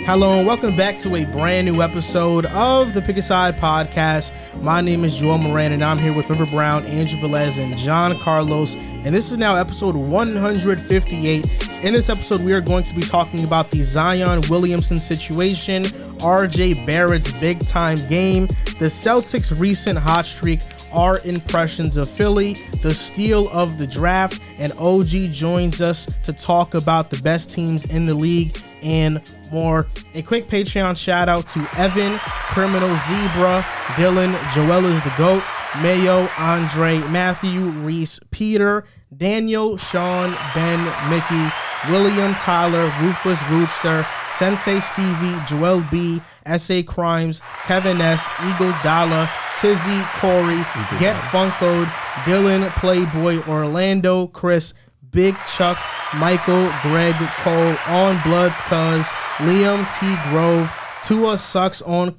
Hello and welcome back to a brand new episode of the Pick a Side podcast. My name is Joel Moran and I'm here with River Brown, Andrew Velez, and John Carlos. And this is now episode 158. In this episode, we are going to be talking about the Zion Williamson situation, RJ Barrett's big time game, the Celtics' recent hot streak, our impressions of Philly, the steal of the draft, and OG joins us to talk about the best teams in the league and more. A quick Patreon shout out to Evan, Criminal Zebra, Dylan, Joel is the GOAT, Mayo, Andre, Matthew, Reese, Peter, Daniel, Sean, Ben, Mickey, William, Tyler, Ruthless Rootster, Sensei Stevie, Joel B, SA Crimes, Kevin S, Eagle Dollar, Tizzy, Corey, Get Funkoed, Dylan, Playboy, Orlando, Chris, Big Chuck, Michael, Greg, Cole, On Bloods, Cuz, Liam T. Grove, Tua Sucks on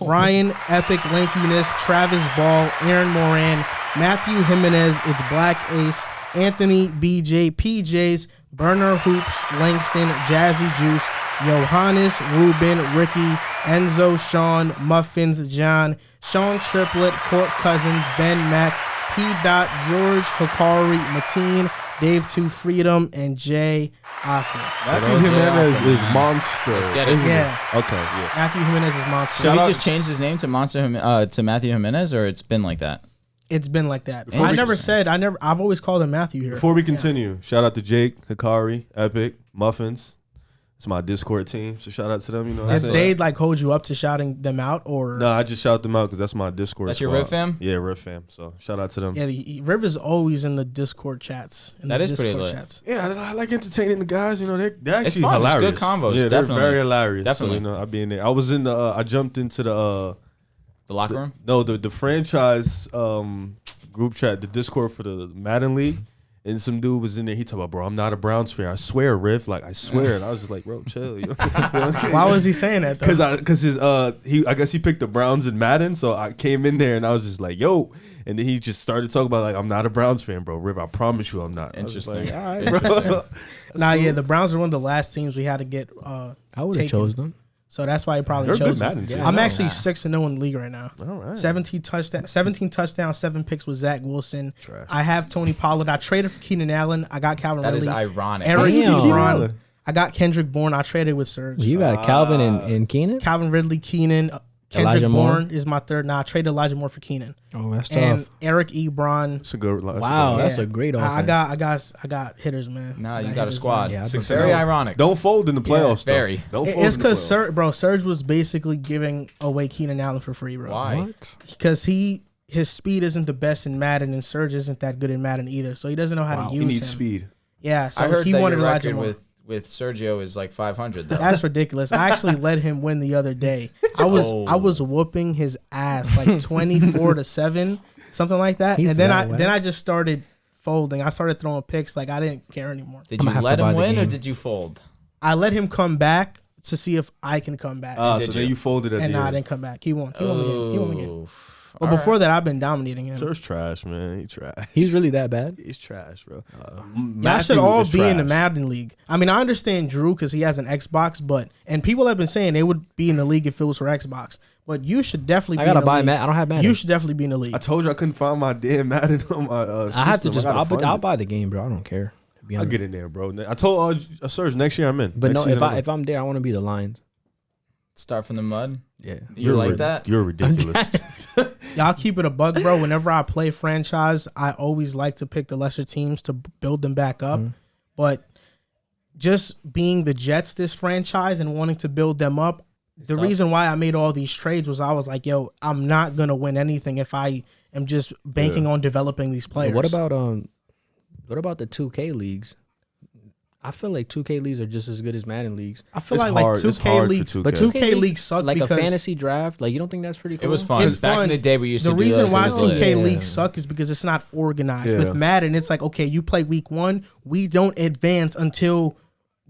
Ryan, Epic Lankiness, Travis Ball, Aaron Moran, Matthew Jimenez, It's Black Ace, Anthony, BJ, PJs, Burner Hoops, Langston, Jazzy Juice, Johannes, Ruben, Ricky, Enzo, Sean, Muffins, John, Sean Triplet, Court Cousins, Ben Mack, P. George, Hikari, Mateen, Dave 2 Freedom, and Jay Aqua. Matthew Jimenez is monster. Let's get it. Yeah. Okay, yeah. Matthew Jimenez is monster. So he just changed his name to to Matthew Jimenez, or it's been like that? It's been like that. I've always called him Matthew here. Before we continue, shout out to Jake, Hikari, Epic, Muffins. It's my Discord team, so shout out to them. You know, Did they like hold you up to shouting them out, or no? I just shout them out because that's my Discord. That's squad. your Riv fam. Yeah, Riv fam. So shout out to them. Yeah, Riv is always in the Discord chats. That is pretty lit. Chats. Yeah, I like entertaining the guys. You know, they're actually fun. hilarious. It's good combos. Yeah, definitely. they're very hilarious. Definitely. So, you know, I be in there. I was in the. I jumped into the locker room. No, the franchise group chat, the Discord for the Madden League. And some dude was in there. He talking about, bro, I'm not a Browns fan. I swear, Riff. Like, I swear. And I was just like, bro, chill. You know? Why was he saying that, though? Because I guess he picked the Browns in Madden. So I came in there and I was just like, yo. And then he just started talking about, like, I'm not a Browns fan, bro. Riff, I promise you I'm not. Interesting. Like, all right, bro. Yeah, the Browns are one of the last teams we had to get I would have chose them. So that's why he probably They're chose good Madden him. team. I'm actually 6-0 in the league right now. All right. 17 touchdowns, 7 picks with Zach Wilson. Trash. I have Tony Pollard. I traded for Keenan Allen. I got Calvin That Ridley. is ironic. Eric Damn. Ebron. I got Kendrick Bourne. I traded with Serge. You got Calvin and Keenan? Calvin Ridley, Keenan. Kendrick Elijah Bourne Moore? is my third. Nah, I traded Elijah Moore for Keenan. Oh, that's And tough. Eric Ebron. It's a good. Wow, that's a great offense. I got hitters, man. Nah, I you got got a hitters, squad. man. Yeah, Very ironic. Don't fold in the playoffs. though. very. Don't fold. It's in the because playoffs. Serge was basically giving away Keenan Allen for free, bro. Why? What? Because his speed isn't the best in Madden, and Serge isn't that good in Madden either. So he doesn't know how to use He needs him. speed. Yeah, so I heard he that wanted your Elijah record Moore. with Sergio is like 500 though. That's ridiculous. I actually let him win the other day. I was whooping his ass like 24-7, something like that. He's and then that I just started folding. I started throwing picks like I didn't care anymore. Did I'm you gonna have let to buy him the win or game. did you fold? I let him come back to see if I can come back. So Did then you? you folded at and the I end. didn't come back. He won. He won the game. He won the game. Oof. But All before right. that, I've been dominating him. Serge trash, man. He trash. He's really that bad? He's trash, bro. Y'all should all be in the trash. Madden League. I mean, I understand Drew because he has an Xbox, and people have been saying they would be in the league if it was for Xbox. But you should definitely I be in gotta the buy league. Madden. I don't have Madden. You should definitely be in the league. I told you I couldn't find my damn Madden on my system. I have to just. gotta find I'll it. buy the game, bro. I don't care. To be I'll honest. get in there, bro. I told Serge next year I'm in. But Next no, season if I'm there, I want to be the Lions. Start from the mud. Yeah. You like that? You're ridiculous. Y'all keep it a bug, bro. Whenever I play franchise, I always like to pick the lesser teams to build them back up. Mm-hmm. But just being the Jets this franchise and wanting to build them up, the reason why I made all these trades was I was like, yo, I'm not going to win anything if I am just banking on developing these players. What about the 2K leagues? I feel like 2K leagues are just as good as Madden leagues. I feel It's like hard. It's 2K hard for leagues, 2K. but 2K leagues suck Like because a fantasy draft. Like, you don't think that's pretty cool? It was fun. It's Back fun. in the day we used the to do reason those. why It was lit. 2K leagues suck is because it's not organized. Yeah. With Madden, it's like, okay, you play week 1, we don't advance until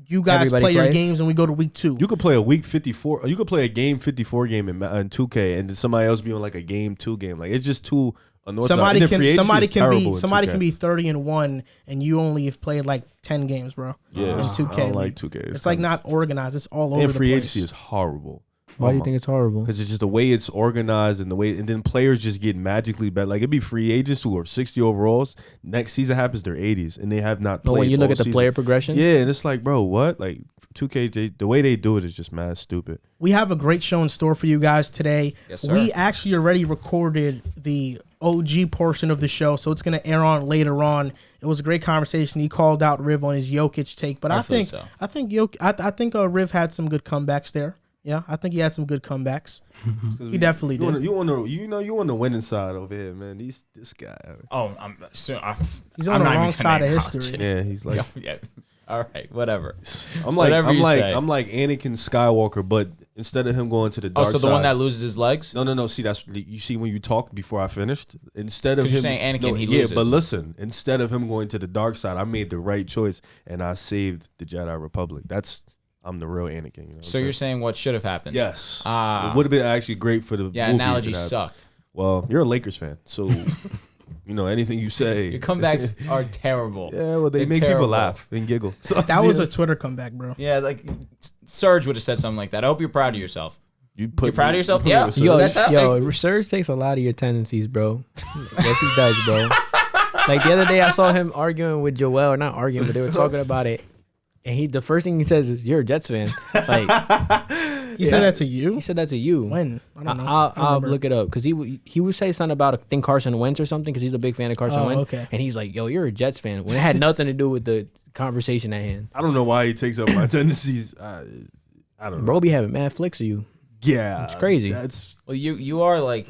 you guys Everybody play your plays? games and we go to week 2. You could play a week 54. You could play a game 54 game in 2K, and then somebody else be on like a game 2 game. Like, it's just too Somebody can be 30-1 30-1 and you only have played like 10 games, bro. Yeah, in 2K. I don't like 2K. It's like not organized. It's all over and the free place. agency is horrible. Why do you think it's horrible? Because it's just the way it's organized and then players just get magically better. Like it'd be free agents who are 60 overalls. Next season happens, they're 80s, and they have not played. But when you look at the season. player progression, Yeah, and it's like, bro, what? Like 2K, the way they do it is just mad stupid. We have a great show in store for you guys today. Yes, sir. We actually already recorded the OG portion of the show, so it's going to air on later on. It was a great conversation. He called out Riv on his Jokic take, but I think Riv had some good comebacks there. Yeah, I think he had some good comebacks. He definitely did. You on the winning side over here, man. This guy. Oh, He's on the wrong side of history. Yeah, he's like. Yeah. All right, whatever. I'm like say. Anakin Skywalker, but instead of him going to the dark side. Oh, so the one that loses his legs? No. See, you see when you talked before I finished. Instead of him, you're saying Anakin, he loses. Yeah, but listen. Instead of him going to the dark side, I made the right choice and I saved the Jedi Republic. I'm the real Anakin. You know so you're saying what should have happened? Yes. It would have been actually great for the movie. Analogy sucked. Well, you're a Lakers fan, so anything you say. Your comebacks are terrible. Yeah, well, they make terrible. people laugh and giggle. So, That was a Twitter comeback, bro. Yeah, like Serge would have said something like that. I hope you're proud of yourself. You're proud of yourself? You Yeah. Serge takes a lot of your tendencies, bro. Yes, he does, bro. Like the other day, I saw him arguing with Joel, or not arguing, but they were talking about it. And the first thing he says is, "You're a Jets fan." Like he said that to you. He said that to you. When? I don't know. I'll look it up because he would say something about I think Carson Wentz or something because he's a big fan of Carson Wentz. Okay. And he's like, "Yo, you're a Jets fan," when it had nothing to do with the conversation at hand. I don't know why he takes up my tendencies. I don't know. Bro be having mad flicks of you. Yeah, it's crazy. Well, you are like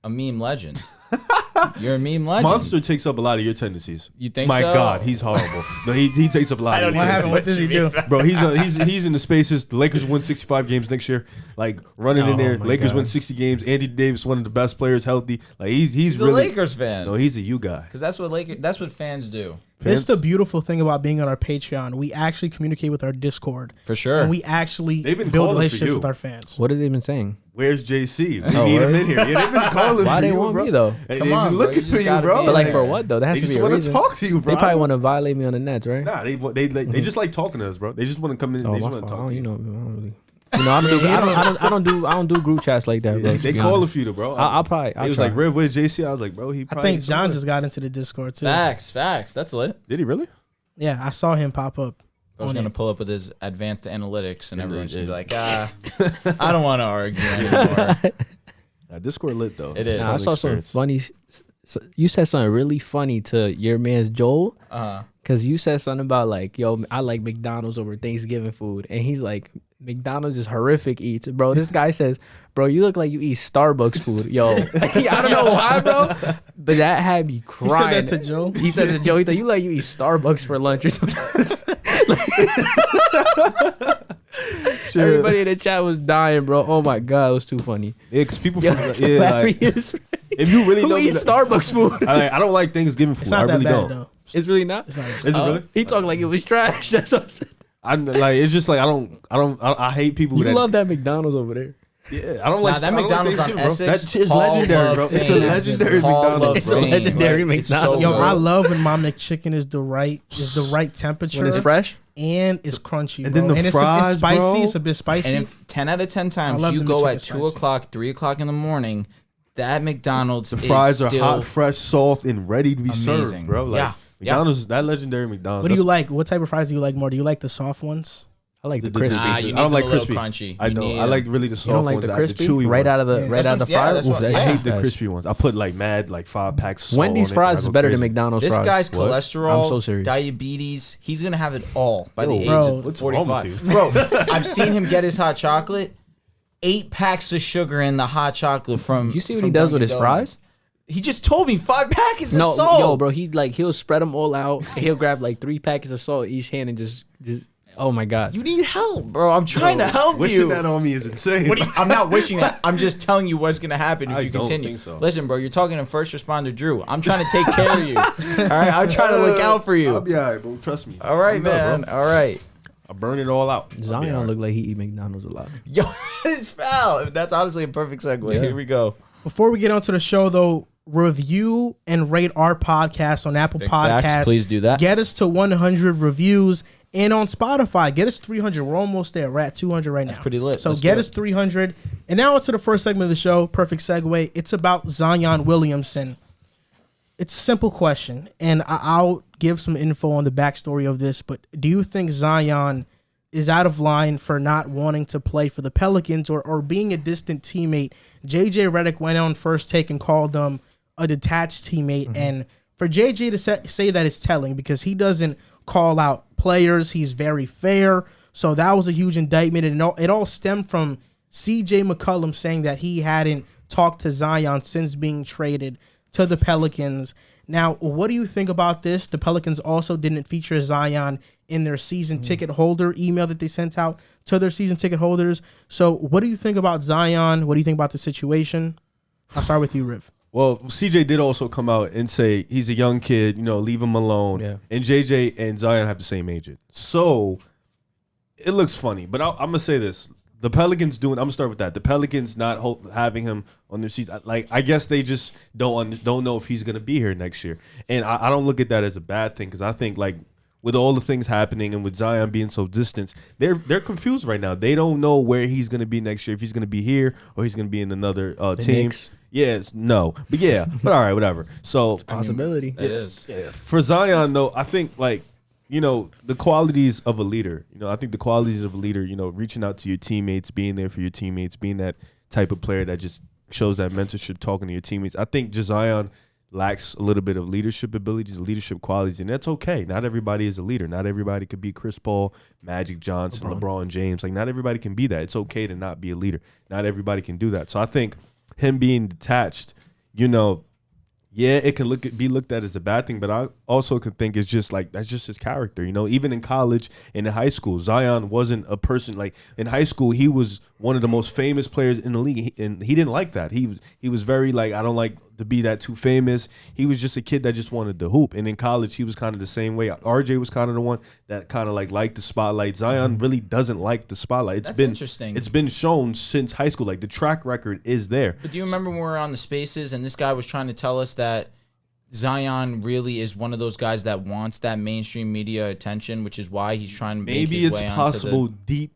a meme legend. You're a meme legend. Monster takes up a lot of your tendencies. You think My so? God, he's horrible. No, he takes up a lot of your What happened? What tendencies. did he do? Bro, he's in the spaces. The Lakers win 65 games next year. Like running in there. my Lakers God. win 60 games. Andy Davis, one of the best players, healthy. Like he's a really Lakers fan. No, he's a you guy. Because that's what fans do. This is the beautiful thing about being on our Patreon. We actually communicate with our Discord. For sure. And we actually They've been build calling for relationships you. with our fans. What have they been saying? Where's JC? We need him in here. Yeah, they've been calling Why for they you, want bro. me though? Hey, Come they've on, been bro. looking You for just you, gotta bro. be But like there. for what though? That has They to just be a want to reason. talk to you, bro. They probably want to violate me on the Nets, right? Nah, they just like talking to us, bro. They just want to come in. Oh, They my just want to fault. talk to You you. know, I don't do group chats like that, bro. They calling for you, bro. I'll probably. He was like, Rev, where's JC? I was like, bro, he I probably. think John just got into the Discord too. Facts. That's lit. Did he really? Yeah, I saw him pop up. I was on going to it. pull up with his advanced analytics, and everyone's going to be like, yeah. I don't want to argue anymore. Discord lit though. It is. I saw something funny. You said something really funny to your man's Joel. Because you said something about like, yo, I like McDonald's over Thanksgiving food. And he's like, McDonald's is horrific eats. Bro, this guy says, bro, you look like you eat Starbucks food. Yo, I don't know why, bro. But that had me crying. He said that to Joe? He said it to Joe. He said, you like you eat Starbucks for lunch or something. Everybody in the chat was dying, bro. Oh my God, it was too funny. Yeah, because people, Yo, like, if you really who know, eats Starbucks food? I don't like Thanksgiving food. It's not I really that bad don't. though. It's really not. It's not. Is it really? He talked like it was trash. That's what I said. It's just like I hate people. You that love that McDonald's over there. Yeah, I don't like that McDonald's on Thanksgiving, bro. Essex. That shit's Hall legendary, of bro. It's a Fame. legendary Hall McDonald's, of bro. Fame. Legendary Like, it's so McDonald's. Yo, good. I love when my McChicken is the right temperature. When it's fresh. And it's crunchy, And bro. then the and fries, it's spicy. bro. It's a bit spicy. And if 10 out of 10 times love you the go McChicken at 2 spicy. o'clock, 3 o'clock in the morning, that McDonald's The fries is are still hot, fresh, soft, and ready to be amazing. served, bro. Like, Yeah. McDonald's, that legendary McDonald's. what do you like? What type of fries do you like more? Do you like the soft ones? I like the The- crispy. Ah, I you need don't like them a little crispy. crunchy. I You don't. need I like them. really the You soft don't like ones. the I- crispy? chewy Right ones. out of the Yeah. right out of the Yeah, fryer. that's Oof, what- that I yeah. hate the that's- crispy ones. I put like mad like 5 packs. Of salt Wendy's on it, fries and I is go better crazy. than McDonald's This fries. guy's What? cholesterol, I'm so serious. diabetes, he's going to have it all by the age Bro, of what's wrong 45. with you? Bro, I've seen him get his hot chocolate, 8 packs of sugar in the hot chocolate from You see what from he does with Dunkin' his Donuts. fries? He just told me 5 packets of No, salt. yo, bro, he'll spread them all out. He'll grab like 3 packets of salt in each hand and just oh my God. You need help, bro. I'm trying to help Wishing you. that on me is insane. What do you- I'm not wishing that. I'm just telling you what's going to happen if I you don't continue. think so. Listen, bro, you're talking to first responder Drew. I'm trying to take care of you. All right? I'm trying to look out for I'll you. be alright, bro. Trust me. All right, I'm good, man. bro. All right. I burn it all out. I'll be Zion alright. look like he eat McDonald's a lot. Yo, it's foul. That's honestly a perfect segue. Yeah. Here we go. Before we get onto the show, though, review and rate our podcast on Apple Big Podcasts. facts. Please do that. Get us to 100 reviews. And on Spotify, get us 300. We're almost there. We're at 200 right now. That's pretty lit. So Let's get do us it. 300. And now to the first segment of the show. Perfect segue. It's about Zion Williamson. It's a simple question, and I'll give some info on the backstory of this. But do you think Zion is out of line for not wanting to play for the Pelicans or being a distant teammate? JJ Redick went on First Take and called them a detached teammate. Mm-hmm. And for JJ to say that is telling, because he doesn't call out players. He's very fair. So that was a huge indictment. And it all stemmed from CJ McCollum saying that he hadn't talked to Zion since being traded to the Pelicans. Now, what do you think about this? The Pelicans also didn't feature Zion in their season ticket holder email that they sent out to their season ticket holders. So what do you think about Zion? What do you think about the situation? I'll start with you, Riv. Well, CJ did also come out and say he's a young kid, leave him alone. Yeah. And JJ and Zion have the same agent. So it looks funny. But I'm going to say this. The Pelicans I'm going to start with that. The Pelicans not having him on their season. Like, I guess they just don't know if he's going to be here next year. And I don't look at that as a bad thing, because I think, like, with all the things happening and with Zion being so distant, they're confused right now. They don't know where he's going to be next year, if he's going to be here or he's going to be in another team. Knicks. Yes, no. But yeah, but all right, whatever. So possibility. It is. Yeah. For Zion, though, I think, like, the qualities of a leader. I think the qualities of a leader, reaching out to your teammates, being there for your teammates, being that type of player that just shows that mentorship, talking to your teammates. I think Zion lacks a little bit of leadership abilities, leadership qualities, and that's okay. Not everybody is a leader. Not everybody could be Chris Paul, Magic Johnson, LeBron James. Like, not everybody can be that. It's okay to not be a leader. Not everybody can do that. So I think him being detached, yeah, it can be looked at as a bad thing, but I also could think it's just like that's just his character. Even in college and in high school, Zion wasn't a person like in high school. He was one of the most famous players in the league, and he didn't like that. He was very like, I don't like to be that too famous. He was just a kid that just wanted to hoop. And in college, he was kind of the same way. RJ was kind of the one that kind of like liked the spotlight. Zion really doesn't like the spotlight. That's interesting. It's been shown since high school. Like, the track record is there. But do you remember when we were on the Spaces and this guy was trying to tell us that Zion really is one of those guys that wants that mainstream media attention, which is why he's trying to make his way onto the possible deep.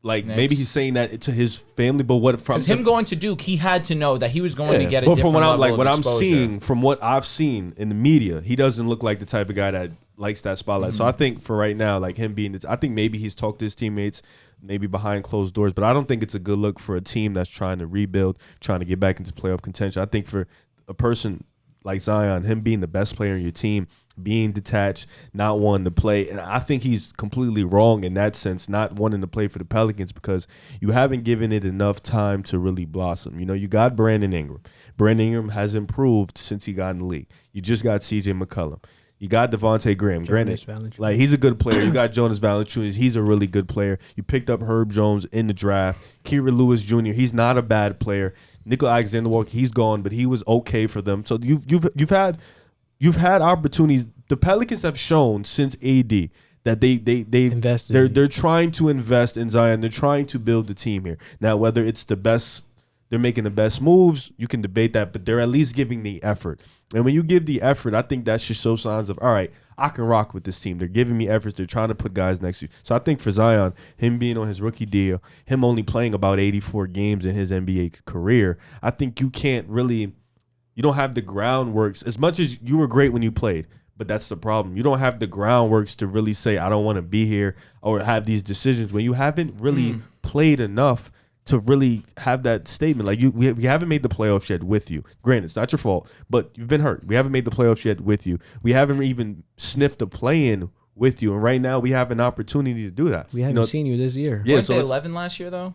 Like, Knicks. Maybe he's saying that to his family, but what from him going to Duke, he had to know that he was going to get a different level of what exposure. I'm seeing, from what I've seen in the media, he doesn't look like the type of guy that likes that spotlight. So I think for right now, like him being, I think maybe he's talked to his teammates, maybe behind closed doors, but I don't think it's a good look for a team that's trying to rebuild, trying to get back into playoff contention. I think for a person like Zion, him being the best player in your team, being detached, not wanting to play. And I think he's completely wrong in that sense, not wanting to play for the Pelicans, because you haven't given it enough time to really blossom. You got Brandon Ingram. Brandon Ingram has improved since he got in the league. You just got CJ McCollum. You got Devontae Graham. Granted, like, he's a good player. You got Jonas Valanciunas. He's a really good player. You picked up Herb Jones in the draft. Kira Lewis Jr., he's not a bad player. Nikolai Alexander-Walker, he's gone, but he was okay for them. So you've had opportunities. The Pelicans have shown since AD that they invested. They're trying to invest in Zion. They're trying to build the team here. Now, whether it's the best, they're making the best moves, you can debate that, but they're at least giving the effort. And when you give the effort, I think that should show signs of, all right, I can rock with this team. They're giving me efforts. They're trying to put guys next to you. So I think for Zion, him being on his rookie deal, him only playing about 84 games in his NBA career, I think you don't have the groundworks. As much as you were great when you played, but that's the problem. You don't have the groundworks to really say, I don't want to be here, or have these decisions when you haven't really played enough to really have that statement. Like, we haven't made the playoffs yet with you. Granted, it's not your fault, but you've been hurt. We haven't made the playoffs yet with you. We haven't even sniffed a play-in with you, and right now we have an opportunity to do that. We haven't seen you this year. Yeah, weren't they 11 last year, though?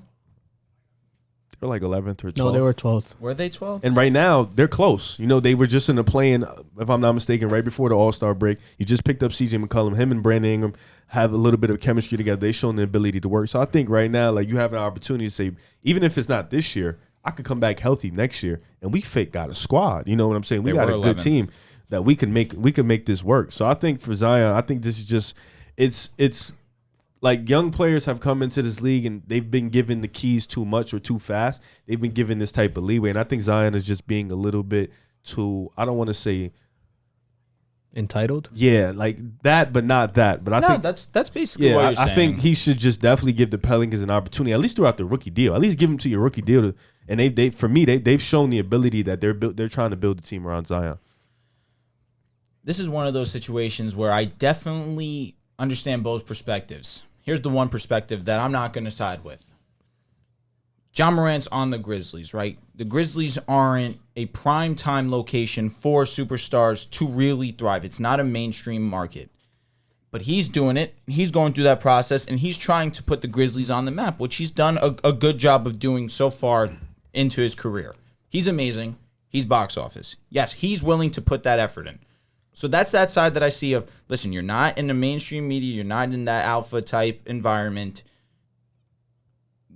They were like 11th or 12th. No, they were 12th. Were they 12th? And right now, they're close. They were just in the play-in, if I'm not mistaken, right before the All-Star break. You just picked up CJ McCollum. Him and Brandon Ingram have a little bit of chemistry together. They've shown the ability to work. So I think right now, like, you have an opportunity to say, even if it's not this year, I could come back healthy next year, and we got a squad. You know what I'm saying? We got a good team that we can make this work. So I think for Zion, I think this is just it's like, young players have come into this league and they've been given the keys too much or too fast. They've been given this type of leeway, and I think Zion is just being a little bit too, I don't want to say Entitled? yeah, like that, but not that. But I think that's basically what you're saying. I think he should just definitely give the Pelicans an opportunity, at least throughout the rookie deal. At least give him to your rookie deal. And they've shown the ability that they're trying to build a team around Zion. This is one of those situations where I definitely understand both perspectives. Here's the one perspective that I'm not going to side with. John Morant's on the Grizzlies, right? The Grizzlies aren't a prime time location for superstars to really thrive. It's not a mainstream market. But he's doing it. He's going through that process, and he's trying to put the Grizzlies on the map, which he's done a good job of doing so far into his career. He's amazing. He's box office. Yes, he's willing to put that effort in. So that's that side that I see of, listen, you're not in the mainstream media. You're not in that alpha type environment.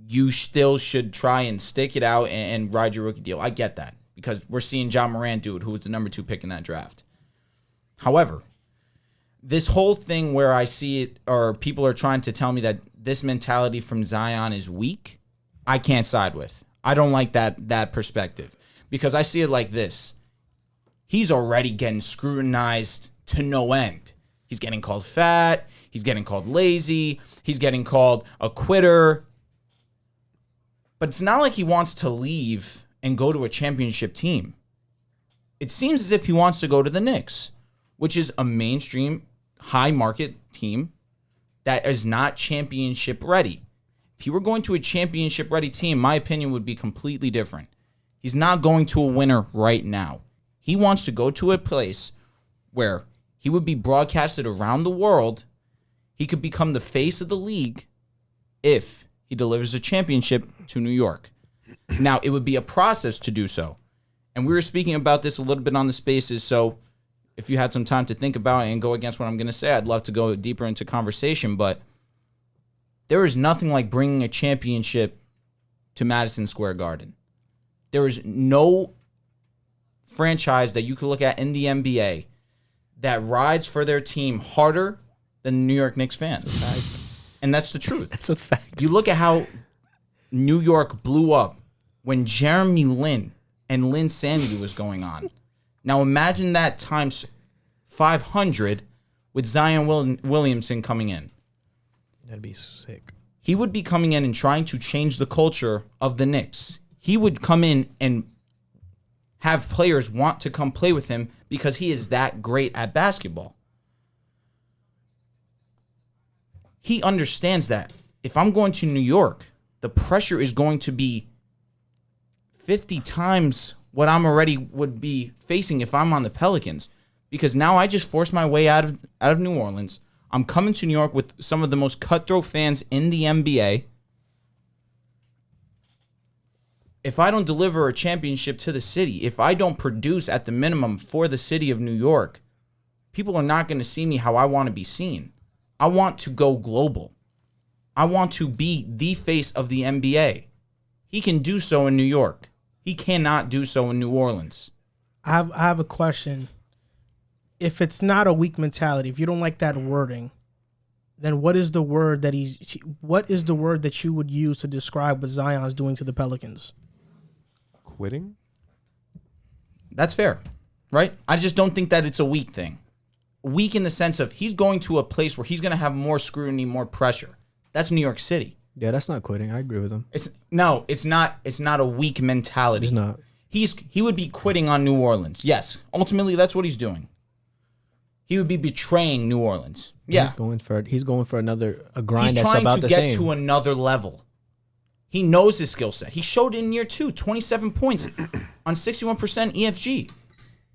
You still should try and stick it out and ride your rookie deal. I get that because we're seeing John Moran do it, who was the number 2 pick in that draft. However, this whole thing where I see it, or people are trying to tell me that this mentality from Zion is weak, I can't side with. I don't like that perspective because I see it like this. He's already getting scrutinized to no end. He's getting called fat. He's getting called lazy. He's getting called a quitter. But it's not like he wants to leave and go to a championship team. It seems as if he wants to go to the Knicks, which is a mainstream, high-market team that is not championship ready. If he were going to a championship ready team, my opinion would be completely different. He's not going to a winner right now. He wants to go to a place where he would be broadcasted around the world. He could become the face of the league if he delivers a championship to New York. Now, it would be a process to do so. And we were speaking about this a little bit on the spaces, so if you had some time to think about it and go against what I'm going to say, I'd love to go deeper into conversation, but there is nothing like bringing a championship to Madison Square Garden. There is no franchise that you could look at in the NBA that rides for their team harder than the New York Knicks fans. And that's the truth. That's a fact. You look at how New York blew up when Jeremy Lin and Lin Sanity was going on. Now imagine that times 500 with Zion Williamson coming in. That'd be sick. He would be coming in and trying to change the culture of the Knicks. He would come in and have players want to come play with him because he is that great at basketball. He understands that if I'm going to New York, the pressure is going to be 50 times what I'm already would be facing if I'm on the Pelicans. Because now I just forced my way out of New Orleans. I'm coming to New York with some of the most cutthroat fans in the NBA. If I don't deliver a championship to the city, if I don't produce at the minimum for the city of New York, people are not going to see me how I want to be seen. I want to go global. I want to be the face of the NBA. He can do so in New York. He cannot do so in New Orleans. I have a question. If it's not a weak mentality, if you don't like that wording, then what is the word that you would use to describe what Zion's doing to the Pelicans? Quitting? That's fair, right? I just don't think that it's a weak thing. Weak in the sense of he's going to a place where he's going to have more scrutiny, more pressure. That's New York City. Yeah, that's not quitting. I agree with him. It's not a weak mentality. It's not. He would be quitting on New Orleans. Yes. Ultimately, that's what he's doing. He would be betraying New Orleans. Yeah. He's going for a grind he's that's trying about to the get same. to another level. He knows his skill set. He showed it in year 2, 27 points on 61% EFG.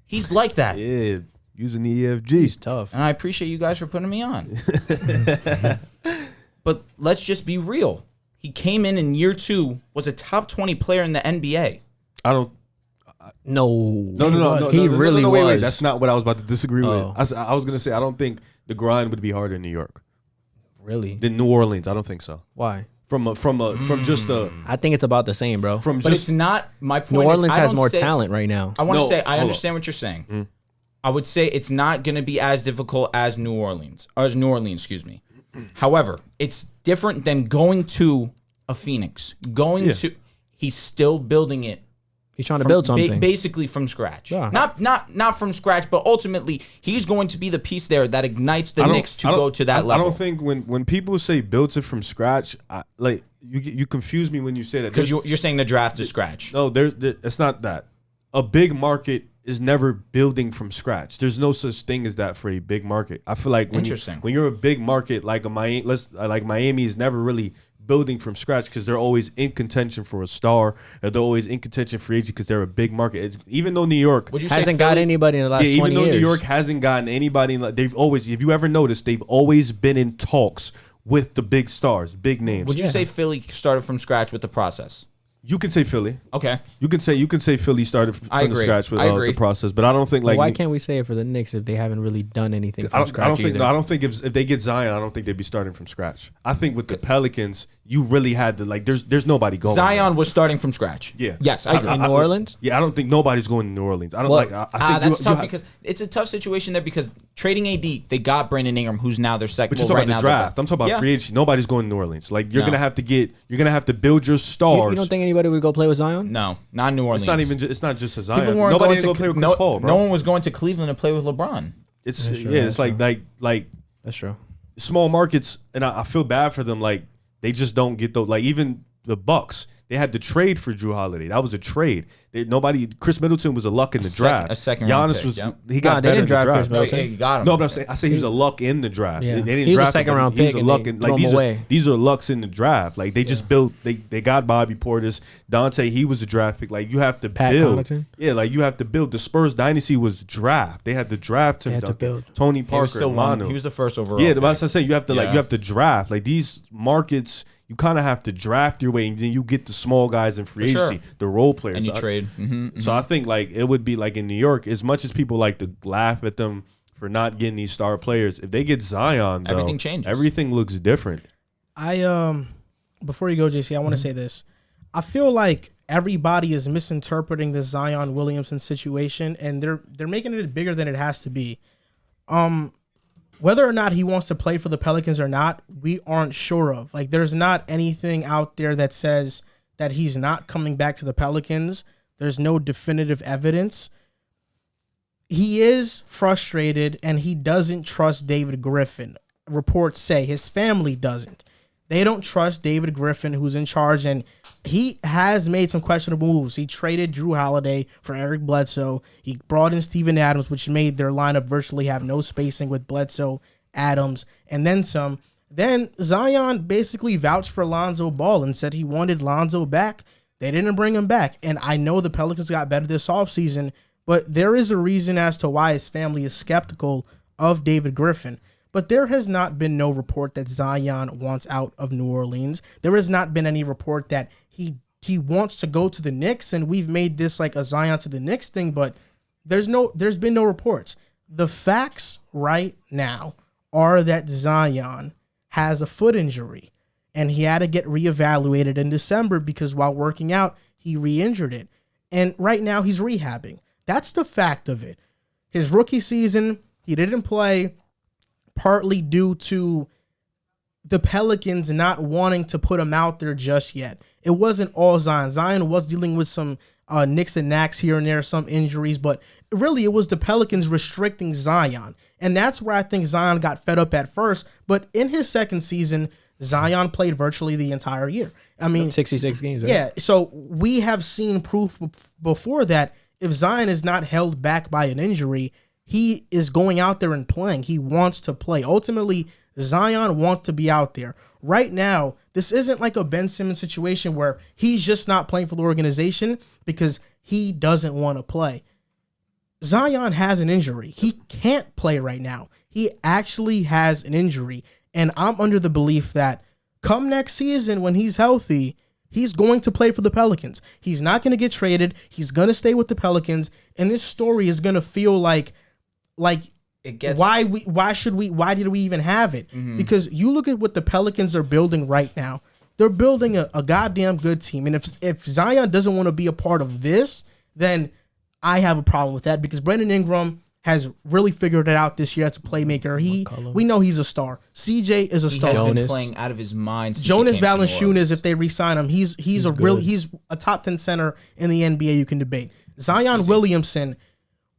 He's like that. Yeah, using the EFG. He's tough. And I appreciate you guys for putting me on. But let's just be real. He came in year 2, was a top 20 player in the NBA. I don't. No. He really was. Wait. That's not what I was about to disagree Oh. with. I was going to say, I don't think the grind would be harder in New York Really? than New Orleans. I don't think so. Why? From just a I think it's about the same, bro. But it's not. My point New Orleans is, I has don't more say- talent right now. I want to No, say I hold understand what you're saying. I would say it's not going to be as difficult as New Orleans, excuse me. However, it's different than going to a Phoenix. He's still building it He's trying to build something. Basically from scratch. Yeah. Not from scratch, but ultimately he's going to be the piece there that ignites the Knicks to go to that level. I don't think when people say built it from scratch, you confuse me when you say that. Because you're saying the draft is scratch. No, it's not that. A big market is never building from scratch. There's no such thing as that for a big market. I feel like when you're a big market like Miami is never really building from scratch because they're always in contention for a star, or they're always in contention for agent because they're a big market. Even though New York hasn't got anybody in the last 20 years. Even though New York hasn't gotten anybody, they've always, if you ever noticed, they've always been in talks with the big stars, big names. Would you say Philly started from scratch with the process? You can say Philly. Okay. You can say Philly started from the scratch with the process, but I don't think why can't we say it for the Knicks if they haven't really done anything from scratch? I don't think if they get Zion, I don't think they'd be starting from scratch. I think with the Pelicans, you really had to there's nobody going. Zion was starting from scratch. Yeah. Yes, I agree. In New Orleans? Yeah, I don't think nobody's going to New Orleans. I don't I think that's tough because it's a tough situation there because trading AD, they got Brandon Ingram, who's now their second. But you're talking about the draft. I'm talking about free agency. Nobody's going to New Orleans. You're gonna have to build your stars. You don't think anybody would go play with Zion? No, not New Orleans. It's not just a Zion. People weren't Nobody going go play with Chris Paul, bro. No one was going to Cleveland to play with LeBron. It's That's like true. Small markets, and I feel bad for them. Like they just don't get those. Like even the Bucks, they had to trade for Drew Holiday. That was a trade. Chris Middleton was a luck in the draft. A second Giannis pick, was yep. He got better in the draft. Chris Middleton. He got him. No, but I say he was a luck in the draft. Yeah. They didn't He was draft a second him, round he was pick. a luck And in, these are lucks in the draft. Like they just built. They got Bobby Portis, Dante. He was a draft pick. Like you have to Pat build. Connaughton. Yeah, like you have to build. The Spurs dynasty was draft. They had to draft Tim Duncan, Tony Parker, He was still Manu. He was the first overall. Yeah, pick. but I say you have to you have to draft. Like these markets, you kind of have to draft your way, and then you get the small guys in free agency, the role players, and you trade. So I think it would be like in New York, as much as people like to laugh at them for not getting these star players, if they get Zion, though, everything changes. Everything looks different. Before you go, JC, I want to say this. I feel like everybody is misinterpreting the Zion Williamson situation, and they're making it bigger than it has to be. Whether or not he wants to play for the Pelicans or not, we aren't sure of. Like, there's not anything out there that says that he's not coming back to the Pelicans. There's no definitive evidence. He is frustrated, and he doesn't trust David Griffin. Reports say his family doesn't. They don't trust David Griffin, who's in charge, and he has made some questionable moves. He traded Drew Holiday for Eric Bledsoe. He brought in Steven Adams, which made their lineup virtually have no spacing with Bledsoe, Adams, and then some. Then Zion basically vouched for Lonzo Ball and said he wanted Lonzo back. They didn't bring him back. And I know the Pelicans got better this offseason, but there is a reason as to why his family is skeptical of David Griffin. But there has not been no report that Zion wants out of New Orleans. There has not been any report that he wants to go to the Knicks, and we've made this like a Zion to the Knicks thing, but there's been no reports. The facts right now are that Zion has a foot injury, and he had to get reevaluated in December because while working out, he re-injured it. And right now he's rehabbing. That's the fact of it. His rookie season, he didn't play partly due to the Pelicans not wanting to put him out there just yet. It wasn't all Zion. Zion was dealing with some nicks and knacks here and there, some injuries, but really it was the Pelicans restricting Zion. And that's where I think Zion got fed up at first. But in his second season, Zion played virtually the entire year. I mean, 66 games. Right? Yeah, so we have seen proof before that if Zion is not held back by an injury, he is going out there and playing. He wants to play. Ultimately, Zion wants to be out there. Right now, this isn't like a Ben Simmons situation where he's just not playing for the organization because he doesn't want to play. Zion has an injury. He can't play right now. He actually has an injury. And I'm under the belief that come next season when he's healthy, he's going to play for the Pelicans. He's not going to get traded. He's going to stay with the Pelicans. And this story is going to feel like it gets why did we even have it? Mm-hmm. Because you look at what the Pelicans are building right now. They're building a goddamn good team. And if Zion doesn't want to be a part of this, then I have a problem with that because Brandon Ingram, has really figured it out this year as a playmaker. We know he's a star. CJ is a He star. has been Jonas. playing out of his mind since Jonas he came to New Valanciunas, Orleans. if they re-sign him, he's a top 10 center in the NBA you can debate. Zion Easy. Williamson,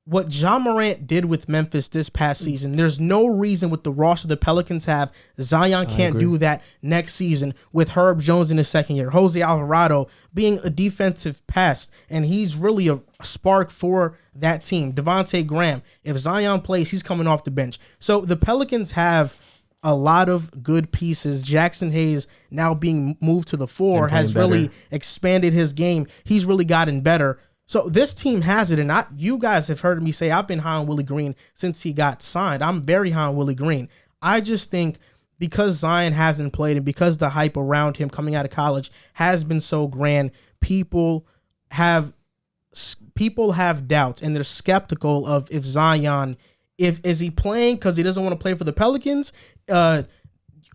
what Ja Morant did with Memphis this past season, there's no reason with the roster the Pelicans have, Zion can't do that next season with Herb Jones in his second year, Jose Alvarado being a defensive pest, and he's really a spark for that team. Devontae Graham, if Zion plays, he's coming off the bench. So the Pelicans have a lot of good pieces. Jackson Hayes now being moved to the 4 has really expanded his game. He's really gotten better. So this team has it, and you guys have heard me say I've been high on Willie Green since he got signed. I'm very high on Willie Green. I just think because Zion hasn't played and because the hype around him coming out of college has been so grand, people have doubts and they're skeptical of if Zion, is he playing because he doesn't want to play for the Pelicans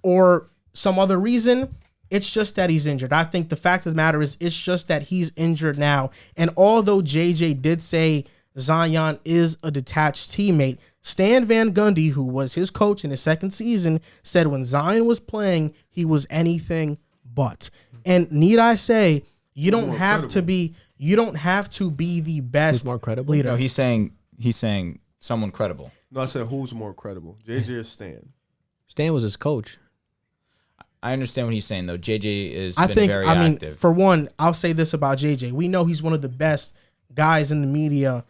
or some other reason. It's just that he's injured. I think the fact of the matter is it's just that he's injured now. And although JJ did say Zion is a detached teammate, Stan Van Gundy, who was his coach in his second season, said when Zion was playing, he was anything but. And need I say, you don't have to be the best more credible? leader. No, he's saying someone credible. No, I said who's more credible, JJ or Stan? Stan was his coach. I understand what he's saying though. JJ is very active for one, I'll say this about JJ. We know he's one of the best guys in the media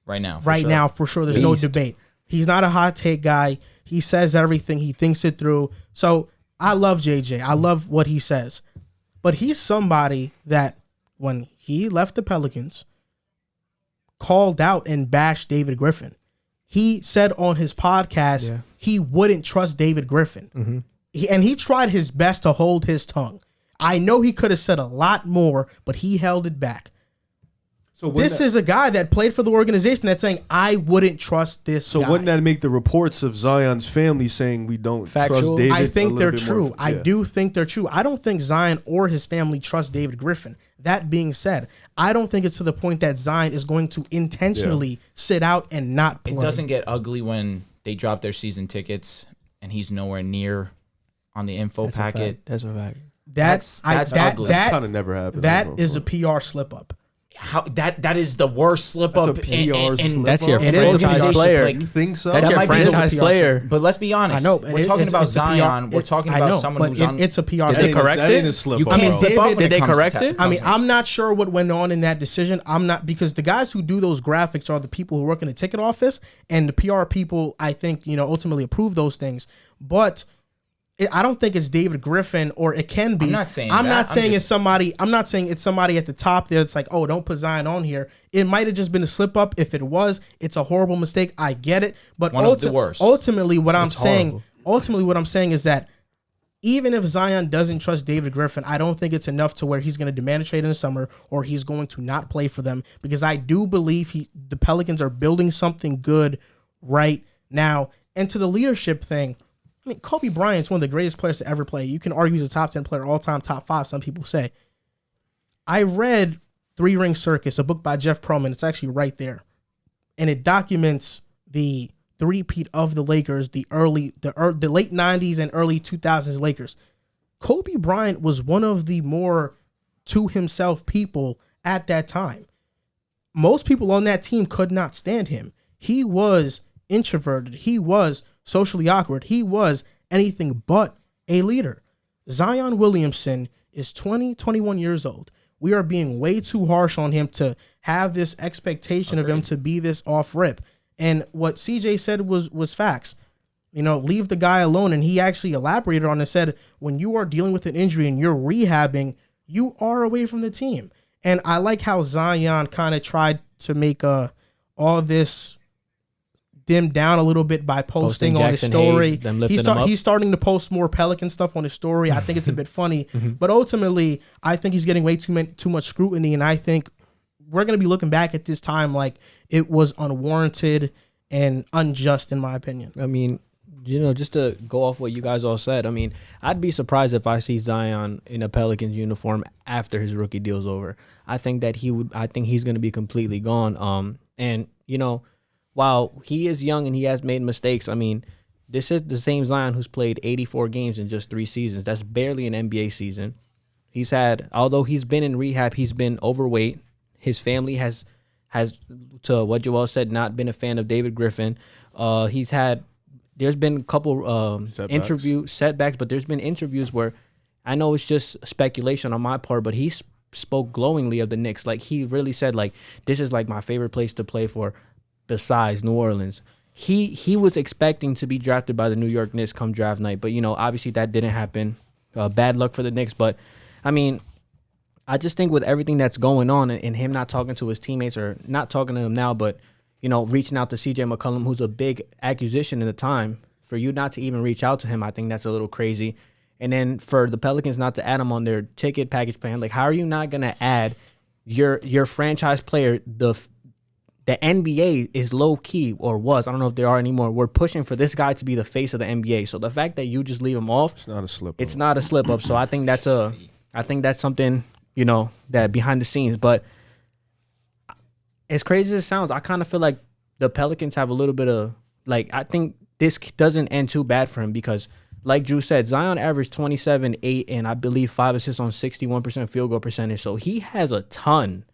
right now. Now, for sure. There's no debate. He's not a hot take guy. He says everything. He thinks it through. So I love JJ. I love what he says. But he's somebody that when he left the Pelicans, called out and bashed David Griffin. He said on his podcast he wouldn't trust David Griffin. Mm-hmm. He tried his best to hold his tongue. I know he could have said a lot more, but he held it back. So this is a guy that played for the organization that's saying, I wouldn't trust this guy. So wouldn't that make the reports of Zion's family saying we don't trust David? I think they're true. I do think they're true. I don't think Zion or his family trust David Griffin. That being said, I don't think it's to the point that Zion is going to intentionally sit out and not play. It doesn't get ugly when they drop their season tickets and he's nowhere near on the info packet. That's a fact. That's ugly. That kind of never happened. That is a PR slip up. How that is the worst slip up. That's a PR slip That's up. your It is a franchise PR player. Like, You think so? That's that your might be the franchise PR player. But let's be honest. I know. We're talking about Zion. We're talking about someone who's on. It's a PR Is slip it up. correct? That ain't a slip You up, can't bro. slip up when Did it they comes to correct tech. it? I mean, I'm not sure what went on in that decision. I'm not, because the guys who do those graphics are the people who work in the ticket office, and the PR people, I think, ultimately approve those things. But I don't think it's David Griffin, or it can be. I'm not saying I'm that. not saying I'm it's somebody. I'm not saying it's somebody at the top there. It's like, oh, don't put Zion on here. It might have just been a slip up. If it was, it's a horrible mistake. I get it. But One of the worst. Ultimately, what I'm horrible. saying is that even if Zion doesn't trust David Griffin, I don't think it's enough to where he's going to demand a trade in the summer or he's going to not play for them, because I do believe the Pelicans are building something good right now. And to the leadership thing, I mean, Kobe Bryant's one of the greatest players to ever play. You can argue he's a top 10 player, all-time top 5, some people say. I read Three Ring Circus, a book by Jeff Pearlman. It's actually right there. And it documents the three-peat of the Lakers, the late 90s and early 2000s Lakers. Kobe Bryant was one of the more to himself people at that time. Most people on that team could not stand him. He was introverted. He was socially awkward. He was anything but a leader. Zion Williamson is 21 years old. We are being way too harsh on him to have this expectation of him to be this off rip. And what CJ said was facts. Leave the guy alone. And he actually elaborated on it, said, when you are dealing with an injury and you're rehabbing, you are away from the team. And I like how Zion kind of tried to make all this dimmed down a little bit by posting on his Jackson story. Hayes, he's starting to post more Pelican stuff on his story. I think it's a bit funny, but ultimately, I think he's getting way too much scrutiny, and I think we're going to be looking back at this time like it was unwarranted and unjust, in my opinion. I mean, just to go off what you guys all said, I mean, I'd be surprised if I see Zion in a Pelicans uniform after his rookie deal's over. I think that he's going to be completely gone. And while he is young and he has made mistakes, I mean, this is the same Zion who's played 84 games in just 3 seasons. That's barely an NBA season. He's had, although he's been in rehab, he's been overweight. His family has, to what Joel said, not been a fan of David Griffin. There's been a couple setbacks, but there's been interviews where I know it's just speculation on my part, but he spoke glowingly of the Knicks. Like, he really said, like, this is like my favorite place to play for besides New Orleans. He was expecting to be drafted by the New York Knicks come draft night, but, you know, obviously that didn't happen. Bad luck for the Knicks. But, I mean, I just think with everything that's going on and him not talking to his teammates, or not talking to them now, but, you know, reaching out to CJ McCollum, who's a big acquisition in the time, for you not to even reach out to him, I think that's a little crazy. And then for the Pelicans not to add him on their ticket package plan, like, how are you not going to add your franchise player? The NBA is low key, or was, I don't know if they are anymore. We're pushing for this guy to be the face of the NBA. So the fact that you just leave him off, it's not a slip up. It's not a slip up. So I think that's something, you know, that behind the scenes. But as crazy as it sounds, I kind of feel like the Pelicans have a little bit of, like, I think this doesn't end too bad for him, because like Drew said, Zion averaged 27, 8, and I believe 5 assists on 61% field goal percentage. So he has a ton,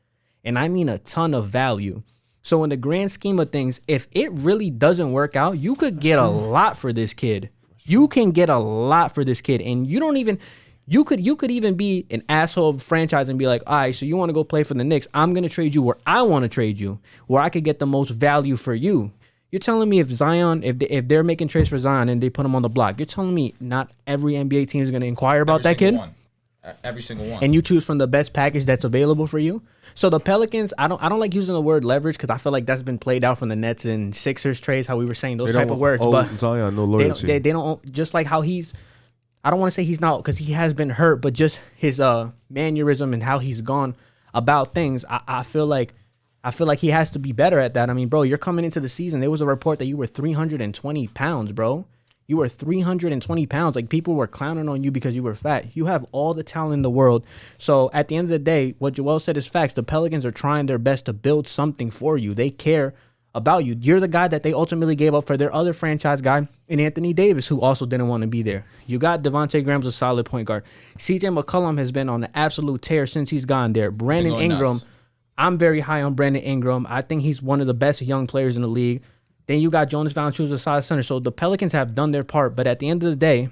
and I mean a ton of value. So in the grand scheme of things, if it really doesn't work out, you could get a lot for this kid. You can get a lot for this kid, and you don't even, you could even be an asshole of a franchise and be like, all right, so you want to go play for the Knicks? I'm going to trade you where I want to trade you, where I could get the most value for you. You're telling me if Zion, if they're making trades for Zion and they put him on the block, you're telling me not every NBA team is going to inquire about that kid? Every single one. And you choose from the best package that's available for you. So the Pelicans, I don't like using the word leverage, because I feel like that's been played out from the Nets and Sixers trades, how we were saying those type of words. But Zion, no loyalty. They don't, just like how he's, I don't want to say he's not, because he has been hurt, but just his mannerism and how he's gone about things, I feel like he has to be better at that. I mean, bro, you're coming into the season. There was a report that you were 320 pounds, bro. You were 320 pounds. Like, people were clowning on you because you were fat. You have all the talent in the world. So at the end of the day, what Joel said is facts. The Pelicans are trying their best to build something for you. They care about you. You're the guy that they ultimately gave up for their other franchise guy in Anthony Davis, who also didn't want to be there. You got Devontae Graham's a solid point guard. CJ McCollum has been on an absolute tear since he's gone there. Brandon Ingram, nuts. I'm very high on Brandon Ingram. I think he's one of the best young players in the league. Then you got Jonas Valanciunas, a solid center. So the Pelicans have done their part. But at the end of the day,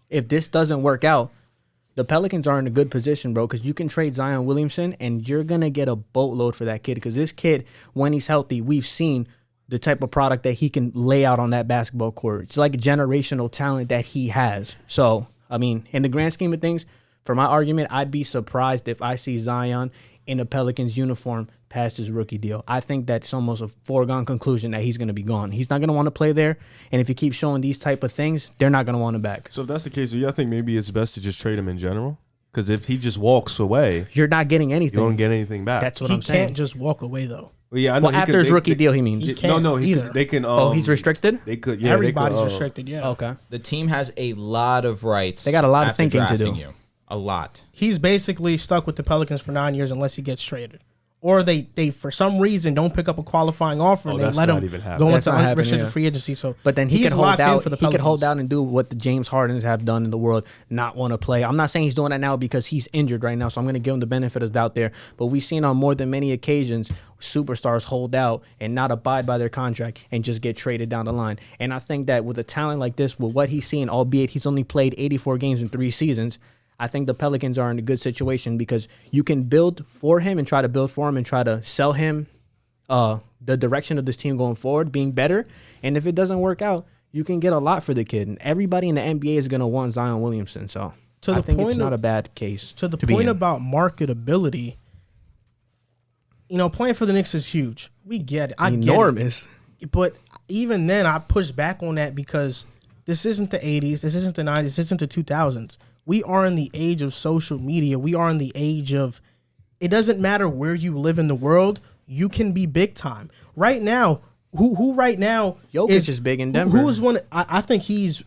if this doesn't work out, the Pelicans are in a good position, bro, because you can trade Zion Williamson, and you're going to get a boatload for that kid. Because this kid, when he's healthy, we've seen the type of product that he can lay out on that basketball court. It's like a generational talent that he has. So, I mean, in the grand scheme of things, for my argument, I'd be surprised if I see Zion in a Pelicans uniform past his rookie deal. I think that's almost a foregone conclusion that he's going to be gone. He's not going to want to play there, and if he keeps showing these type of things, they're not going to want him back. So if that's the case, do you think maybe it's best to just trade him in general? Because if he just walks away, you're not getting anything. You don't get anything back. That's what I'm saying. He can't just walk away, though. Well, yeah, I know. Well, after his rookie deal, he means. He can't either. They can. He's restricted? They could. Yeah, everybody's restricted. Yeah. Okay. The team has a lot of rights. They got a lot of thinking to do. A lot. He's basically stuck with the Pelicans for 9 years unless he gets traded. Or they for some reason don't pick up a qualifying offer and they let him go into unrestricted free agency. So, but then he can hold out. He can hold out and do what the James Hardens have done in the world, not want to play. I'm not saying he's doing that now because he's injured right now, so I'm going to give him the benefit of the doubt there. But we've seen on more than many occasions superstars hold out and not abide by their contract and just get traded down the line. And I think that with a talent like this, with what he's seen, albeit he's only played 84 games in 3 seasons, I think the Pelicans are in a good situation because you can build for him and try to build for him and try to sell him the direction of this team going forward, being better. And if it doesn't work out, you can get a lot for the kid. And everybody in the NBA is going to want Zion Williamson. So I think it's not a bad case. To the point about marketability, you know, playing for the Knicks is huge. We get it. Enormous. Get it. But even then, I push back on that because this isn't the 80s. This isn't the 90s. This isn't the 2000s. We are in the age of social media. We are in the age of, it doesn't matter where you live in the world, you can be big time. Right now, who right now Jokic is big in Denver. Who is one? I think he's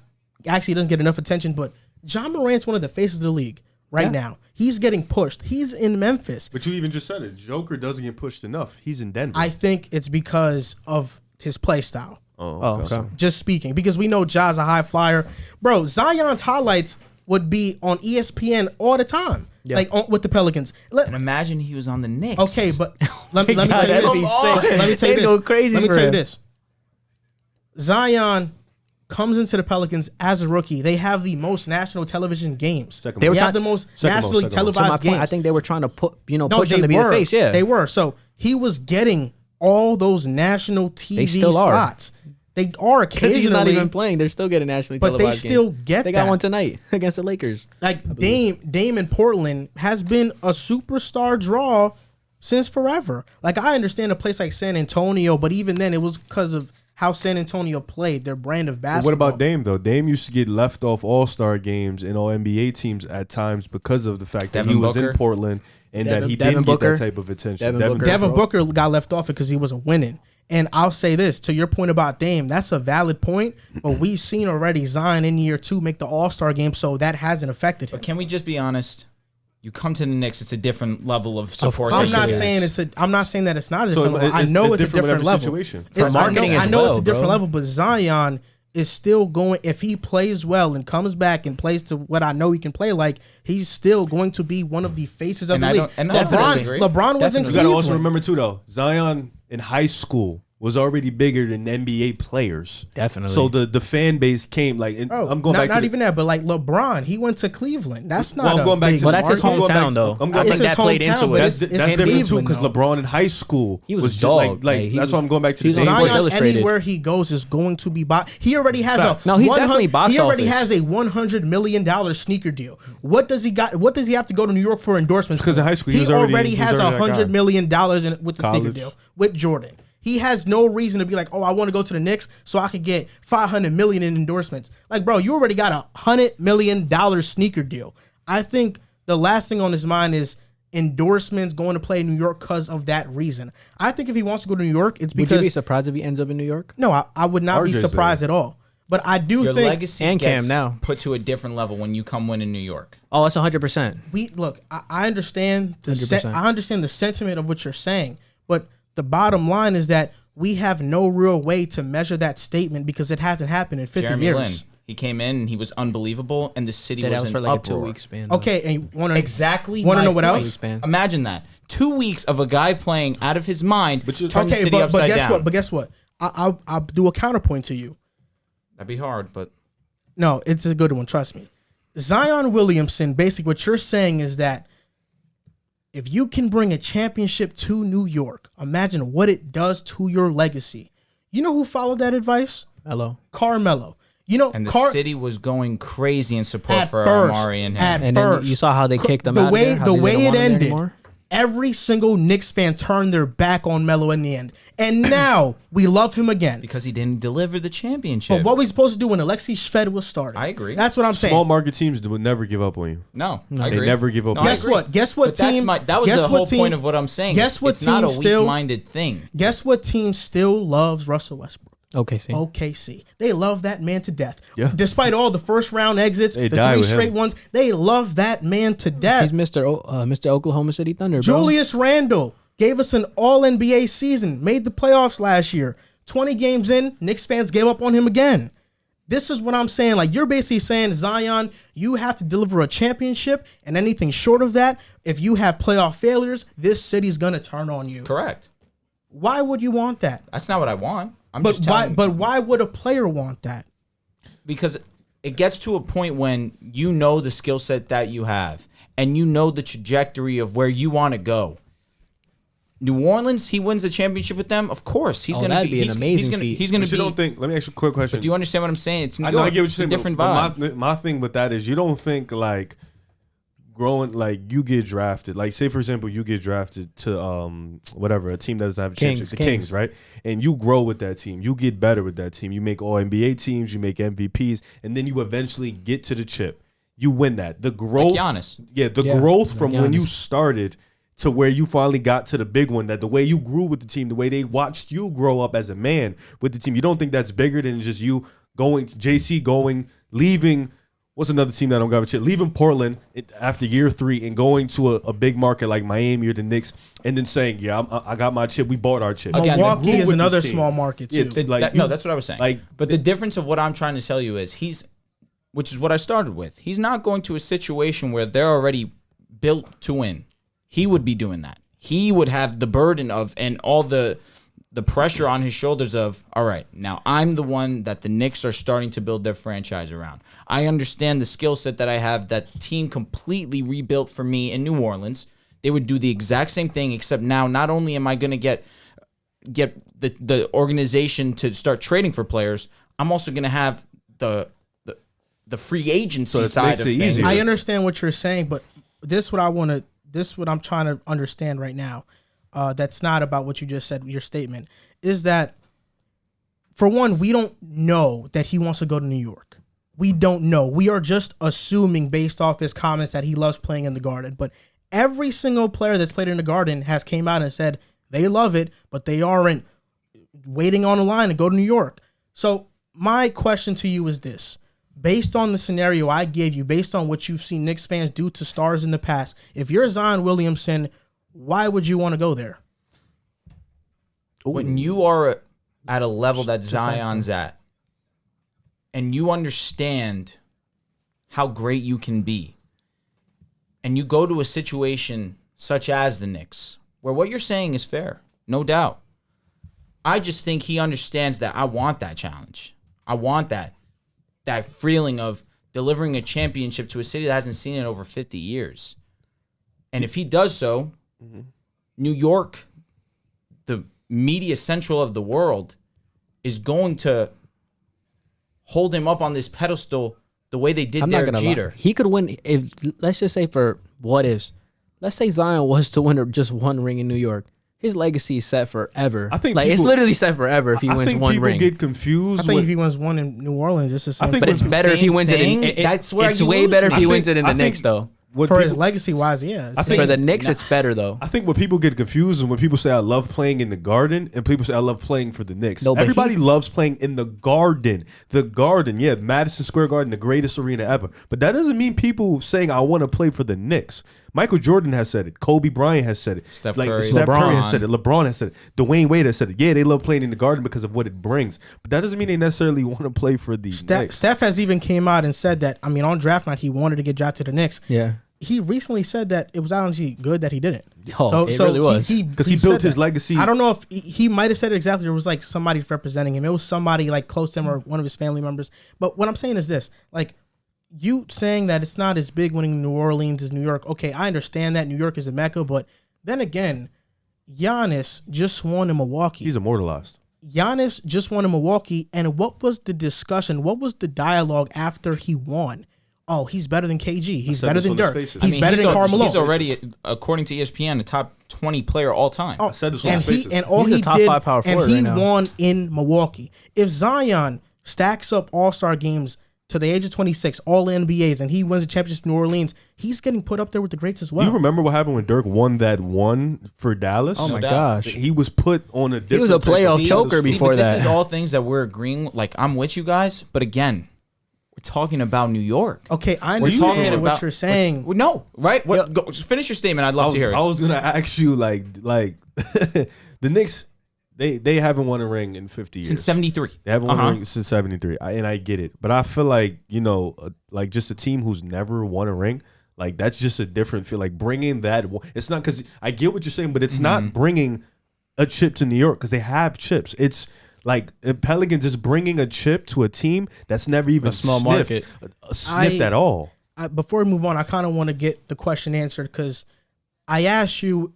actually doesn't get enough attention, but John Morant's one of the faces of the league right now. He's getting pushed. He's in Memphis. But you even just said it. Joker doesn't get pushed enough. He's in Denver. I think it's because of his play style. Oh, okay. Just speaking, because we know Ja's a high flyer. Bro, Zion's highlights would be on ESPN all the time, with the Pelicans. And imagine he was on the Knicks. Okay, but let me tell you that'd this. be Let me tell you They'd this. go crazy Let me for tell you him. this. Zion comes into the Pelicans as a rookie. They have the most national television games. They have the most nationally second televised To my point, games. I think they were trying to push him they to be were. the face. Yeah, They were. So he was getting all those national TV still are. slots. They are because he's not occasionally, even playing. They're still getting nationally but televised they still games. get They got that. one tonight against the Lakers. Like Dame in Portland has been a superstar draw since forever. Like I understand a place like San Antonio, but even then it was because of how San Antonio played, their brand of basketball. What about Dame though? Dame used to get left off All-Star games and all NBA teams at times because of the fact that he Devin was Booker. in Portland and that he Devin didn't Booker. get that type of attention. Devin Booker got left off because he wasn't winning. And I'll say this, to your point about Dame, that's a valid point, but we've seen already Zion in year 2 make the All-Star game, so that hasn't affected him. But can we just be honest? You come to the Knicks, it's a different level of support. I'm that not you get. saying I'm not saying that it's not a So different level. I know it's a different with every level. situation. It's- marketing I as know it's well, a different bro. level, but Zion is still going. If he plays well and comes back and plays to what I know he can play like, he's still going to be one of the faces of And the I league. don't- and I disagree. LeBron was in You Cleveland. got to also remember too though, Zion in high school was already bigger than NBA players. Definitely. So the fan base came like I'm going back to not even that, but like LeBron, he went to Cleveland. That's not. Well, I'm going back big to Well, that's his market. hometown, though. I'm I going think It's that his played hometown, into but it. That's it's different too Cleveland, because though. LeBron in high school He was just dog. like Like, that's why I'm going back to he the was Dame Sports Zion, Illustrated. anywhere he goes, is going to be He already has Facts. a. No, he's 100 definitely box He already office. has a $100 million sneaker deal. What does he got? What does he have to go to New York for endorsements? Because for? in high school, he he was already- he has was already that guy. $100 million with the sneaker College. deal with Jordan. He has no reason to be like, oh, I want to go to the Knicks so I could get $500 million in endorsements. Like, bro, you already got a $100 million sneaker deal. I think the last thing on his mind is endorsements, going to play in New York because of that reason. I think if he wants to go to New York, it's Would you because be surprised if he ends up in New York? no, I would not be RJ's surprised there. at all. But I do Your think legacy And Cam gets now. put to a different level when you come win in New York. Oh, that's 100%. we look. I understand the 100%. I understand the sentiment of what you're saying, but the bottom line is that we have no real way to measure that statement because it hasn't happened in 50 Jeremy years. Lin, he came in and he was unbelievable, and the city That was was in for like uproar. a 2-week span. Okay, and you want to Exactly. Want to my know what point. else? Span. Imagine that 2 weeks of a guy playing out of his mind, But you- turn the Okay, city but upside guess down. what? But guess what? I'll do a counterpoint to you. That'd be hard, but No, it's a good one. Trust me. Zion Williamson, basically what you're saying is that if you can bring a championship to New York, imagine what it does to your legacy. You know who followed that advice? Hello. Carmelo. You know, and the city was going crazy in support at for first, Amari and him. at And then first, you saw how they kicked him the out way of there, how the they way didn't it want him there ended. anymore. Every single Knicks fan turned their back on Melo in the end, and now we love him again. because he didn't deliver the championship. But what we supposed to do when Alexei Shved was starting? I agree. That's what I'm saying. Small market teams would never give up on you. No, I They agree. never give up. No, on I Guess agree. what? Guess what But that's team? that was guess the what whole team- point of what I'm saying. Guess what it's not a team still- weak-minded thing. Guess what team still loves Russell Westbrook? Okay, see. OKC. They love that man to death. Yeah. Despite all the first round exits, They the die 3 with him. straight ones, they love that man to death. He's Mr. Oklahoma City Thunder, bro. Julius Randle gave us an all NBA season, made the playoffs last year. 20 games in, Knicks fans gave up on him again. This is what I'm saying. Like, you're basically saying, Zion, you have to deliver a championship, and anything short of that, if you have playoff failures, this city's going to turn on you. Correct. Why would you want that? That's not what I want. I'm But just why? telling But why would a player want that? because it gets to a point when you know the skill set that you have and you know the trajectory of where you want to go. New Orleans, he wins the championship with them. Of course, he's going to that'd be an amazing he's feat. He's going But to you be. don't think? Let me ask you a quick question. But do you understand what I'm saying? It's New I know I York. get what you're It's a saying. different but vibe. my thing with that is you don't think like growing like you get drafted. Like say for example, you get drafted to whatever a team that doesn't have a championship, the Kings, right? And you grow with that team. You get better with that team. You make all NBA teams. You make MVPs, and then you eventually get to the chip. You win that. The growth, Giannis. yeah, the Yeah, growth like from when you Giannis. started to where you finally got to the big one, that the way you grew with the team, the way they watched you grow up as a man with the team, you don't think that's bigger than just you going, JC going, leaving What's another team that don't got a chip? Leaving Portland after year 3 and going to a big market like Miami or the Knicks, and then saying, "Yeah, I got my chip. We bought our chip." Again, Milwaukee is with another this team. small market too. Yeah, that's what I was saying. Like, but the difference of what I'm trying to tell you is which is what I started with. He's not going to a situation where they're already built to win. He would be doing that. He would have the burden of and all the pressure on his shoulders of, all right, now I'm the one that the Knicks are starting to build their franchise around. I understand the skill set that I have. That team completely rebuilt for me in New Orleans. They would do the exact same thing, except now not only am I going to get the organization to start trading for players, I'm also going to have the free agency side of things. Easier. I understand what you're saying, but this what I'm trying to understand right now. That's not about what you just said. Your statement is that, for one, we don't know that he wants to go to New York. We don't know. We are just assuming based off his comments that he loves playing in the Garden. But every single player that's played in the Garden has came out and said they love it, but they aren't waiting on the line to go to New York. So my question to you is this. Based on the scenario I gave you, based on what you've seen Knicks fans do to stars in the past, if you're Zion Williamson, why would you want to go there? When you are at a level that Zion's at, and you understand how great you can be, and you go to a situation such as the Knicks, where what you're saying is fair, no doubt. I just think he understands that I want that challenge. I want that feeling of delivering a championship to a city that hasn't seen it in over 50 years. And if he does so, New York, the media central of the world, is going to hold him up on this pedestal the way they did Derek Jeter. He could win if, let's just say for what ifs, let's say Zion was to win just one ring in New York. His legacy is set forever. I think it's literally set forever if he wins one ring. I think people get confused. I think if he wins one in New Orleans, it's the same. But it's better if he wins it. That's where it's way better if he wins it in the Knicks, though. For his legacy wise, yeah. For the Knicks, it's better though. I think what people get confused is when people say I love playing in the Garden and people say I love playing for the Knicks. No, everybody loves playing in the Garden. The Garden, yeah, Madison Square Garden, the greatest arena ever. But that doesn't mean people saying I want to play for the Knicks. Michael Jordan has said it. Kobe Bryant has said it. Steph Curry has said it. LeBron has said it. Dwayne Wade has said it. Yeah, they love playing in the Garden because of what it brings. But that doesn't mean they necessarily want to play for the Knicks. Steph has even came out and said that, I mean, on draft night, he wanted to get drafted to the Knicks. Yeah. He recently said that it was honestly good that he didn't. It really was. Because he built his legacy. I don't know if he might have said it exactly. It was like somebody representing him. It was somebody like close to him or one of his family members. But what I'm saying is this, like, you saying that it's not as big winning New Orleans as New York. Okay, I understand that New York is a mecca, but then again, Giannis just won in Milwaukee. He's immortalized. Giannis just won in Milwaukee, and what was the discussion? What was the dialogue after he won? Oh, he's better than KG. He's better than Dirk. He's better than Karl Malone. He's already, according to ESPN, a top 20 player all time. I said this on Spaces. And all he did, and he won in Milwaukee. If Zion stacks up all-star games to the age of 26, all NBAs, and he wins the championship in New Orleans, he's getting put up there with the greats as well. You remember what happened when Dirk won that one for Dallas? Oh my gosh. He was put on a different... He was a playoff choker before that. This is all things that we're agreeing, like, I'm with you guys, but again... We're talking about New York. Okay, I understand what you're saying. No, right? Go, finish your statement. I'd love to hear it. I was gonna ask you, like the Knicks, they haven't won a ring in 50 years. Since 73. They haven't won a ring since 73, and I get it. But I feel like, like just a team who's never won a ring, like that's just a different feel. Like bringing that, it's not because I get what you're saying, but it's not bringing a chip to New York because they have chips. It's like Pelicans is bringing a chip to a team that's never even a small market sniffed at all. Before we move on, I kind of want to get the question answered because I asked you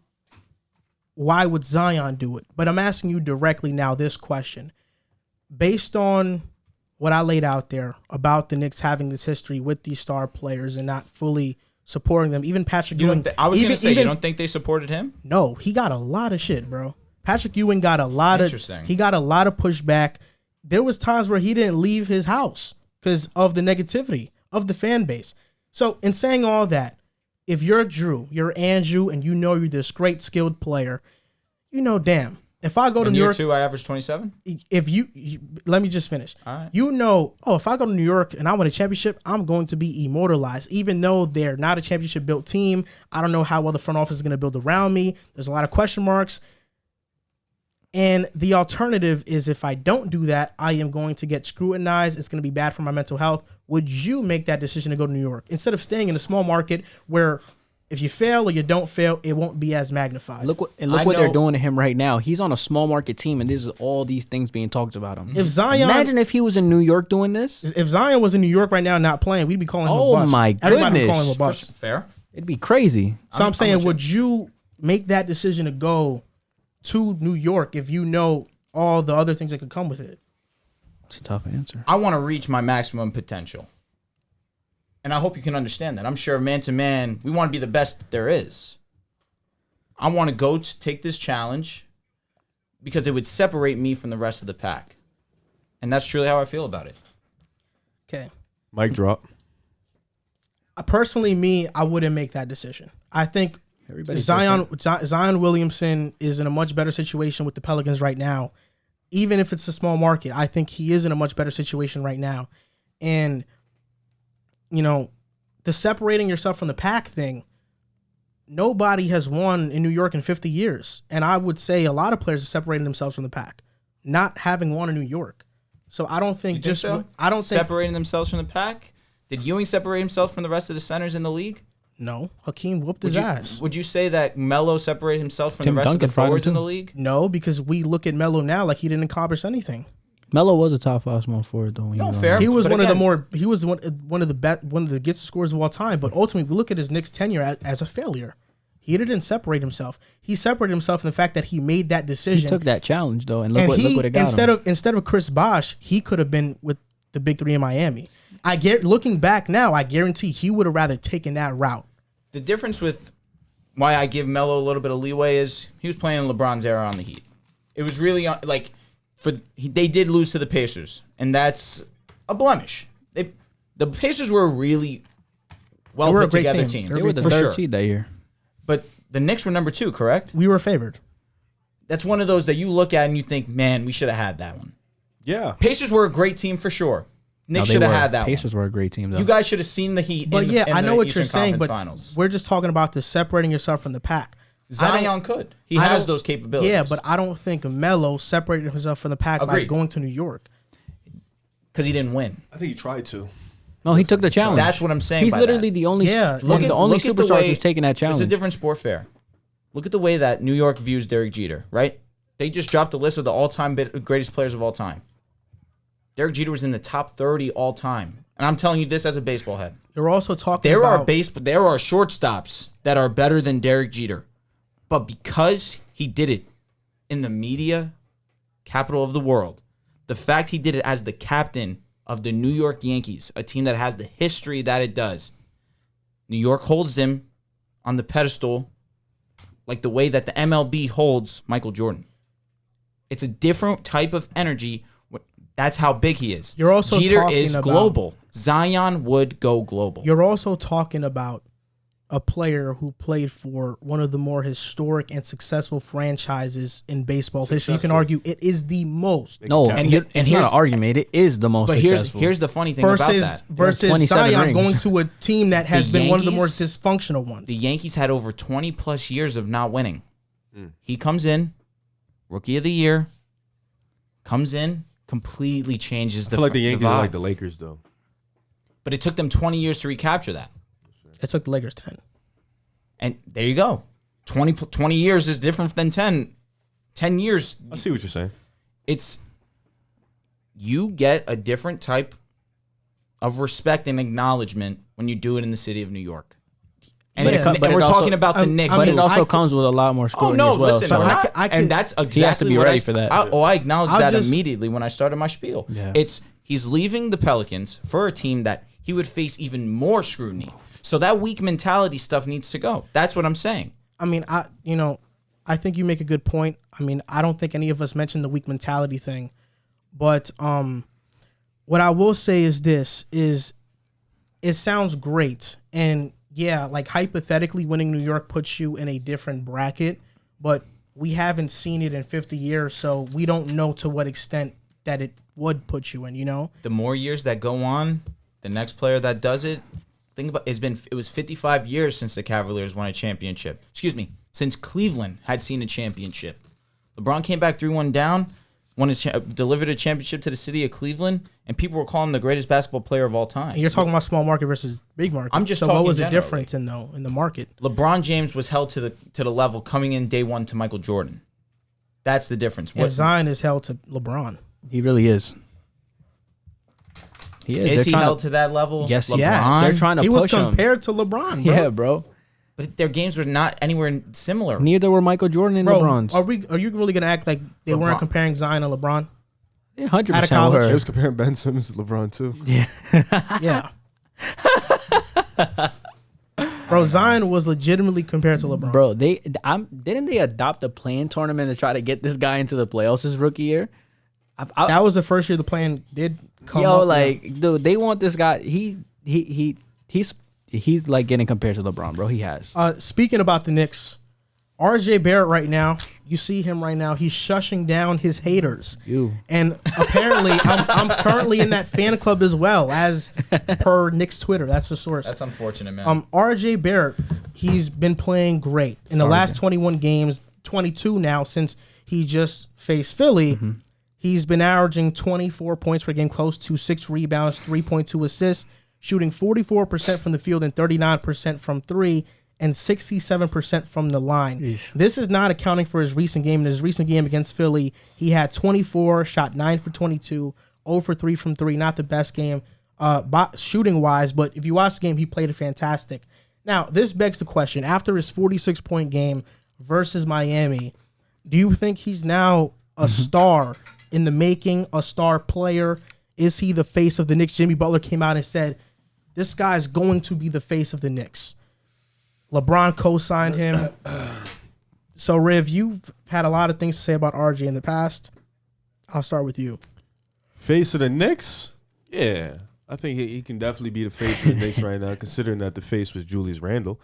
why would Zion do it, but I'm asking you directly now this question. Based on what I laid out there about the Knicks having this history with these star players and not fully supporting them, even Patrick Ewing. I was going to say, you don't think they supported him? No, he got a lot of shit, bro. Patrick Ewing got a lot of pushback. There was times where he didn't leave his house because of the negativity of the fan base. So in saying all that, if you're Drew, you're Andrew, and you know you're this great skilled player, damn, if I go to In New year York, 2, I averaged 27. if you let me just finish. All right. You know, if I go to New York and I win a championship, I'm going to be immortalized. Even though they're not a championship built team, I don't know how well the front office is going to build around me. There's a lot of question marks. And the alternative is if I don't do that, I am going to get scrutinized. It's going to be bad for my mental health. Would you make that decision to go to New York instead of staying in a small market where if you fail or you don't fail, it won't be as magnified? Look what they're doing to him right now. He's on a small market team, and this is all these things being talked about him. If Zion, imagine if he was in New York doing this. If Zion was in New York right now not playing, we'd be calling him a bust. Oh my Everybody would be goodness. calling him a bust. Fair. It'd be crazy. So I'm saying, with you. would you make that decision to go to New York if you know all the other things that could come with it? It's a tough answer. I want to reach my maximum potential. And I hope you can understand that. I'm sure man to man, we want to be the best that there is. I want to go to take this challenge because it would separate me from the rest of the pack. And that's truly how I feel about it. Okay. Mic drop. Personally, I wouldn't make that decision. I think Zion Williamson is in a much better situation with the Pelicans right now. Even if it's a small market, I think he is in a much better situation right now. And, you know, the separating yourself from the pack thing, nobody has won in New York in 50 years. And I would say a lot of players have separated themselves from the pack, not having won in New York. So I don't think separating themselves from the pack. Did Ewing separate himself from the rest of the centers in the league? No. Hakeem whooped his ass. Would you say that Melo separated himself from Tim the rest Duncan of the forwards in too. the league? No, because we look at Melo now like he didn't accomplish anything. Melo was a top 5 small forward though. No, fair. He was But one again, of the best, one of the greatest scorers of all time. But ultimately, we look at his Knicks tenure as a failure. He didn't separate himself. He separated himself in the fact that he made that decision. He took that challenge though, and look what it got him. Instead of Chris Bosh, he could have been with the big three in Miami. Looking back now, I guarantee he would have rather taken that route. The difference with why I give Melo a little bit of leeway is he was playing LeBron's era on the Heat. It was really they did lose to the Pacers, and that's a blemish. The Pacers were a really well put together team. They were the third seed that year. But the Knicks were number 2, correct? We were favored. That's one of those that you look at and you think, man, we should have had that one. Yeah. Pacers were a great team for sure. Knicks should have had that Pacers one. were a great team though. You guys should have seen the Heat. But I know what you're saying. But Finals. we're just talking about the separating yourself from the pack. Zion could. He has those capabilities. Yeah, but I don't think Melo separated himself from the pack by going to New York. Because he didn't win. I think he tried to. No, he took the challenge. That's what I'm saying. He's by literally that. the only the only superstar who's taking that challenge. It's a different sport fair. Look at the way that New York views Derek Jeter, right? They just dropped the list of the all-time greatest players of all time. Derek Jeter was in the top 30 all time. And I'm telling you this as a baseball head. You're also talking there about... There are shortstops that are better than Derek Jeter. But because he did it in the media capital of the world, the fact he did it as the captain of the New York Yankees, a team that has the history that it does, New York holds him on the pedestal like the way that the MLB holds Michael Jordan. It's a different type of energy. That's how big he is. You're also Jeter talking is about, global. Zion would go global. You're also talking about a player who played for one of the more historic and successful franchises in baseball history. You can argue it is the most. No, and it's not an argument. It is the most successful. Here's the funny thing about that. Versus Zion going to a team that has been one of the more dysfunctional ones. The Yankees had over 20 plus years of not winning. He comes in, rookie of the year, comes in, completely changes the I feel like the Yankees are vibe. like the Lakers, though. But it took them 20 years to recapture that. It took the Lakers 10. And there you go. 20 years is different than 10. 10 years. I see what you're saying. It's you get a different type of respect and acknowledgement when you do it in the city of New York. And, we're talking about the Knicks. But it also comes with a lot more scrutiny as well. Listen, So and that's exactly he has to be what ready for that. I acknowledged that immediately when I started my spiel. Yeah. He's leaving the Pelicans for a team that he would face even more scrutiny. So that weak mentality stuff needs to go. That's what I'm saying. I mean, I think you make a good point. I mean, I don't think any of us mentioned the weak mentality thing. But what I will say is this, is it sounds great. And yeah, like hypothetically winning New York puts you in a different bracket. But we haven't seen it in 50 years, so we don't know to what extent that it would put you in, you know? The more years that go on, the next player that does it, it was 55 years since the Cavaliers won a championship. Excuse me, since Cleveland had seen a championship. LeBron came back 3-1 down, delivered a championship to the city of Cleveland, and people were calling him the greatest basketball player of all time. And you're talking about small market versus big market. I'm just so talking what was the generally. difference in the market? LeBron James was held to the level coming in day one to Michael Jordan. That's the difference. And Zion is held to LeBron. He really is. He is. Is he held to that level? Yes, LeBron? Yes. They're trying to he was push him. compared to LeBron, bro. Yeah, bro. But their games were not anywhere similar. Neither were Michael Jordan and Bro, LeBron's. are you really gonna act like they weren't comparing Zion and LeBron? Yeah, Out of 100% college. They were. was comparing Ben Simmons to LeBron too. Yeah. Bro, Zion was legitimately compared to LeBron. Bro, didn't they adopt a playing tournament to try to get this guy into the playoffs his rookie year? That was the first year the plan did come Yo, up. like, dude, they want this guy. He's like getting compared to LeBron, bro. He has. Speaking about the Knicks, RJ Barrett right now, you see him right now, he's shushing down his haters. You. And apparently, I'm currently in that fan club as well, as per Knicks Twitter. That's the source. That's unfortunate, man. RJ Barrett, he's been playing great. In the last 21 games, 22 now, since he just faced Philly, he's been averaging 24 points per game, close to 6 rebounds, 3.2 assists, shooting 44% from the field and 39% from three, and 67% from the line. Eesh. This is not accounting for his recent game. In his recent game against Philly, he had 24, shot 9 for 22, 0 for 3 from 3. Not the best game shooting-wise, but if you watch the game, he played fantastic. Now, this begs the question. After his 46-point game versus Miami, do you think he's now a star in the making, a star player? Is he the face of the Knicks? Jimmy Butler came out and said, this guy's going to be the face of the Knicks. LeBron co-signed him. So, Riv, you've had a lot of things to say about RJ in the past. I'll start with you. Face of the Knicks? Yeah. I think he can definitely be the face of the Knicks right now, considering that the face was Julius Randle.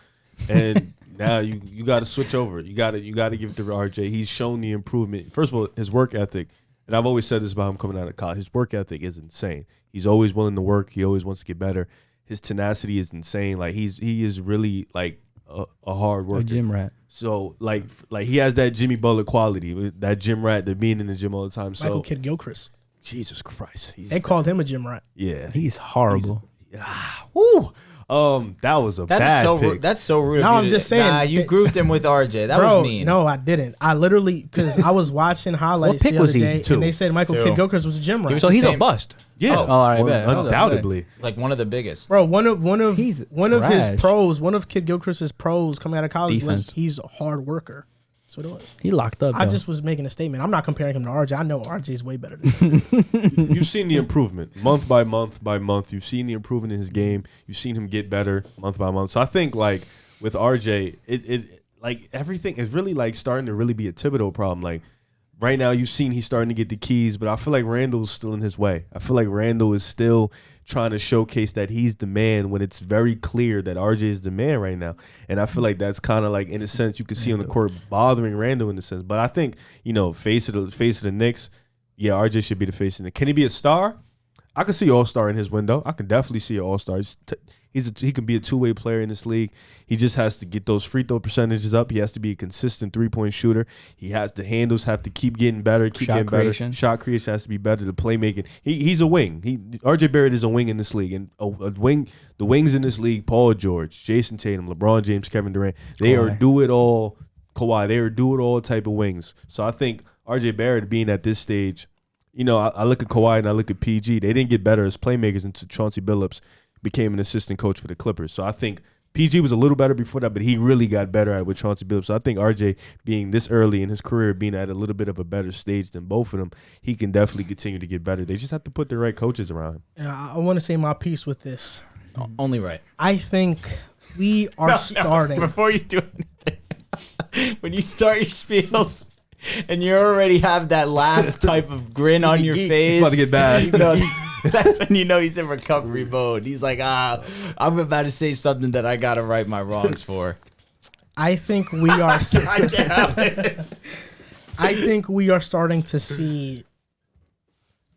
And now you got to switch over. You got to give it to RJ. He's shown the improvement. First of all, his work ethic, and I've always said this about him coming out of college, his work ethic is insane. He's always willing to work. He always wants to get better. His tenacity is insane. Like he is really like a hard worker. A gym rat. So like he has that Jimmy Butler quality, that gym rat, that being in the gym all the time. So Michael Kidd-Gilchrist. Jesus Christ, They called him a gym rat. yeah. He's horrible. Woo. That was a bad pick. That's so rude. No, of you I'm to- just saying Nah, you that- grouped him with RJ. That Bro, was mean. no, I didn't. I literally, because I was watching highlights pick the was other he? day, Two. and they said Michael Two. Kidd-Gilchrist was a gym rat. was So the he's a same- bust. Yeah. Oh, all right, bet. Undoubtedly. Like one of the biggest. Bro, one of He's his trash. pros, one of Kid Gilchrist's pros coming out of college was Defense. he's a hard worker. That's what it was. He locked up. I though. just was making a statement. I'm not comparing him to RJ. I know RJ's way better than him. You've seen the improvement month by month by month. You've seen the improvement in his game. You've seen him get better month by month. So I think like with RJ, it like everything is really like starting to really be a Thibodeau problem. Like right now, you've seen he's starting to get the keys, but I feel like Randall's still in his way. I feel like Randall is still trying to showcase that he's the man when it's very clear that RJ is the man right now. And I feel like that's kind of like, in a sense, you can see on the court bothering Randall in a sense. But I think, face of the Knicks, yeah, RJ should be the face of the Knicks. Can he be a star? I can see all-star in his window. I can definitely see an all-star. He can be a two-way player in this league. He just has to get those free throw percentages up. He has to be a consistent three-point shooter. The handles have to keep getting better, creation. Shot creation has to be better. The playmaking. He's a wing. RJ Barrett is a wing in this league, and a wing. The wings in this league: Paul George, Jason Tatum, LeBron James, Kevin Durant. They are do it all. Kawhi. They are do it all type of wings. So I think RJ Barrett being at this stage. I look at Kawhi and I look at PG. They didn't get better as playmakers until Chauncey Billups became an assistant coach for the Clippers. So I think PG was a little better before that, but he really got better at with Chauncey Billups. So I think RJ being this early in his career, being at a little bit of a better stage than both of them, he can definitely continue to get better. They just have to put the right coaches around him. And I want to say my piece with this. Only right. I think we are starting. Before you do anything, when you start your spiels and you already have that laugh type of grin on your face, It's about to get bad. That's when you know he's in recovery mode. He's like, I'm about to say something that I got to right my wrongs for. I think we are. I think we are starting to see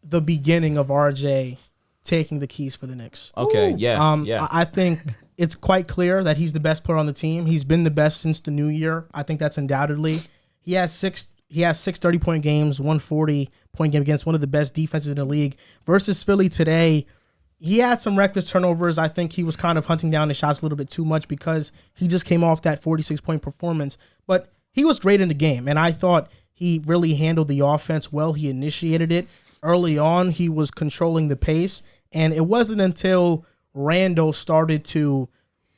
the beginning of RJ taking the keys for the Knicks. Okay, yeah. I think it's quite clear that he's the best player on the team. He's been the best since the new year. I think that's undoubtedly. He has six 30-point games, 140-point game against one of the best defenses in the league. Versus Philly today, he had some reckless turnovers. I think he was kind of hunting down the shots a little bit too much because he just came off that 46-point performance. But he was great in the game, and I thought he really handled the offense well. He initiated it. Early on, he was controlling the pace, and it wasn't until Randall started to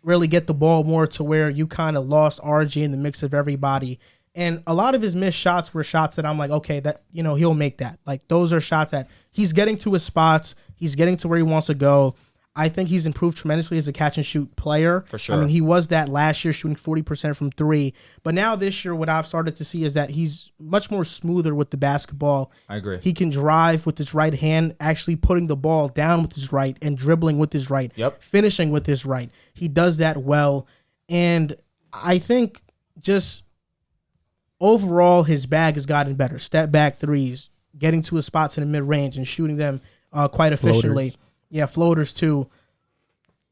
really get the ball more to where you kind of lost RJ in the mix of everybody. And a lot of his missed shots were shots that I'm like, okay, that, you know, he'll make that. Like, those are shots that he's getting to his spots. He's getting to where he wants to go. I think he's improved tremendously as a catch-and-shoot player. For sure. I mean, he was that last year, shooting 40% from three. But now this year, what I've started to see is that he's much more smoother with the basketball. I agree. He can drive with his right hand, actually putting the ball down with his right and dribbling with his right, finishing with his right. He does that well. And I think just overall, his bag has gotten better. Step back threes, getting to his spots in the mid-range and shooting them quite efficiently. Floaters. Yeah, floaters too.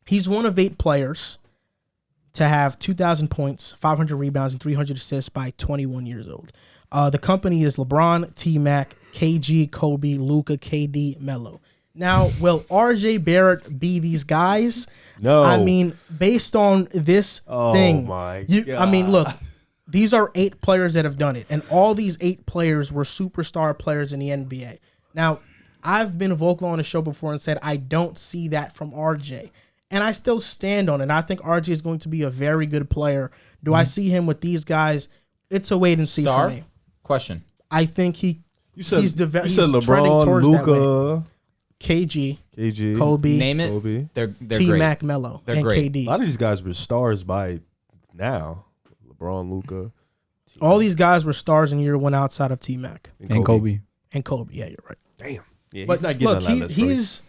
He's one of 8 players to have 2,000 points, 500 rebounds, and 300 assists by 21 years old. The company is LeBron, T-Mac, KG, Kobe, Luka, KD, Melo. Now, will RJ Barrett be these guys? No. I mean, based on this thing. Oh, my God. I mean, look, these are 8 players that have done it, and all these 8 players were superstar players in the NBA. Now, I've been vocal on the show before and said I don't see that from RJ, and I still stand on it. I think RJ is going to be a very good player. Do I see him with these guys? It's a wait and see for me. Question. I think he's LeBron, trending towards Luka, KG, Kobe, Name it. Kobe. They're T-Mac, great. Melo, They're and great. KD. A lot of these guys were stars by now. LeBron, Luka. All these guys were stars in year one outside of T-Mac And Kobe. and Kobe. Yeah, you're right. Damn. Yeah, But he's not getting look, on that list, bro. he's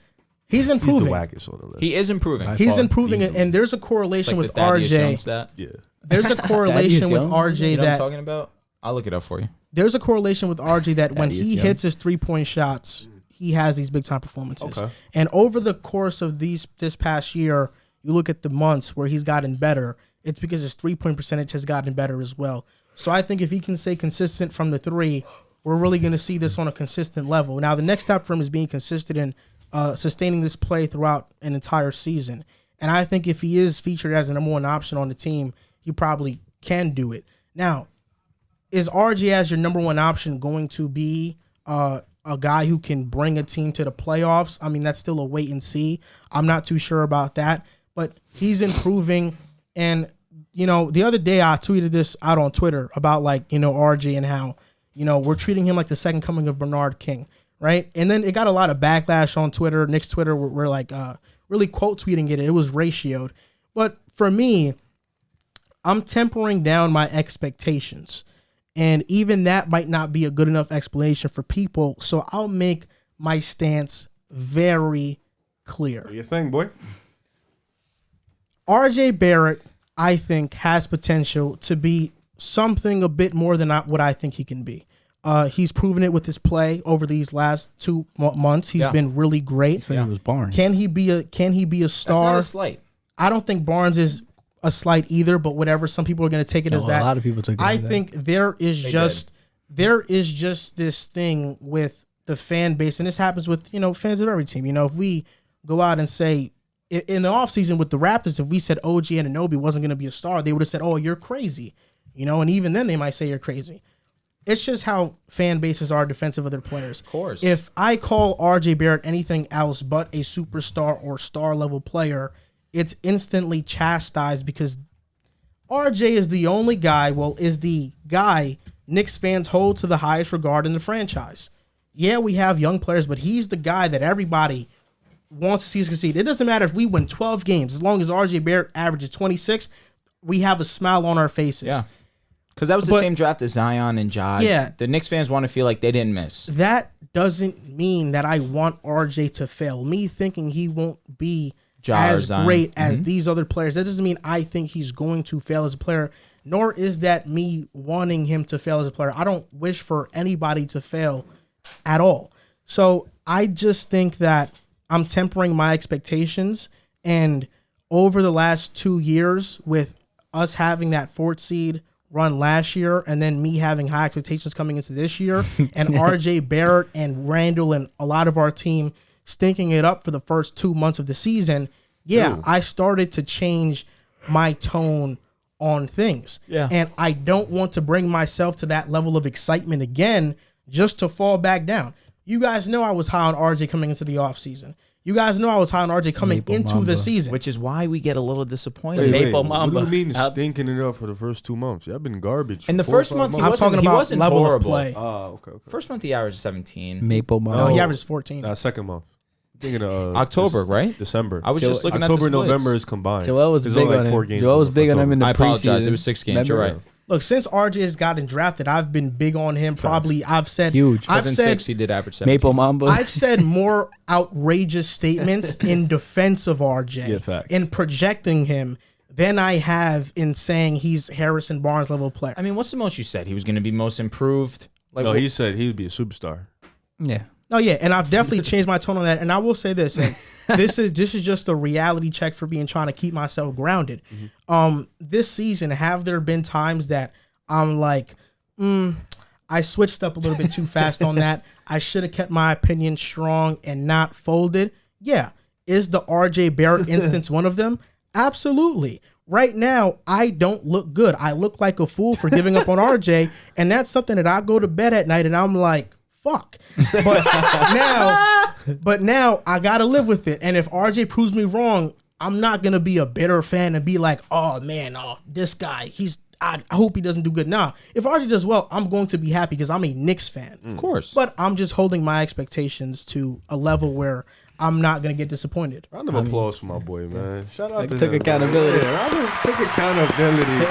He's the improving. wackest on the list. He is improving. He's far. improving, Easily. and there's a It's correlation like with the Thaddeus Young RJ. stat. Yeah. There's a correlation with Young? RJ You know what I'm that talking about? I'll look it up for you. there's a correlation with RJ that when Thaddeus he Young. hits his 3-point shots, he has these big time performances. Okay. And over the course of this past year, you look at the months where he's gotten better. It's because his 3-point percentage has gotten better as well. So I think if he can stay consistent from the 3, we're really going to see this on a consistent level. Now, the next step for him is being consistent and sustaining this play throughout an entire season. And I think if he is featured as a number 1 option on the team, he probably can do it. Now, is RJ as your number 1 option going to be a guy who can bring a team to the playoffs? I mean, that's still a wait and see. I'm not too sure about that, but he's improving. And, you know, the other day I tweeted this out on Twitter about, like, you know, RJ and how, you know, we're treating him like the second coming of Bernard King, right? And then it got a lot of backlash on Twitter. Knicks Twitter, we're like really quote tweeting it. It was ratioed. But for me, I'm tempering down my expectations. And even that might not be a good enough explanation for people. So I'll make my stance very clear. Do your thing, boy. RJ Barrett, I think, has potential to be something a bit more than what I think he can be. He's proven it with his play over these last 2 months. He's been really great. It was Barnes. Can he be a That's star? not a slight. I don't think Barnes is a slight either, but whatever. Some people are going to take it as that. A lot of people took it I as that. think there is just this thing with the fan base, and this happens with, you know, fans of every team. You know, if we go out and say in the offseason with the Raptors, if we said OG Anunoby wasn't going to be a star, they would have said, "Oh, you're crazy," you know, and even then they might say you're crazy. It's just how fan bases are defensive of their players. Of course. If I call RJ Barrett anything else but a superstar or star level player, it's instantly chastised because RJ is the only guy, is the guy Knicks fans hold to the highest regard in the franchise. Yeah, we have young players, but he's the guy that everybody wants to see succeed. It doesn't matter if we win 12 games. As long as RJ Barrett averages 26, we have a smile on our faces. Yeah. Because that was the same draft as Zion and Ja. Yeah. The Knicks fans want to feel like they didn't miss. That doesn't mean that I want RJ to fail. Me thinking he won't be Ja or as Zion. great as these other players, that doesn't mean I think he's going to fail as a player. nor is that me wanting him to fail as a player. I don't wish for anybody to fail at all. So I just think that I'm tempering my expectations. And over the last 2 years, with us having that 4th seed run last year and then me having high expectations coming into this year and RJ Barrett and Randall and a lot of our team stinking it up for the first 2 months of the season, I started to change my tone on things. Yeah. And I don't want to bring myself to that level of excitement again just to fall back down. You guys know I was high on RJ coming into the offseason. You guys know I was high on RJ coming into the season. Which is why we get a little disappointed. Maple Mamba. What do you mean stinking it up for the first 2 months? Y'all been garbage. In the first month, he wasn't level horrible. of play. Oh, okay. First month, he averaged 17. Maple Mamba. No, he averaged 14. Second month. Thinking of October, right? December. I was just looking October at the and November is combined. Joel was big on him. Joel was big on him in the preseason. I apologize. It was 6 games. You're right. Look, since RJ has gotten drafted, I've been big on him. Probably, I've said huge. I've said 6, he did average 17. Maple Mamba. I've said more outrageous statements in defense of RJ in projecting him than I have in saying he's Harrison Barnes level player. I mean, what's the most you said? He was going to be most improved? Like, no, he said he would be a superstar. Yeah. Oh yeah, and I've definitely changed my tone on that. And I will say this, and this is just a reality check for me and trying to keep myself grounded. This season, have there been times that I'm like, I switched up a little bit too fast on that. I should have kept my opinion strong and not folded. Yeah. Is the RJ Barrett instance one of them? Absolutely. Right now, I don't look good. I look like a fool for giving up on RJ, and that's something that I go to bed at night and I'm like, fuck. But now I gotta live with it. And if RJ proves me wrong, I'm not gonna be a bitter fan and be like, oh man, this guy, I hope he doesn't do good. Nah, if RJ does well, I'm going to be happy because I'm a Knicks fan. Of course. But I'm just holding my expectations to a level where I'm not gonna get disappointed. Round of applause for my boy, man. Shout out to took him. Accountability. Took accountability.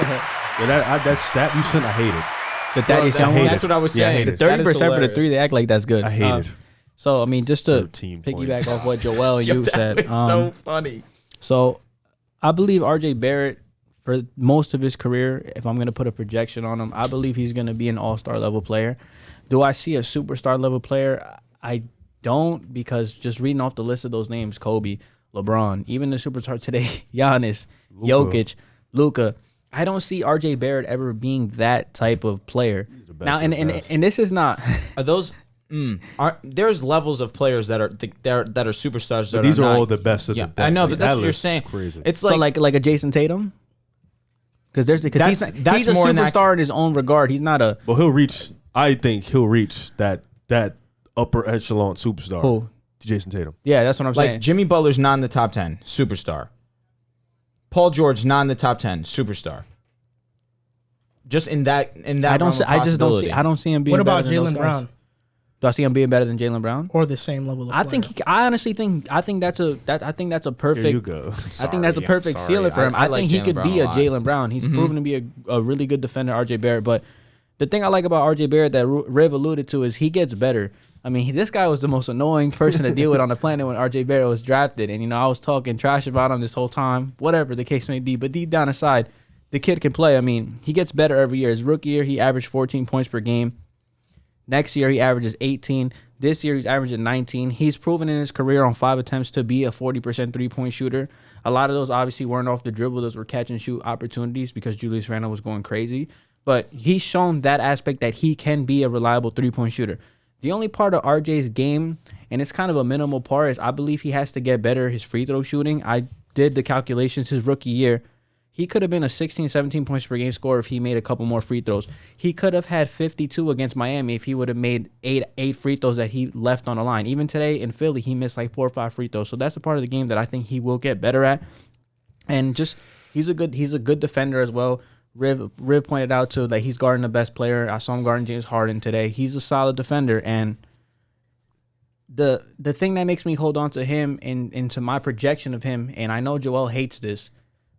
That stat you sent, I hate it. The Thaddeus Young one. That's what I was saying. The 30% for the 3, they act like that's good. I hate it. So, I mean, just to 13 piggyback off what Joel and you said. It's so funny. So, I believe RJ Barrett, for most of his career, if I'm going to put a projection on him, I believe he's going to be an all-star level player. Do I see a superstar level player? I don't, because just reading off the list of those names, Kobe, LeBron, even the superstar today, Giannis, Jokic, Luka, I don't see RJ Barrett ever being that type of player. Now, and this is not. Are those? There's levels of players that are superstars. But these are all the best of the best. I know, but that's what you're saying. Crazy. It's like a Jason Tatum. Because he's a superstar in his own regard. He's not a. Well, I think he'll reach that upper echelon superstar. Who? Jason Tatum. Yeah, that's what I'm saying. Like Jimmy Butler's not in the top 10, superstar. Paul George not in the top 10, superstar. Just in that. I don't see him being. What about better than Jaylen Brown? Do I see him being better than Jaylen Brown? Or the same level of player? I honestly think that's a perfect. There you go. I think that's a perfect ceiling for him. I think he could be a Jaylen Brown. He's proven to be a really good defender, RJ Barrett. But the thing I like about RJ Barrett that Riv alluded to is he gets better. I mean, this guy was the most annoying person to deal with on the planet when RJ Barrett was drafted. And, I was talking trash about him this whole time, whatever the case may be. But deep down inside, the kid can play. I mean, he gets better every year. His rookie year, he averaged 14 points per game. Next year, he averages 18. This year, he's averaging 19. He's proven in his career on 5 attempts to be a 40% three-point shooter. A lot of those obviously weren't off the dribble. Those were catch-and-shoot opportunities because Julius Randle was going crazy. But he's shown that aspect that he can be a reliable three-point shooter. The only part of RJ's game, and it's kind of a minimal part, is I believe he has to get better his free throw shooting. I did the calculations his rookie year. He could have been a 16, 17 points per game scorer if he made a couple more free throws. He could have had 52 against Miami if he would have made eight free throws that he left on the line. Even today in Philly, he missed like 4 or 5 free throws. So that's a part of the game that I think he will get better at. And just he's a good defender as well. Riv pointed out too that he's guarding the best player. I saw him guarding James Harden today. He's a solid defender, and the thing that makes me hold on to him and to my projection of him, and I know Joel hates this,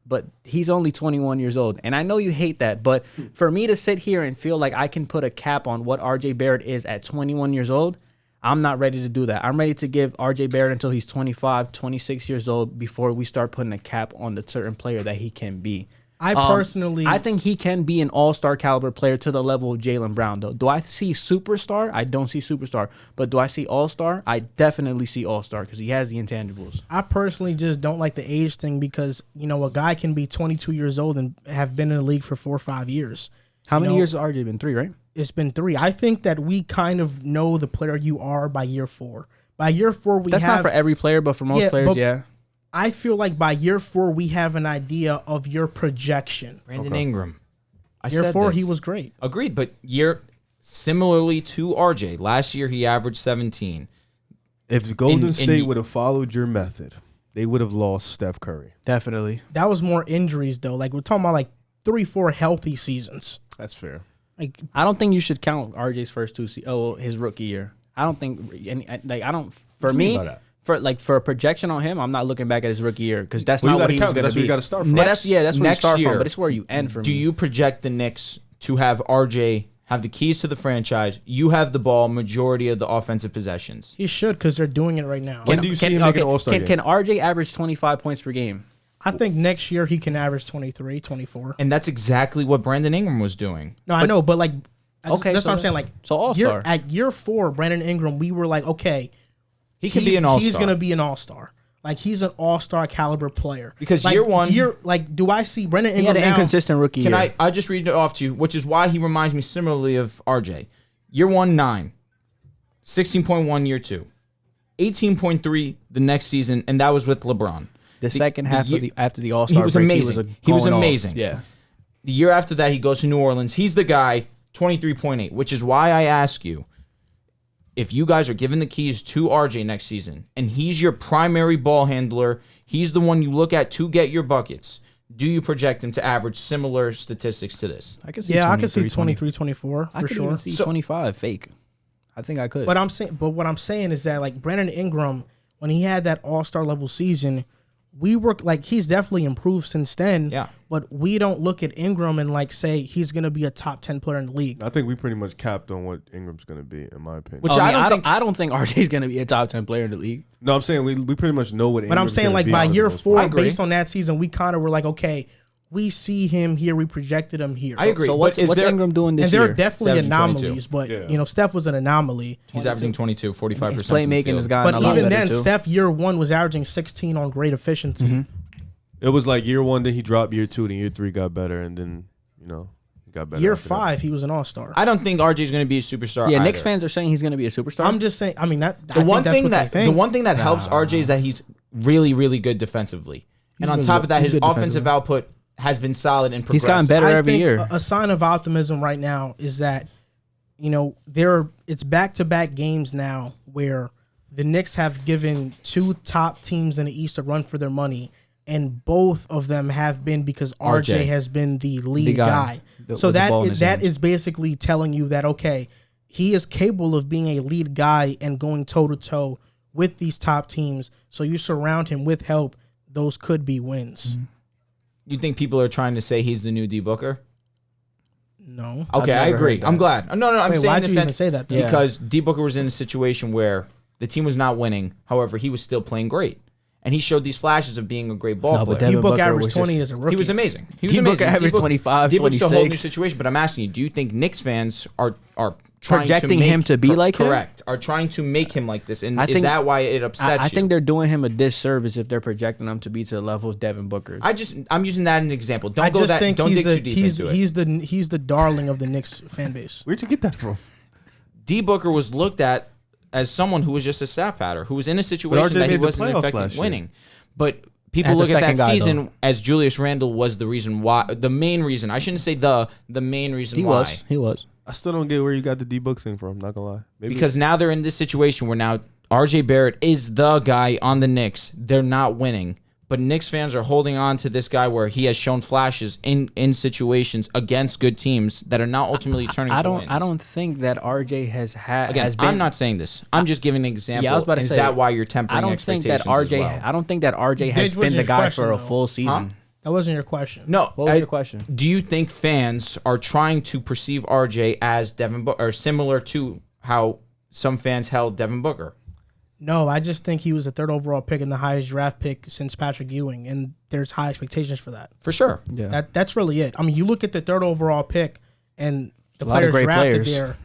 but he's only 21 years old, and I know you hate that, but for me to sit here and feel like I can put a cap on what RJ Barrett is at 21 years old, I'm not ready to do that. I'm ready to give RJ Barrett until he's 25, 26 years old before we start putting a cap on the certain player that he can be. I think he can be an all-star caliber player to the level of Jaylen Brown, though. Do I see superstar? I don't see superstar. But do I see all-star? I definitely see all-star because he has the intangibles. I personally just don't like the age thing because, a guy can be 22 years old and have been in the league for 4 or 5 years. How many years has RJ been? 3, right? It's been 3. I think that we kind of know the player you are by year 4. By year 4, That's not for every player, but for most players, yeah. I feel like by year 4, we have an idea of your projection. Brandon Ingram. Year 4, he was great. Agreed, but similarly to RJ, last year he averaged 17. If Golden State would have followed your method, they would have lost Steph Curry. Definitely. That was more injuries, though. Like, we're talking about, 3-4 healthy seasons. That's fair. I don't think you should count RJ's first 2 his rookie year. I don't think, for me, for a projection on him, I'm not looking back at his rookie year because that's not what he was going to be. That's where you got to start from. That's where you start year, from, but it's where you end for me. Do you project the Knicks to have RJ have the keys to the franchise? You have the ball majority of the offensive possessions. He should because they're doing it right now. When do you see him make an all-star game? Can RJ average 25 points per game? I think next year he can average 23, 24. And that's exactly what Brandon Ingram was doing. No, I know, but that's so what I'm saying. So all-star. At year 4, Brandon Ingram, we were like, okay, he can be an all-star. He's going to be an all-star. He's an all-star caliber player. Because year 1... do I see Brandon Ingram He had an inconsistent rookie year. Can I just read it off to you, which is why he reminds me similarly of RJ. Year 1, 9. 16.1 year 2. 18.3 the next season, and that was with LeBron. The second half after the All-Star he was break, amazing. He was amazing. Yeah. The year after that, he goes to New Orleans. He's the guy, 23.8, which is why I ask you, if you guys are giving the keys to RJ next season, and he's your primary ball handler, he's the one you look at to get your buckets, do you project him to average similar statistics to this? I can see I can see 23, 24 for I could sure. even see 25 fake. I think I could. But what I'm saying is that Brandon Ingram, when he had that all-star level season, we were he's definitely improved since then. Yeah. But we don't look at Ingram and say he's going to be a top 10 player in the league. I think we pretty much capped on what Ingram's going to be, in my opinion. Which I don't think RJ's going to be a top 10 player in the league. No, I'm saying we pretty much know what. But Ingram's I'm saying by year 4, part. based on that season, we kind of were okay, we see him here, we projected him here. I agree. So what's Ingram doing this year? And there are definitely averaging anomalies, but Steph was an anomaly. He's averaging 22, 45%. His playmaking has gotten but a lot even better then, too. Steph year 1 was averaging 16 on great efficiency. Mm-hmm. It was year 1, then he dropped year 2, then year 3 got better, and then he got better. Year after 5, he was an all-star. I don't think RJ's going to be a superstar. Yeah, either. Knicks fans are saying he's going to be a superstar. I'm just saying. I mean The one thing that helps RJ is that he's really, really good defensively, and on top of that, his offensive output has been solid and progressive. He's gotten better every year. A sign of optimism right now is that it's back-to-back games now where the Knicks have given 2 top teams in the East a run for their money. And both of them have been because RJ has been the lead guy. So that is basically telling you that, okay, he is capable of being a lead guy and going toe-to-toe with these top teams. So you surround him with help, those could be wins. Mm-hmm. You think people are trying to say he's the new D Booker? No. Okay, I agree. I'm glad. No, I'm saying why'd in you the even sense say that, though? because D Booker was in a situation where the team was not winning. However, he was still playing great. And he showed these flashes of being a great ball player. D-Book averaged 20 as a rookie. He was amazing. D-Book averaged 25, D-Book's a whole new 26. situation, but I'm asking you, do you think Knicks fans are trying Projecting to make him to be like him? Correct. Are trying to make him like this. And I is think- that why it upsets you? I think they're doing him a disservice if they're projecting him to be to the level of Devin Booker. I'm using that as an example. Don't I go just that. think Don't he's dig too deep into it. he's the darling of the Knicks fan base. Where'd you get that from? D Booker was looked at as someone who was just a stat pattern, who was in a situation RJ that he made the wasn't playoffs effective last year. winning. But people As a look at that second guy, season though. as Julius Randle was the reason why. The main reason. I shouldn't say the main reason He why. was. I still don't get where you got the D-Book thing from. Not gonna lie. Maybe Because now they're in this situation where now RJ Barrett is the guy on the Knicks. They're not winning. But Knicks fans are holding on to this guy where he has shown flashes in situations against good teams that are not ultimately turning to wins. I don't think that RJ has had. Again, has been, I'm not saying this. I'm just giving an example. Yeah, I was about to is say. that why you're tempering I don't think expectations that RJ. as well? I don't think that RJ has That been was the your guy question, for a though. full season. That wasn't your question. No. What was your question? Do you think fans are trying to perceive RJ as Devin Booker, or similar to how some fans held Devin Booker? No, I just think he was the 3rd overall pick and the highest draft pick since Patrick Ewing, and there's high expectations for that. For sure. Yeah. That's really it. I mean, you look at the 3rd overall pick and the A lot of players great drafted players. there.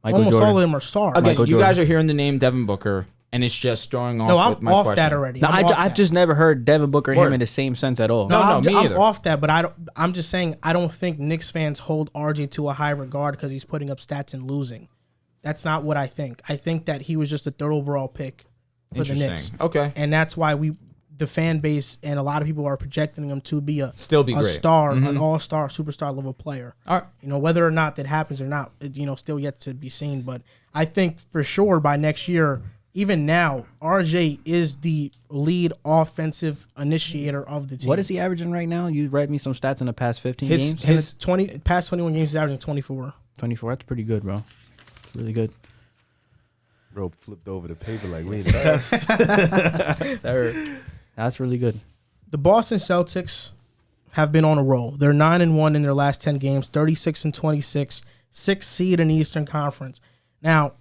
Michael Almost Jordan. all of them are stars. Again, Michael you Jordan. guys are hearing the name Devin Booker, and it's just throwing off No, with I'm my off question. that already. No, I'm off I've that. just never heard Devin Booker and him Word. in the same sense at all. No, I'm, me I'm either. off that, but I'm just saying I don't think Knicks fans hold RJ to a high regard because he's putting up stats and losing. That's not what I think. I think that he was just the 3rd overall pick for the Knicks. Okay. And that's why the fan base and a lot of people are projecting him to be a Still be great. star, an all-star, superstar level player. All right. You know, whether or not that happens or not, still yet to be seen. But I think for sure by next year, even now, RJ is the lead offensive initiator of the team. What is he averaging right now? You read me some stats in the past 15 His- games. His past 21 games, he's averaging 24. 24. That's pretty good, bro. Really good. Bro flipped over the paper like we in the test. That's really good. The Boston Celtics have been on a roll. They're 9-1 in their last 10 games, 36-26, 6th seed in the Eastern Conference. Now,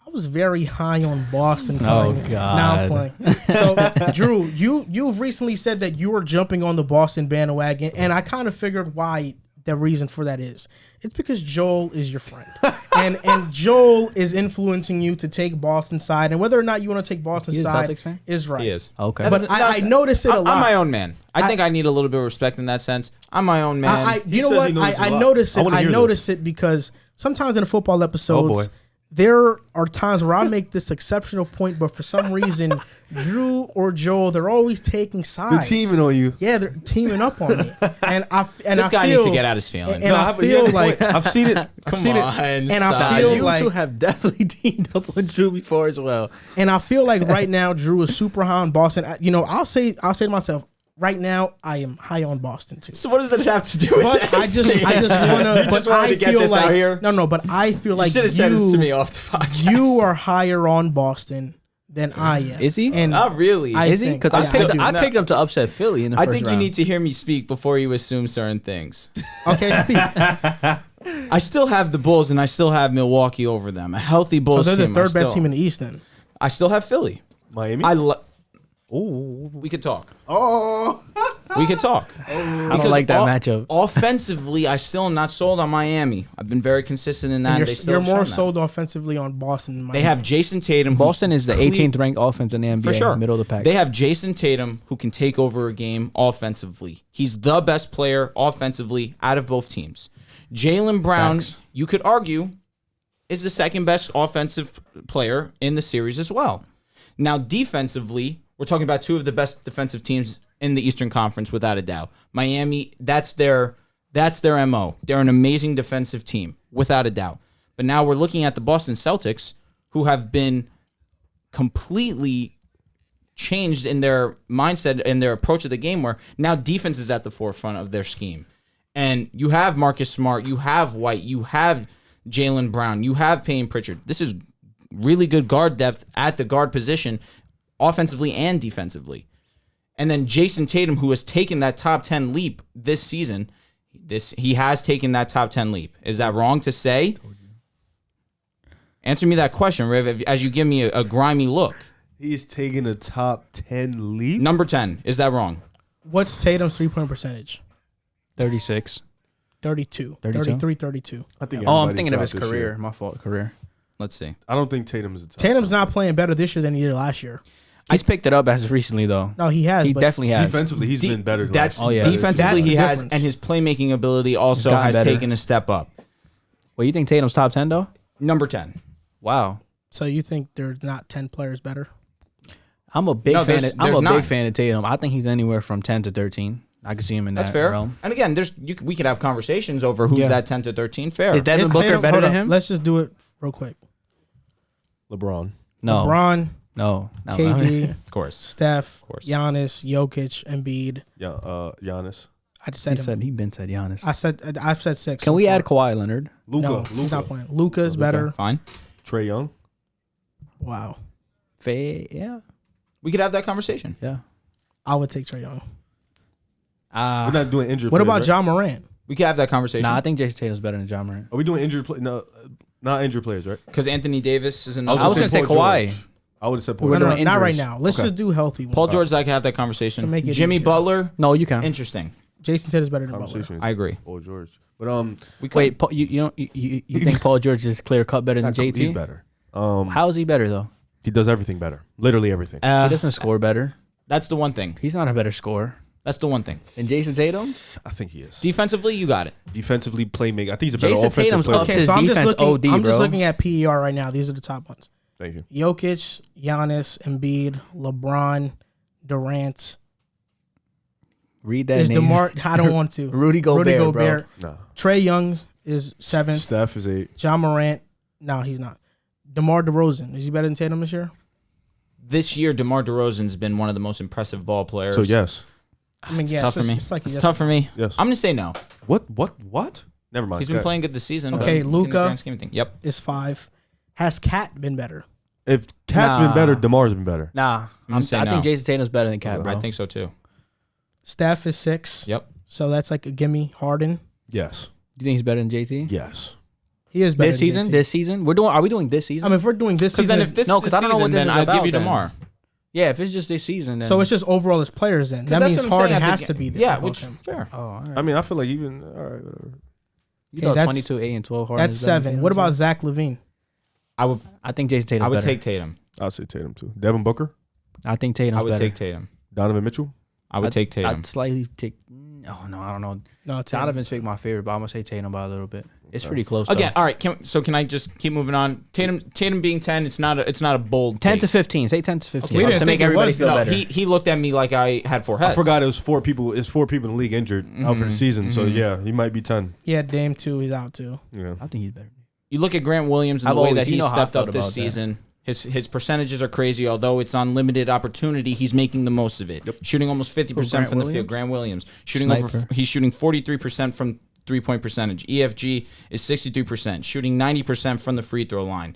I was very high on Boston. Oh, coming in. God. Now I'm playing. So, Drew, you've recently said that you were jumping on the Boston bandwagon, and I kind of figured why the reason for that is. It's because Joel is your friend. and Joel is influencing you to take Boston's side, and whether or not you want to take Boston's He's a side Celtics fan? is right. He is. Okay. But I notice it a lot. I'm my own man. I think I need a little bit of respect in that sense. I'm my own man. You know says what? he knows I a lot. notice it. I wanna I hear notice it because sometimes in the football episodes, boy. there are times where I make this exceptional point, but for some reason, Drew or Joel, they're always taking The sides. teaming on you. Yeah, they're teaming up on me, and this guy needs to get out his feelings. And I feel like, I've seen it. I've Come seen on, it. And I stop. feel you like- two have definitely teamed up with Drew before as well. and I feel like right now Drew is super high on Boston. I'll say to myself, right now I am high on Boston too. So what does that have to do with But that? I just want to. You just wanted to get this out here? No, but I feel You like should have said this to me off the podcast. you are higher on Boston than I am. Is he? And Not really. Is he? Because I I picked him to upset Philly in the I first think round. you need to hear me speak before you assume certain things. Okay, speak. I still have the Bulls and I still have Milwaukee over them. A healthy So Bulls they're the team. third best team in the East then. I still have Philly. Miami. We could talk. Oh. We could talk. I don't like that matchup. Offensively, I still am not sold on Miami. I've been very consistent in that. And And they still you're have more shown that. sold offensively on Boston than They Miami. have Jason Tatum. who's Boston is the clear- 18th ranked offense in the NBA, for sure. middle of the pack. They have Jason Tatum who can take over a game offensively. He's the best player offensively out of both teams. Jaylen Brown, Facts. you could argue, is the second best offensive player in the series as well. Now, defensively, we're talking about two of the best defensive teams in the Eastern Conference, without a doubt. Miami, that's their MO. They're an amazing defensive team, without a doubt. But now we're looking at the Boston Celtics, who have been completely changed in their mindset and their approach to the game, where now defense is at the forefront of their scheme. And you have Marcus Smart, you have White, you have Jaylen Brown, you have Payne Pritchard. This is really good guard depth at the guard position, offensively and defensively. And then Jason Tatum, who has taken that top 10 leap this season, he has taken that top 10 leap. Is that wrong to say? Answer me that question, Riv, as you give me a grimy look. He's taking a top 10 leap. Number 10, is that wrong? What's Tatum's three-point percentage? 36. 32. 32? 33, 32. I think. Oh, I'm everybody's thinking of his dropped this career. year. My fault. Career. Let's see. I don't think Tatum is a top. Tatum's not playing better this year than he did last year. He's picked it up as recently, though. No, he has. He but definitely has. Defensively, he's been better. Than That's last year. defensively That's he the has, difference. and his playmaking ability also gotten has better. taken a step up. Well, you think Tatum's top 10, though? Number 10. Wow. So you think there's not 10 players better? I'm a big No, fan. there's I'm a nine. big fan of Tatum. I think he's anywhere from 10 to 13. I can see him in That's that fair. realm. And again, we could have conversations over who's Yeah. that 10 to 13. Fair. Is Devin Is Booker Tatum- better hold than up, him? Let's just do it real quick. LeBron. No. LeBron, No. KD, Of course. Steph, course. Giannis, Jokic, Embiid. Yeah. Giannis. I just said He him. said he been said Giannis. I've said 6. Can so we far. add Kawhi Leonard? Luka. No, he's not playing. Luka's Luka. better. Fine. Trey Young. Wow. Yeah. We could have that conversation. Yeah. I would take Trae Young. We're not doing injured. What players, about right? John Moran? We could have that conversation. Nah, I think Jason Tatum's better than John Moran. Are we doing injured? No, not injured players, right? Because Anthony Davis is I another. I was gonna say Paul Kawhi. George. I would have said Paul We're George. doing not right injuries. now. Let's Okay. just do healthy ones. Paul George, I can have that conversation. To make it Jimmy easier. Butler, No, you can. interesting. Jason Tatum's better than Butler. Conversation. I agree. Paul George. But Wait, Paul, you think Paul George is clear cut better than JT? he's better. How is he better though? He does everything better. Literally everything. He doesn't score better. That's the one thing. He's not a better scorer That's the one thing. than Jason Tatum. I think he is. Defensively, you got it. Defensively, playmaker. I think he's a better Jason offensive Tatum's player. up Okay, his so I'm just defense looking. OD, I'm just bro. looking at PER right now. These are the top ones: Thank you. Jokic, Giannis, Embiid, LeBron, Durant. Read that Is name. DeMar? I don't want to. Rudy Gobert, bro. No. Trey Young is 7th. Steph is 8. John Morant. No, he's not. DeMar DeRozan. Is he better than Tatum this year? This year, DeMar DeRozan's been one of the most impressive ball players. So yes. I mean, It's yeah, tough for me. It's like It's tough for me. Yes. I'm going to say no. What? Never mind. He's been playing good this season. Okay, but in the Luka. grand scheme of things- Yep. Is 5. Has Cat been better? If Cat's been Nah. better, DeMar's been better. Nah, gonna say I no. think Jason Tatum's better than Cat, bro. I think so too. Steph is 6. Yep. So that's like a gimme. Harden. Yes. Do you think he's better than JT? Yes. He is better This than season? JT. This season? Are we doing this I season? mean, if we're doing this Because season, then if this No, is 'cause the I don't know season, what this then is I'll give about you then. DeMar. Yeah, if it's just this season, then so it's just overall as players. Then that That's means what I'm saying, Harden at the has ga- to be there. Yeah, above which him. fair. Oh, all right. I mean, I feel like even all right, whatever. You Okay, thought that's- 22, 8, and 12 Harden. That's is better than 7. Tatum, What about so- Zach LaVine? I think Jason Tatum's I would better. take Tatum. I'll say Tatum too. Devin Booker, I think Tatum's I would better. take Tatum. Donovan Mitchell. I would take Tatum. I'd slightly take. Oh no, I don't know. No, Tatum. Donovan's pick my favorite, but I'm gonna say Tatum by a little bit. It's pretty close. Again, though. all right. Can I just keep moving on? Tatum being 10. It's not a bold 10 take. to 15. Say 10 to 15. we just didn't to think make it everybody was, feel though. better. He looked at me like I had 4 heads. I forgot it was 4 people. It's 4 people in the league injured out for the season. So yeah, he might be 10. Yeah, Dame too. He's out too. Yeah. I think he's better. You look at Grant Williams and I've the way always- that you he know how I stepped felt up this about that. season. His percentages are crazy. Although it's on limited opportunity, he's making the most of it. Shooting almost 50% Grant from the field. Williams? Grant Williams shooting Sniper. he's shooting 43% from 3-point percentage. EFG is 63%, shooting 90% from the free throw line.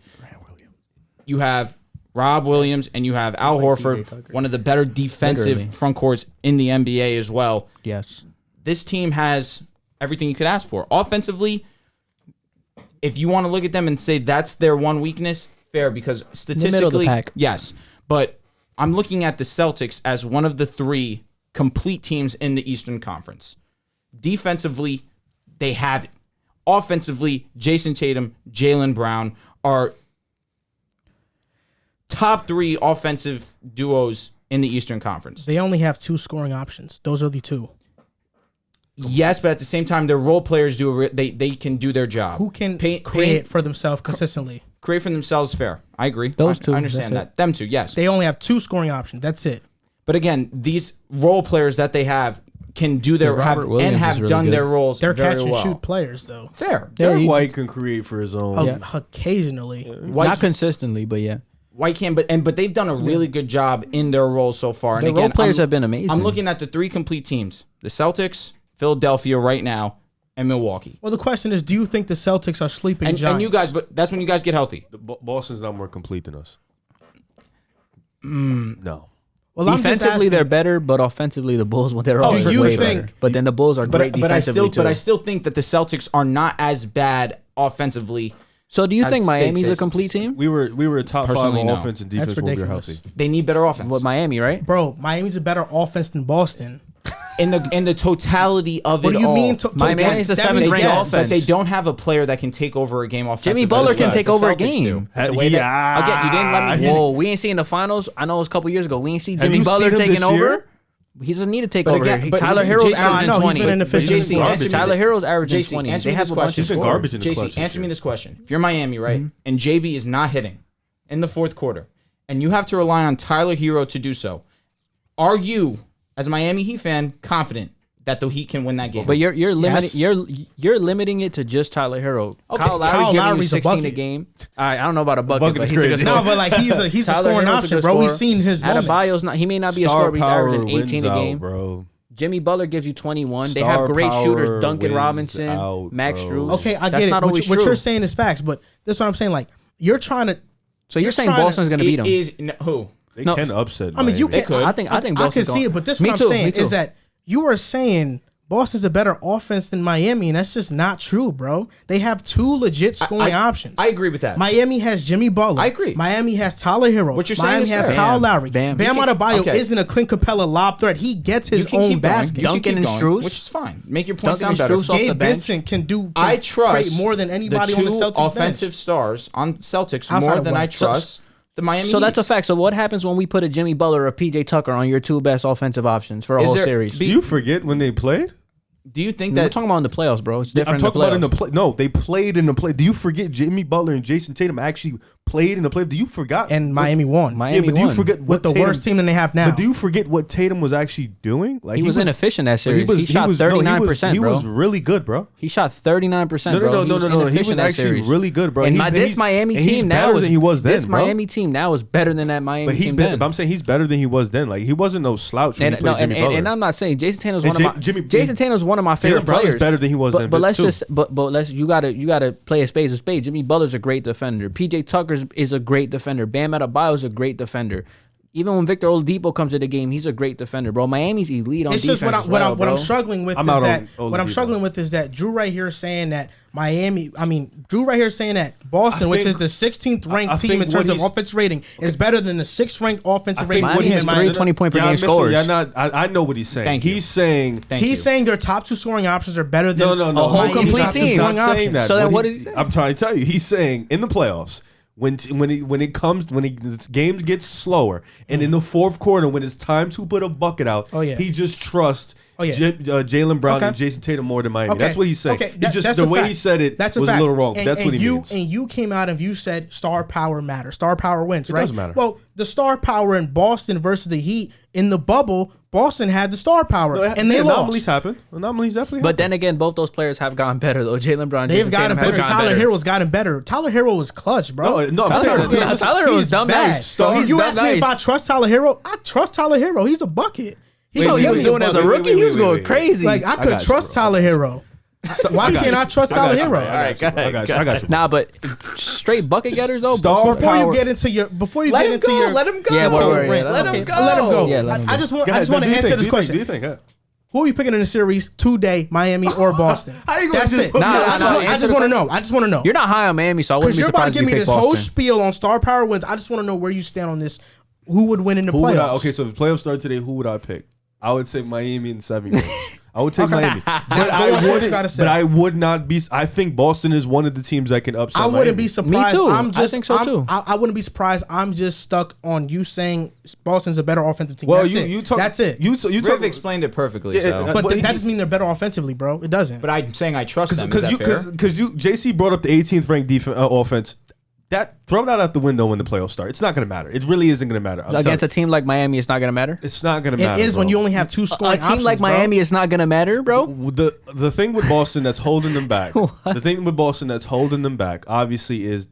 You have Rob Williams and you have Al Horford, one of the better defensive Literally. front courts in the NBA as well. Yes. This team has everything you could ask for. Offensively, if you want to look at them and say that's their one weakness, fair, because middle of the statistically, pack. yes. But I'm looking at the Celtics as one of the 3 complete teams in the Eastern Conference. Defensively, they have it. Offensively, Jason Tatum, Jaylen Brown are top 3 offensive duos in the Eastern Conference. They only have 2 scoring options. Those are the 2. Yes, but at the same time, their role players they can do their job. Who can Paint- create for themselves consistently? create for themselves? Fair, I agree. Those I two, understand that's that. Them two, yes. They only have 2 scoring options. That's it. But again, these role players that they have can do their Yeah, have Robert Williams and have is really done good. their roles They're very catch and well. shoot players though. Fair. Yeah, Derek White can create for his own. Occasionally. White, Not consistently, but yeah. White can, but they've done a really good job in their roles so far. And Their again, role players have been amazing. I'm looking at the 3 complete teams: the Celtics, Philadelphia right now, and Milwaukee. Well, the question is, do you think the Celtics are sleeping And giants? you guys, but that's when you guys get healthy. Boston's not more complete than us. No. Well, I'm just Defensively, asking- they're better, but offensively, the Bulls, they're always you way think- better. But then the Bulls are great But I defensively too. still think that the Celtics are not as bad offensively. So do you as think State Miami's a says- complete team? We were a top 5 Personally, on no. offense and That's defense when we were ridiculous. healthy. They need better offense. What, Miami, right? Bro, Miami's a better offense than Boston. in the totality of What it do you all. mean? Miami's the that seventh means ranked yes. offense. But they don't have a player that can take over a game offensively. Jimmy Butler as can well take as the over a Celtics game. do. The way that- again, you didn't let me. Whoa, we ain't seen the finals. I know it was a couple years ago. We ain't seen Jimmy you Butler seen him taking this over. year? He doesn't need to take But over. again- but Tyler Hero's Jason- averaging no, he's 20. been inefficient JC, as well. answer me Tyler this- Hero's averaging JC, 20. answer They me have this a bunch question. of He's been scorers. garbage in the clutch JC, this answer me year. this question. If you're Miami, right, and JB is not hitting in the fourth quarter, and you have to rely on Tyler Hero to do so, are you, as a Miami Heat fan, confident that the Heat can win that game? But you're limiting Yes. you're limiting it to just Tyler Hero. Okay, Kyle Lowry's Kyle giving you Lowry's a 16 a bucket. game. All right, I don't know about a bucket, bucket but is he's a good crazy. scorer. No, but like he's a Tyler scoring Hero's a option, good bro. We've scorer. seen his moments. Adebayo's not. He may not be a Star scorer, but he's power averaging 18 wins a out, game. bro. Jimmy Butler gives you 21. They Star have great power shooters: Duncan wins Robinson, out, Max bro. Strus. Okay, I That's get not it. always What true. you're saying is facts, but that's what I'm saying. Like you're trying to. So you're saying trying to- Boston's going to beat him? Who? They No. can upset. I mean, you Miami. can. could. I think I can Boston's see going- it, but this Me what too, I'm me saying too. is that you are saying Boston's a better offense than Miami, and that's just not true, bro. They have two legit scoring options. I agree with that. Miami has Jimmy Butler. I agree. Miami has Tyler Hero. What you're saying Miami is has fair. Kyle Lowry. Bam. Bam Adebayo isn't a Clint Capella lob threat. He gets his own basket. Duncan and Strus. Which is fine. Make your point Duncan sound and better. Strus off the Gabe bench. Vincent can I trust create more than anybody on the Celtics bench. offensive stars on Celtics Outside more of than what? I trust the Miami So that's a Heat. fact. So what happens when we put a Jimmy Butler or a PJ Tucker on your two best offensive options for a Is whole there- series? Do you forget when they played? Do you think We're that talking about in the playoffs, bro. It's different. I'm talking about in the playoffs. play. No, they played in the play. Do you forget Jimmy Butler and Jason Tatum actually played in the play? Do you forgot? And Miami won. Miami yeah, but do you won. forget with what the Tatum, worst team that they have now. But do you forget what Tatum was actually doing? Like He was inefficient that but series. He shot 39%, He bro. was really good, bro. He shot 39%, No, bro. no. He inefficient was that actually series. really good, bro. And He's- this he's- Miami and he's team now better is than he was then, This bro. Miami team now is better than that Miami But he's team better. then. But I'm saying he's better than he was then. Like he wasn't no slouch when he played Jimmy Butler. And I'm not saying Jason Tatum's And one of my Jason Tatum's one of my favorite Jalen Brown is players. better than he was then. But let's too. just but let's you gotta play a spade. Jimmy Butler's a great defender. PJ Tucker is a great defender. Bam Adebayo is a great defender. Even when Victor Oladipo comes to the game, he's a great defender, bro. Miami's elite on It's defense. just what I'm struggling with I'm is out that on what I'm Oladipo. struggling with is that Drew right here is saying that Drew right here is saying that Boston, which is the 16th ranked team in terms of offense rating, is better than the 6th ranked offensive rating Miami team has in three Miami. 20-point per Y'all game missing- scores. y'all not. I know what he's saying. Thank you. He's saying. Thank you. He's saying their top two scoring options are better than No. A whole Miami's complete top two team. He's scoring not saying options. that. So then What what he- is he saying? I'm trying to tell you. He's saying in the playoffs when the game gets slower and in the fourth quarter when it's time to put a bucket out, he just trusts Jalen Brown and Jason Tatum more than Miami. Okay. That's what he's saying. Okay. That's That's the a way fact. he said it That's a was fact. a little wrong. And, That's what he means. And you came out and you said star power matters. Star power wins, right? doesn't matter. Well, the star power in Boston versus the Heat in the bubble, Boston had the star power, and they anomalies lost. happen. Anomalies definitely happen. But then again, both those players have gotten better though. Jalen Brown, They've Jason gotten Tatum have better. Tyler Hero's gotten better. Tyler Hero was clutch, bro. No, I'm saying Tyler Hero was dumb nice. If you ask me if I nice. trust Tyler Hero, I trust Tyler Hero. He's a bucket. He was doing as a rookie. He was going crazy. Like I could trust Tyler Hero. Why can't I trust Tyler Hero? All right, I got you. Nah, but straight bucket getters though. Star Before you power. get into your, Let him go. Let him go. Yeah, let him go. Let him go. Yeah, let him I go. just want to answer this question. Do you think? Who are you picking in the series today, Miami or Boston? How you gonna That's just it. put me on I just want to know. I just want to know. You're not high on Miami, so I wouldn't Because be you're about to surprised give if me you this pick whole Boston. spiel on star power wins. I just want to know where you stand on this. Who would win in the playoffs? Okay, so if the playoffs start today, who would I pick? I would say Miami in 7 games. I would take Miami, Go on, what you gotta say. but I would not be. I think Boston is one of the teams that can upset. I wouldn't Miami. be surprised. Me too. I'm just, I think so too. I wouldn't be surprised. I'm just stuck on you saying Boston's a better offensive team. Well, That's you it. talk. That's it. You talk. Riv explained it perfectly. Yeah, So. but Well, that doesn't mean they're better offensively, bro. It doesn't. But I'm saying I trust them. Is that fair? Because JC brought up the 18th ranked offense. That throw that out the window when the playoffs start. It's not going to matter. It really isn't going to matter. I'm Against a telling team like Miami, it's not gonna matter. you. It's not going to It matter. is when bro. you only have two A scoring team options, like bro. Miami, it's not gonna matter, bro. The thing with Boston that's holding them back. The thing with Boston that's holding them back, obviously, is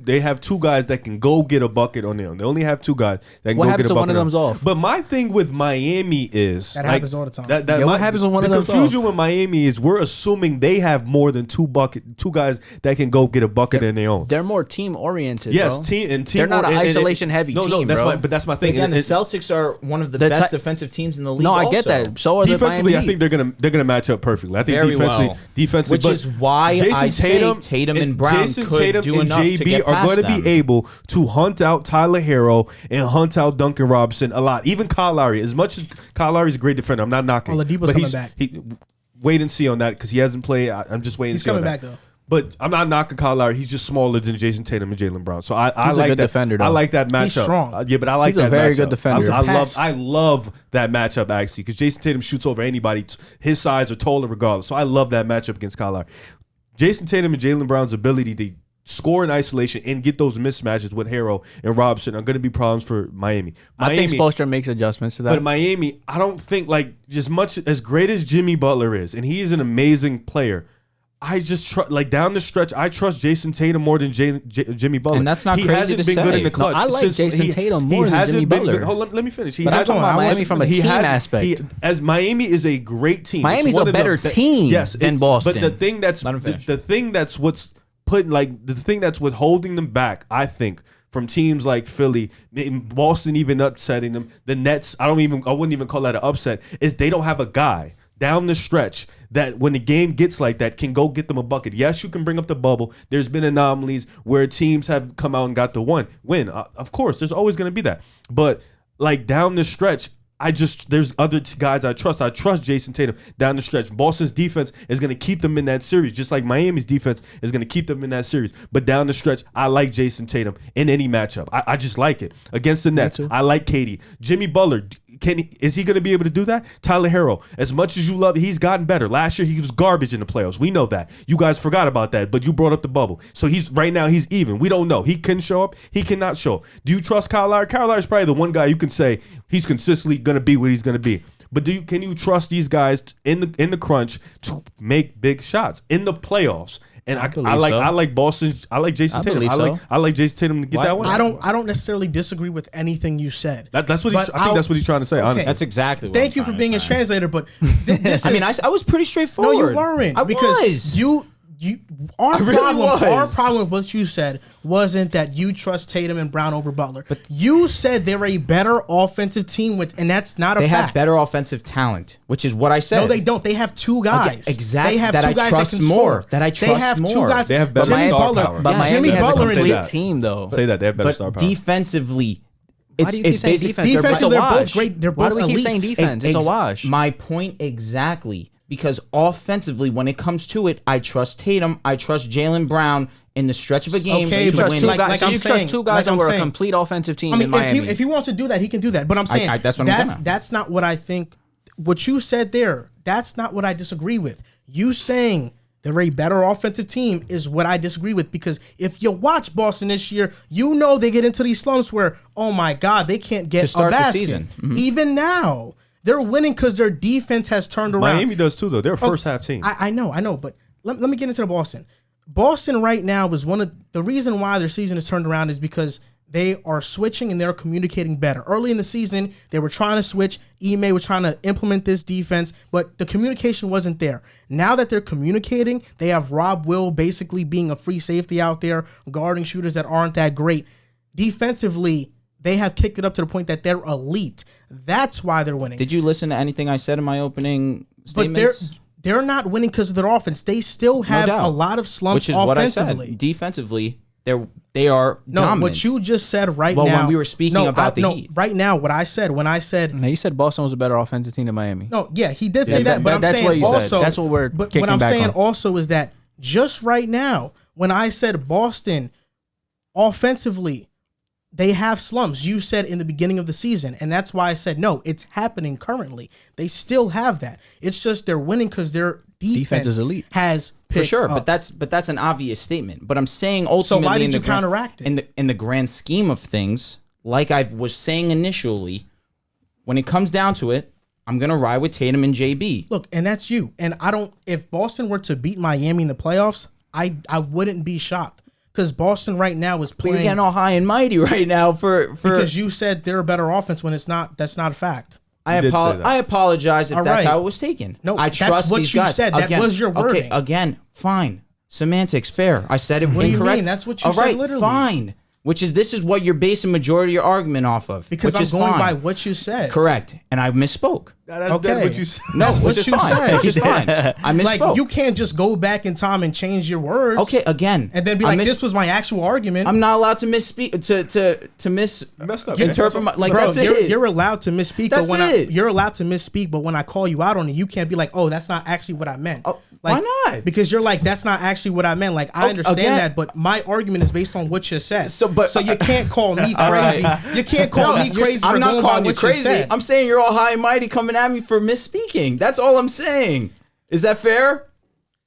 they have two guys that can go get a bucket on their own. They only have two guys that can What go happens get a when one bucket. of them's off? But my thing with Miami is That happens all the time. What happens when one of them's The confusion with Miami is we're assuming they have more than two guys that can go get a bucket in their own. They're more team oriented. Yes, bro. team. They're not an isolation heavy No, team, that's bro. that's my thing. Again, the And- Celtics are one of the The best ti- defensive teams in the league. No, I get also. that. So are the defensively, Miami I think they're gonna match up perfectly. I think Very defensively, Which is why I say Tatum and Brown could do enough to JB get are past going to them. be able to hunt out Tyler Hero and hunt out Duncan Robinson a lot. Even Kyle Lowry, as much as Kyle Lowry's a great defender, I'm not knocking. Oladipo's but coming back. Wait and see on that because he hasn't played. I'm just waiting. He's to see on coming that. back though. But I'm not knocking Kyle Lowry. He's just smaller than Jason Tatum and Jalen Brown. So I He's a like good that. defender, though. I like that matchup. He's strong. Yeah, but I like He's a that. very matchup. good defender. I love that matchup actually because Jason Tatum shoots over anybody his size or taller regardless. So I love that matchup against Kyle Lowry. Jason Tatum and Jalen Brown's ability to score in isolation and get those mismatches with Hero and Robinson are going to be problems for Miami. I think Spoelstra makes adjustments to that. But Miami, I don't think as great as Jimmy Butler is, and he is an amazing player. I just down the stretch, I trust Jason Tatum more than Jimmy Butler. And that's not he crazy hasn't to been good say. in the clutch. No, I like Jason Tatum more than Jimmy Butler. Hold on, let me finish. But I'm talking about Miami from a team aspect. As Miami is a great team. Miami's It's one a of the better team than Boston. But the thing that's Let him finish. the thing that's what's holding them back, I think, from teams like Philly, Boston even upsetting them, the Nets, I wouldn't even call that an upset, is they don't have a guy. down the stretch that when the game gets like that can go get them a bucket. Yes, you can bring up the bubble. There's been anomalies where teams have come out and got the win. Of course, there's always going to be that. But like down the stretch, there's other guys I trust. I trust Jason Tatum down the stretch. Boston's defense is going to keep them in that series, just like Miami's defense is going to keep them in that series. But down the stretch, I like Jason Tatum in any matchup. I just like it. Against the Nets, I like KD. Jimmy Butler, is he going to be able to do that? Tyler Herro, as much as you love it, he's gotten better. Last year, he was garbage in the playoffs. We know that. You guys forgot about that, but you brought up the bubble. So right now, he's even. We don't know. He can show up. He cannot show up. Do you trust Kyle Lowry? Kyle Lowry is probably the one guy you can say he's consistently going to be what he's going to be. But can you trust these guys in the crunch to make big shots in the playoffs? And I like Boston. I like Jason Tatum. I like Jason Tatum to get that one. I don't necessarily disagree with anything you said. That's what I think that's what he's trying to say. Okay. Honestly, that's exactly. What Thank you for being his translator, but this I was pretty straightforward. No, you weren't. Because our problem with what you said wasn't that you trust Tatum and Brown over Butler. But you said they're a better offensive team and that's not a fact. They have better offensive talent, which is what I said. No, they don't. They have two guys. Okay, exactly. They have that two I guys trust that can more. score. That I trust more. They have two guys. They have better Jimmy star Butler, power. But Miami Jimmy has Butler a and complete team, though. Say that they have better star power. Defensively, Why do you keep saying defense? Defensively, they're both wash. great. They're Why both do we keep elite. saying defense? It's a wash. My point exactly. Because offensively, when it comes to it, I trust Tatum. I trust Jaylen Brown in the stretch of a game. Okay, to but win. So I'm you saying, trust two guys like I'm over a saying. complete offensive team I mean, in Miami. if he wants to do that, he can do that. But I'm saying that's not what I think. What you said there, that's not what I disagree with. You saying they're a better offensive team is what I disagree with, because if you watch Boston this year, you know they get into these slumps where, oh my God, they can't get to start a basket. the season. Mm-hmm. Even now, they're winning because their defense has turned around. Miami does too, though. They're a first half team. I know, but let me get into the Boston. Boston right now is one of the reason why their season has turned around is because they are switching and they're communicating better. Early in the season, they were trying to switch. Ime was trying to implement this defense, but the communication wasn't there. Now that they're communicating, they have Rob Will basically being a free safety out there, guarding shooters that aren't that great. Defensively, they have kicked it up to the point that they're elite. That's why they're winning. Did you listen to anything I said in my opening statements? But they're not winning because of their offense. They still have a lot of slumps which is offensively. What I said. Defensively, they are dominant. What you just said now. When we were speaking about the Heat. Right now, what I said, when I said... No, you said Boston was a better offensive team than Miami. No, yeah, he did say that, but I'm that's saying what you also... Said. That's what we're But kicking what I'm back saying on. also is that just right now, when I said Boston, offensively, they have slumps. You said in the beginning of the season, and that's why I said, no, it's happening currently. They still have that. It's just they're winning because their defense is elite. Has for sure, up. but that's an obvious statement. But I'm saying ultimately, so why did you counteract it? In the grand scheme of things, like I was saying initially, when it comes down to it, I'm gonna ride with Tatum and JB. Look, and that's you. And I don't. If Boston were to beat Miami in the playoffs, I wouldn't be shocked. Because Boston right now is playing. You're getting all high and mighty right now for because you said they're a better offense when it's not. That's not a fact. I apologize if that's how it was taken. No, I trust that's what these you guys. said. That was your wording. Okay, again, fine. Semantics, fair. I said it what incorrect. What do you mean? That's what you said. Right, literally. Fine. This is what you're basing majority of your argument off of. Because I'm going by what you said. Correct, and I misspoke. That's okay. what you said. No, what you said. Which is fine. I misspoke. Like, you can't just go back in time and change your words. Okay, again, and then be like, "This was my actual argument." I'm not allowed to misspeak to misinterpret. That's it. You're allowed to misspeak, that's but it. You're allowed to misspeak, but when I call you out on it, you can't be like, "Oh, that's not actually what I meant." Oh, like, why not? Because you're like, "That's not actually what I meant." Like, I understand that, but my argument is based on what you said. So you can't call me crazy. You can't call me crazy. I'm not calling you crazy. Said. I'm saying you're all high and mighty coming at me for misspeaking. That's all I'm saying. Is that fair?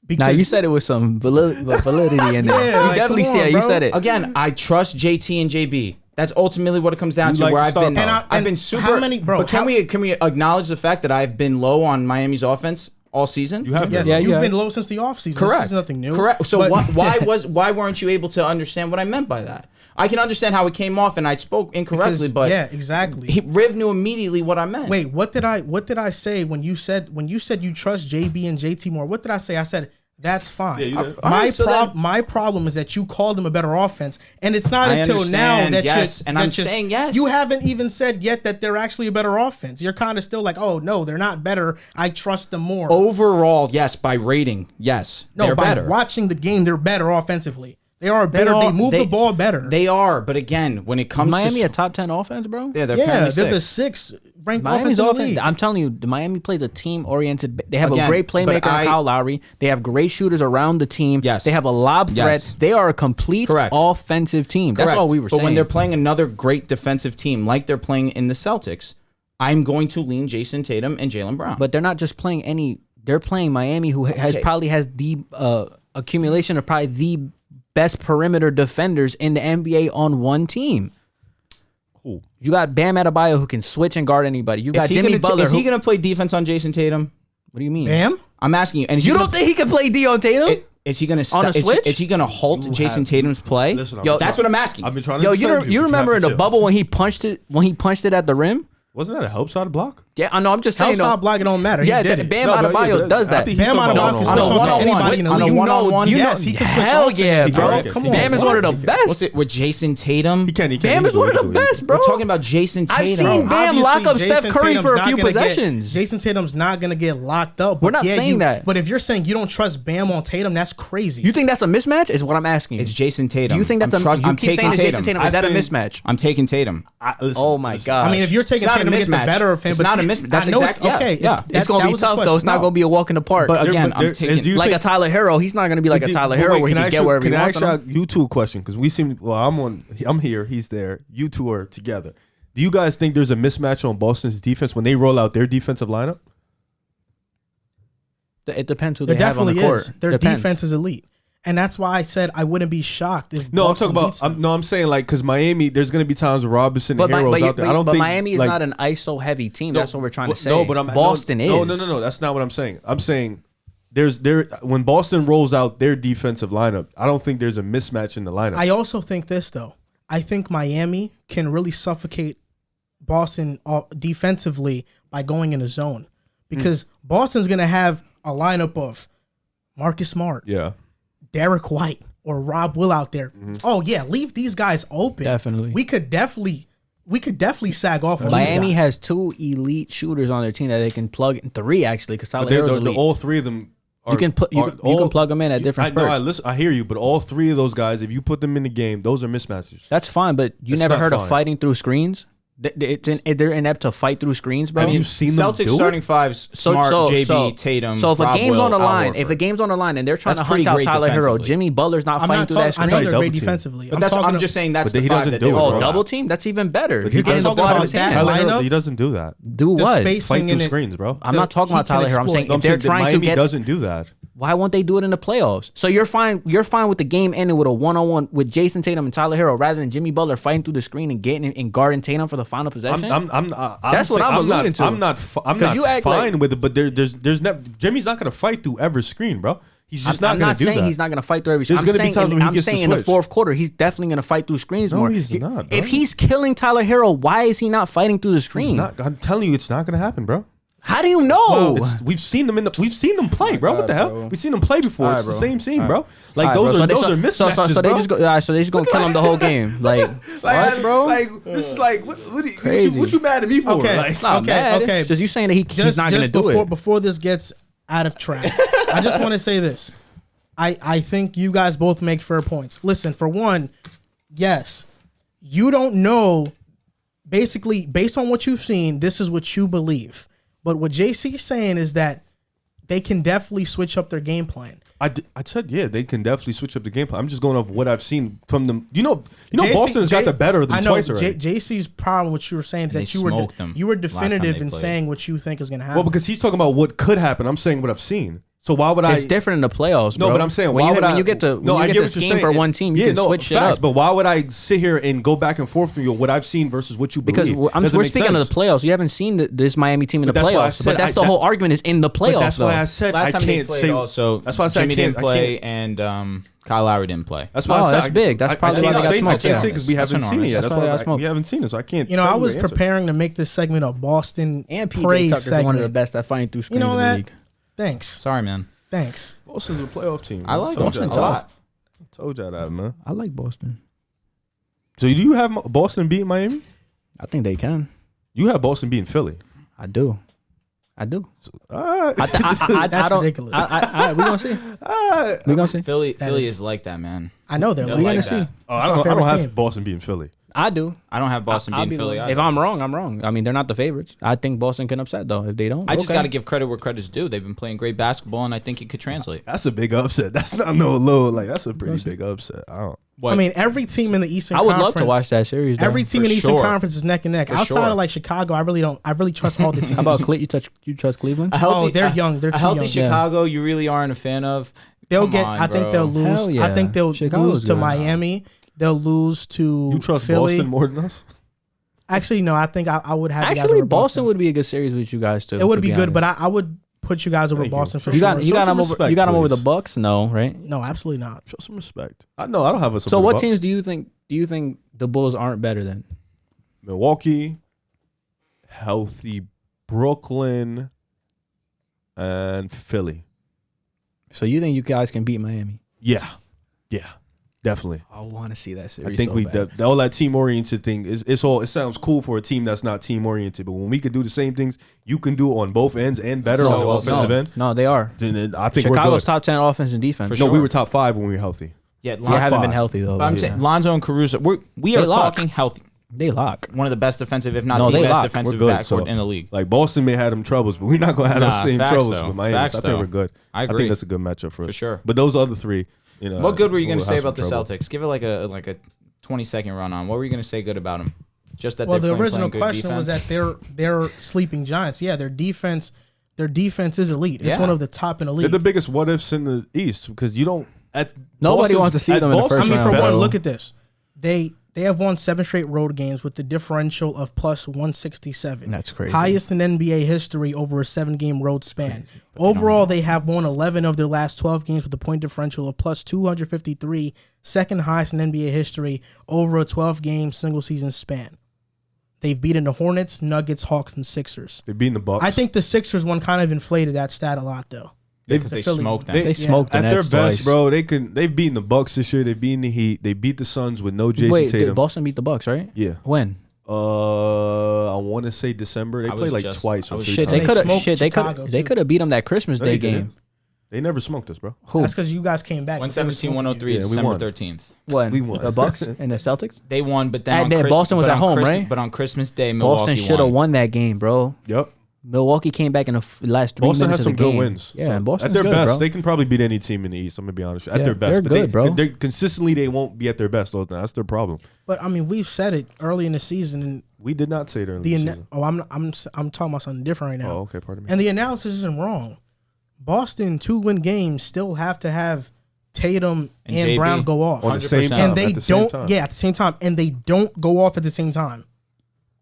Now you said it with some validity in there. Yeah, you definitely said it. You said it. Again, I trust JT and JB. That's ultimately what it comes down to. Where I've been super. How many, bro? But can we acknowledge the fact that I've been low on Miami's offense all season? You have. Yes, you've been low since the offseason. Correct. This is nothing new. Correct. So why weren't you able to understand what I meant by that? I can understand how it came off and I spoke incorrectly, but yeah, exactly. Riv knew immediately what I meant. Wait, what did I say when you said you trust JB and JT more? What did I say? I said That's fine. Yeah, you did. My problem is that you called them a better offense, and it's not until now that I'm saying yes. You haven't even said yet that they're actually a better offense. You're kind of still like, oh no, they're not better. I trust them more. Overall, yes. By rating, yes, no, they're by better. Watching the game, they're better offensively. They are better. They move the ball better. They are, but again, when it comes Miami to a top 10 offense, bro. they're the sixth ranked Miami's offense in the league. I'm telling you, the Miami plays a team-oriented. They have a great playmaker in Kyle Lowry. They have great shooters around the team. Yes. They have a lob threat. Yes. They are a complete offensive team. That's all we were saying. But when they're playing another great defensive team like they're playing in the Celtics, I'm going to lean Jason Tatum and Jaylen Brown. But they're not just playing any. They're playing Miami, who probably has the accumulation of probably the best perimeter defenders in the NBA on one team. Who? You got Bam Adebayo, who can switch and guard anybody. You got Jimmy Butler. Is he going to play defense on Jason Tatum? What do you mean? Bam? I'm asking you. And You don't think he can play D on Tatum? Is he going to On a switch? Is he going to halt Jason Tatum's play? Listen, That's what I'm asking. I've been trying to. You remember in the bubble when he punched it at the rim? Wasn't that a help side block? Yeah, I know. I'm just saying. Outside block, it don't matter. Yeah, he did it. Bam Adebayo does that. Bam Adebayo can switch on anybody in the league. one-on-one. Yes, he can switch Hell on yeah, to bro. anybody. Come on, Bam is one of the best. What's it with Jason Tatum? He can. Bam is one of the best, bro. We're talking about Jason Tatum. I've seen Bam lock up Steph Curry for a few possessions. Jason Tatum's not going to get locked up. We're not saying that. But if you're saying you don't trust Bam on Tatum, that's crazy. You think that's a mismatch? Is what I'm asking. It's Jason Tatum. Do you think that's I'm keep saying it's Jason Tatum? Is that a mismatch? I'm taking Tatum. Oh my god. I mean, if you're taking Tatum to get the better of him, it's not a mismatch. That's exactly okay. It's gonna be tough though. It's not gonna be a walk in the park. But again, I'm taking like a Tyler Hero. He's not gonna be like a Tyler Hero where he can get wherever he wants. Can I ask you two a question? Because we seem I'm here. He's there. You two are together. Do you guys think there's a mismatch on Boston's defense when they roll out their defensive lineup? It depends who they have on the court. Their defense is elite. And that's why I said I wouldn't be shocked if Boston I'm saying like because Miami, there's going to be times where Robinson and Heroes out there. I don't think Miami is not an ISO heavy team. That's what we're trying to say. No, but Boston is. No. That's not what I'm saying. I'm saying when Boston rolls out their defensive lineup, I don't think there's a mismatch in the lineup. I also think this though. I think Miami can really suffocate Boston defensively by going in a zone because Boston's going to have a lineup of Marcus Smart. Yeah. Derek White or Rob Will out there. Oh yeah, leave these guys open. Definitely. We could definitely sag off on Miami these guys. has two elite shooters on their team that they can plug in three actually because Tyler Hero's elite. All three of them you can plug them in at different spurts. I hear you, but all three of those guys, if you put them in the game, those are mismatches. That's fine, but you never heard of fighting through screens? They're inept to fight through screens, bro. Have you seen them Celtics do starting it? fives, Smart, JB, Tatum. So if Rob a game's Will, on the Al line, Horford. and they're trying That's to hunt out pretty Tyler great Hero, defensively. Jimmy Butler's not fighting through that screen. I know they're double great team. defensively. But I'm just saying that's But the he five doesn't that do they it, roll bro. out. Double team? That's even better. But You're he getting the doesn't ball out of talk his about hand. that. Tyler Hero, lineup? he doesn't do that. Do what? spacing Fight through in it. screens, bro. I'm not talking about He can Tyler Hero. I'm saying exploit. if they're trying to Miami get, doesn't do that. why won't they do it in the playoffs? So you're fine with the game ending with a one-on-one with Jason Tatum and Tyler Hero rather than Jimmy Butler fighting through the screen and getting and guarding Tatum for the final possession. That's what I'm alluding to. I'm not fine with it, but there's never Jimmy's not gonna fight through every screen, bro. He's just not going to do that. I'm not saying he's not going to fight through every screen. There's going to be times when he gets to switch. in the fourth quarter, he's definitely going to fight through screens more. No, he's not, bro. If he's killing Tyler Hero, why is he not fighting through the screen? I'm telling you, it's not going to happen, bro. How do you know? We've seen them play, bro. What the hell? Bro. We've seen them play before. It's the same scene, bro. Like those are mismatches, so bro. they just gonna kill him the whole game. Like what, bro? Like this is like what you mad at me for? Okay, Like, it's not mad. okay. It's just you saying that he's not gonna do it. Before this gets out of track, I just want to say this. I think you guys both make fair points. Listen, for one, yes, you don't know. Basically, based on what you've seen, this is what you believe. But what JC's saying is that they can definitely switch up their game plan. I said, yeah, they can definitely switch up the game plan. I'm just going off what I've seen from them. You know, Boston's got the better of them twice already. JC's problem, what you were saying, is that you were definitive in saying what you think is going to happen. Well, because he's talking about what could happen. I'm saying what I've seen. So why would It's different in the playoffs, bro. No, but I'm saying when you get to scheme for one team, you can switch it up. But why would I sit here and go back and forth through you what I've seen versus what you believe? Because we're speaking of the playoffs. You haven't seen this Miami team in the playoffs. But that's the whole argument is in the playoffs. That's why I said last time they can't played say. Also, that's why I said Jimmy didn't play and Kyle Lowry didn't play. That's why I said that's big. That's probably why they got smoked. I can't say because we haven't seen it yet. That's why we haven't seen it, so I can't. I was preparing to make this segment a Boston and PJ Tucker's one of the best at fighting through screens in the league. Thanks. Sorry, man. Thanks. Boston's a playoff team. I like Told Boston a y'all. lot. Told y'all that, man. I like Boston. So do you have Boston beating Miami? I think they can. You have Boston beating Philly. I do. All right. That's ridiculous. We gonna see. We gonna see. Philly is like that, man. I know they're They're like like that. that. Oh, That's I my don't favorite have team. Boston beating Philly. I do. I don't have Boston I'll beating be Philly. lying. either. If I'm wrong, I'm wrong. I mean, they're not the favorites. I think Boston can upset though if they don't. I just okay. got to give credit where credit's due. They've been playing great basketball, and I think it could translate. That's a big upset. That's not no low. Like that's a pretty big upset. I don't. I mean, every team in the Eastern I would Conference. love to watch that series. Though. Every team For in the Eastern sure. Conference is neck and neck. For Outside sure. of like Chicago, I really trust all the teams. How about you trust Cleveland? they're young. They're a too healthy young. Chicago. You really aren't a fan of. They'll Come get. on, I think bro. they'll lose. Hell yeah. I think they'll Chicago's lose to good. Miami. They'll lose to You trust Philly. Boston more than us? Actually, no. I think I would have. you guys Actually, over Boston would be a good series with you guys too. It would to be good, honest. but I would put you guys over Thank you. Boston for you sure. got Show some them over. respect, You got them over the please. Bucks. No, right? No, absolutely not. Show some respect. I don't have us. So over the what Bucks. teams do you think? Do you think the Bulls aren't better than? Milwaukee, healthy Brooklyn, and Philly. So you think you guys can beat Miami? Yeah, definitely. I want to see that series. I think all that team oriented thing it's all. It sounds cool for a team that's not team oriented, but when we can do the same things you can do on both ends and better on the offensive end, No, they are. then I think Chicago's we're good. top 10 offense and defense. For No, sure. we were top 5 when we were healthy. Yeah, They haven't five. been healthy though. But I'm Yeah. saying Lonzo and Caruso. We They are lock. talking healthy. They lock. One of the best defensive, if not No, the they best lock. defensive We're good, backcourt so- in the league. Like Boston may have them troubles, but we're not gonna have those same facts troubles though. with Miami. Facts So I think though. we're good. I I agree. think that's a good matchup for us. For sure. But those other three, What good were you going to we'll say have about the some trouble. Celtics? Give it like a 20-second run on. What were you going to say good about them? Just that Well, they're the playing original good question was defense? that they're sleeping giants. Yeah, their defense is elite. It's Yeah. one of the top in the They're league. the biggest what ifs in the East because you don't. Nobody wants to see them in the first I mean, for round. one, bro. look at this. They have won 7 straight road games with the differential of plus 167. That's crazy. Highest in NBA history over a 7-game road span. Overall, they have won 11 of their last 12 games with a point differential of plus 253, second highest in NBA history over a 12-game single season span. They've beaten the Hornets, Nuggets, Hawks, and Sixers. They're beating the Bucks. I think the Sixers one kind of inflated that stat a lot, though. Because they Philly- smoked them. They smoked the at their Nets best, twice. bro. They've beaten the Bucks this year. They've beaten the Heat. They beat the Suns with no Jason Wait, Tatum. Boston beat the Bucks, right? Yeah. When? I want to say December. They I played was like just- twice I or was 3 Shit, times. they They could have. smoked Shit, they Chicago, could. They too. could have beat them that Christmas No, Day they didn't. game. They never smoked us, bro. Who? That's because you guys came back. 117, 103, Yeah, we December won. 13th. When? We won. The Bucks and the Celtics. They won, but then At on that- Boston was but at on home, Christmas- right? But on Christmas Day, Milwaukee Boston should have won. won that game, bro. Yep. Milwaukee came back in the last 3 Boston minutes has of some the good game. wins. Yeah, So, and Boston's at their good, best, bro. they can probably beat any team in the East. I'm gonna be honest. At Yeah, their best, they're but good, bro. They're consistently they won't be at their best all the time. That's their problem. But I mean, we've said it early in the season, and We did not say it early in the season. I'm talking about something different right now. Oh, okay, pardon me. And the analysis isn't wrong. Boston 2-win games still have to have Tatum And and JB. Brown go off. On the same 100%. time. And they at the same don't, time. at the same time, and they don't go off at the same time.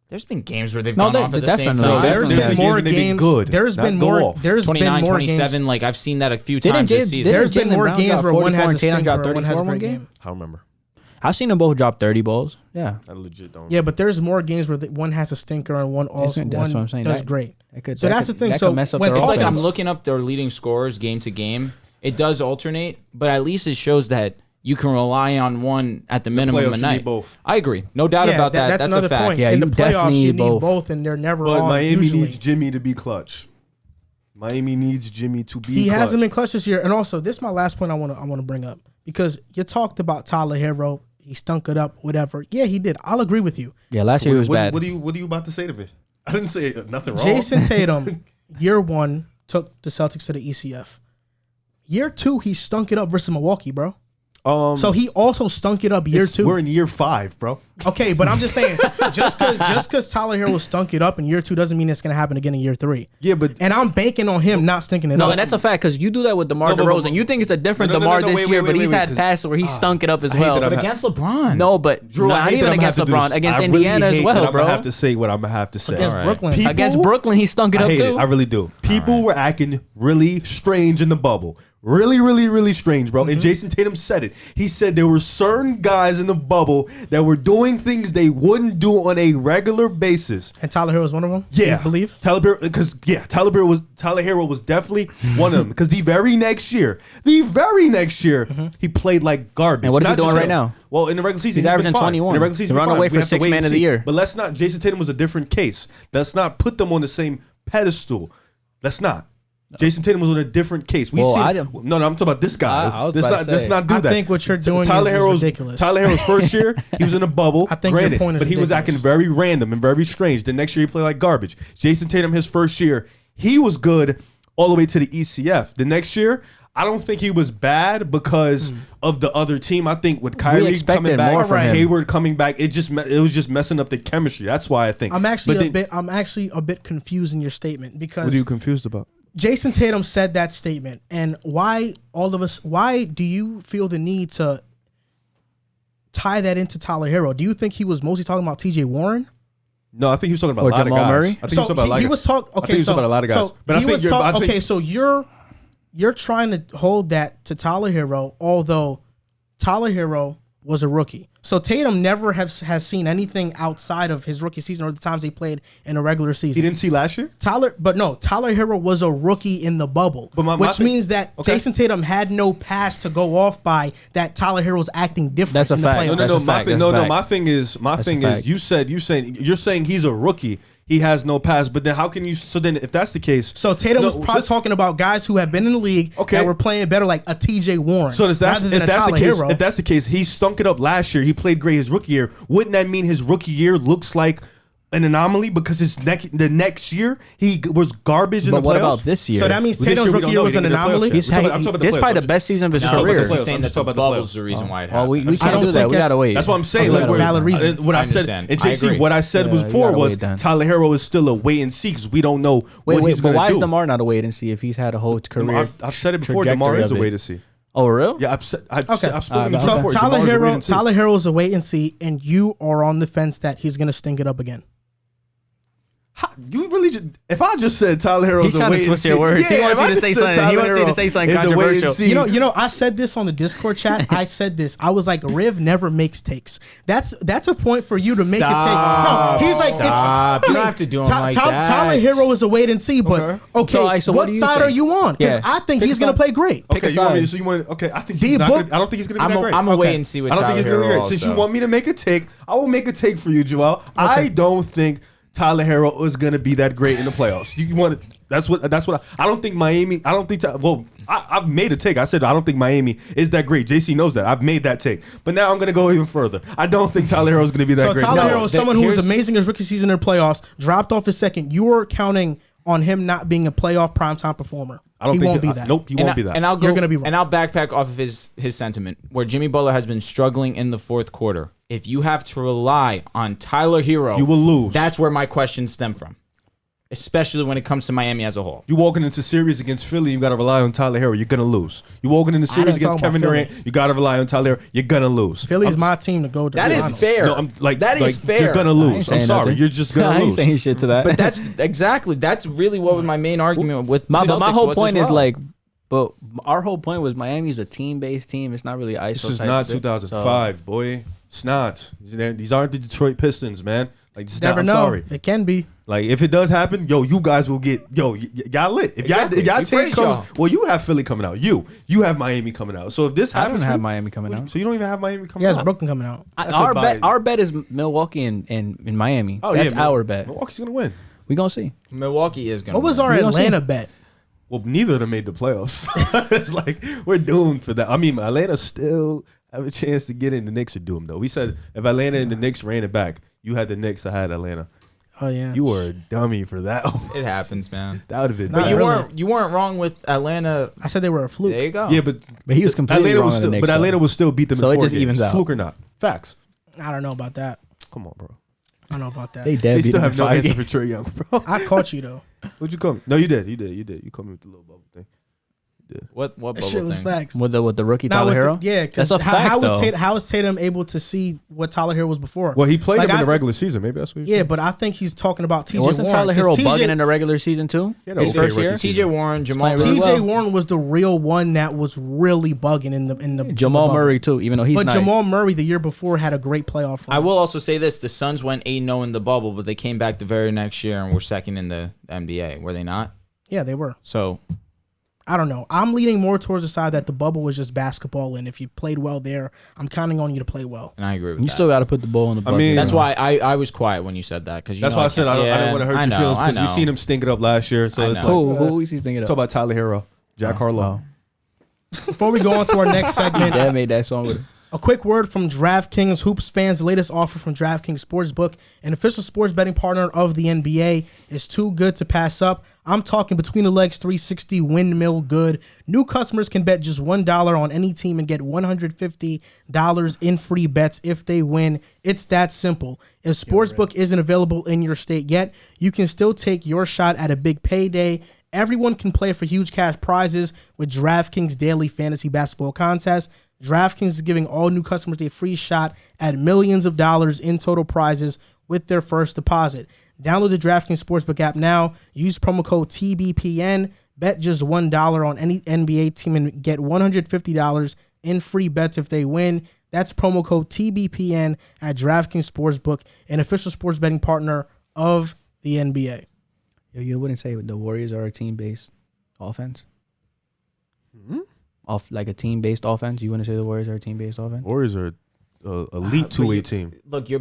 There's been games where they've No, gone they- off at the same definitely. time. There's Yeah, been games more when they be games. good, There's not been go more. off. There's been 29, more 27. games. Like I've seen that a few Didn't times this James- season. didn't There's been Jaylen more Brown games drop where one 44 has a and Tatum stinker dropped and one has a 34 great one game. I remember. I've seen them both drop 30 balls. Yeah, I legit don't. Yeah, but there's more games where one has a stinker and one also That's what I'm one saying. does That- great. that So that's the thing. That So could mess up when their It's like offense- I'm looking up their leading scorers game to game. It does alternate, but at least it shows that you can rely on one at the minimum playoffs, a you night. need both. I agree. No doubt about that. That's another a fact. point. Yeah, in the you definitely playoffs, you need need both. both, and they're never But on. Miami usually. needs Jimmy to be clutch. Miami needs Jimmy to be He clutch. hasn't been clutch this year. And also, this is my last point I want to bring up because you talked about Tyler Hero. He stunk it up, whatever. Yeah, he did. I'll agree with you. Yeah, last year he was bad. What are you about to say to me? I didn't say nothing wrong. Jason Tatum, year 1, took the Celtics to the ECF. Year 2, he stunk it up versus Milwaukee, bro. So he also stunk it up year 2. We're in year 5, bro. Okay, but I'm just saying, just because Tyler Hero stunk it up in year 2 doesn't mean it's gonna happen again in year 3. Yeah, but And I'm banking on him not stinking it No, up. and that's a fact because you do that with DeMar No, but- DeRozan. You think it's a different No, no, DeMar no, this wait, year, wait, but wait, he's wait, had 'cause- passes where he stunk it up as I hate well. that But against LeBron. No, but Drew, I not hate even that I'm against gonna have to do LeBron, this. against I really Indiana as hate well, that I'm bro. gonna have to say what I'm gonna have to say. against All right. Brooklyn. People- Against Brooklyn, he stunk it I up hate too. it. I really do. People were acting really strange in the bubble. really, really, really strange, bro. And Jason Tatum said it. He said there were certain guys in the bubble that were doing things they wouldn't do on a regular basis. And Tyler Hero was one of them. Yeah, I believe Tyler Hero was definitely one of them. Because the very next year, he played like garbage. And what is he Not doing just right him. now? Well, in the regular season, He's averaging been fine. 21. In the regular season, They're on the way We for have to sixth wait man and of the see. year. But let's not. Jason Tatum was a different case. Let's not put them on the same pedestal. Let's not. Jason Tatum was on a different case. Well, No, I'm talking about this guy. I was about to Let's say. not do I that. think what you're doing Tyler is Hero's ridiculous. Tyler Hero's first year, he was in a bubble. I think your granted, point is but he was ridiculous. acting very random and very strange. The next year, he played like garbage. Jason Tatum, his first year, he was good all the way to the ECF. The next year, I don't think he was bad because of the other team. I think with Kyrie expected coming back, more from him. Hayward coming back, it was just messing up the chemistry. That's why I think. I'm actually But I'm actually a bit confused in your statement because What are you confused about? Jason Tatum said that statement, and why do you feel the need to tie that into Tyler Hero? Do you think he was mostly talking about TJ Warren? No, I think he was talking about Or a lot Jamal of guys. Murray? I think he was talking about a lot of guys. I think he was talking about a lot of guys. But I think so you're trying to hold that to Tyler Hero, although Tyler Hero was a rookie. So Tatum never has seen anything outside of his rookie season or the times they played in a regular season. he didn't see last year. Tyler Hero was a rookie in the bubble, But my which thing- means that okay. Jason Tatum had no pass to go off by that Tyler Hero's acting different. That's a in fact. The No, playoffs. no, That's no. a fact. That's a fact. My thing is, fact. you're saying he's a rookie. He has no pass. But then how can you? So then, if that's the case, So Tatum was probably let's- talking about guys who have been in the league Okay. that were playing better, like a TJ Warren. So if rather than a that's the Tyler case, Hero. if that's the case, he stunk it up last year. He played great his rookie year. Wouldn't that mean his rookie year looks like an anomaly because the next year he was garbage in But the playoffs? what about this year? So that means This year Tatum's we rookie don't year know. was He an didn't get anomaly. playoffs He's yet. I'm talking about the this probably playoffs. the best season of his No, talking about career. the playoffs. he's saying I'm that just the talking about the bubble's playoffs. the reason why it Well, we happened. I can't don't do that. think We gotta wait. That's what I'm saying. Okay, Like, that's a we're- valid reason. What I I said, understand. and I JC, agree. what I said Yeah, was you before gotta was wait then. Tyler Hero is still a wait and see because we don't know what he's But going why to is do. DeMar not a wait and see if he's had a whole career? I've said it before. DeMar trajectory is a of it? way to see. Oh, real? Yeah, I've spoken Alright, So before. Tyler DeMar's a wait Hero, and see. Tyler Hero's a wait and see, and you are on the fence that he's going to stink it up again. You really just, if I just said Tyler Hero's He's a trying to wait and twist see, your words. He yeah, wants if you I to just say said something. Tyler He wants you to Hero say something is a wait and controversial. see, I said this on the Discord chat. I said this. I was like, Riv never makes takes. That's a point for you to make a take. No, he's like, Stop. it's. You don't have to do him like that. Tyler Hero is a wait and see, but okay, So what what do you side think? are you on? Because Yeah. I think Pick he's a going to side. play great. Okay, a you want me side. to? So you want? Okay, I think D he's not book- good. I don't think he's going to be that great. I'm a Okay. wait and see with I don't Tyler think he's going to be Hero great. Since you also. want me to make a take, I will make a take for you, Joel. I don't think Tyler Hero is going to be that great in the playoffs. You want to? That's what I don't think Miami. I don't think. I've made a take. I said I don't think Miami is that great. JC knows that. I've made that take. But now I'm going to go even further. I don't think Tyler Hero is going to be that So great. Tyler No. Hero is someone who was amazing his rookie season in the playoffs, dropped off his second. You were counting on him not being a playoff primetime performer. I don't he think won't be that. Nope, he won't be that. And I'll go. You're gonna be wrong. And I'll backpack off of his sentiment, where Jimmy Butler has been struggling in the fourth quarter. If you have to rely on Tyler Hero, You will lose. That's where my questions stem from, especially when it comes to Miami as a whole. You walking into series against Philly, you got to rely on Tyler Hero. You're gonna lose. You walking into series didn't against talk about Kevin Durant, Philly. you got to rely on Tyler Hero. You're gonna lose. Philly's my team to go to. That the is finals. fair. No, I'm like that is like, fair. You're gonna I ain't lose. I'm saying sorry. nothing. You're just I gonna ain't lose. saying shit to that. But that's exactly really what was my main argument with my Celtics whole was point as is well. like, but our whole point was Miami's a team-based team. It's not really ISO. This is type not of thing. 2005, boy. It's not. These aren't the Detroit Pistons, man. Like, it's Never not, I'm know. sorry. It can be. Like, if it does happen, you guys will get, y'all lit. If Exactly. y'all We take praise comes, y'all. well, you have Philly coming out. You have Miami coming out. So if this I don't happens, have Miami coming out. So you don't even have Miami coming He has out. Brooklyn coming out. That's a Our bias. bet is Milwaukee and Miami. Oh, That's yeah, our bet. Milwaukee's gonna win. We gonna see. Milwaukee is going to What was our We gonna see. Atlanta bet? Well, neither of them made the playoffs. It's like we're doomed for that. I mean, Atlanta still have a chance to get in. The Knicks are doomed, though. We said if Atlanta and the Knicks ran it back, you had the Knicks, I had Atlanta. Oh yeah. You were a dummy for that. It happens, man. That would have been. But But bad. you weren't wrong with Atlanta. I said they were a fluke. There you go. Yeah, but But he was completely Atlanta wrong was on the still, Knicks, but though. Atlanta will still beat them. So in it 4 just games. evens out. Fluke or not? Facts. I don't know about that. Come on, bro. I don't know about that. They They dead beat still them have no in 5 answer games. for Trey Young, bro. I caught you though. What'd you call me? No, you did. You called me with the little bubble thing. What That bubble shit was thing? facts. With the rookie Now, Tyler with Hero. yeah, because That's a fact, how was Tatum able to see what Tyler Hero was before? Well, he played Like, him in the I- regular season. Maybe that's what he's Yeah, but I think he's talking about TJ Wasn't Warren. Tyler 'cause Hero TJ bugging in the regular season too? His His first year. TJ Warren, Jamal playing really Murray. TJ well. Warren was the real one that was really bugging in the Jamal bubble. Murray too, even though he's But nice. Jamal Murray the year before had a great playoff run. I will also say this: the Suns went 8-0 in the bubble, but they came back the very next year and were second in the NBA. Were they not? Yeah, they were. So I don't know. I'm leaning more towards the side that the bubble was just basketball, and if you played well there, I'm counting on you to play well. and I agree with You that. still got to put the ball in the bucket. mean, That's why I was quiet when you said that because That's why I said I didn't want to hurt your feelings because we seen him stink it up last year. So I it's know. like Who is he thinking of? talk about Tyler Hero, Jack Harlow. Before we go on to our next segment, Dad made that song with him. a quick word from DraftKings Hoops fans. The latest offer from DraftKings Sportsbook, an official sports betting partner of the NBA, is too good to pass up. I'm talking between the legs 360 windmill good. New customers can bet just $1 on any team and get $150 in free bets if they win. It's that simple. If Sportsbook isn't available in your state yet, you can still take your shot at a big payday. Everyone can play for huge cash prizes with DraftKings Daily Fantasy Basketball Contest. DraftKings is giving all new customers a free shot at millions of dollars in total prizes with their first deposit. Download the DraftKings Sportsbook app now. Use promo code TBPN. Bet just $1 on any NBA team and get $150 in free bets if they win. That's promo code TBPN at DraftKings Sportsbook, an official sports betting partner of the NBA. You wouldn't say the Warriors are a team-based offense? Off like a team-based offense? You wouldn't say the Warriors are a team-based offense? Warriors are elite two-way team. Look, you're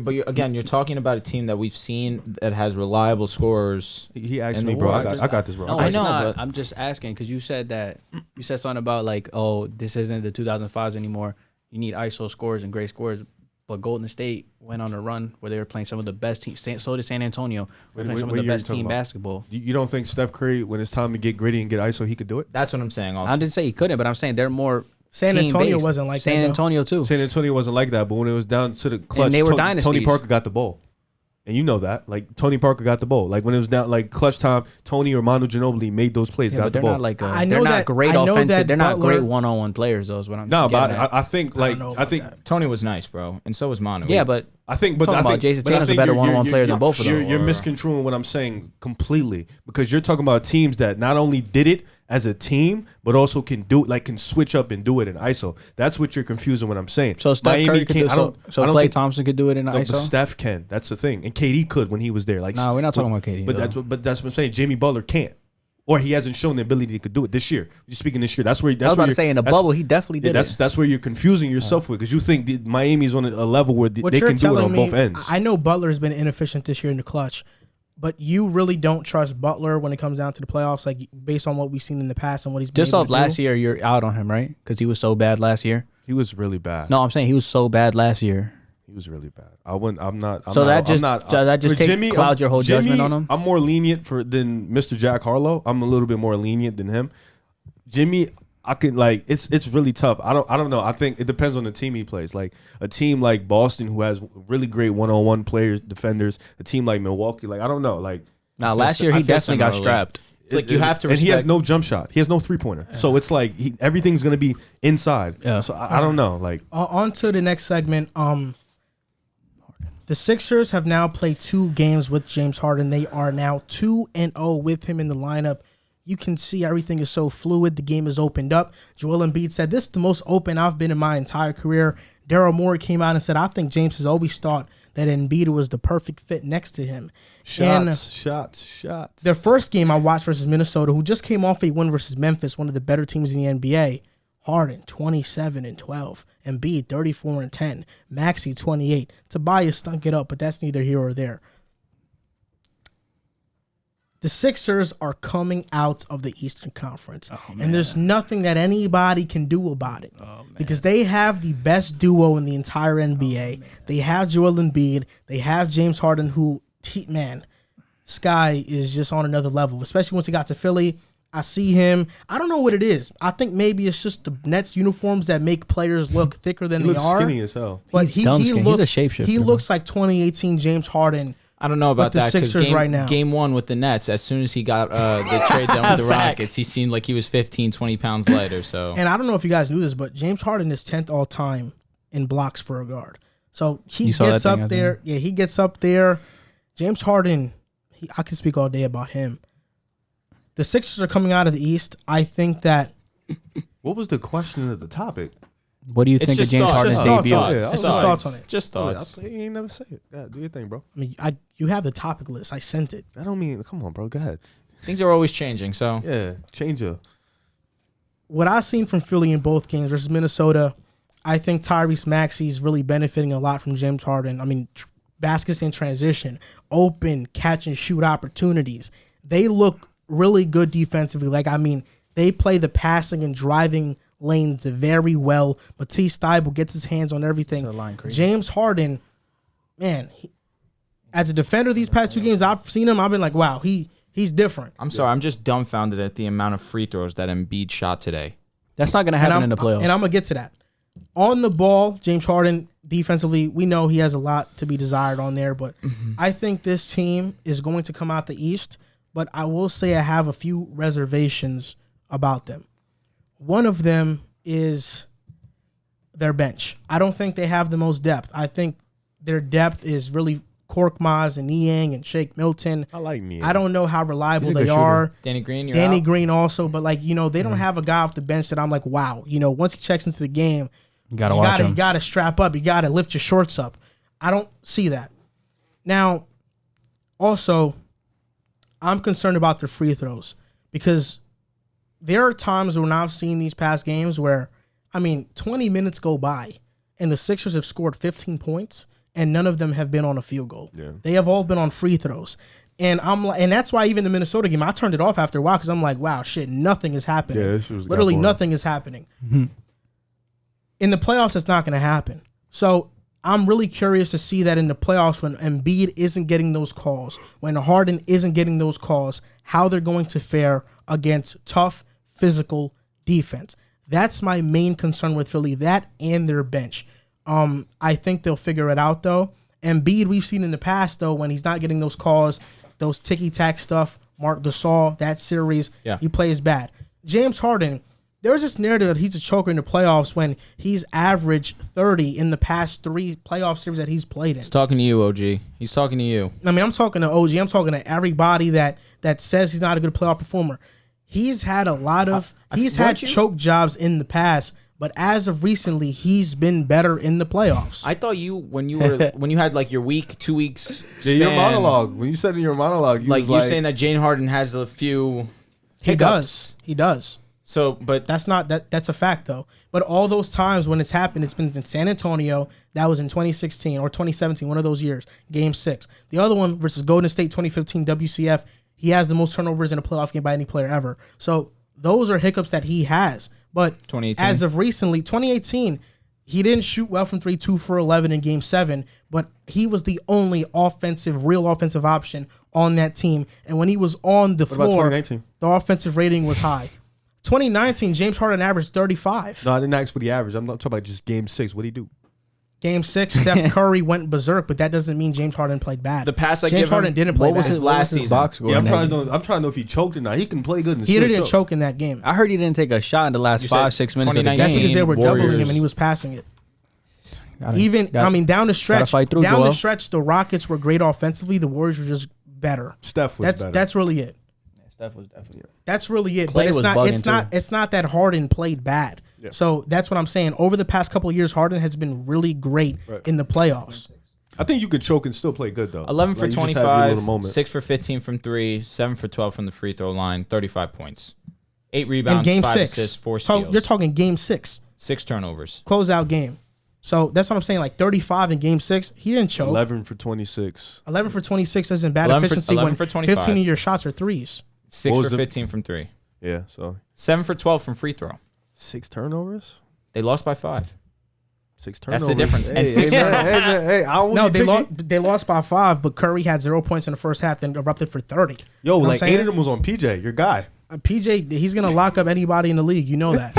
talking about a team that we've seen that has reliable scorers. He asked And me, the bro. Warriors- I got this, bro. No, I it's know, not. but- I'm just asking because you said something about like, oh, this isn't the 2005s anymore. You need ISO scores and great scores. But Golden State went on a run where they were playing some of the best teams. So did San Antonio. They're playing some of the best team basketball. You don't think Steph Curry, when it's time to get gritty and get ISO, he could do it? That's what I'm saying. Also, I didn't say he couldn't, but I'm saying they're more San Antonio team-based. wasn't like that, San though. Antonio too. San Antonio wasn't like that, but when it was down to the clutch, they were Tony dynasties. Parker got the ball. And you know that. Like, Tony Parker got the ball. Like, when it was down, like, clutch time, Tony or Manu Ginobili made those plays, Yeah, got but the they're ball. not like I they're know not that- great I know offensive. that They're not Butler- great one-on-one players, though. Is what I'm. No, but getting at. I think, like, know I about think, that. Tony was nice, bro, and so was Manu. yeah, but I think, but Talking I about think Jason but I Tatum's a think better you're- one-on-one you're- player than you're- both of them. You're misconstruing what I'm saying completely because you're talking about teams that not only did it as a team, but also can do it, like can switch up and do it in ISO. That's what you're confusing what I'm saying. so Steph Miami Curry could can't- do, I don't- so I don't Klay think- Thompson could do it in No, but ISO. Steph can. That's the thing. And KD could when he was there. Like, Nah, we're not talking about KD, But though. that's what I'm saying. Jimmy Butler can't, or he hasn't shown the ability to do it this year. You're speaking this year. That's where. I was That's about where to say in the that's- bubble he definitely Yeah, did it. that's where you're confusing yourself with because you think that Miami's on a level where What they you're can do it telling on me, both ends. I know Butler has been inefficient this year in the clutch, but you really don't trust Butler when it comes down to the playoffs, like based on what we've seen in the past and what he's been Just able off to last do? year, you're out on him, right? Because he was so bad last year. He was really bad. No, I'm saying he was so bad last year. He was really bad. I wouldn't. I'm not. I'm So not, that just- I'm not, so that just for take- clouds your whole judgment on him? I'm more lenient than Mr. Jack Harlow. I'm a little bit more lenient than him. Jimmy, I could like it's really tough. I don't know. I think it depends on the team he plays. Like a team like Boston who has really great one-on-one players, defenders. A team like Milwaukee, like I don't know. Like Now, last year I he feel definitely got similarly. strapped. It's like you have to and he has respect- no jump shot. He has no three-pointer. So it's like everything's gonna be inside. Yeah. So I don't know. Like On to the next segment. The Sixers have now played 2 games with James Harden. They are now 2-0 with him in the lineup. You can see everything is so fluid. The game is opened up. Joel Embiid said, "This is the most open I've been in my entire career." Daryl Morey came out and said, "I think James has always thought that Embiid was the perfect fit next to him." shots. Their first game I watched versus Minnesota, who just came off a win versus Memphis, one of the better teams in the NBA. Harden, 27-12. Embiid, 34-10. Maxey, 28. Tobias stunk it up, but that's neither here or there. The Sixers are coming out of the Eastern Conference, and there's nothing that anybody can do about it because they have the best duo in the entire NBA. They have Joel Embiid. They have James Harden, who, Sky is just on another level, especially once he got to Philly. I see him. I don't know what it is. I think maybe it's just the Nets uniforms that make players look thicker than He they looks are. skinny as hell. But He's dumb skinny. He's a looks shapeshifter, he bro. looks like 2018 James Harden. I don't know about the that because Sixers right now. game 1 with the Nets, as soon as he got the trade done with the Rockets, he seemed like he was 15, 20 pounds lighter. So, and I don't know if you guys knew this, but James Harden is 10th all time in blocks for a guard. So he gets up there. Yeah, he gets up there. James Harden, I can speak all day about him. The Sixers are coming out of the East. I think that. What was the question of the topic? What do you think of James Harden's debut? It's just thoughts on it. Just thoughts. You ain't never say it. Yeah, do your thing, bro. I mean, you have the topic list. I sent it. I don't mean. Come on, bro. Go ahead. Things are always changing. So Yeah, change up. What I've seen from Philly in both games versus Minnesota, I think Tyrese Maxey's really benefiting a lot from James Harden. I mean, baskets in transition, open catch and shoot opportunities. They look really good defensively. They play the passing and driving lanes very well. Matisse Thybulle gets his hands on everything. James Harden, man, as a defender these past 2 games, I've seen him. I've been like, wow, he's different. I'm sorry, I'm just dumbfounded at the amount of free throws that Embiid shot today. That's not going to happen in the playoffs. And I'm going to get to that. On the ball, James Harden, defensively, we know he has a lot to be desired on there, but I think this team is going to come out the East, but I will say I have a few reservations about them. One of them is their bench. I don't think they have the most depth. I think their depth is really Korkmaz and Niang and Shake Milton. I like Niang. I don't know how reliable they are. Danny Green, Danny Green also, but they don't have a guy off the bench that I'm like, wow. Once he checks into the game, you gotta strap up. You gotta lift your shorts up. I don't see that. Now, also, I'm concerned about their free throws because there are times when I've seen these past games where, 20 minutes go by and the Sixers have scored 15 points and none of them have been on a field goal. Yeah. They have all been on free throws. And and that's why even the Minnesota game, I turned it off after a while because I'm like, wow, shit, nothing is happening. Yeah, this was literally nothing is happening. Mm-hmm. In the playoffs, it's not going to happen. So I'm really curious to see that in the playoffs when Embiid isn't getting those calls, when Harden isn't getting those calls, how they're going to fare against tough, physical defense. That's my main concern with Philly, that and their bench. I think they'll figure it out, though. Embiid, we've seen in the past, though, when he's not getting those calls, those ticky-tack stuff, Marc Gasol, that series, he plays bad. James Harden, there's this narrative that he's a choker in the playoffs when he's averaged 30 in the past 3 playoff series that he's played in. He's talking to you, OG. He's talking to you. I'm talking to OG. I'm talking to everybody that says he's not a good playoff performer. He's had a lot of choke jobs in the past, but as of recently, he's been better in the playoffs. I thought when you had like your week, 2 weeks span, your monologue. When you said in your monologue, you're saying that James Harden has a few hiccups. He does. So, but that's a fact though. But all those times when it's happened, it's been in San Antonio. That was in 2016 or 2017, one of those years, Game 6. The other one versus Golden State 2015 WCF, he has the most turnovers in a playoff game by any player ever. So those are hiccups that he has. But 2018. As of recently, 2018, he didn't shoot well from 3, 2 for 11 in Game 7, but he was the only real offensive option on that team. And when he was on the floor, the offensive rating was high. 2019, James Harden averaged 35. No, I didn't ask for the average. I'm not talking about just Game 6. What did he do? Game 6, Steph Curry went berserk, but that doesn't mean James Harden played bad. The pass I James give Harden him, didn't play bad. his last season. I'm trying to know if he choked or not. He can play good. He didn't choke in that game. I heard he didn't take a shot in the last 5-6 minutes of the game. That's because they were doubling him and he was passing it. Down the stretch, the Rockets were great offensively. The Warriors were just better. Steph was better. That's really it. Steph was definitely. That's really it. Clay But it's not that Harden played bad. Yeah. So that's what I'm saying. Over the past couple of years, Harden has been really great in the playoffs. I think you could choke and still play good though. 11 for 25, 6 for 15 from 3, 7 for 12 from the free throw line, 35 points, 8 rebounds, in game 5 6, assists, 4 steals. You're talking Game 6, 6 turnovers, closeout game. So that's what I'm saying. Like 35 in Game 6, he didn't choke. 11 for 26. 11 for 26 isn't bad 11 efficiency when for 25. 15 of your shots are threes. 6 for 15 from 3. Yeah, so 7 for 12 from free throw. 6 turnovers. They lost by 5. 6 turnovers. That's the difference. Hey, And 6 turnovers. They lost by 5, but Curry had 0 points in the first half, then erupted for 30. Yo, You know like 8 of them was on PJ, your guy. PJ, he's gonna lock up anybody in the league. You know that.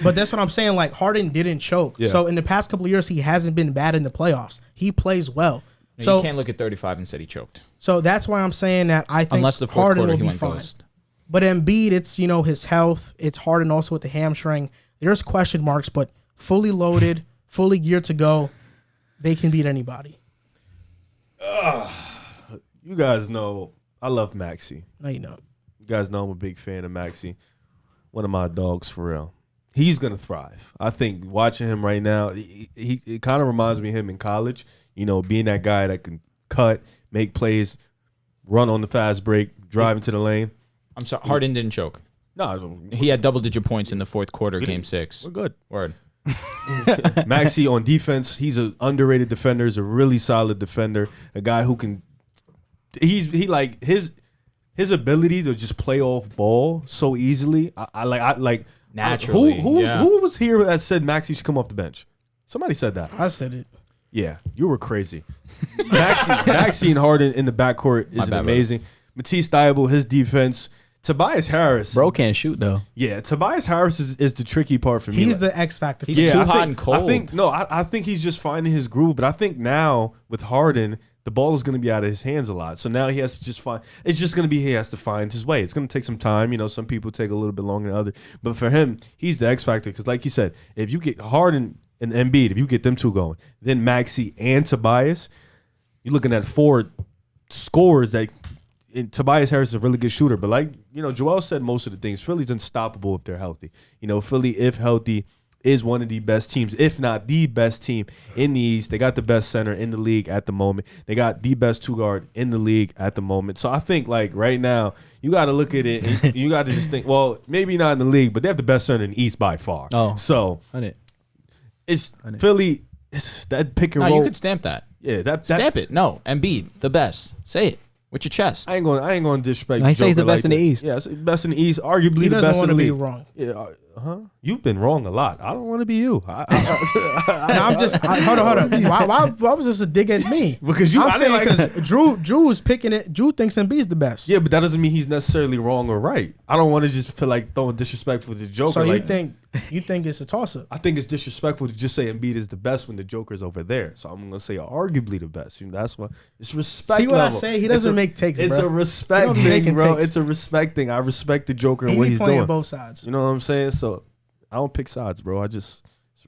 But that's what I'm saying. Like Harden didn't choke. Yeah. So in the past couple of years, he hasn't been bad in the playoffs. He plays well. You can't look at 35 and said he choked. So that's why I'm saying that I think Unless the fourth Harden quarter will he be went fine. ghost. But Embiid, it's his health. It's Harden also with the hamstring. There's question marks, but fully loaded, fully geared to go, they can beat anybody. You guys know I love Maxey. No, you know. You guys know I'm a big fan of Maxey. One of my dogs for real. He's gonna thrive. I think watching him right now, it kind of reminds me of him in college. Being that guy that can cut, make plays, run on the fast break, drive into the lane. I'm sorry, Harden didn't choke. No, He had double-digit points in the fourth quarter, Game 6. we're good. Word. Maxey on defense, he's an underrated defender. He's a really solid defender. A guy who can. He like his ability to just play off ball so easily. I like Naturally. Who was here that said Maxey should come off the bench? Somebody said that. I said it. Yeah, you were crazy. Maxey and Harden in the backcourt is amazing. Matisse Thybulle, his defense. Tobias Harris. Bro can't shoot though. Yeah, Tobias Harris is the tricky part for me. He's the X factor. He's too hot and cold. I think he's just finding his groove. But I think now with Harden, the ball is going to be out of his hands a lot. So now he has to just find. It's just going to be he has to find his way. It's going to take some time. Some people take a little bit longer than others. But for him, he's the X factor because, like you said, if you get Harden and Embiid, if you get them two going, then Maxey and Tobias, you're looking at 4 scores that. And Tobias Harris is a really good shooter, but like Joel said, most of the things Philly's unstoppable if they're healthy. Philly, if healthy, is one of the best teams, if not the best team in the East. They got the best center in the league at the moment. They got the best 2-guard in the league at the moment. So I think like right now you got to look at it. And you got to just think, well, maybe not in the league, but they have the best center in the East by far. Oh, so it's Philly. It's that pick and roll. You could stamp that. Yeah, stamp it. No, Embiid, the best. Say it. With your chest. I ain't going to disrespect. I say he's the best in the East. Yeah, best in the East. Arguably He the doesn't best in want the to league. be wrong. Yeah, You've been wrong a lot. I don't want to be you. No, I'm just hold on. Why was this a dig at me? Because I'm saying because Drew is picking it. Drew thinks Embiid's the best. Yeah, but that doesn't mean he's necessarily wrong or right. I don't want to just feel like throwing disrespectful to the Joker. So you think it's a toss up? I think it's disrespectful to just say Embiid is the best when the Joker's over there. So I'm gonna say arguably the best. That's why it's respect. See what level. I say? He doesn't make takes. It's bro. a respect thing, bro. It's a respect thing. I respect the Joker and what he's doing. Both sides. You know what I'm saying? So I don't pick sides, bro. It's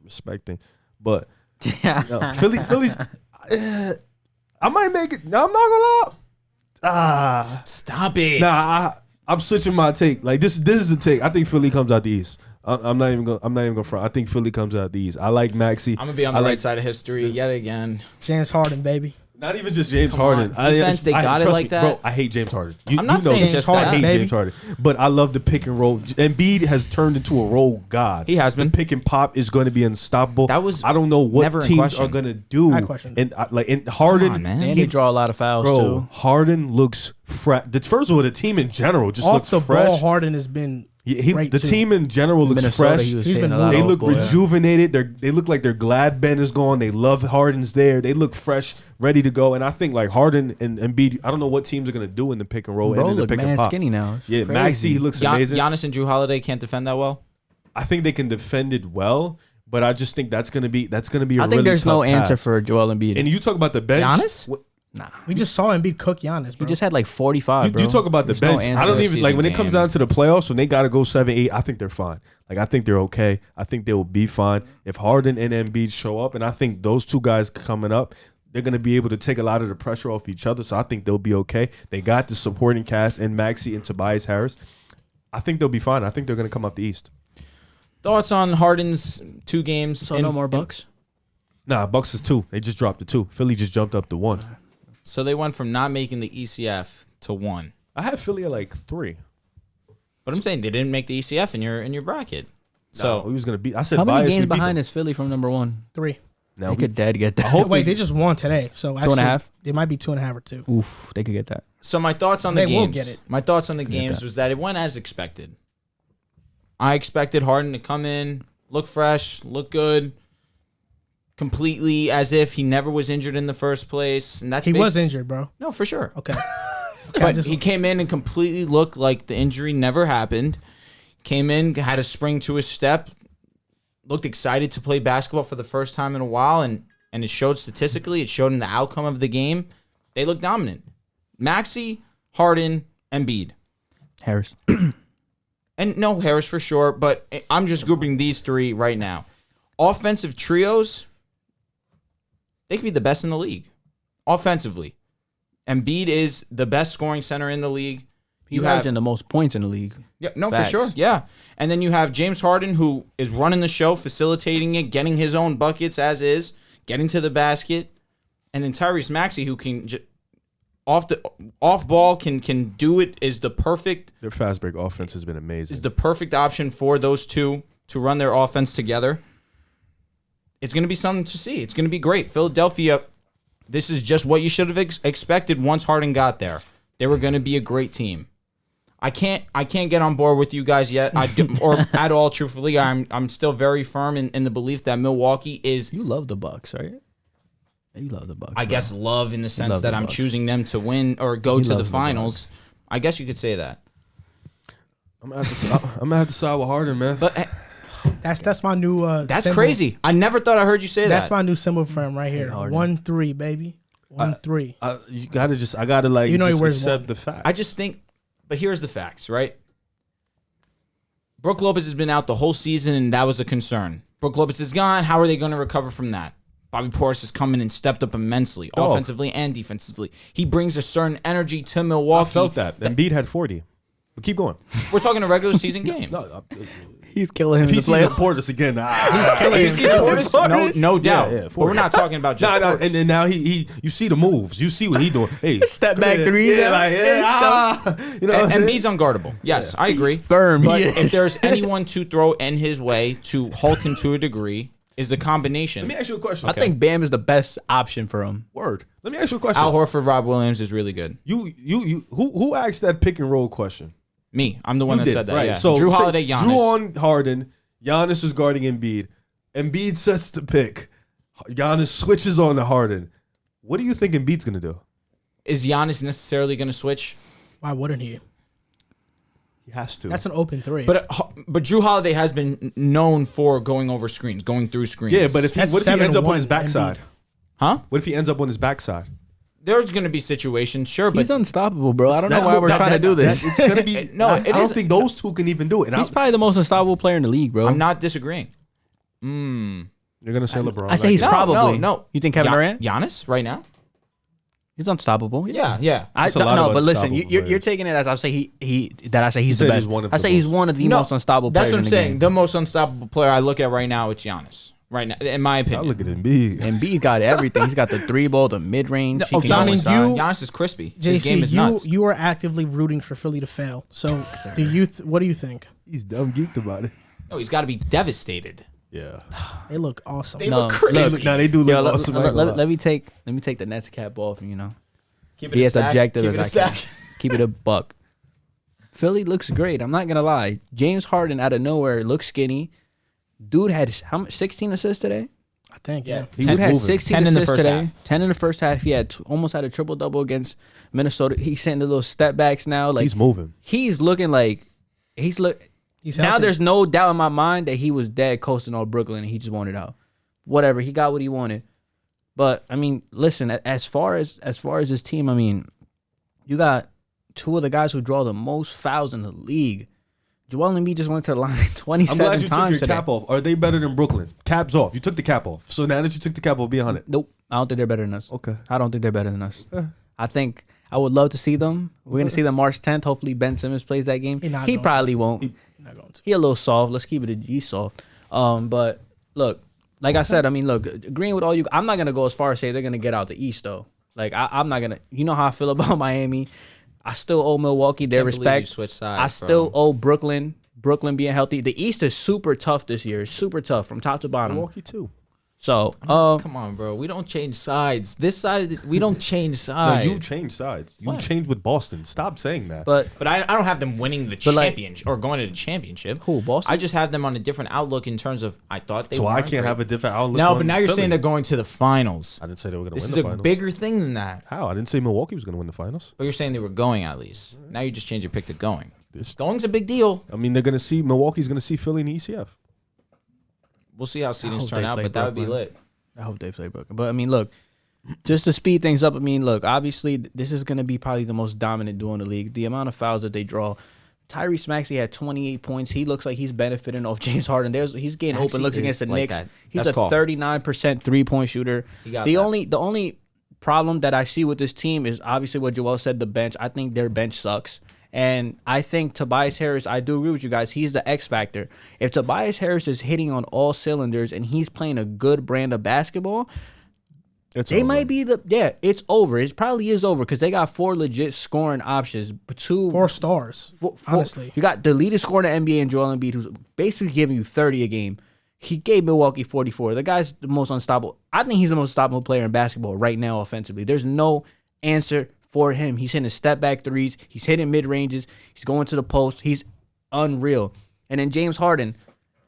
respecting. But Philly's. I might make it. No, I'm not gonna lie. Stop it. Nah, I'm switching my take. Like this is the take. I think Philly comes out the East. I'm not even gonna front. I think Philly comes out the East. I like Maxey. I'm gonna be on the right side of history yet again. James Harden, baby. Not even just James Harden. Defense, they got it like that. Bro, I hate James Harden. I'm not saying just that. I hate baby. James Harden. But I love the pick and roll. Embiid has turned into a roll god. He has been. The pick and pop is going to be unstoppable. That was I don't know what never in teams question. are going to do. I question it. And Harden, Come on, man. And they draw a lot of fouls too. Harden looks fresh. First of all, the team in general just Off looks the fresh. ball, Harden has been great the too. team in general looks Minnesota, fresh. He's been They look rejuvenated. They look like they're glad Ben is gone. They love Harden's there. They look fresh, ready to go. And I think like Harden and Embiid, I don't know what teams are gonna do in the pick and roll Bro, and in the look pick and man pop. skinny now. It's Yeah, crazy. Maxey, he looks amazing. Giannis and Drew Holiday can't defend that well. I think they can defend it well, but I just think that's gonna be a I think really there's tough no answer task. for Joel Embiid. And you talk about the bench. Giannis? Nah, We just saw Embiid cook Giannis, bro. he just had like 45. bro. You talk about the There's no bench. answer. I don't this even like when it season comes game. down to the playoffs when they got to go 7-8. I think they're fine. Like I think they're okay. I think they will be fine if Harden and Embiid show up, and I think those two guys coming up, they're gonna be able to take a lot of the pressure off each other. So I think they'll be okay. They got the supporting cast in Maxey and Tobias Harris. I think they'll be fine. I think they're gonna come up the East. Thoughts on Harden's 2 games? So no more Bucks. Nah, Bucks is 2. They just dropped to 2. Philly just jumped up to 1. So they went from not making the ECF to 1. I had Philly at like 3. But I'm saying they didn't make the ECF in your bracket. So he was gonna beat. I said How many bias, games we beat behind them. is Philly from number 1? 3. Now They we- could dead get that. hope Wait, they just won today, so actually 2.5? They might be 2.5 or 2. Oof, they could get that. So my thoughts on the They will games. get it. My thoughts on the games that. was that it went as expected. I expected Harden to come in, look fresh, look good, completely as if he never was injured in the first place. And that's He was injured, bro. No, for sure. Okay. But he came in and completely looked like the injury never happened. Came in, had a spring to his step, looked excited to play basketball for the first time in a while, and and it showed statistically, it showed in the outcome of the game, they look dominant. Maxey, Harden, Embiid. Harris. And no, Harris for sure, but I'm just grouping these three right now. Offensive trios, they could be the best in the league. Offensively. Embiid is the best scoring center in the league. He's averaging the most points in the league. Yeah, no, Facts. for sure. Yeah. And then you have James Harden, who is running the show, facilitating it, getting his own buckets as is, getting to the basket. And then Tyrese Maxey, who can off ball can do it, is the perfect Their fast break offense has been amazing. is the perfect option for those two to run their offense together. It's going to be something to see. It's going to be great. Philadelphia, this is just what you should have expected once Harden got there. They were going to be a great team. I can't get on board with you guys yet, or at all. Truthfully, I'm still very firm in the belief that Milwaukee is. You love the Bucks, right? You love the Bucks. I guess love in the sense that I'm Bucks. choosing them to win or go to the loves the finals. I guess you could say that. I'm gonna have to side with Harden, man. But That's my new. that's symbol. crazy. I never thought I heard you say That's that. my new symbol for him right here. Harden. 1-3, baby. 1-3. I gotta like You know he just wears accept one. the fact. I just think, but here's the facts, right? Brook Lopez has been out the whole season, and that was a concern. Brook Lopez is gone. How are they going to recover from that? Bobby Portis has come in and stepped up immensely, offensively and defensively. He brings a certain energy to Milwaukee. I felt that. Embiid had 40. But keep going. We're talking a regular season game. he's killing him If in he the sees playoffs. Portis again, If he sees Portis, no doubt. Yeah, but we're not talking about just Portis. and then now he you see the moves. You see what he doing. Hey, Step come back here. three. Yeah, like, you know what I'm saying? Embiid's unguardable. Yes, I agree. Firm. But He is. if there's anyone to throw in his way to halt him to a degree, is the combination. Let me ask you a question. I think Bam is the best option for him. Word. Let me ask you a question. Al Horford, Rob Williams is really good. Who asked that pick and roll question? Me, I'm the one You that did, said that. right? Yeah. So Drew say Holiday, Giannis. Drew on Harden. Giannis is guarding Embiid. Embiid sets the pick. Giannis switches on to Harden. What do you think Embiid's gonna do? Is Giannis necessarily going to switch? Why wouldn't he? He has to. That's an open 3. But Drew Holiday has been known for going over screens, going through screens. Yeah, but what if he ends up on his 7-1 backside? huh? What if he ends up on his backside? There's going to be situations, sure, He's but unstoppable, bro. I don't know why we're trying to do this. It's gonna be No, I it don't is- think those two can even do it. And He's probably the most unstoppable player in the league, bro. I'm not disagreeing. you're gonna say LeBron. I say he's No, probably. no. You think Kevin Durant? Giannis right now? He's unstoppable. Yeah. I That's a lot no, of but listen, unstoppable you're players. taking it as I say I say he's said the he's best. one of I the say he's most. one of the No, most unstoppable That's players what I'm in the saying. game. The most unstoppable player I look at right now, it's Giannis. Right now, in my I opinion. look at Embiid. Embiid got everything. He's got the 3-ball, the mid range. Oh, I mean, Giannis is crispy. His game is JC, nuts. you are actively rooting for Philly to fail. So, what do you think? He's dumb geeked about it. No, he's got to be devastated. Yeah. They look awesome. They look crazy. They do look Yo, awesome. I ain't gonna lie. let me take the Nets cap off and Keep be a as stack. objective Keep it a as I can. stack. Keep it a buck. Philly looks great. I'm not gonna lie. James Harden out of nowhere looks skinny. Dude had how much? 16 assists today. I think, yeah. He Dude was had moving. 16 10 in the assists first today. half. 10 in the first half. He had almost had a triple double against Minnesota. He's sending the little step backs now. Like He's moving. he's looking like he's look. He's Now healthy. there's no doubt in my mind that he was dead coasting on Brooklyn and he just wanted out. Whatever, he got what he wanted. But I mean, listen, as far as this team, I mean, you got two of the guys who draw the most fouls in the league. Joel Embiid just went to the line I'm 27 glad you took times your today. cap off. Are they better than Brooklyn? Caps off. You took the cap off. So now that you took the cap off, be 100. Nope, I don't think they're better than us. Okay. I don't think they're better than us. I think I would love to see them. We're gonna see them March 10th. Hopefully Ben Simmons plays that game. He not He going probably won't. I'm not going to. He a little soft. Let's keep it. He's soft. But look, like I said, I mean, look, agreeing with all you. I'm not gonna go as far as say they're gonna get out the East though. Like I'm not gonna. You know how I feel about Miami. I still owe Milwaukee their Can't believe you respect. switched sides, I still bro. owe Brooklyn being healthy. The East is super tough this year. It's super tough from top to bottom. Milwaukee too. So, Come on, bro. We don't change sides. This side, we don't change No, sides. you changed sides. You What? changed with Boston. Stop saying that. but But I don't have them winning the like- championship or going to the championship. Who, Boston? I just have them on a different outlook in terms of I thought they. so I weren't can't great. have a different outlook. No, on but now you're Philly. saying they're going to the finals. I didn't say they were going to This win is the a finals. bigger thing than that. How? I didn't say Milwaukee was going to win the finals. But you're saying they were going at least. Now you just change your pick to going. This- Going's a big deal. I mean, they're going to see Milwaukee's going to see Philly in the ECF. We'll see how hope seedings turn they out, play but that would be Brooklyn. lit. I hope they play Brooklyn. But I mean, look, just to speed things up. I mean, look, obviously this is going to be probably the most dominant duo in the league. The amount of fouls that they draw. Tyrese Maxey had 28 points. He looks like he's benefiting off James Harden. He's getting open looks against the Knicks. He's a 39% 3-point shooter. The only problem that I see with this team is obviously what Joel said, the bench. I think their bench sucks. And I think Tobias Harris, I do agree with you guys, he's the X factor. If Tobias Harris is hitting on all cylinders and he's playing a good brand of basketball, it's over. It probably is over because they got 4 legit scoring options. 4 stars, honestly. You got the leading scorer in the NBA in Joel Embiid, who's basically giving you 30 a game. He gave Milwaukee 44. The guy's the most unstoppable. I think he's the most unstoppable player in basketball right now offensively. There's no answer for him. He's hitting step back threes. He's hitting mid ranges. He's going to the post. He's unreal. And then James Harden.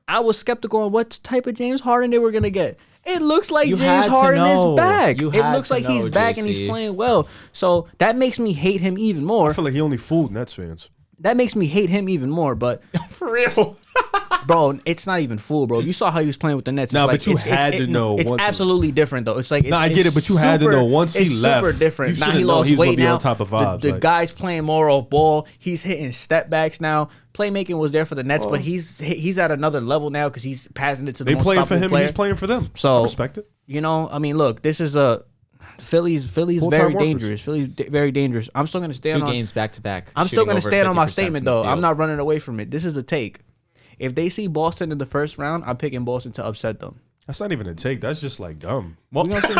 I was skeptical on what type of James Harden they were going to get. It looks like James Harden is back. It looks like he's back and he's playing well. So that makes me hate him even more. I feel like he only fooled Nets fans. That makes me hate him even more. But for real. Bro, it's not even full, bro. You saw how he was playing with the Nets. No, but you had to know. It's absolutely different, though. It's like I get it, but you had to know once he left. It's super different. Now he lost weight now. On top of vibes. The guy's playing more off ball. He's hitting step backs now. Playmaking was there for the Nets, but he's at another level now because he's passing it to the most playing for him. Player. He's playing for them. So I respect it. You know, I mean, look, this is Philly's very dangerous. Philly's very dangerous. I'm still gonna stand 2 games back to back. I'm still gonna stand on my statement though. I'm not running away from it. This is a take. If they see Boston in the first round, I'm picking Boston to upset them. That's not even a take. That's just like dumb. I'm gonna pick them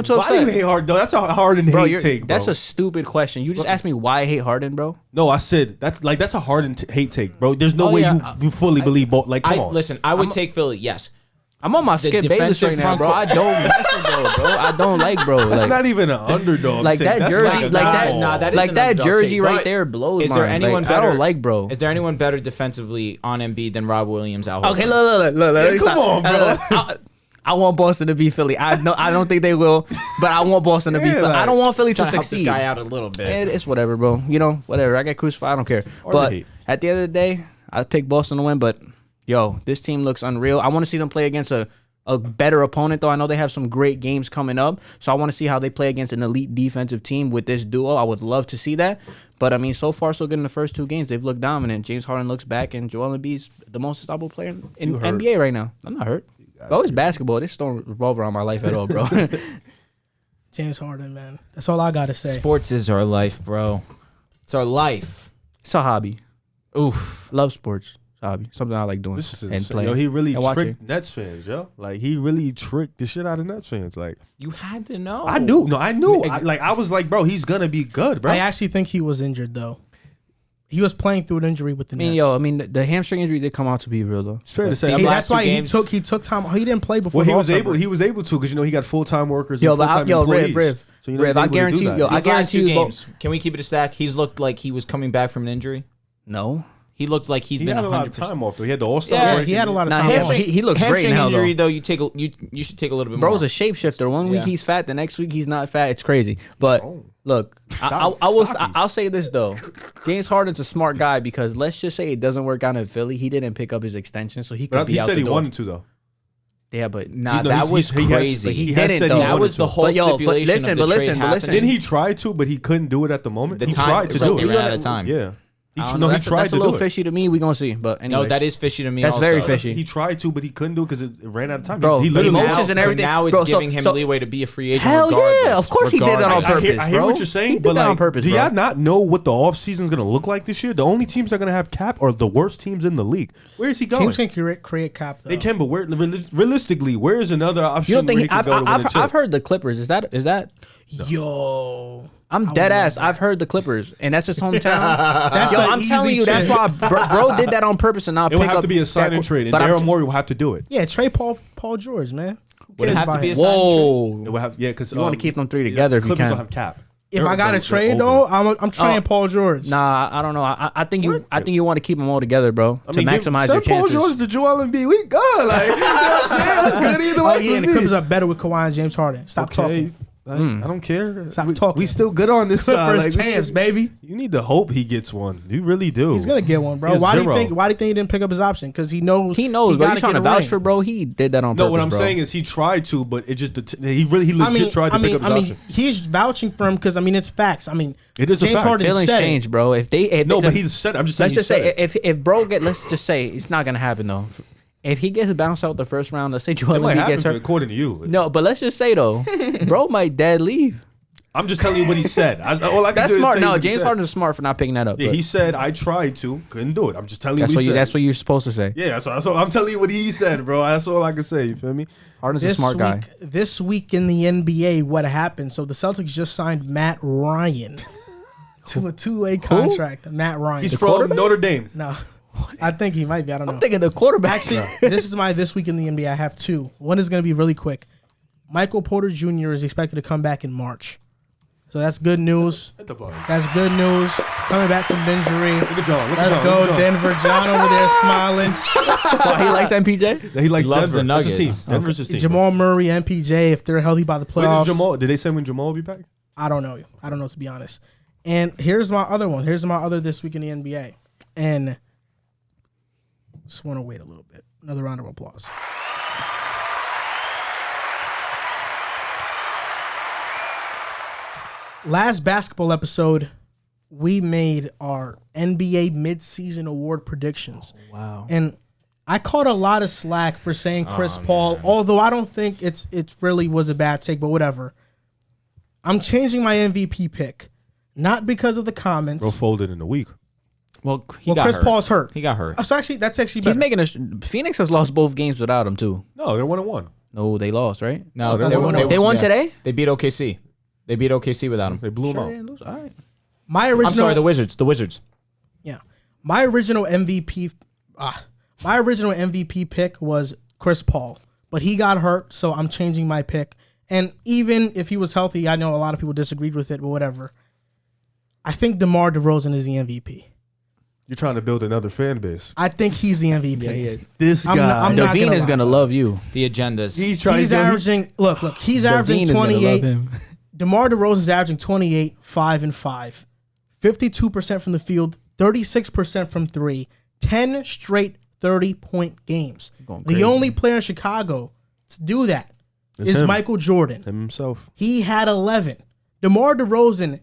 to upset. Why do you hate Harden? No, that's a Harden hate take, bro. That's a stupid question. You just asked me why I hate Harden, bro. No, I said that's a Harden hate take, bro. There's no way you fully believe both. Like, come on. Listen, I would take Philly. Yes. I'm on my Skip Bayless right now, bro. I don't mess with bro. I don't like bro. That's not even an underdog. Like take. that jersey, that jersey right there blows. Is there anyone better? I don't like bro. Is there anyone better defensively on Embiid than Rob Williams out? Okay, look. Come on, bro. I want Boston to beat Philly. I don't think they will, but I want Boston to beat Philly. I don't want Philly to succeed. Help this guy out a little bit. It's whatever, bro. You know, whatever. I get crucified. I don't care. But at the end of the day, I pick Boston to win. But yo, this team looks unreal. I want to see them play against a better opponent, though. I know they have some great games coming up, so I want to see how they play against an elite defensive team with this duo. I would love to see that. But, I mean, so far, so good in the first 2 games. They've looked dominant. James Harden looks back, and Joel Embiid's the most unstoppable player in NBA right now. I'm not hurt. Bro, it's basketball. This don't revolve around my life at all, bro. James Harden, man. That's all I got to say. Sports is our life, bro. It's our life. It's a hobby. Oof. Love sports. Hobby. Something I like doing. This is and insane. playing. Yo, he really and tricked watching. Nets fans, yo. Like, he really tricked the shit out of Nets fans. Like, You had to know. I knew. No, I knew. I was like, bro, he's gonna be good, bro. I actually think he was injured, though. He was playing through an injury with the Nets. The hamstring injury did come out to be real, though. It's fair to say. That's why he took time. He didn't play before. Well, he was able to because he got full-time workers and full-time employees. Riv, I guarantee you. I guarantee you. Games. Can we keep it a stack? He's looked like he was coming back from an injury. No. He looked like he's been 100%. He had a lot of time off though. He had the All-Star break. He had a lot of time off. He looks great now, injury though. though, you should take a little bit more. Bro's a shapeshifter. One week he's fat, the next week he's not fat. It's crazy. But look, I'll say this though. James Harden's a smart guy because let's just say it doesn't work out in Philly. He didn't pick up his extension, so he could be out the door. He said he wanted to though. Yeah, but that was crazy. He didn't though. That was the whole stipulation of the trade happening. Didn't he try to, but he couldn't do it at the moment? He tried to do it. He ran out of time. Yeah. He tried that's to do it. That's a little fishy to me. We gonna see, but anyways. No, that is fishy to me. That's also. very fishy. He tried to, but he couldn't do it because it ran out of time. Bro, he literally emotions and everything. Now it's giving him leeway to be a free agent. Hell regardless. yeah, of course he did that on purpose. I hear what you're saying, He did but that like, on purpose, do bro. y'all not know what the offseason is gonna look like this year? The only teams that are gonna have cap are the worst teams in the league. Where is he going? Teams can create cap though. They can, but where realistically, where is another option? You don't think where he can go to win a chip? I've heard the Clippers. Is that? Yo. I'm dead ass. I've heard the Clippers, and that's his hometown. I'm telling you, that's why bro did that on purpose, and not. It would have to be a sign and trade, and Daryl Morey will have to do it. Yeah, trade Paul George, man. Would it have to be a sign and trade? It would have, because you want to keep them 3 together if you Clippers can. don't have cap. If I got a trade though, I'm trading Paul George. Nah, I don't know. I think you want to keep them all together, bro, to maximize your chances. Paul George to Joel Embiid, we good. Like, you know what I'm saying? That's good either way. Oh yeah, and the Clippers are better with Kawhi and James Harden. Stop talking. I don't care. Stop talking. We still good on this side. Clippers champs, baby. You need to hope he gets one. You really do. He's gonna get one, bro. Why do you think he didn't pick up his option? Because he knows. He knows, bro. He's trying to vouch for, bro. He did that on purpose. No, what I'm saying is he tried to, but it just he legit tried to pick up his option. He's vouching for him because it's facts. It is a James fact. Harden Feelings said change, bro. But he said. I'm just saying. Let's just say if bro let's just say it's not gonna happen though. If he gets bounced out the first round, let's say Joel Embiid gets hurt. According to you. No, but let's just say though, bro might dead leave. I'm just telling you what he said. That's smart. No, James Harden is smart for not picking that up. Yeah, he said I tried to, couldn't do it. I'm just telling you. That's what you're supposed to say. Yeah, so I'm telling you what he said, bro. That's all I can say. You feel me? Harden's a smart guy. This week in the NBA, what happened? So the Celtics just signed Matt Ryan to a 2-way contract. Matt Ryan. He's from Notre Dame. No. I think he might be. I don't know. I'm thinking the quarterback. Actually, this is my This Week in the NBA. I have two. One is going to be really quick. Michael Porter Jr. is expected to come back in March. So that's good news. That's good news. Coming back from injury. Look at John. Let's go, Denver. John over there smiling. He likes MPJ? He likes loves Denver. the Nuggets. That's his team. Denver's his team. Jamal Murray, MPJ, if they're healthy by the playoffs. Did they say when Jamal will be back? I don't know, to be honest. And here's my other one. Here's my other This Week in the NBA. And just want to wait a little bit. Another round of applause. Last basketball episode, we made our NBA midseason award predictions. Oh, wow. And I caught a lot of slack for saying Chris Paul, although I don't think it really was a bad take, but whatever. I'm changing my MVP pick, not because of the comments. Bro folded in a week. Well, Chris Paul's hurt. He got hurt. So that's actually better. He's making Phoenix has lost both games without him too. No, they're 1-1. No, they lost, right? No, they won today? They beat OKC. They beat OKC without him. They blew him out. All right. I'm sorry, the Wizards. The Wizards. Yeah. My original MVP pick was Chris Paul, but he got hurt, so I'm changing my pick. And even if he was healthy, I know a lot of people disagreed with it, but whatever. I think DeMar DeRozan is the MVP. You're trying to build another fan base. I think he's the MVP. Yeah, he is. This guy. Devine is going to love you. The agendas. He's averaging, he's averaging 28. DeMar DeRozan's averaging 28, 5 and 5. 52% from the field, 36% from 3. 10 straight 30-point games. The only player in Chicago to do that is Michael Jordan. Him himself. He had 11. DeMar DeRozan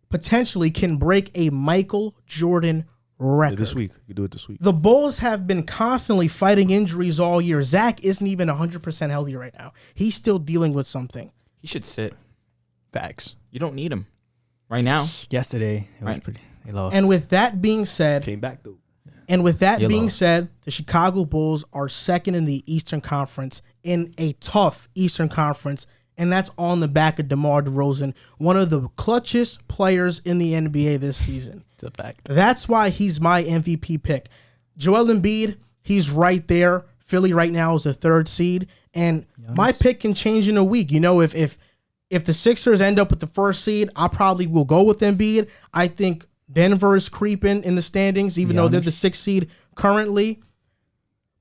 potentially can break a Michael Jordan record. This week. You do it this week. The Bulls have been constantly fighting injuries all year. Zach isn't even 100% healthy right now. He's still dealing with something. He should sit. Facts. You don't need him right now. Yesterday, they lost. And with that being said, came back though. And with that being said, the Chicago Bulls are second in the Eastern Conference in a tough Eastern Conference, and that's on the back of DeMar DeRozan, one of the clutchest players in the NBA this season. It's a fact. That's why he's my MVP pick. Joel Embiid, he's right there. Philly right now is the 3rd seed, and my pick can change in a week. If the Sixers end up with the 1st seed, I probably will go with Embiid. I think Denver is creeping in the standings, even though they're the 6th seed currently.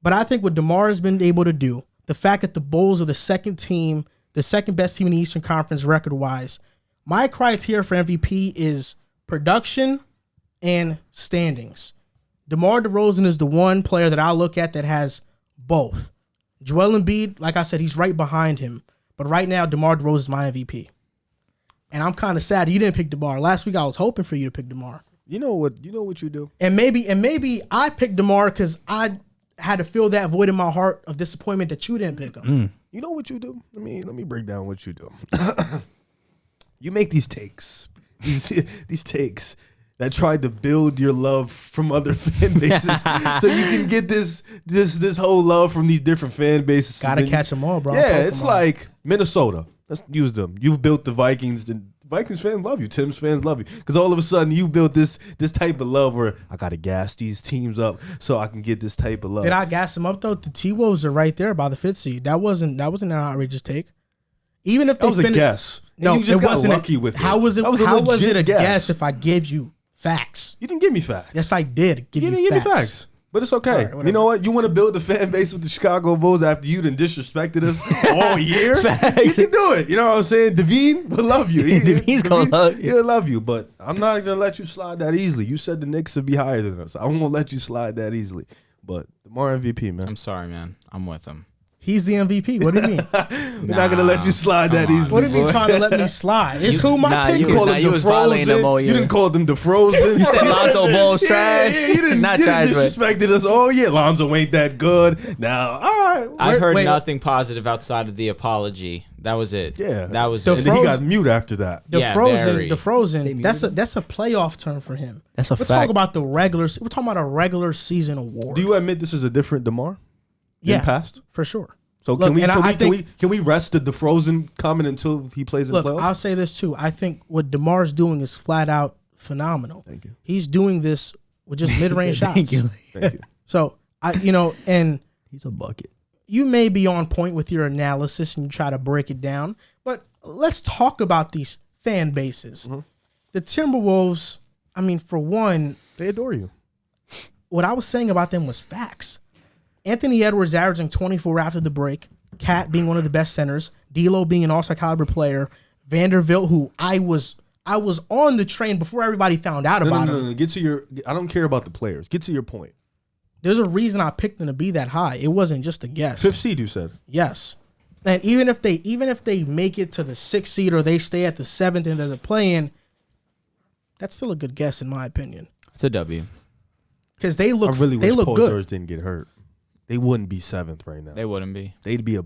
But I think what DeMar has been able to do, the fact that the Bulls are the second best team in the Eastern Conference record-wise, my criteria for MVP is production and standings. DeMar DeRozan is the one player that I look at that has both. Joel Embiid, like I said, he's right behind him. But right now, DeMar DeRozan is my MVP. And I'm kind of sad you didn't pick DeMar. Last week, I was hoping for you to pick DeMar. You know what you do? And maybe I picked DeMar because I had to fill that void in my heart of disappointment that you didn't pick him. You know what you do? Let me break down what you do. You make these takes. These takes that tried to build your love from other fan bases, so you can get this whole love from these different fan bases. Gotta catch them all, bro. Yeah, it's like Minnesota. Let's use them. You've built the Vikings. The Vikings fans love you. Tim's fans love you because all of a sudden you built this type of love where I gotta gas these teams up so I can get this type of love. Did I gas them up though? The T-Wolves are right there by the 5th seed. That wasn't an outrageous take. Even if they was a guess. No, you just it got wasn't lucky with it. How was it? That was a how was it a legit guess if I gave you facts? You didn't give me facts. Yes, I did. You didn't give me facts. But it's okay. All right, you know what? You want to build the fan base with the Chicago Bulls after you done disrespected us all year? You can do it. You know what I'm saying? Devine will love you. Devine's gonna love you. He'll love you, but I'm not going to let you slide that easily. You said the Knicks would be higher than us. I won't let you slide that easily. But the more MVP, man. I'm sorry, man. I'm with him. He's the MVP. What do you mean? We're not going to let you slide that easily. What do you mean boy. trying to let me slide? It's who my pick You is. call Nah, them you the was violating them all Frozen. You year. didn't call them the Frozen. You said Lonzo Ball's trash. Yeah, you didn't, Not you trash, didn't but disrespected us. Oh, yeah, Lonzo ain't that good. Now, all right. I've heard wait. nothing positive outside of the apology. That was it. Yeah. That was The it. And then he got Frozen- mute after that. Yeah, very. The Frozen. That's a playoff term for him. That's a We're fact. talking about the regular. We're talking about a regular season award. Do you admit this is a different DeMar yeah, than past? for sure. So Look, and I think- can we rest the Frozen comment until he plays in Look, the playoffs? I'll say this too. I think what DeMar's doing is flat out phenomenal. Thank you. He's doing this with just mid-range shots. Thank you. Thank you. So and He's a bucket. you may be on point with your analysis and you try to break it down, but let's talk about these fan bases. Mm-hmm. The Timberwolves, I mean, for one, They adore you. what I was saying about them was facts. Anthony Edwards averaging 24 after the break, Cat being one of the best centers, D'Lo being an all-star caliber player, Vanderbilt, who I was on the train before everybody found out about him. No. Get to your. I don't care about the players. Get to your point. There's a reason I picked them to be that high. It wasn't just a guess. 5th seed, you said. Yes. And even if they make it to the 6th seed or they stay at the 7th and they're playing, that's still a good guess in my opinion. It's a W. Because they look I really they wish look Paul good. George didn't get hurt. They wouldn't be 7th right now. They wouldn't be. They'd be a.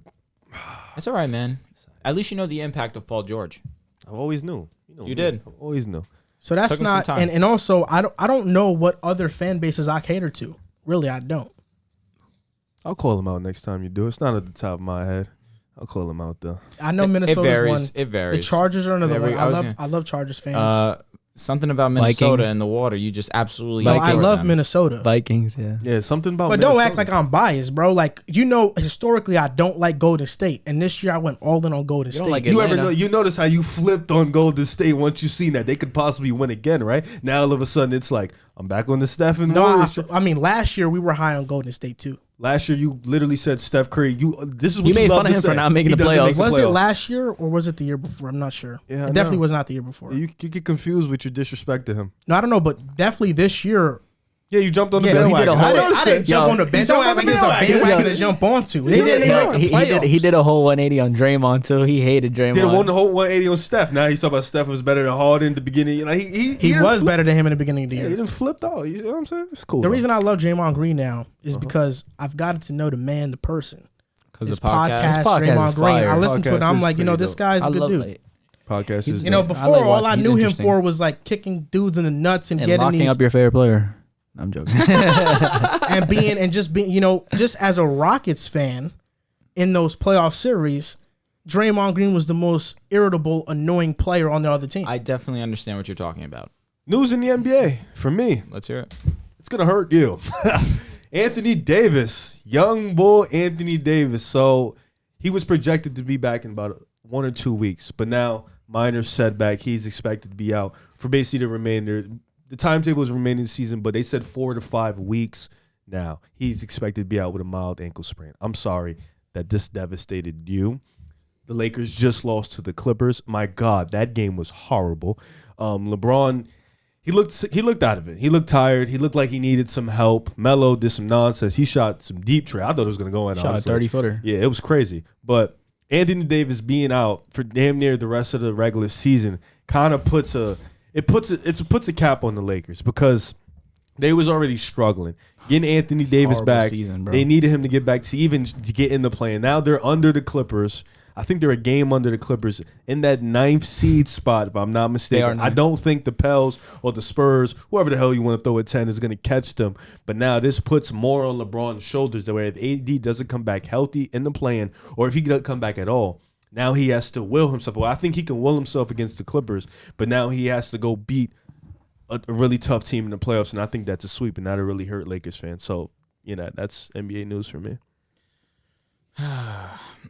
That's all right, man. At least you know the impact of Paul George. I always knew. You did. I always knew. So that's Took 'em some not time. and also I don't know what other fan bases I cater to. Really, I don't. I'll call him out next time you do it. It's not at the top of my head. I'll call him out though. I know It Minnesota's varies. one. It varies. The Chargers are another Every- one. I love Chargers fans. Something about Minnesota Vikings. and the water. You just absolutely. no, I adore love them. Minnesota. Vikings, yeah. Yeah, something about. But don't Minnesota. act like I'm biased, bro. Like, historically I don't like Golden State. And this year I went all in on Golden State. don't like You ever Atlanta. know? You notice how you flipped on Golden State once you seen that they could possibly win again, right? Now all of a sudden it's like I'm back on the Steph and No, Warriors. I mean last year we were high on Golden State too. Last year you literally said Steph Curry. This is what You made love fun of to him for say. not making He the doesn't playoffs. make the Was it playoffs. last year or was it the year before? I'm not sure. Yeah, I It definitely know. was not the year before. You get confused with your disrespect to him. No, I don't know, but definitely this year. Yeah, you jumped on the Yeah, he bandwagon. did a whole- I didn't jump on the bench. Don't act like it's a bandwagon to jump onto. They didn't even make the playoffs. He did a whole 180 on Draymond too. He hated Draymond. Did one the whole 180 on Steph. Now he's talking about Steph was better than Harden in the beginning. Like he He was better than him in the beginning of the Yeah, he year. didn't flip though. You know what I'm saying? It's cool. The though. reason I love Draymond Green now is because I've gotten to know the man, the person. Because His the podcast. podcast, podcast Draymond is Green. I fire. listen to it. Podcast I'm is like, pretty this dope. guy's a I good love dude. it. podcast is You know, I before like all watching. I He's knew him interesting. for was like kicking dudes in the nuts and And getting locking these up your favorite player. I'm joking. and just being, just as a Rockets fan in those playoff series, Draymond Green was the most irritable, annoying player on the other team. I definitely understand what you're talking about. news in the NBA for me. Let's hear it. It's gonna hurt you. Anthony Davis, young bull Anthony Davis. So he was projected to be back in about 1 or 2 weeks, but now minor setback. He's expected to be out for basically the remainder. The timetable is remaining the season, but they said 4 to 5 weeks. Now he's expected to be out with a mild ankle sprain. I'm sorry that this devastated you. The Lakers just lost to the Clippers. My God, that game was horrible. LeBron. He looked out of it. He looked tired. He looked like he needed some help. Melo did some nonsense. He shot some deep tray. I thought it was going to go in. Shot a honestly. 30-footer. Yeah, it was crazy. But Anthony Davis being out for damn near the rest of the regular season kind of puts a cap on the Lakers because they was already struggling. Getting Anthony Davis horrible back, season, bro. they needed him to get back to even get in the play. And now they're under the Clippers. I think they're a game under the Clippers in that 9th seed spot, if I'm not mistaken. I don't think the Pels or the Spurs, whoever the hell you want to throw at 10, is going to catch them. But now this puts more on LeBron's shoulders, where if AD doesn't come back healthy in the play-in, or if he doesn't come back at all, now he has to will himself. Well, I think he can will himself against the Clippers, but now he has to go beat a really tough team in the playoffs, and I think that's a sweep, and that'll really hurt Lakers fans. So, that's NBA news for me.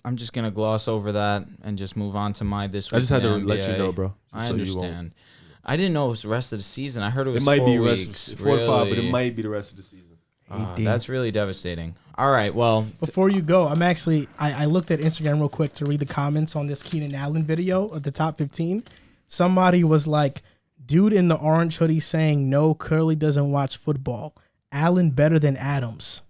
I'm just gonna gloss over that and just move on to my this week. I just had to in the let you NBA. know, bro. I so you won't. understand. I didn't know it was the rest of the season. I heard it was It might 4 be weeks. rest of 4 or 5, but it Really? might be the rest of the season. That's really devastating. All right, well, Before you go, I looked at Instagram real quick to read the comments on this Keenan Allen video of the top 15. Somebody was like, dude in the orange hoodie saying, no, Curly doesn't watch football. Allen better than Adams.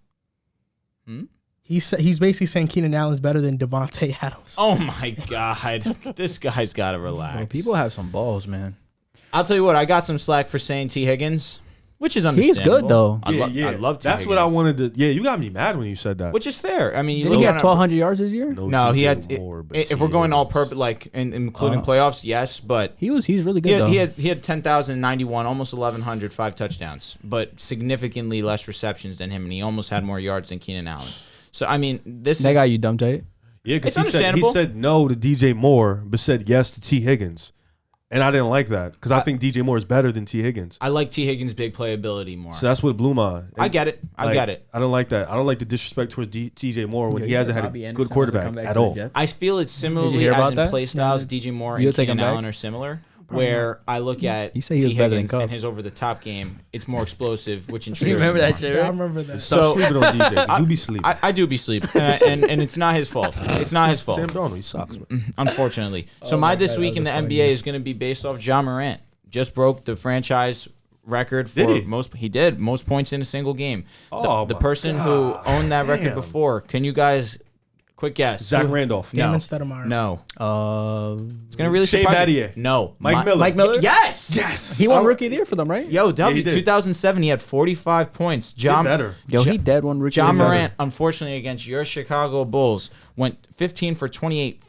He's basically saying Keenan Allen's better than Devontae Adams. oh my God, this guy's got to relax. Well, people have some balls, man. I'll tell you what, I got some slack for saying T. Higgins, which is understandable. He's good, though. I love T. That's Higgins. what I wanted to. Yeah, you got me mad when you said that. Which is fair. I mean, you Did look he at have 1,200 yards this year? No, he had. More, but If we're going all purpose, like including playoffs, yes, but He's really good, though. he had 10,091, almost 1,100, 5 touchdowns, but significantly less receptions than him, and he almost had more yards than Keenan Allen. So I mean, that guy you dumb Tate? Yeah, because It's he understandable. said no to DJ Moore, but said yes to T. Higgins. And I didn't like that because I think DJ Moore is better than T. Higgins. I like T. Higgins' big playability more. So that's what blew my. I get it. I get it. I don't like that. I don't like the disrespect towards TJ Moore when he hasn't had Bobby a Anderson good quarterback wants to come back at to the all. Jets. I feel it's Did you similarly hear as about in that? play styles. DJ Moore You'll and take him Keenan back? Allen are similar. Where I look at He T. said he was better than Higgins Cup. and his over-the-top game, it's more explosive, which intrigues remember me that more. shit? Yeah, I remember that. Stop sleeping on DJ. You be sleeping. I do be sleeping, and it's not his fault. It's not his fault, Sam Darnold, he sucks, man. unfortunately. So my my this God, week that in the was the NBA is going to be based off John Morant. Just broke the franchise record for Did he? most. He did most points in a single game. Oh, the my person who owned that record Damn. before. Can you guys? Quick guess. Zach Randolph. No. Damon Stoudemire. No. Uh, It's gonna really Shea surprise you. Battier. No. Mike Miller. Mike Miller? Yes. Yes. He won Rookie of the Year for them, right? Yo, he did. 2007, he had 45 points. John better. Yo, he dead one Rookie John of the Year. Morant, unfortunately, against your Chicago Bulls, went 15 for 28,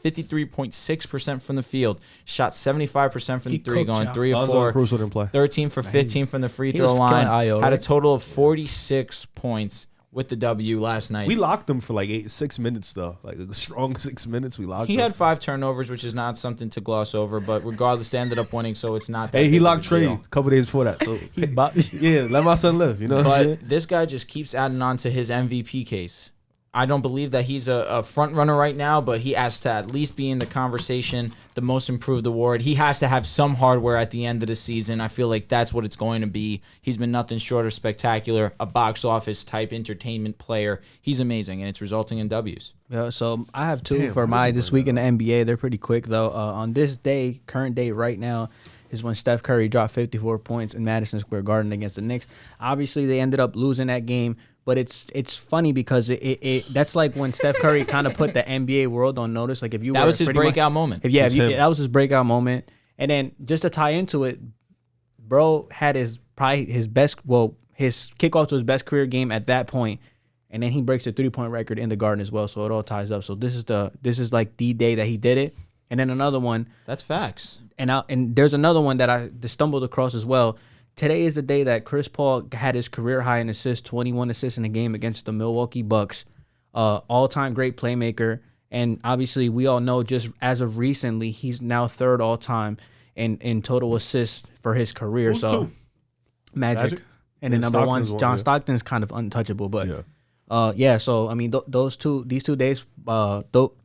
53.6% from the field, shot 75% from the He three, cooked going y'all. 3 of Alonzo 4, Caruso didn't play. 13 for 15 from the free He throw was line. killing Io, Had a right? total of 46 points with the W last night. We locked him for like 6 minutes though, like a strong 6 minutes. We locked He him. had 5 turnovers, which is not something to gloss over, but regardless, they ended up winning, so it's not that Hey, he big of locked a Trey deal. a couple days before that. So Bobby- yeah, let my son live. You know what I'm saying? But this guy just keeps adding on to his MVP case. I don't believe that he's a front runner right now, but he has to at least be in the conversation, the most improved award. He has to have some hardware at the end of the season. I feel like that's what it's going to be. He's been nothing short of spectacular, a box office type entertainment player. He's amazing, and it's resulting in W's. Yeah, so I have two Damn, for what my is it this right week in the NBA. They're pretty quick though. On this day, current day right now, is when Steph Curry dropped 54 points in Madison Square Garden against the Knicks. Obviously, they ended up losing that game, but it's funny because it that's like when Steph Curry kind of put the NBA world on notice. Like if you That were was his pretty much- breakout moment. If, yeah, It's if you, him. that was his breakout moment. And then just to tie into it, bro had probably his best, his kickoff to his best career game at that point, and then he breaks the 3-point record in the Garden as well. So it all ties up. So this is like the day that he did it. And then another one, That's facts. and there's another one that I just stumbled across as well. Today is the day that Chris Paul had his career high in assists, 21 assists in a game against the Milwaukee Bucks. All-time great playmaker. And obviously, we all know just as of recently, he's now third all-time in total assists for his career. Who's so two? Magic. Magic? And then Yeah, number Stockton's one, one, John yeah. Stockton's kind of untouchable. But Yeah. so I mean, these 2 days,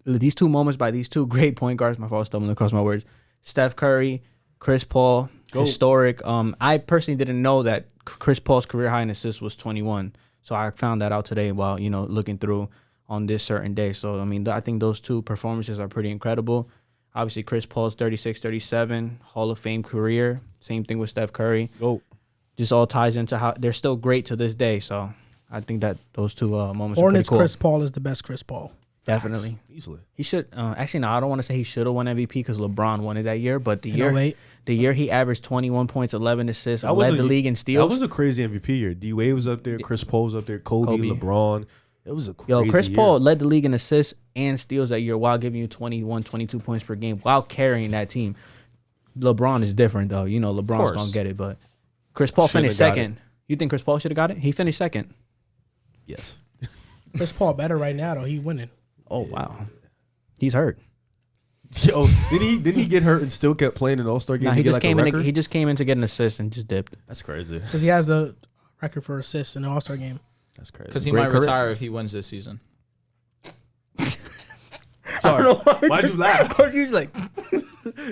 these 2 moments by these 2 great point guards. My fault, stumbling across my words. Steph Curry, Chris Paul, historic. I personally didn't know that Chris Paul's career high in assists was 21. So I found that out today while looking through on this certain day. So I mean, I think those 2 performances are pretty incredible. Obviously, Chris Paul's 36-37, Hall of Fame career. Same thing with Steph Curry. Go. Just all ties into how they're still great to this day. So I think that those 2 moments are Hornets pretty cool. Chris Paul is the best Chris Paul. Definitely. Easily. He should actually no, I don't want to say he should have won MVP because LeBron won it that year, but the In year 08. the year he averaged 21 points, 11 assists, That was led a- the league in That steals. was a crazy MVP year. D Wade was up there. Chris Paul was up there. Kobe. LeBron. It was a crazy Yo, Chris year. Paul led the league in assists and steals that year while giving you 21, 22 points per game while carrying that team. LeBron is different though. LeBron's course. going to get it, but Chris Paul Should've finished got second. You think Chris Paul should have got it? He finished second. Yes. Chris Paul better right now though. He winning. Oh, wow. He's hurt. Yo, didn't he get hurt and still kept playing in All-Star game? Nah, to he get, just like, a came in. record? He just came in to get an assist and just dipped. That's crazy. Because he has the record for assists in the All-Star game. That's crazy. Because he Great might career. retire if he wins this season. Sorry. Why'd you laugh? He's like,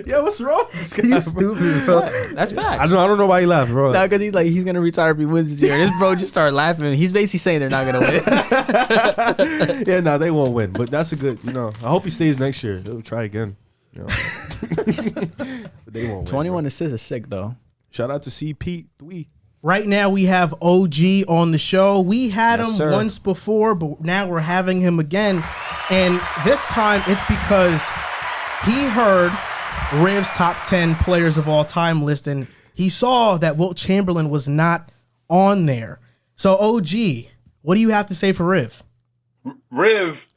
Yeah, what's wrong with this guy? You stupid, bro. That's facts. I don't know why he laughed, bro. Nah, because he's gonna retire if he wins this year. This bro just started laughing. He's basically saying they're not gonna win. Yeah, no, they won't win. But that's a good, I hope he stays next year. He'll try again. But they won't win. 21 assists is sick though. Shout out to CP3. Right now we have OG on the show. We had Yes, him sir. once before, but now we're having him again. And this time it's because he heard Riv's top 10 players of all time list, and he saw that Wilt Chamberlain was not on there. So OG, what do you have to say for Riv? Riv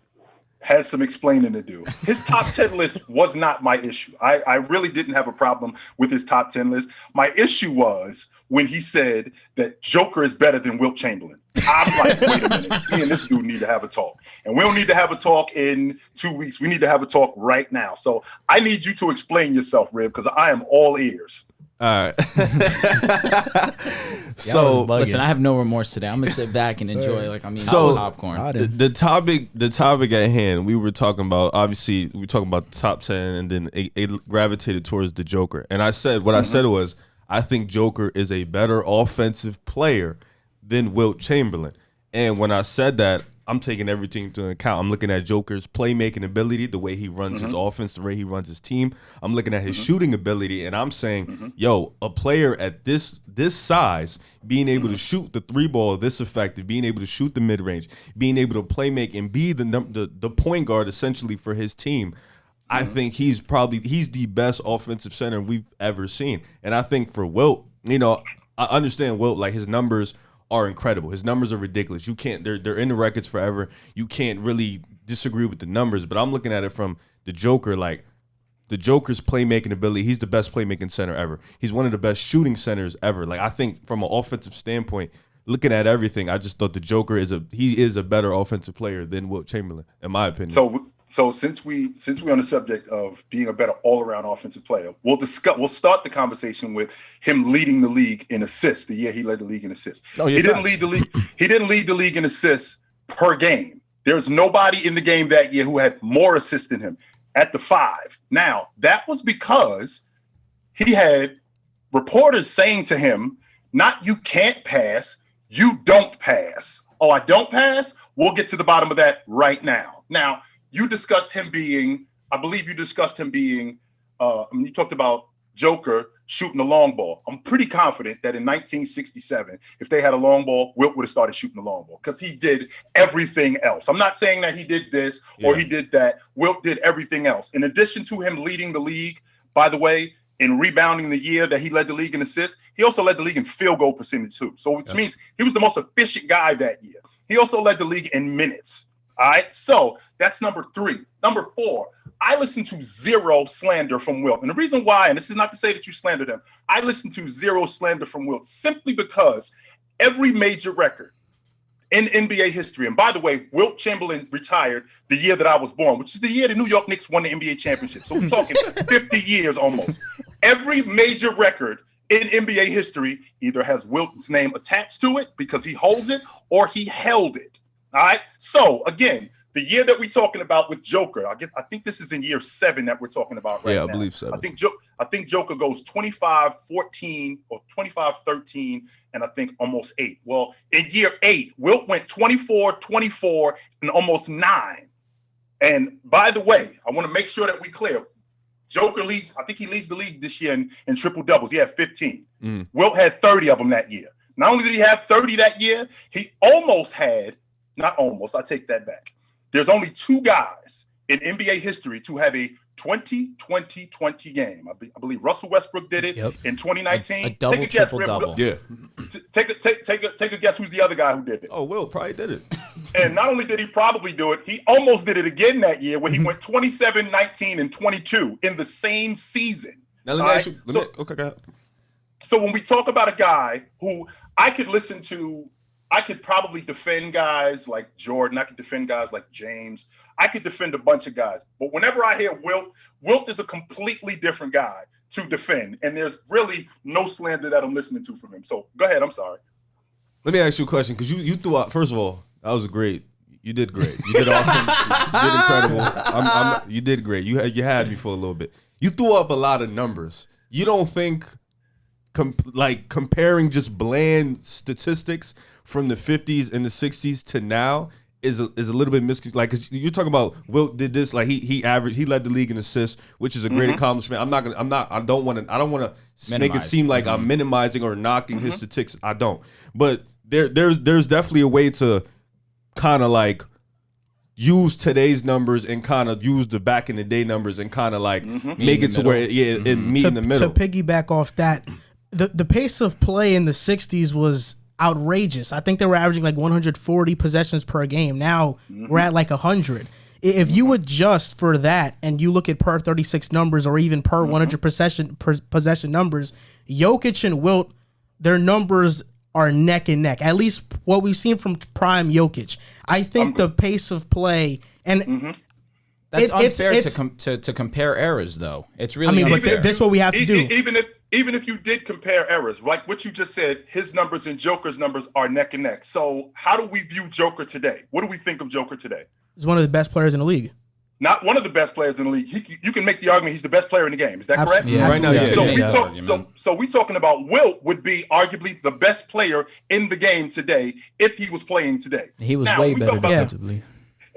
has some explaining to do. His top 10 list was not my issue. I really didn't have a problem with his top 10 list. My issue was when he said that Joker is better than Wilt Chamberlain. I'm like, wait a minute, me and this dude need to have a talk. And we don't need to have a talk in 2 weeks. We need to have a talk right now. So I need you to explain yourself, Riv, because I am all ears. All right. So Listen, I have no remorse today. I'm gonna sit back and enjoy popcorn. the topic at hand, we were talking about, obviously we were talking about the top 10, and then it gravitated towards the Joker. And I said what I said was, I think Joker is a better offensive player than Wilt Chamberlain. And when I said that, I'm taking everything into account. I'm looking at Joker's playmaking ability, the way he runs his offense, the way he runs his team. I'm looking at his shooting ability, and I'm saying, yo, a player at this size, being able to shoot the three ball this effective, being able to shoot the mid range, being able to play make and be the point guard essentially for his team. I think he's the best offensive center we've ever seen. And I think for Wilt, I understand Wilt, like his numbers are incredible. His numbers are ridiculous. You can't, they're in the records forever. You can't really disagree with the numbers, but I'm looking at it from the Joker, like the Joker's playmaking ability. He's the best playmaking center ever. He's one of the best shooting centers ever. Like I think from an offensive standpoint, looking at everything, I just thought the Joker is a better offensive player than Wilt Chamberlain, in my opinion. So since we're on the subject of being a better all-around offensive player, we'll start the conversation with him leading the league in assists. The year he led the league in assists. Oh, yeah, he didn't lead the league. He didn't lead the league in assists per game. There's nobody in the game that year who had more assists than him at the 5. Now, that was because he had reporters saying to him, not you can't pass, you don't pass. Oh, I don't pass? We'll get to the bottom of that right now. Now, you discussed him being, I believe you discussed him being, you talked about Joker shooting the long ball. I'm pretty confident that in 1967, if they had a long ball, Wilt would have started shooting the long ball because he did everything else. I'm not saying that he did this or he did that. Wilt did everything else. In addition to him leading the league, by the way, in rebounding the year that he led the league in assists, he also led the league in field goal percentage too. So which means he was the most efficient guy that year. He also led the league in minutes. All right, so that's number 3. Number 4, I listened to zero slander from Wilt. And the reason why, and this is not to say that you slandered him, I listened to zero slander from Wilt simply because every major record in NBA history, and by the way, Wilt Chamberlain retired the year that I was born, which is the year the New York Knicks won the NBA championship. So we're talking 50 years almost. Every major record in NBA history either has Wilt's name attached to it because he holds it or he held it. All right. So again, the year that we're talking about with Joker, I think this is in year 7 that we're talking about right now. Yeah, I believe 7. I think Joker goes 25-14 or 25-13, and I think almost 8. Well, in year 8, Wilt went 24-24 and almost 9. And by the way, I want to make sure that we clear. Joker leads. I think he leads the league this year in triple doubles. He had 15. Wilt had 30 of them that year. Not only did he have 30 that year, he almost had. Not almost, I take that back. There's only 2 guys in NBA history to have a 20-20-20 game. I believe Russell Westbrook did it in 2019. A double, take a guess, triple-double. Yeah. Take a guess who's the other guy who did it. Oh, Wilt probably did it. And not only did he probably do it, he almost did it again that year where he went 27, 19, and 22 in the same season. Now let me ask you. Okay, go ahead. So when we talk about a guy who I could listen to, I could probably defend guys like Jordan. I could defend guys like James. I could defend a bunch of guys. But whenever I hear Wilt is a completely different guy to defend. And there's really no slander that I'm listening to from him. So go ahead. I'm sorry. Let me ask you a question because you threw out, first of all, that was great. You did great. You did awesome. You did incredible. You did great. You had me for a little bit. you threw up a lot of numbers. You don't think comparing just bland statistics from the 50s and the 60s to now is a little bit misconstrued. Like, cause you're talking about Wilt did this, like he led the league in assists, which is a great accomplishment. I don't want to make it seem like I'm minimizing or knocking his statistics. I don't. But there's definitely a way to kind of like use today's numbers and kind of use the back in the day numbers and kind of like make it to where it meet in the middle. To piggyback off that, the pace of play in the 60s was outrageous. I think they were averaging like 140 possessions per game. Now we're at like 100. If you adjust for that and you look at per 36 numbers or even per 100 possession numbers, Jokic and Wilt, their numbers are neck and neck. At least what we've seen from prime Jokic. I think the pace of play and that's unfair to compare eras, though. It's really. I mean, but that's what we have to do. Even if you did compare errors, like what you just said, his numbers and Joker's numbers are neck and neck. So how do we view Joker today? What do we think of Joker today? He's one of the best players in the league. Not one of the best players in the league. You can make the argument he's the best player in the game. Is that correct? Yeah, right now, yeah. So we talking about Wilt would be arguably the best player in the game today if he was playing today. He was way better defensively.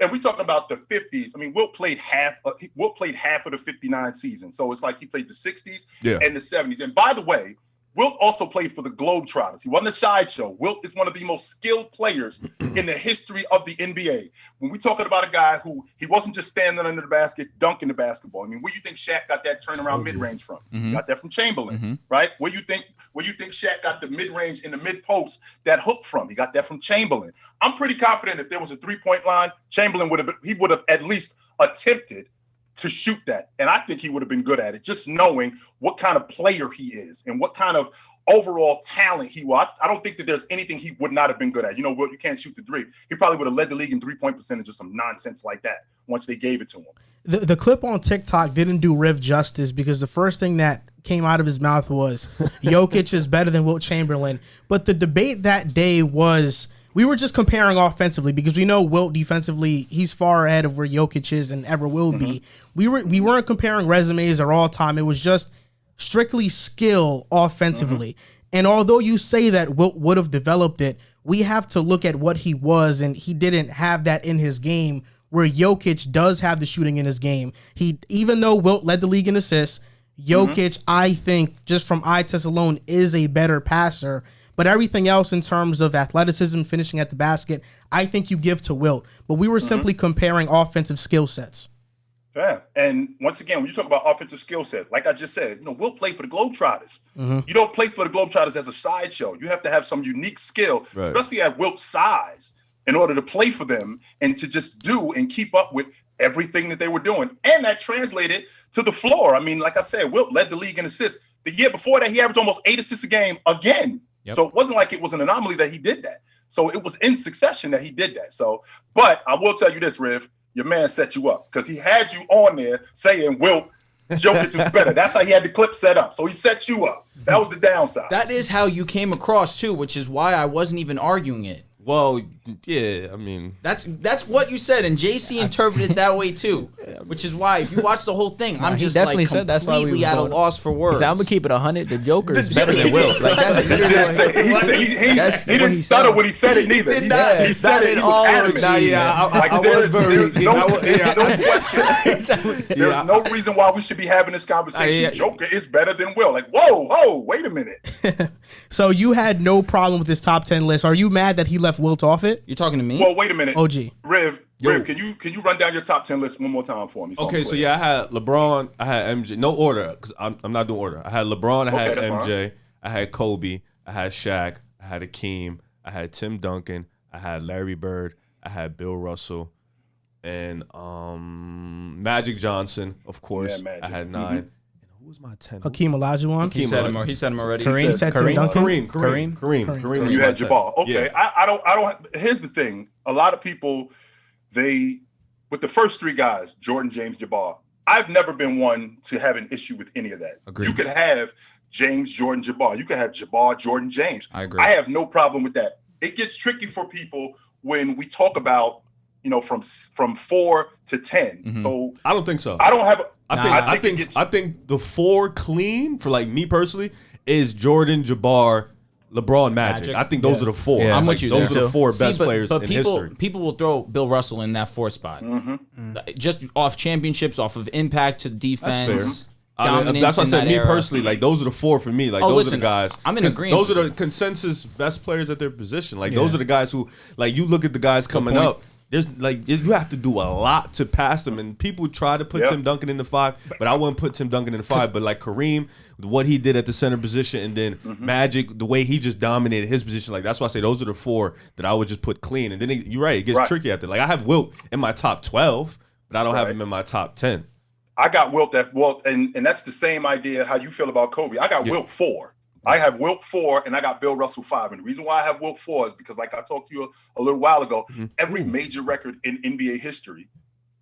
And we talking about the 50s. I mean, Wilt played half of the 59 season. So it's like he played the 60s and the 70s. And by the way, Wilt also played for the Globetrotters. He wasn't a sideshow. Wilt is one of the most skilled players in the history of the NBA. When we're talking about a guy who he wasn't just standing under the basket, dunking the basketball. I mean, where you think Shaq got that turnaround mid-range from? He got that from Chamberlain, right? Where you think Shaq got the mid-range in the mid-post, that hook from? He got that from Chamberlain. I'm pretty confident if there was a three-point line, Chamberlain would have at least attempted to shoot that. And I think he would have been good at it, just knowing what kind of player he is and what kind of overall talent he was. I don't think that there's anything he would not have been good at. You know, you can't shoot the three. He probably would have led the league in three-point percentage or some nonsense like that once they gave it to him. The clip on TikTok didn't do Riv justice because the first thing that came out of his mouth was Jokic is better than Wilt Chamberlain. But the debate that day was we were just comparing offensively because we know Wilt defensively, he's far ahead of where Jokic is and ever will be. We weren't comparing resumes or all time. It was just strictly skill offensively. And although you say that Wilt would have developed it, we have to look at what he was, and he didn't have that in his game where Jokic does have the shooting in his game. Even though Wilt led the league in assists, Jokic, I think, just from eye test alone, is a better passer. But everything else in terms of athleticism, finishing at the basket, I think you give to Wilt. But we were simply comparing offensive skill sets. Yeah, and once again, when you talk about offensive skill set, like I just said, Wilt played for the Globetrotters. You don't play for the Globetrotters as a sideshow. You have to have some unique skill, especially at Wilt's size, in order to play for them and to just do and keep up with everything that they were doing. And that translated to the floor. I mean, like I said, Wilt led the league in assists. The year before that, he averaged almost 8 assists a game again. So it wasn't like it was an anomaly that he did that. So it was in succession that he did that. So, but I will tell you this, Riv, your man set you up because he had you on there saying Wilt Jokic is better. That's how he had the clip set up. So he set you up. That was the downside. That is how you came across too, which is why I wasn't even arguing it. Well, yeah, I mean, that's what you said, and JC interpreted it that way too, which is why if you watch the whole thing, I'm just like completely at a loss for words. I'm gonna keep it 100. The Joker is better than Wilt. Like he didn't stutter when he said it neither. He said it all. There's no question. There's no reason why we should be having this conversation. Joker is better than Wilt. Like, whoa, wait a minute. So you had no problem with this top 10 list. Are you mad that he left Wilt off it? You talking to me? Well, wait a minute. OG. Riv, can you run down your top 10 list one more time for me? Okay, so yeah, I had LeBron, I had MJ. No order, because I'm not doing order. I had LeBron, I had MJ, I had Kobe, I had Shaq, I had Hakeem, I had Tim Duncan, I had Larry Bird, I had Bill Russell, and Magic Johnson, of course. Yeah, I had 9. Who was my 10? Hakeem Olajuwon. He said him already. Kareem said Tim Duncan. Kareem. You had Jabbar. Okay, yeah. I don't. Here's the thing. A lot of people, with the first 3 guys, Jordan, James, Jabbar. I've never been one to have an issue with any of that. Agreed. You could have James, Jordan, Jabbar. You could have Jabbar, Jordan, James. I agree. I have no problem with that. It gets tricky for people when we talk about, from 4 to 10. So I don't think so. I don't have. I think the 4 clean for like me personally is Jordan, Jabbar, LeBron, Magic. I think those are the 4. Yeah. I'm with you Those there. are the 4 best players in history. People will throw Bill Russell in that 4th spot. Just off championships, off of impact to defense. That's why I said, me personally, like those are the 4 for me. Like those are the guys. I'm in agreement. Those are the consensus best players at their position. Like those are the guys who, like, you look at the guys coming up. There's like you have to do a lot to pass them, and people try to put Tim Duncan in the 5, but I wouldn't put Tim Duncan in the 5. But like Kareem, what he did at the center position, and then Magic, the way he just dominated his position, like that's why I say those are the 4 that I would just put clean. And then you're right, it gets tricky after. Like I have Wilt in my top 12, but I don't have him in my top 10. I got Wilt and that's the same idea how you feel about Kobe. I got Wilt 4. I have Wilt 4 and I got Bill Russell 5. And the reason why I have Wilt 4 is because, like I talked to you a little while ago, every major record in NBA history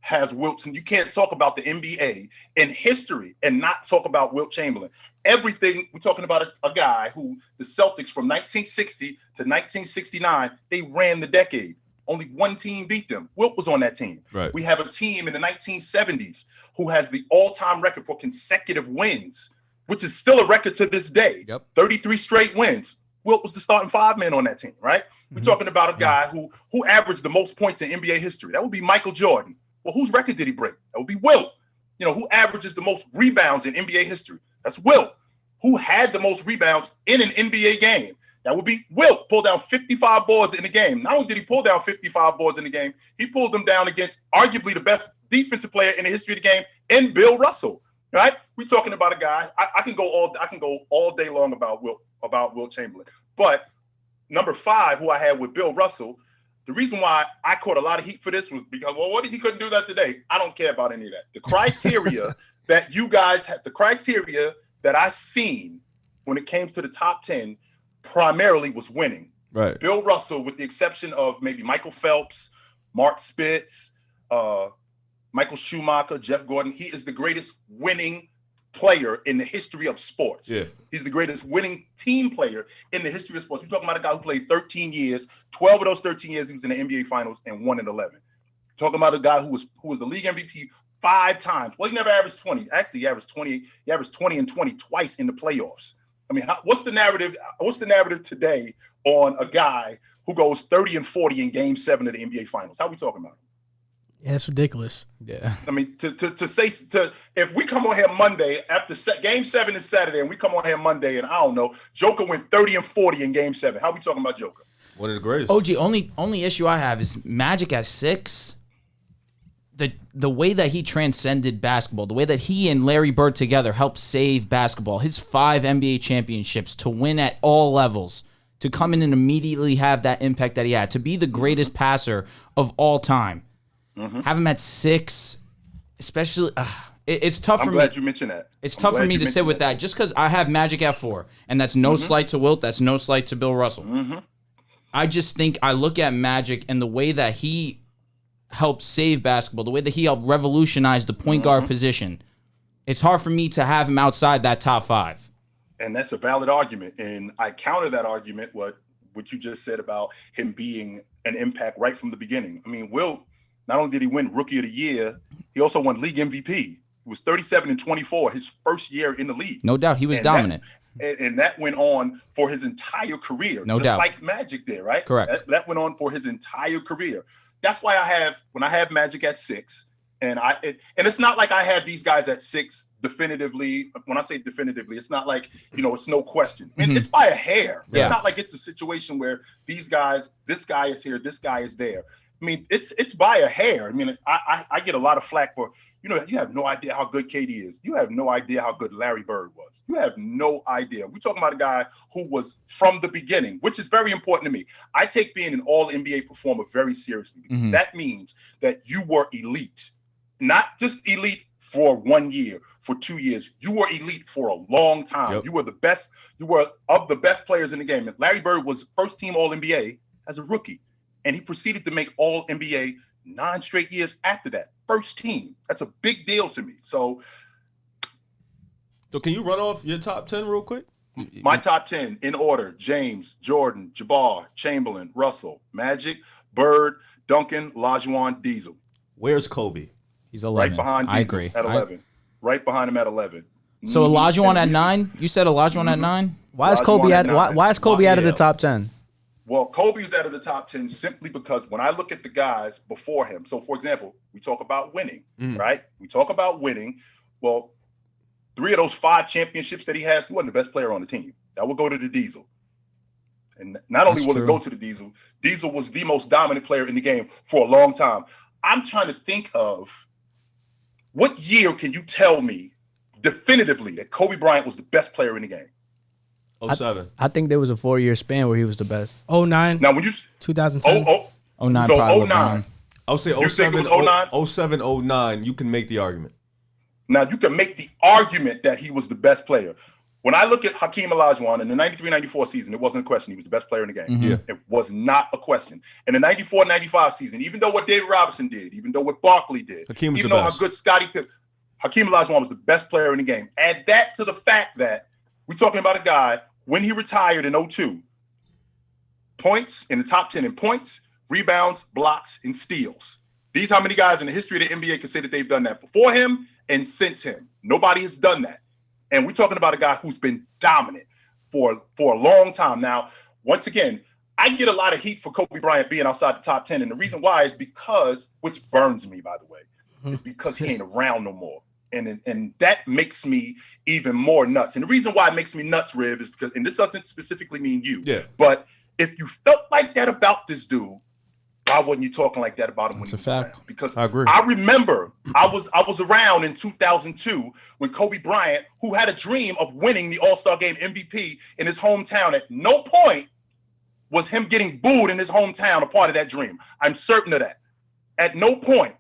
has Wilts. And you can't talk about the NBA in history and not talk about Wilt Chamberlain. Everything, we're talking about a guy who the Celtics from 1960 to 1969, they ran the decade. Only one team beat them. Wilt was on that team. Right. We have a team in the 1970s who has the all-time record for consecutive wins, which is still a record to this day. 33 straight wins. Wilt was the starting 5-man on that team, right? We're talking about a guy who averaged the most points in NBA history. That would be Michael Jordan. Well, whose record did he break? That would be Wilt. You know, who averages the most rebounds in NBA history? That's Wilt. Who had the most rebounds in an NBA game? That would be Wilt. Pulled down 55 boards in the game. Not only did he pull down 55 boards in the game, he pulled them down against arguably the best defensive player in the history of the game, and Bill Russell. Right? We're talking about a guy. I can go all day long about Wilt Chamberlain. But number 5, who I had with Bill Russell, the reason why I caught a lot of heat for this was because, well, what if he couldn't do that today? I don't care about any of that. The criteria that you guys had, the criteria that I seen when it came to the top 10 primarily was winning. Right. Bill Russell, with the exception of maybe Michael Phelps, Mark Spitz, Michael Schumacher, Jeff Gordon, he is the greatest winning player in the history of sports. Yeah. He's the greatest winning team player in the history of sports. You're talking about a guy who played 13 years, 12 of those 13 years he was in the NBA Finals and won in 11. Talking about a guy who was the league MVP 5 times. Well, he never averaged 20. Actually, he averaged 20. He averaged 20 and 20 twice in the playoffs. I mean, what's the narrative? What's the narrative today on a guy who goes 30 and 40 in Game 7 of the NBA Finals? How are we talking about him? Yeah, it's ridiculous. Yeah. I mean, if we come on here Monday after Game 7 is Saturday, and we come on here Monday, and I don't know, Joker went 30 and 40 in Game 7. How are we talking about Joker? One of the greatest. OG, only issue I have is Magic at 6. The way that he transcended basketball, the way that he and Larry Bird together helped save basketball, his 5 NBA championships, to win at all levels, to come in and immediately have that impact that he had, to be the greatest passer of all time. Have him at 6, especially. It's tough for me. I'm glad you mentioned that. It's tough for me to sit with that just because I have Magic at 4, and that's no slight to Wilt. That's no slight to Bill Russell. I just think I look at Magic and the way that he helped save basketball, the way that he helped revolutionize the point guard position. It's hard for me to have him outside that top 5. And that's a valid argument. And I counter that argument, what you just said about him being an impact right from the beginning. I mean, Wilt, not only did he win Rookie of the Year, he also won League MVP. He was 37 and 24 his first year in the league. No doubt, he was dominant. And that went on for his entire career. No doubt. Like Magic did, right? Correct. That went on for his entire career. That's why when I have Magic at 6, and it's not like I have these guys at 6 definitively. When I say definitively, it's not like, it's no question. I mean, it's by a hair. Yeah. It's not like it's a situation where these guys, this guy is here, this guy is there. I mean, it's by a hair. I mean, I get a lot of flack for, you have no idea how good KD is. You have no idea how good Larry Bird was. You have no idea. We're talking about a guy who was from the beginning, which is very important to me. I take being an all-NBA performer very seriously because that means that you were elite, not just elite for 1 year, for 2 years. You were elite for a long time. Yep. You were the best. You were of the best players in the game. And Larry Bird was first team All-NBA as a rookie. And he proceeded to make All-NBA 9 straight years after that. First team. That's a big deal to me. So can you run off your top 10 real quick? My top 10 in order: James, Jordan, Jabbar, Chamberlain, Russell, Magic, Bird, Duncan, Olajuwon, Diesel. Where's Kobe? He's 11. Right behind Diesel. I agree. At 11. right behind him at 11. So Olajuwon at 9? You said Olajuwon at 9? Why is Kobe out of the top 10? Well, Kobe's out of the top 10 simply because when I look at the guys before him, so for example, we talk about winning, right? We talk about winning. Well, 3 of those 5 championships that he has, he wasn't the best player on the team. That will go to the Diesel. And not only will it go to the Diesel, Diesel was the most dominant player in the game for a long time. I'm trying to think of what year can you tell me definitively that Kobe Bryant was the best player in the game? 07. I think there was a 4-year span where he was the best. 09. Now, when you 2010. 09 so probably 09. LeBron. I would say You think it was 07, 09, you can make the argument. Now, you can make the argument that he was the best player. When I look at Hakeem Olajuwon in the 93-94 season, it wasn't a question. He was the best player in the game. Yeah. It was not a question. In the 94-95 season, even though what David Robinson did, even though what Barkley did, Hakeem was even the though best. how good Scottie Pippen, Hakeem Olajuwon was the best player in the game. Add that to the fact that we're talking about a guy, when he retired in 02, points in the top 10 in points, rebounds, blocks, and steals. These how many guys in the history of the NBA can say that they've done that before him and since him. Nobody has done that. And we're talking about a guy who's been dominant for a long time. Now, once again, I get a lot of heat for Kobe Bryant being outside the top 10. And the reason why is because, which burns me, by the way, is because he ain't around no more. And that makes me even more nuts. And the reason why it makes me nuts, Riv, is because, and this doesn't specifically mean you, but if you felt like that about this dude, why wasn't you talking like that about him when he was around? Because I agree. I remember I was around in 2002 when Kobe Bryant, who had a dream of winning the All-Star Game MVP in his hometown, at no point was him getting booed in his hometown a part of that dream. I'm certain of that. At no point.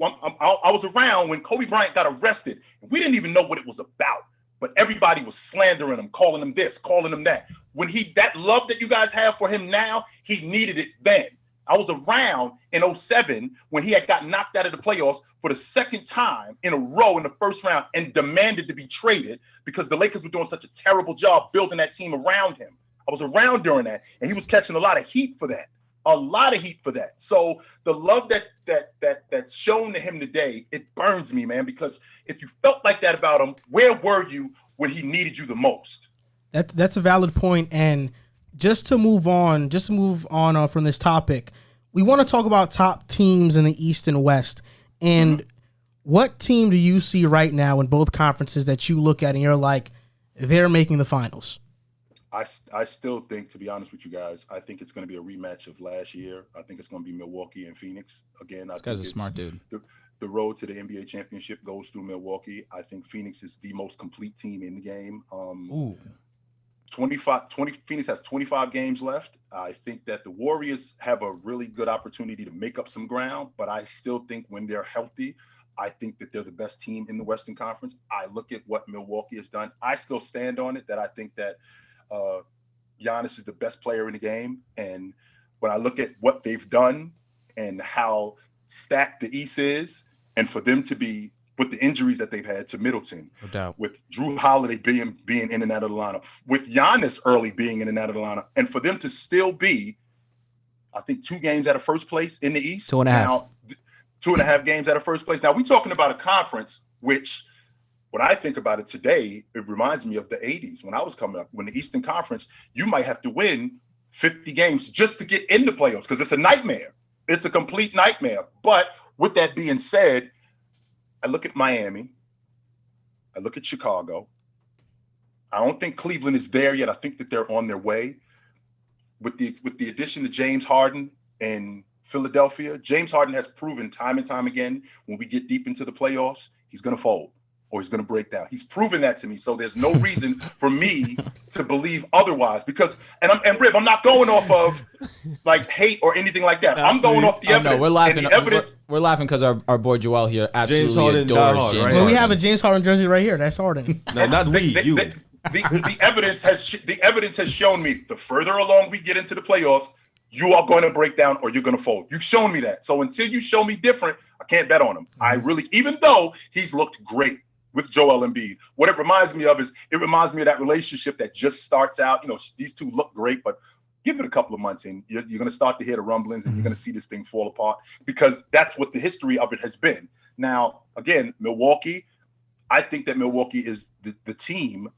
I was around when Kobe Bryant got arrested. We didn't even know what it was about, but everybody was slandering him, calling him this, calling him that. When that love that you guys have for him now, he needed it then. I was around in 07 when he had got knocked out of the playoffs for the second time in a row in the first round and demanded to be traded because the Lakers were doing such a terrible job building that team around him. I was around during that, and he was catching a lot of heat for that. A lot of heat for that. So the love that's shown to him today, it burns me, man, because if you felt like that about him, where were you when he needed you the most? That's a valid point. And just to move on from this topic, we want to talk about top teams in the East and West. And what team do you see right now in both conferences that you look at and you're like, they're making the finals? I still think, to be honest with you guys, I think it's going to be a rematch of last year. I think it's going to be Milwaukee and Phoenix. Again, This guy's a smart dude. The road to the NBA championship goes through Milwaukee. I think Phoenix is the most complete team in the game. 20 Phoenix has 25 games left. I think that the Warriors have a really good opportunity to make up some ground, but I still think when they're healthy, I think that they're the best team in the Western Conference. I look at what Milwaukee has done. I still stand on it that I think that Giannis is the best player in the game. And when I look at what they've done and how stacked the East is, and for them to be, with the injuries that they've had to Middleton, No doubt. with Drew Holiday being in and out of the lineup, with Giannis early being in and out of the lineup, and for them to still be, I think, 2 games out of first place in the East. 2.5. Now, 2.5 games out of first place. Now, we're talking about a conference which, when I think about it today, it reminds me of the 80s when I was coming up. When the Eastern Conference, you might have to win 50 games just to get in the playoffs because it's a nightmare. It's a complete nightmare. But with that being said, I look at Miami. I look at Chicago. I don't think Cleveland is there yet. I think that they're on their way. With the addition to James Harden and Philadelphia, James Harden has proven time and time again when we get deep into the playoffs, he's going to fold or he's going to break down. He's proven that to me. So there's no reason for me to believe otherwise because, and Rib, I'm not going off of like hate or anything like that. I'm going off the evidence. No, we're laughing. And the evidence, We're laughing because our boy Joel here absolutely Harden adores diehard, James right? Harden. Well, we have a James Harden jersey right here. That's Harden. No, not we, you. The evidence has shown me the further along we get into the playoffs, you are going to break down or you're going to fold. You've shown me that. So until you show me different, I can't bet on him. I really, even though he's looked great with Joel Embiid, what it reminds me of is it reminds me of that relationship that just starts out. You know, these two look great, but give it a couple of months and you're going to start to hear the rumblings and you're going to see this thing fall apart because that's what the history of it has been. Now, again, Milwaukee, I think that Milwaukee is the team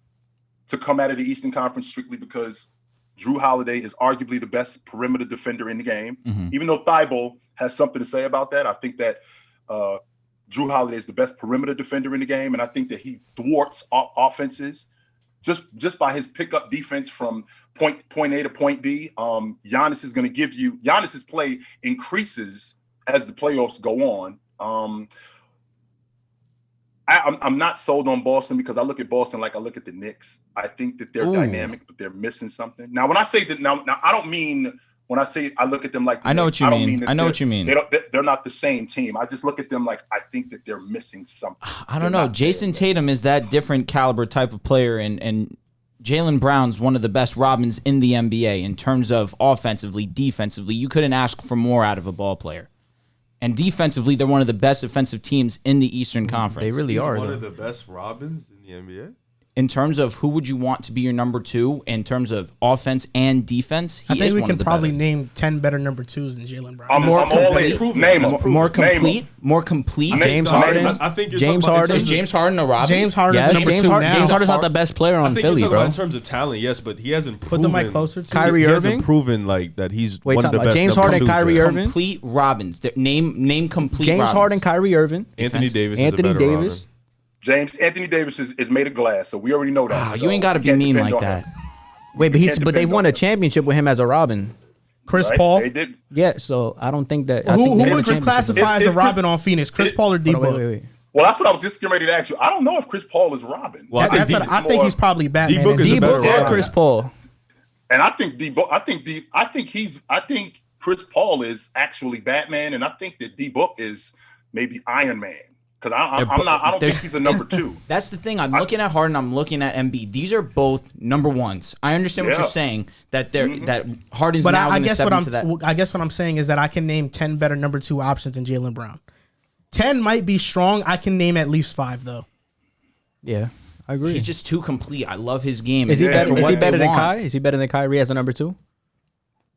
to come out of the Eastern Conference strictly because Drew Holiday is arguably the best perimeter defender in the game. Mm-hmm. Even though Thibault has something to say about that, I think that Drew Holiday is the best perimeter defender in the game, and I think that he thwarts offenses just by his pickup defense from point A to point B. Giannis is going to give you – Giannis's play increases as the playoffs go on. I'm not sold on Boston because I look at Boston like I look at the Knicks. I think that they're dynamic, but they're missing something. Now, when I say that, now I don't mean when I say I look at them like the I know Knicks, what you I don't mean. that I know what you mean. They're not the same team. I just look at them like I think that they're missing something. I don't know. Jason Tatum is that different caliber type of player, and Jaylen Brown's one of the best Robins in the NBA in terms of offensively, defensively. You couldn't ask for more out of a ball player. And defensively, they're one of the best defensive teams in the Eastern Conference. They really are. One of the best Robins in the NBA. In terms of who would you want to be your number two, in terms of offense and defense, I think we can probably better. name 10 better number twos than Jaylen Brown. I'm all in. Name them. More complete. More complete. James Harden. I think you're James talking about Harden. Is James Harden a Robin? James Harden Yes, is number James two Harden. now. James Harden's not the best player I on think Philly, you're talking bro. about in terms of talent, yes, but he hasn't Put proven. the mic closer to Kyrie you. He Irving? hasn't proven like that he's Wait, one of the talking about best. James number Harden, twos Kyrie there. Irving? Complete Robins. Name complete James Robins. Harden, Kyrie Irving. Anthony Davis. Anthony is a better Davis. Anthony Davis is made of glass, so we already know that. You ain't got to be mean like that. Wait, but Can't but they depend won on a that. championship with him as a Robin. Chris Right? Paul. They did. Yeah, so I don't think that. I Who think they won a would you championship. classify as a If- Robin on Phoenix? Chris Paul or D Hold on, Book? wait. Well, that's what I was just getting ready to ask you. I don't know if Chris Paul is Robin. Well, I think he's probably Batman. D-Book and is a D better Book or Robin. Chris Paul? And I think I think Chris Paul is actually Batman, and I think that D Book is maybe Iron Man. Because I don't think he's a number two. That's the thing. I'm looking at Harden. I'm looking at Embiid. These are both number ones. I understand what Yeah. you're saying. That that Harden's But now I going to guess step what into that. I guess what I'm saying is that I can name 10 better number two options than Jaylen Brown. 10 might be strong. I can name at least 5 though. Yeah, I agree. He's just too complete. I love his game. Is he And better? for Is what he better they than want. Kai? Is he better than Kyrie as a number two?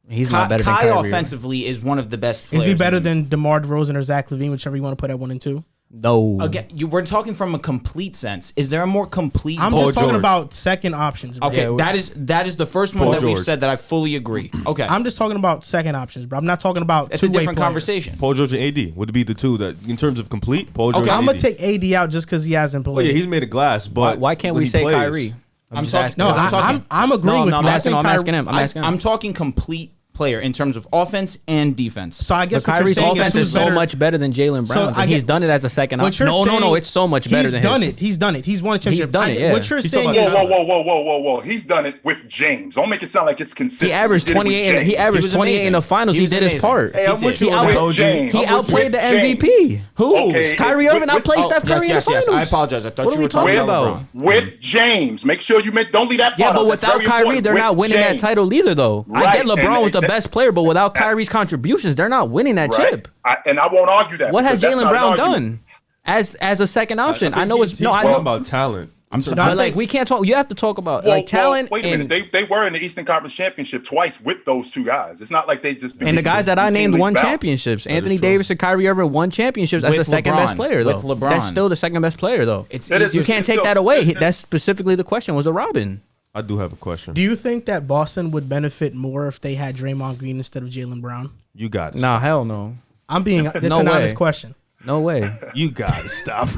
He's not better than Kai Kyrie. offensively is one of the best Is players. he better than DeMar DeRozan or Zach LaVine, whichever you want to put at 1 and 2? No. Again, we're talking from a complete sense. Is there a more complete? I'm Paul just talking George. about second options. Bro. Okay, Yeah, that is the first one Paul that we've George. said that I fully agree. Okay, I'm just talking about second options, bro. I'm not talking about it's a two-way different players. conversation. Paul George and AD would be the two that, in terms of complete, Paul George Okay, and I'm AD. gonna take AD out just because he hasn't Oh played. yeah, he's made of glass, but Why can't when we he say plays- Kyrie? I'm just talking- asking. no, I'm talking- I'm agreeing with no, you. I'm I asking think him. I'm asking him. I'm asking him. I'm talking complete player in terms of offense and defense. So I guess But what you're Kyrie's saying offense who's is so better- much better than Jaylen Brown's, and he's get- done it as a second what option. you're No, saying- it's so much better he's than done his. it. He's done it. He's won a championship. done it, yeah. What you're He's saying talking is about- Whoa. He's done it with James. Don't make it sound like it's consistent. He averaged did it with 28. He James. averaged was 28 in the amazing. finals. He He was did his amazing. part. Hey, I'm He with did. you on With that, OG. James. He With outplayed the James. MVP. Who? Okay, Kyrie with- Irving outplayed with- Steph Curry in the yes. finals. I apologize. I thought What you are we were talking talking about about? LeBron. With James. Make sure you don't leave that part Yeah, out. but That's without very Kyrie, important. they're With not winning that James. title either, though. I Right, get LeBron and was the that- best player, but without Kyrie's contributions, they're not winning that Right? chip. And I won't argue that. What has because that's Jaylen not an Brown argument. done as a second option? I know it's he's no, I talking know, about talent. but like we can't talk. You have to talk about Well, like talent wait a and minute. They were in the Eastern Conference Championship twice with those two guys. It's not like they just and the guys that I named routinely won bounce. championships. Anthony is true. Davis and Kyrie Irving won championships as With the second LeBron. best player, though. With LeBron. That's still the second best player, though. It's That is- easy. You it's can't take still- that away. it's- That's specifically the question. Was a Robin? I do have a question. Do you think that Boston would benefit more if they had Draymond Green instead of Jaylen Brown? You got it. Nah, hell no. I'm being. That's No an way. honest question. No way. You got to stop.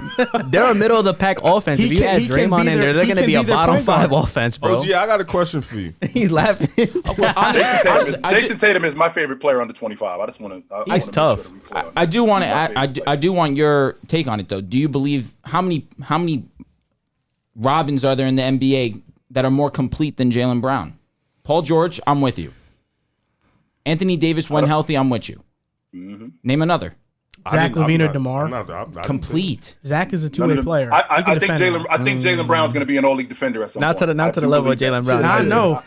They're a middle of the pack offense. He If you can- add he can Draymond be in their- there, they're he going to can be be a their bottom point five guard. offense, bro. OG, I got a question for you. He's laughing. Jason Tatum is my favorite player under 25. I just want to. He's tough. I do want to. He's my favorite I do want your take on it though. Do you believe how many Robins are there in the NBA that are more complete than Jaylen Brown? Paul George, I'm with you. Anthony Davis, when healthy, I'm with you. Name another. Zach LaVine or DeMar? I'm not Complete. Zach is a two-way player. He I can think defend him. Jaylen Brown's going to be an all-league defender at some Not point. to the I do level of believe Jaylen that. Brown. I know.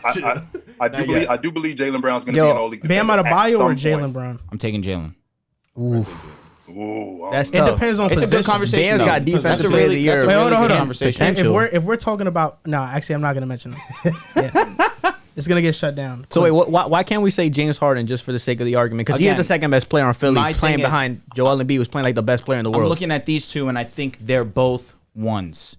I do believe Jaylen Brown's going to Yo, be an all-league defender. Bam Adebayo or at some Jaylen point. Brown? I'm taking Jaylen. Ooh, That's It tough. depends on It's position. a good conversation. Bam's though. got defensive That's a player of really, the year. that's a Wait, really hold on, good hold on. conversation. If we're talking about actually I'm not gonna mention them. Yeah. It's gonna get shut down. So wait, why can't we say James Harden just for the sake of the argument? Because he is Again, the second best player on Philly, my playing thing is- behind Joel Embiid, was playing like the best player in the I'm world. looking at these two, and I think they're both ones.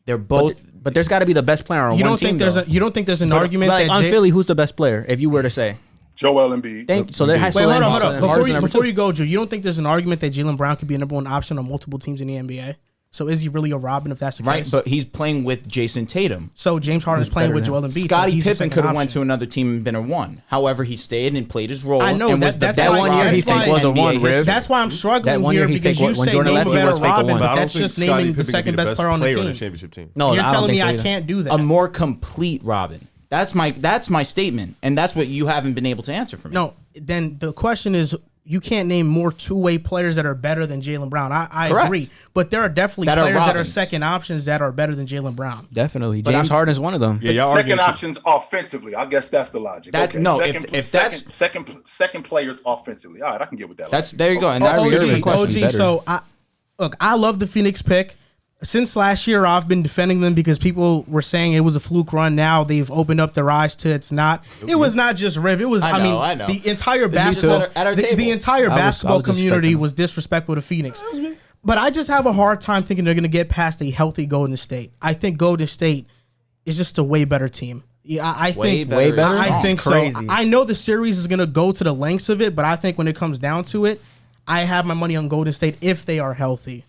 They're both. But there's got to be the best player on one team. You don't think there's an argument like, that on Philly, who's the best player? If you were to say, Joel Embiid. so there has Wait, to hold on. Before you you go, Drew, you don't think there's an argument that Jaylen Brown could be a number one option on multiple teams in the NBA? So is he really a Robin if that's the right, case? but he's playing with Jason Tatum. So James Harden's playing with Joel Embiid. Scottie so Pippen could have went to another team and been a 1. However, he stayed and played his role. I know and was that's the best why, one year he think was a one, Riv. That's why I'm struggling That 1 year here he because think you when say Jordan name a left, he better was fake a Robin, one. but I don't that's think just Scottie naming the Pippen could second be best player on the player team. championship team. No, You're I don't telling think me so I either. can't do that. A more complete Robin. That's my statement, and that's what you haven't been able to answer for me. No, then the question is, you can't name more two-way players that are better than Jaylen Brown. I agree, but there are definitely players that are second options that are better than Jaylen Brown. Definitely, James Harden's one of them. Yeah, y'all Second options offensively. I guess that's the logic. No, if that's second players offensively. All right, I can get with that. That's logic. there you go, and that's OG, your question. OG, so I love the Phoenix pick. Since last year, I've been defending them because people were saying it was a fluke run. Now they've opened up their eyes to it's not. It was not just Riv. It was. I know. The entire basketball. at our table. The entire basketball was community was disrespectful to Phoenix. But I just have a hard time thinking they're going to get past a healthy Golden State. I think Golden State is just a way better team. Yeah, I think way better. I think Crazy. so. I know the series is going to go to the lengths of it, but I think when it comes down to it, I have my money on Golden State if they are healthy.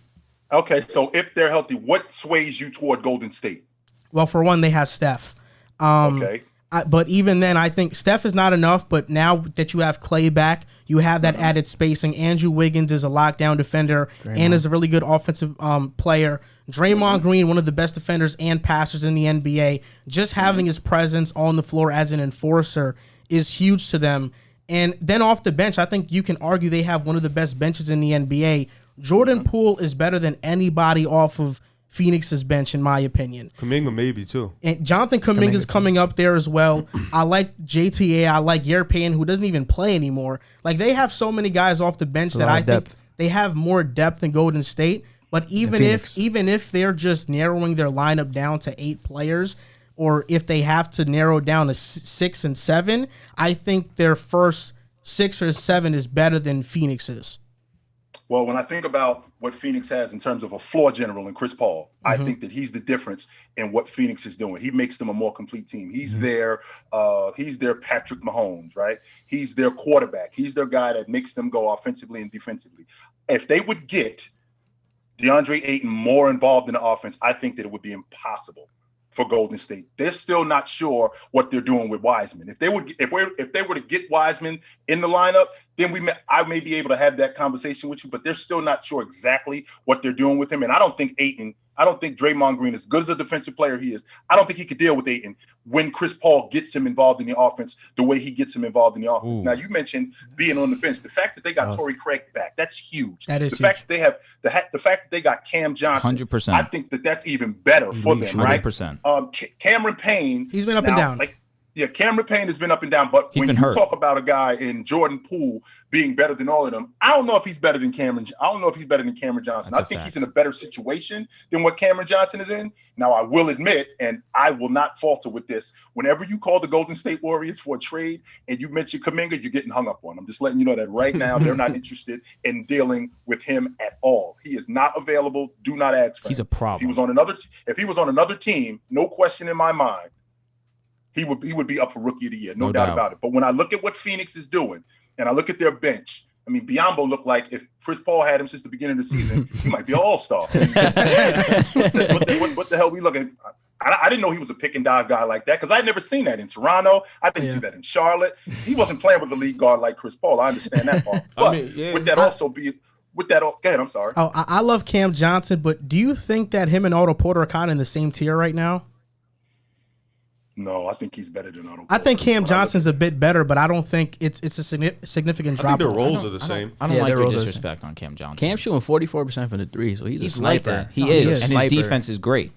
Okay, so if they're healthy, what sways you toward Golden State? Well, for one, they have Steph. Okay. But even then, I think Steph is not enough. But now that you have Clay back, you have that added spacing. Andrew Wiggins is a lockdown defender and is a really good offensive player. Draymond Green, one of the best defenders and passers in the NBA. Just having his presence on the floor as an enforcer is huge to them. And then off the bench, I think you can argue they have one of the best benches in the NBA. Jordan Poole is better than anybody off of Phoenix's bench, in my opinion. Kuminga maybe too. And Jonathan Kuminga is coming up there as well. I like JTA. I like Yerpain, who doesn't even play anymore. Like, they have so many guys off the bench that I think they have more depth than Golden State. But even if they're just narrowing their lineup down to 8 players, or if they have to narrow down to 6 and 7, I think their first 6 or 7 is better than Phoenix's. Well, when I think about what Phoenix has in terms of a floor general in Chris Paul, I think that he's the difference in what Phoenix is doing. He makes them a more complete team. He's their Patrick Mahomes, right? He's their quarterback. He's their guy that makes them go offensively and defensively. If they would get DeAndre Ayton more involved in the offense, I think that it would be impossible for Golden State. They're still not sure what they're doing with Wiseman. If they were to get Wiseman in the lineup, then I may be able to have that conversation with you, but they're still not sure exactly what they're doing with him. And I don't think Draymond Green, as good as a defensive player he is, I don't think he could deal with Ayton when Chris Paul gets him involved in the offense the way he gets him involved in the offense. Now, you mentioned being on the bench. The fact that they got Torrey Craig back, that's huge. That is the huge. fact that they have the fact that they got Cam Johnson, 100%. I think that's even better for them, right? 100%. Cameron Payne, he's been up and down. Cameron Payne has been up and down, but when you talk about a guy in Jordan Poole being better than all of them, I don't know if he's better than Cameron. I don't know if he's better than Cameron Johnson. I think he's in a better situation than what Cameron Johnson is in. Now, I will admit, and I will not falter with this, whenever you call the Golden State Warriors for a trade and you mention Kuminga, you're getting hung up on. I'm just letting you know that right now they're not interested in dealing with him at all. He is not available. Do not ask for him. He's a problem. If he was on another team, no question in my mind, he would be up for Rookie of the Year, no doubt about it. But when I look at what Phoenix is doing, and I look at their bench, I mean, Biyombo looked like if Chris Paul had him since the beginning of the season, he might be an all-star. What the hell we looking at? I didn't know he was a pick and dive guy like that because I'd never seen that in Toronto. I didn't see that in Charlotte. He wasn't playing with a lead guard like Chris Paul. I understand that part. But go ahead, I'm sorry. Oh, I love Cam Johnson, but do you think that him and Otto Porter are kind of in the same tier right now? No, I think he's better than Otto Porter. I think Cam Johnson's a bit better, but I don't think it's a significant drop. I think their roles are the same. I don't like your disrespect on Cam Johnson. Cam's shooting 44% from the 3, so he's a sniper. Like that. He is, and his defense is great.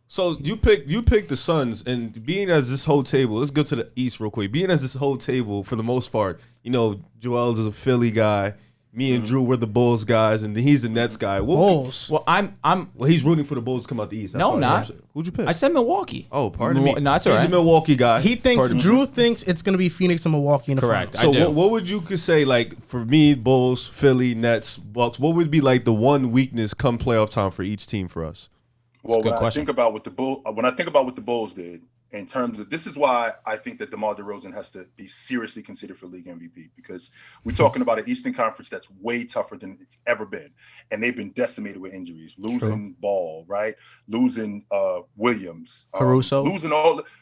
So you pick the Suns, and being as this whole table, let's go to the East real quick. Being as this whole table, for the most part, Joel is a Philly guy. Me and Drew were the Bulls guys, and he's the Nets guy. Bulls. Well, he's rooting for the Bulls to come out the East. No, I'm not. Who'd you pick? I said Milwaukee. Oh, pardon me. No, that's all right. He's a Milwaukee guy. Drew thinks it's going to be Phoenix and Milwaukee in the Correct. finals. So what would you could say, like, for me, Bulls, Philly, Nets, Bucks, what would be like the one weakness come playoff time for each team for us? Well, a good when I question. think about what the Bulls did in terms of this is why I think that DeMar DeRozan has to be seriously considered for league MVP because we're talking about an Eastern Conference that's way tougher than it's ever been, and they've been decimated with injuries, losing Ball, right, losing Williams, Caruso,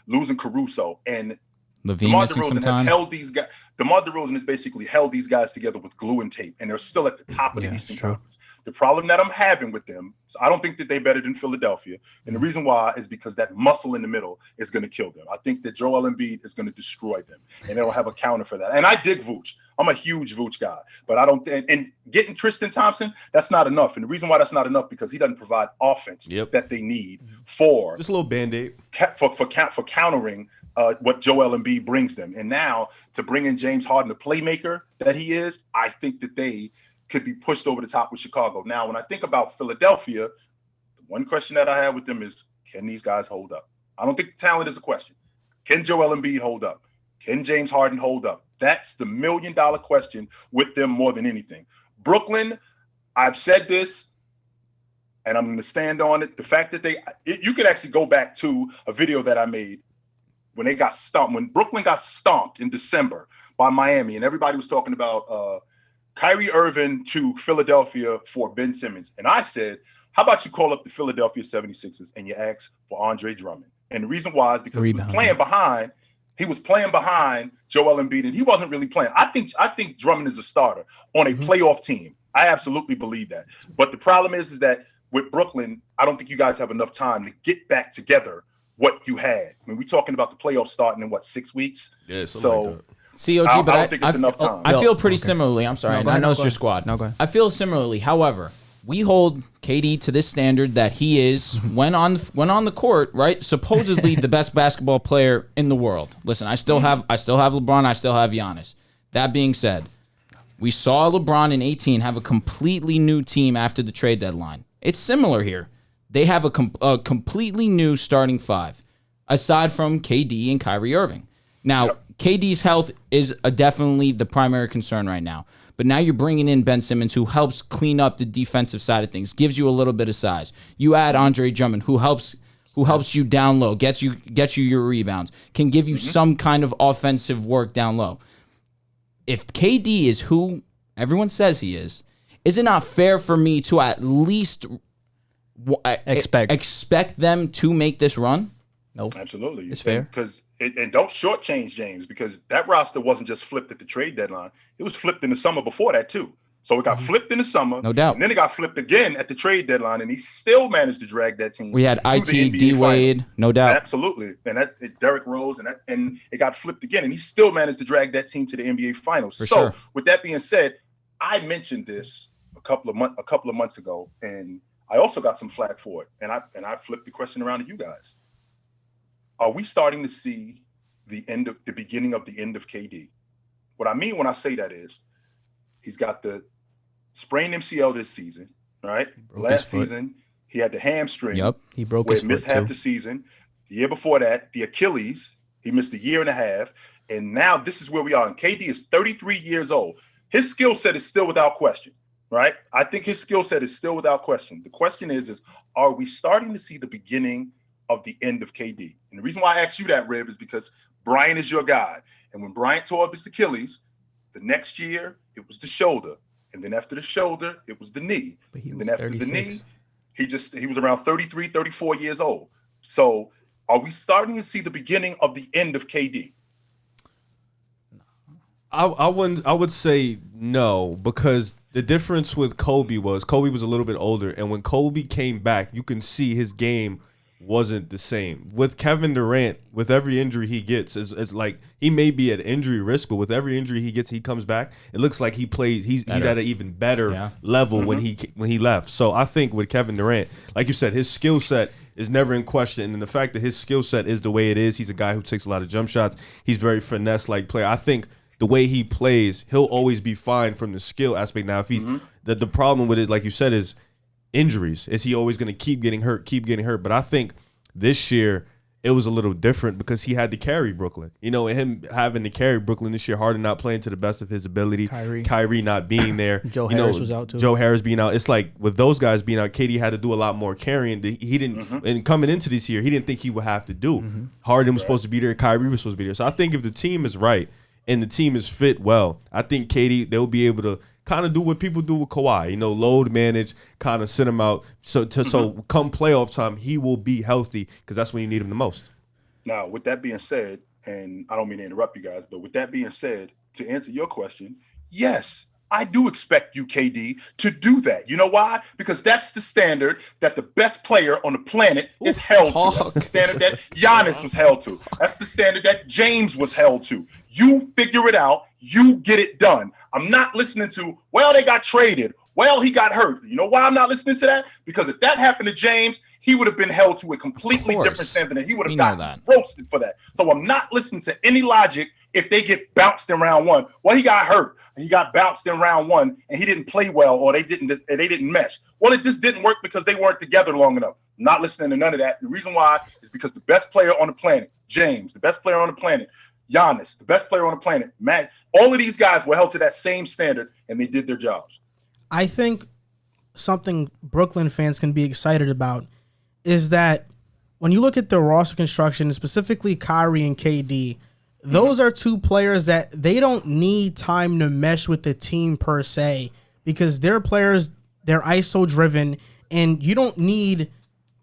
losing Caruso, and Levine DeMar missing some DeRozan has time. held these guys. DeMar DeRozan has basically held these guys together with glue and tape, and they're still at the top of the Eastern Conference. The problem that I'm having with them is I don't think that they're better than Philadelphia. And the reason why is because that muscle in the middle is going to kill them. I think that Joel Embiid is going to destroy them, and they don't have a counter for that. And I dig Vooch. I'm a huge Vooch guy, but I don't. And getting Tristan Thompson, that's not enough. And the reason why that's not enough because he doesn't provide offense that they need for just a little Band-Aid for countering what Joel Embiid brings them. And now to bring in James Harden, the playmaker that he is, I think that they could be pushed over the top with Chicago. Now, when I think about Philadelphia, the one question that I have with them is, can these guys hold up? I don't think talent is a question. Can Joel Embiid hold up? Can James Harden hold up? That's the $1 million question with them more than anything. Brooklyn, I've said this, and I'm going to stand on it. The fact that you could actually go back to a video that I made when they got stomped, when Brooklyn got stomped in December by Miami, and everybody was talking about Kyrie Irving to Philadelphia for Ben Simmons. And I said, how about you call up the Philadelphia 76ers and you ask for Andre Drummond? And the reason why is because he was playing behind Joel Embiid, and he wasn't really playing. I think Drummond is a starter on a playoff team. I absolutely believe that. But the problem is that with Brooklyn, I don't think you guys have enough time to get back together what you had. I mean, we're talking about the playoffs starting in 6 weeks? Yeah, so like that. COG, but I don't think it's enough time. I feel pretty similarly. I'm sorry. I know it's your squad. No, go ahead. I feel similarly. However, we hold KD to this standard that he is, when on the court, right, supposedly the best basketball player in the world. Listen, I still have LeBron. I still have Giannis. That being said, we saw LeBron in 18 have a completely new team after the trade deadline. It's similar here. They have a completely new starting five, aside from KD and Kyrie Irving. Now, KD's health is definitely the primary concern right now. But now you're bringing in Ben Simmons, who helps clean up the defensive side of things, gives you a little bit of size. You add Andre Drummond, who helps you down low, gets you your rebounds, can give you some kind of offensive work down low. If KD is who everyone says he is it not fair for me to at least expect them to make this run? Nope. Absolutely. It's fair. And don't shortchange James, because that roster wasn't just flipped at the trade deadline. It was flipped in the summer before that too. So it got flipped in the summer. No doubt. And then it got flipped again at the trade deadline, and he still managed to drag that team. We had to the IT, NBA D-Wade, Finals. no doubt. Absolutely. And Derrick Rose, and it got flipped again, and he still managed to drag that team to the NBA Finals. Sure. With that being said, I mentioned this a couple of months ago, and I also got some flack for it. And I flipped the question around to you guys. Are we starting to see the beginning of the end of KD? What I mean when I say that is he's got the sprained MCL this season, right? Last season, he had the hamstring. Yep, he broke his foot missed half too. the season. The year before that, the Achilles, he missed a year and a half. And now this is where we are. And KD is 33 years old. His skill set is still without question, right? I think his skill set is still without question. The question is are we starting to see the beginning of the end of KD? And the reason why I asked you that, Rib, is because Bryant is your guy. And when Bryant tore up his Achilles, the next year, it was the shoulder. And then after the shoulder, it was the knee. But he and was then after 36. the knee, he was around 33, 34 years old. So are we starting to see the beginning of the end of KD? I would say no, because the difference with Kobe was a little bit older, and when Kobe came back, you can see his game wasn't the same. With Kevin Durant, with every injury he gets, is like he may be at injury risk, but with every injury he gets, he comes back. It looks like he plays. He's at an even better level when he left. So I think with Kevin Durant, like you said, his skill set is never in question, and the fact that his skill set is the way it is, he's a guy who takes a lot of jump shots. He's very finesse-like player. I think the way he plays, he'll always be fine from the skill aspect. Now, if he's the problem with it, like you said, is injuries. Is he always going to keep getting hurt? But I think this year it was a little different because he had to carry Brooklyn. You know, and him having to carry Brooklyn this year, Harden not playing to the best of his ability, Kyrie not being there. Joe Harris was out too. Joe Harris being out. It's like with those guys being out, KD had to do a lot more carrying. He didn't, and coming into this year, he didn't think he would have to do. Harden was supposed to be there, Kyrie was supposed to be there. So I think if the team is right and the team is fit well, I think KD, they'll be able to kind of do what people do with Kawhi, you know, load manage, kind of sit him out. So come playoff time, he will be healthy because that's when you need him the most. Now, with that being said, and I don't mean to interrupt you guys, but with that being said, to answer your question, yes, I do expect you, KD, to do that. You know why? Because that's the standard that the best player on the planet is held to. That's the standard that Giannis was held to. That's the standard that James was held to. You figure it out. You get it done. I'm not listening to, well, they got traded. Well, he got hurt. You know why I'm not listening to that? Because if that happened to James, he would have been held to a completely different standard, and he would have gotten roasted for that. So I'm not listening to any logic if they get bounced in round one. Well, he got hurt. He got bounced in round one, and he didn't play well, or they didn't mesh. Well, it just didn't work because they weren't together long enough. I'm not listening to none of that. The reason why is because the best player on the planet, James, the best player on the planet, Giannis, the best player on the planet, Matt, all of these guys were held to that same standard, and they did their jobs. I think something Brooklyn fans can be excited about is that when you look at the roster construction, specifically Kyrie and KD, those are two players that they don't need time to mesh with the team per se because they're players, they're ISO driven, and you don't need,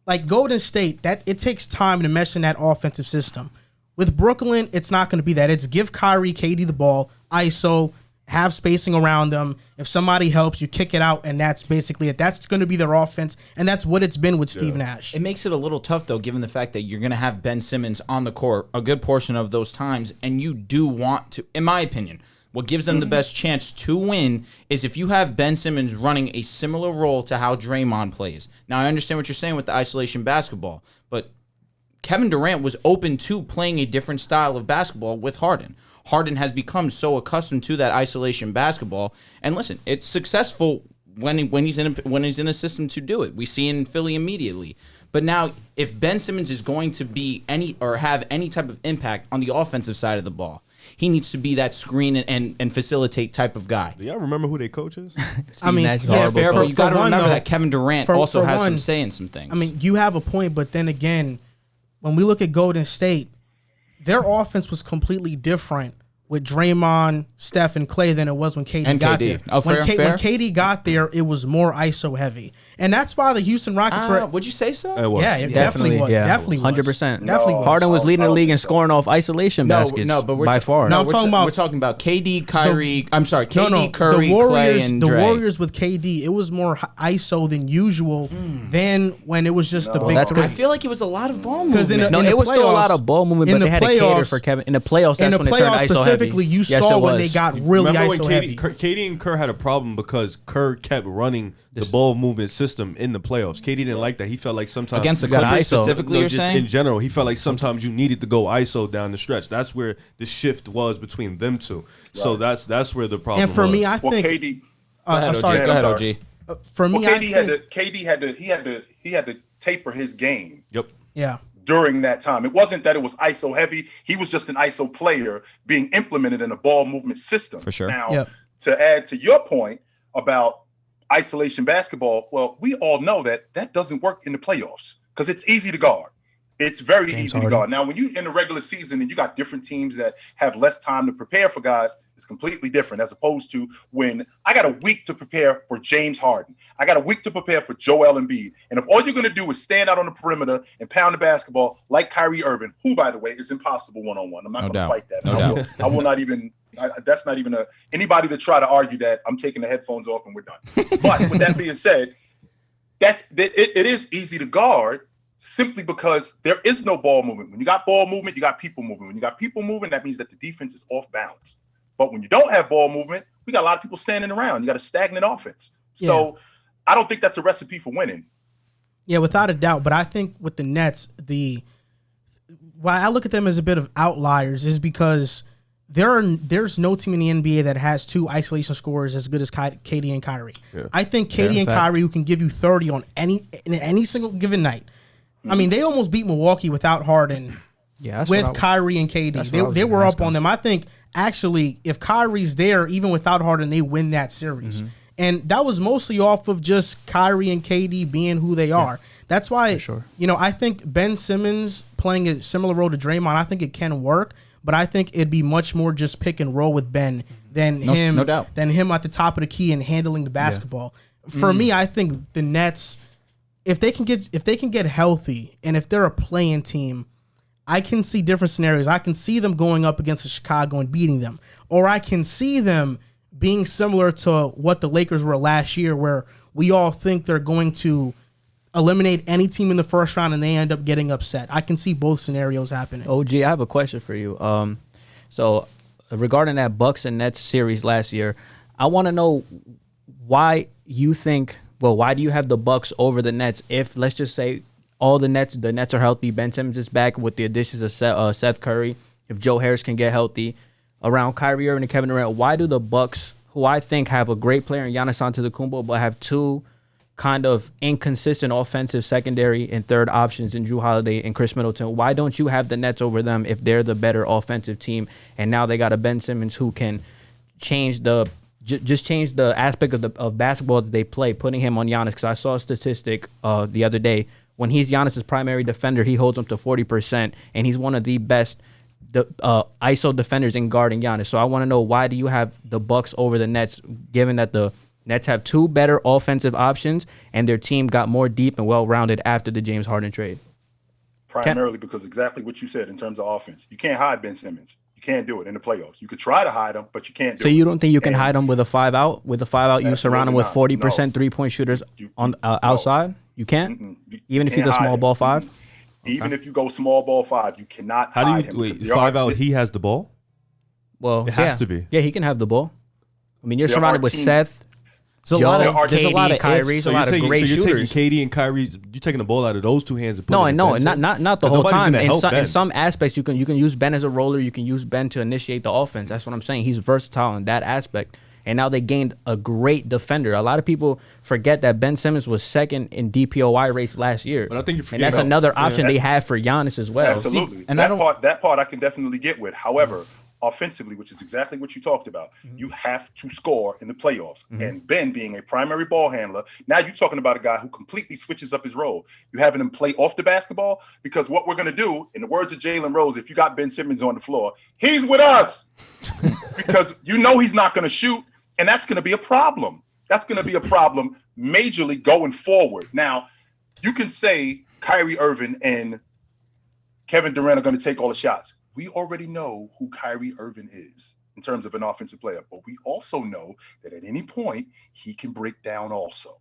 like Golden State, that it takes time to mesh in that offensive system. With Brooklyn, it's not going to be that. It's give Kyrie, KD the ball, ISO, have spacing around them. If somebody helps, you kick it out, and that's basically it. That's going to be their offense, and that's what it's been with Steve Nash. It makes it a little tough, though, given the fact that you're going to have Ben Simmons on the court a good portion of those times, and you do want to, in my opinion, what gives them the best chance to win is if you have Ben Simmons running a similar role to how Draymond plays. Now, I understand what you're saying with the isolation basketball, but Kevin Durant was open to playing a different style of basketball with Harden. Harden has become so accustomed to that isolation basketball, and listen, it's successful when he's in a system to do it. We see in Philly immediately. But now, if Ben Simmons is going to be have any type of impact on the offensive side of the ball, he needs to be that screen and facilitate type of guy. Do y'all remember who their coach is? I mean, that's fair, but you got to remember that Kevin Durant also has some say in some things. I mean, you have a point, but then again, when we look at Golden State, their offense was completely different with Draymond, Steph, and Clay than it was when KD got there. Oh, when fair. KD got there, it was more ISO heavy, and that's why the Houston Rockets were. Would you say so? It was. Yeah, it definitely was. Yeah. Definitely was. 100%. Definitely was. Harden was leading the league in scoring off isolation baskets. No, but we're by far. No, we're talking about KD, Kyrie. KD, Curry, the Warriors, Clay, and the Dre. Warriors with KD, it was more ISO than usual than when it was just the big. I feel like it was a lot of ball movement. No, it was still a lot of ball movement, but they had to cater for Kevin. In the playoffs, that's when it turned ISO heavy. Specifically, you saw when they got really Remember ISO when heavy. KD and Kerr had a problem because Kerr kept running the ball movement system in the playoffs. KD didn't like that. He felt like sometimes against the Clippers specifically, you're just saying? in general, he felt like sometimes you needed to go ISO down the stretch. That's where the shift was between them two. Right. So that's where the problem was. And for me, I think KD. Go ahead, OG. For me, KD had to taper his game. Yep. Yeah. During that time, it wasn't that it was ISO heavy. He was just an ISO player being implemented in a ball movement system. For sure. Now, to add to your point about isolation basketball, well, we all know that doesn't work in the playoffs because it's easy to guard. It's very easy to guard. Now, when you're in the regular season and you got different teams that have less time to prepare for guys, it's completely different as opposed to when I got a week to prepare for James Harden. I got a week to prepare for Joel Embiid. And if all you're going to do is stand out on the perimeter and pound the basketball like Kyrie Irving, who, by the way, is impossible one-on-one. I'm not going to fight that. I will not even – that's not even anybody to try to argue that. I'm taking the headphones off and we're done. But with that being said, it is easy to guard simply because there is no ball movement. When you got ball movement, you got people moving. When you got people moving, that means that the defense is off balance. But when you don't have ball movement, we got a lot of people standing around. You got a stagnant offense. So I don't think that's a recipe for winning. Yeah, without a doubt. But I think with the Nets, why I look at them as a bit of outliers is because there's no team in the NBA that has two isolation scorers as good as KD and Kyrie. Yeah. I think KD and Kyrie, who can give you 30 on any single given night, I mean, they almost beat Milwaukee without Harden. Yeah, with Kyrie and KD. They were up on them. I think, actually, if Kyrie's there, even without Harden, they win that series. And that was mostly off of just Kyrie and KD being who they are. That's why, I think Ben Simmons playing a similar role to Draymond, I think it can work, but I think it'd be much more just pick and roll with Ben than him at the top of the key and handling the basketball. For me, I think the Nets, if they can get healthy and if they're a playing team, I can see different scenarios. I can see them going up against Chicago and beating them. Or I can see them being similar to what the Lakers were last year, where we all think they're going to eliminate any team in the first round and they end up getting upset. I can see both scenarios happening. OG, I have a question for you. So regarding that Bucks and Nets series last year, I want to know why you think, why do you have the Bucks over the Nets if, let's just say, all the Nets are healthy. Ben Simmons is back with the additions of Seth Curry. If Joe Harris can get healthy, around Kyrie Irving and Kevin Durant, why do the Bucks, who I think have a great player in Giannis Antetokounmpo, but have two kind of inconsistent offensive secondary and third options in Jrue Holiday and Chris Middleton, why don't you have the Nets over them if they're the better offensive team? And now they got a Ben Simmons who can change the change the aspect of basketball that they play, putting him on Giannis. Because I saw a statistic the other day. When he's Giannis' primary defender, he holds him to 40%, and he's one of the best ISO defenders in guarding Giannis. So I want to know, why do you have the Bucks over the Nets, given that the Nets have two better offensive options and their team got more deep and well-rounded after the James Harden trade? Primarily because exactly what you said in terms of offense. You can't hide Ben Simmons. You can't do it in the playoffs. You could try to hide him, but you can't do it. So you don't think you can hide him with a 5-out? With a 5-out, you surround him with 40% three-point shooters on outside? You can't? Even if he's a small ball 5? Even if you go small ball 5, you cannot hide him. Wait, 5-out, he has the ball? Well, it has to be. Yeah, he can have the ball. I mean, you're surrounded with Seth, There's Joe, a lot of Kyrie, a lot of great shooters. You're taking KD and Kyrie, you're taking the ball out of those two hands and putting not the whole time. In some aspects, you can use Ben as a roller. You can use Ben to initiate the offense. That's what I'm saying. He's versatile in that aspect. And now they gained a great defender. A lot of people forget that Ben Simmons was second in DPOY race last year. But I think and that's another option they have for Giannis as well. Absolutely. And that part I can definitely get with. However, offensively, which is exactly what you talked about, you have to score in the playoffs. And Ben being a primary ball handler, now you're talking about a guy who completely switches up his role. You're having him play off the basketball, because what we're going to do, in the words of Jalen Rose, if you got Ben Simmons on the floor, he's with us. Because he's not going to shoot, and that's going to be a problem. That's going to be a problem majorly going forward. Now, you can say Kyrie Irving and Kevin Durant are going to take all the shots. We already know who Kyrie Irving is in terms of an offensive player, but we also know that at any point he can break down also.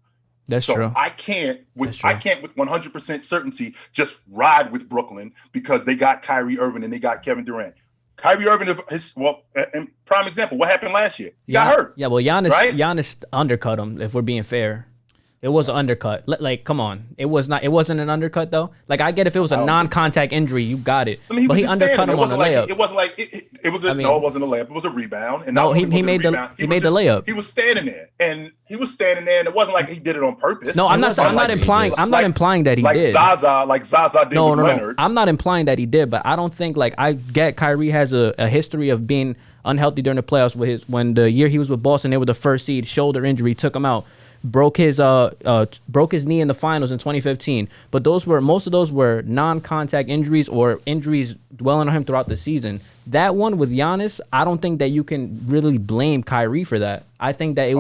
That's true. I can't with 100% certainty just ride with Brooklyn because they got Kyrie Irving and they got Kevin Durant. Kyrie Irving, and prime example, what happened last year? He got hurt. Yeah, well, Giannis undercut him, if we're being fair. It was an undercut. Like, come on. It wasn't an undercut, though. Like, I get if it was a non-contact injury, you got it. I mean, but he undercut him on the layup. It wasn't like it was a layup. It was a rebound. And he made the layup. He was standing there, and it wasn't like he did it on purpose. No, I'm not implying that he did. Like Zaza did with Leonard. I'm not implying that he did, but I don't think, like, I get Kyrie has a history of being unhealthy during the playoffs when the year he was with Boston, they were the first seed, shoulder injury, took him out. Broke his knee in the finals in 2015, but most of those were non-contact injuries or injuries dwelling on him throughout the season. That one with Giannis, I don't think that you can really blame Kyrie for that. I think that it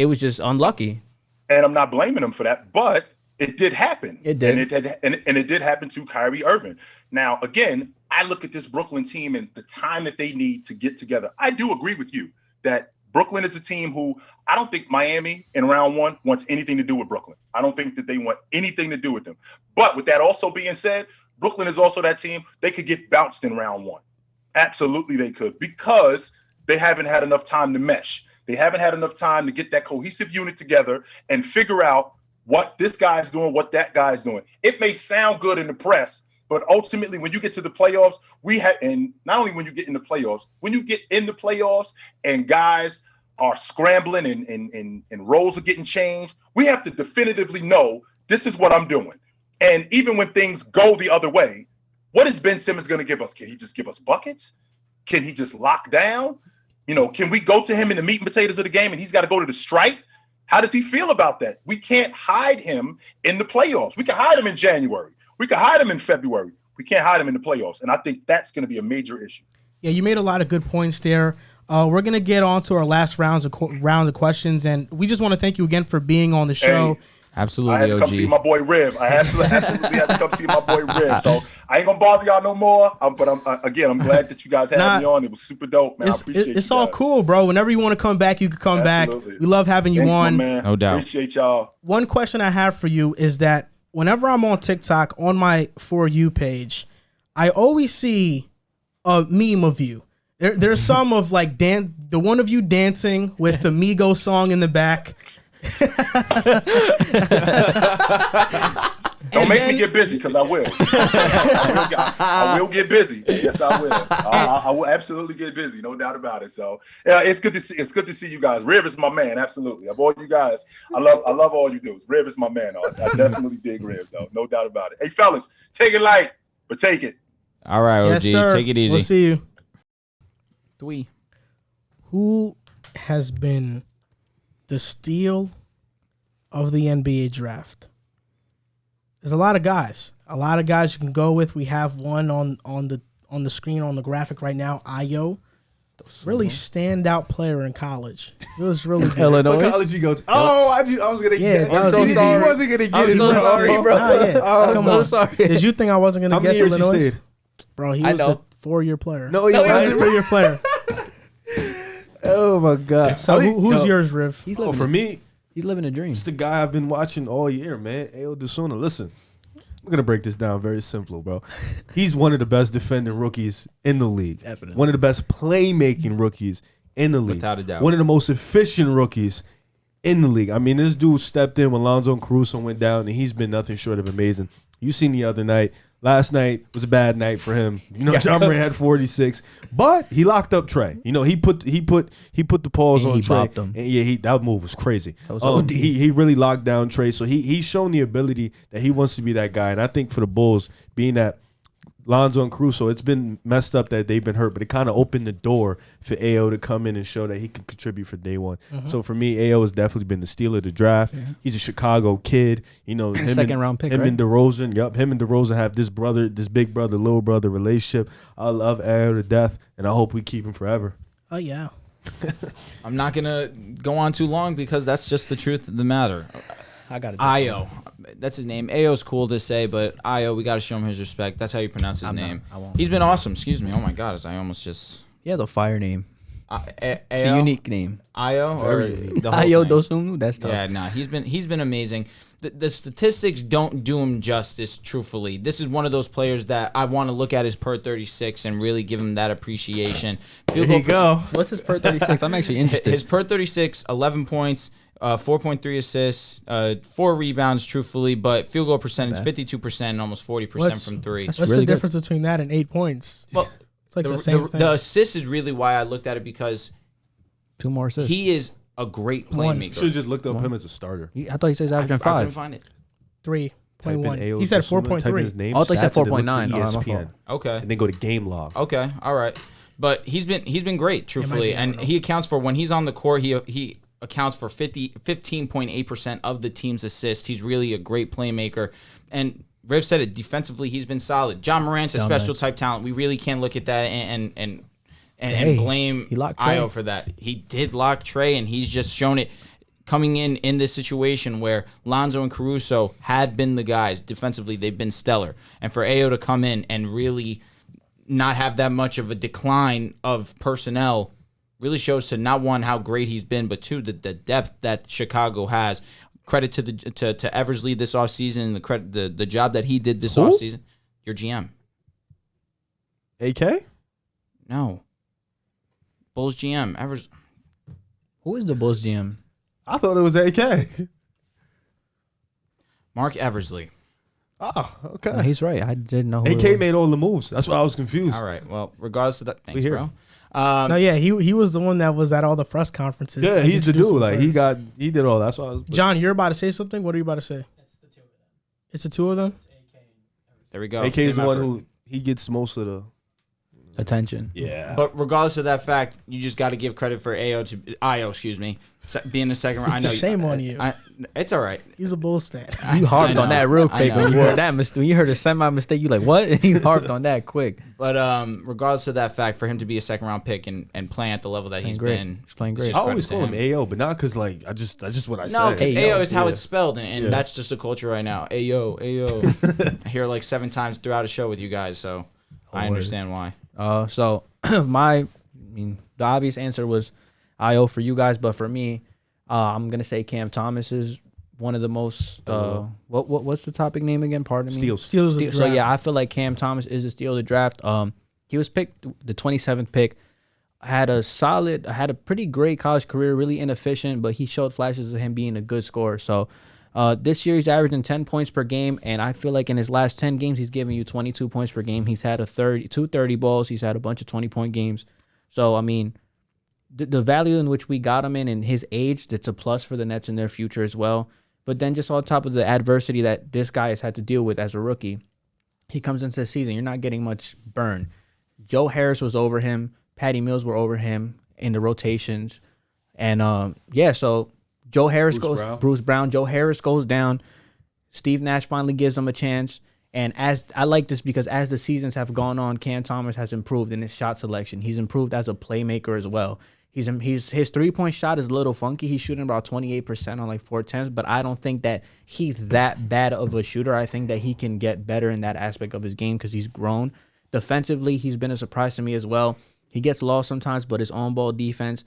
was just unlucky. And I'm not blaming him for that, but it did happen. It did, and it did happen to Kyrie Irving. Now, again, I look at this Brooklyn team and the time that they need to get together. I do agree with you that Brooklyn is a team who I don't think Miami in round 1 wants anything to do with Brooklyn. I don't think that they want anything to do with them. But with that also being said, Brooklyn is also that team. They could get bounced in round 1. Absolutely they could, because they haven't had enough time to mesh. They haven't had enough time to get that cohesive unit together and figure out what this guy's doing, what that guy's doing. It may sound good in the press, but ultimately, when you get to the playoffs, and not only when you get in the playoffs, when you get in the playoffs and guys are scrambling and roles are getting changed, we have to definitively know this is what I'm doing. And even when things go the other way, what is Ben Simmons going to give us? Can he just give us buckets? Can he just lock down? Can we go to him in the meat and potatoes of the game and he's got to go to the stripe? How does he feel about that? We can't hide him in the playoffs. We can hide him in January. We can hide him in February. We can't hide him in the playoffs. And I think that's going to be a major issue. Yeah, you made a lot of good points there. We're going to get on to our last round of questions, and we just want to thank you again for being on the show. Hey, absolutely, I had to come see my boy Riv. I absolutely had to come see my boy Riv. So I ain't going to bother y'all no more. But I'm glad that you guys had me on. It was super dope, man. I appreciate it. It's all cool, bro. Whenever you want to come back, you can come back. We love having you on. Man. No doubt. Appreciate y'all. One question I have for you is that whenever I'm on TikTok on my For You page, I always see a meme of you. There's some of like the one of you dancing with the Migos song in the back. Don't make me get busy because I will. I will get busy. Yes, I will. I will absolutely get busy, no doubt about it. So yeah, it's good to see you guys. Riv is my man, absolutely. Of all you guys, I love all you do. Riv is my man. I definitely dig Riv though, no doubt about it. Hey fellas, take it light, but take it. All right, OG, yes, sir. Take it easy. We'll see you. Who has been the steal of the NBA draft? There's a lot of guys. You can go with. We have one on the screen on the graphic right now. Ayo, really standout player in college. It was really good. Illinois. What college he goes? Oh, I was gonna get. I'm so sorry. He wasn't gonna get I'm it. so sorry, bro. I'm so sorry. Did you think I wasn't gonna How guess many years Illinois? he stayed? Bro, he was a 4-year player. No, he wasn't. 3-year player. Oh my God. So who's yours, Riv? He's living for me, he's living a dream. it's the guy I've been watching all year, man. Ayo Dosunmu. Listen, I'm gonna break this down very simple, bro. He's one of the best defending rookies in the league. Definitely. One of the best playmaking rookies in the league. Without a doubt. One of the most efficient rookies in the league. I mean, this dude stepped in when Lonzo Caruso went down, and he's been nothing short of amazing. You seen the other night. Last night was a bad night for him. John Moran had 46, but he locked up Trey. He put the paws And on he Trey. bopped him. And that move was crazy. That was OD. He really locked down Trey. So he's shown the ability that he wants to be that guy. And I think for the Bulls, being that Lonzo and Caruso, it's been messed up that they've been hurt, but it kind of opened the door for Ayo to come in and show that he can contribute for day one. Mm-hmm. So for me, Ayo has definitely been the steal of the draft. Yeah. He's a Chicago kid. Him Second round pick, him right? and DeRozan. Yep, him and DeRozan have this big brother, little brother relationship. I love Ayo to death, and I hope we keep him forever. Oh yeah. I'm not gonna go on too long because that's just the truth of the matter. I got it. Ayo, that's his name. Ayo's cool to say, but Ayo, we got to show him his respect. That's how you pronounce his name. I won't. He's been awesome. Excuse me. Oh my God, I almost just. He has a fire name. Ayo? It's a unique name. Ayo or the whole Ayo thing? Dosunmu. That's tough. Yeah, nah, he's been amazing. The statistics don't do him justice, truthfully. This is one of those players that I want to look at his per 36 and really give him that appreciation. There you go. What's his per 36? I'm actually interested. His per 36, 11 points, 4.3 assists, 4 rebounds, truthfully, but field goal percentage, 52% and almost 40% from three. What's really the good. difference between that and 8 points? Well, it's like the same thing. The assist is really why I looked at it because 2 more assists. he is a great Should playmaker. have just looked up him as a starter. I thought he says averaging I couldn't 5. find it. 3.1. He said Type in 4.3. his name, Oh, I thought he said stats, and then look 4.9. at Oh, my ESPN, Okay. and then go to game log. Okay. All right. But he's been great, truthfully, be, I don't and know. he accounts for when he's on the court. He accounts for 15.8% of the team's assists. He's really a great playmaker, and Riv said it. Defensively, he's been solid. John Morant's a special type talent. We really can't look at that and blame he locked Trey. Ayo for that. He did lock Trey, and he's just shown it coming in this situation where Lonzo and Caruso had been the guys defensively. They've been stellar, and for Ayo to come in and really not have that much of a decline of personnel really shows to not one how great he's been, but two the depth that Chicago has. Credit to Eversley this offseason, the job that he did this offseason. Your GM. AK? No. Bulls GM. Who is the Bulls GM? I thought it was AK. Mark Eversley. Oh, okay. No, he's right. I didn't know who it AK was. made all the moves. That's why I was confused. All right. Well, regardless of that, thanks, here. bro. No, yeah, he was the one that was at all the press conferences. Yeah, he's the dude. introducing Like players. he did all that. That's why I was. John, you're about to say something? What are you about to say? It's the two of them. There we go. AK is Same the one effort. who he gets most of the. Attention. Yeah. But regardless of that fact, you just got to give credit for Io, excuse me, being the second round. I know. Shame on you. It's all right. He's a Bulls fan. You harped on that real quick I know. when you heard that mistake. When you heard a semi-mistake, you like, what? You harped on that quick. But regardless of that fact, for him to be a second round pick and playing at the level that he's great. been, He's playing it's great. just I always credit to call him AO, but not because like that's just what I No, say. because Ayo. AO is how Yeah. it's spelled, and Yeah. that's just the culture right now. AO, AO. I hear it like 7 times throughout a show with you guys, so I understand why. So the obvious answer was IO for you guys, but for me, I'm gonna say Cam Thomas is one of the most. What's the topic name again? Pardon me. Steals. Steals of the So draft. yeah, I feel like Cam Thomas is a steal of the draft. He was picked the 27th pick. Had a pretty great college career, really inefficient, but he showed flashes of him being a good scorer. So this year he's averaging 10 points per game, and I feel like in his last 10 games he's giving you 22 points per game. He's had two 30 balls. He's had a bunch of 20-point games. So I mean, the value in which we got him in his age, that's a plus for the Nets in their future as well. But then just on top of the adversity that this guy has had to deal with as a rookie, he comes into the season, you're not getting much burn. Joe Harris was over him. Patty Mills were over him in the rotations. And so Joe Harris Bruce Brown, Joe Harris goes down. Steve Nash finally gives him a chance. And as I like this because as the seasons have gone on, Cam Thomas has improved in his shot selection. He's improved as a playmaker as well. His 3-point shot is a little funky. He's shooting about 28% on like 4 attempts, but I don't think that he's that bad of a shooter. I think that he can get better in that aspect of his game because he's grown. Defensively, he's been a surprise to me as well. He gets lost sometimes, but his on-ball defense,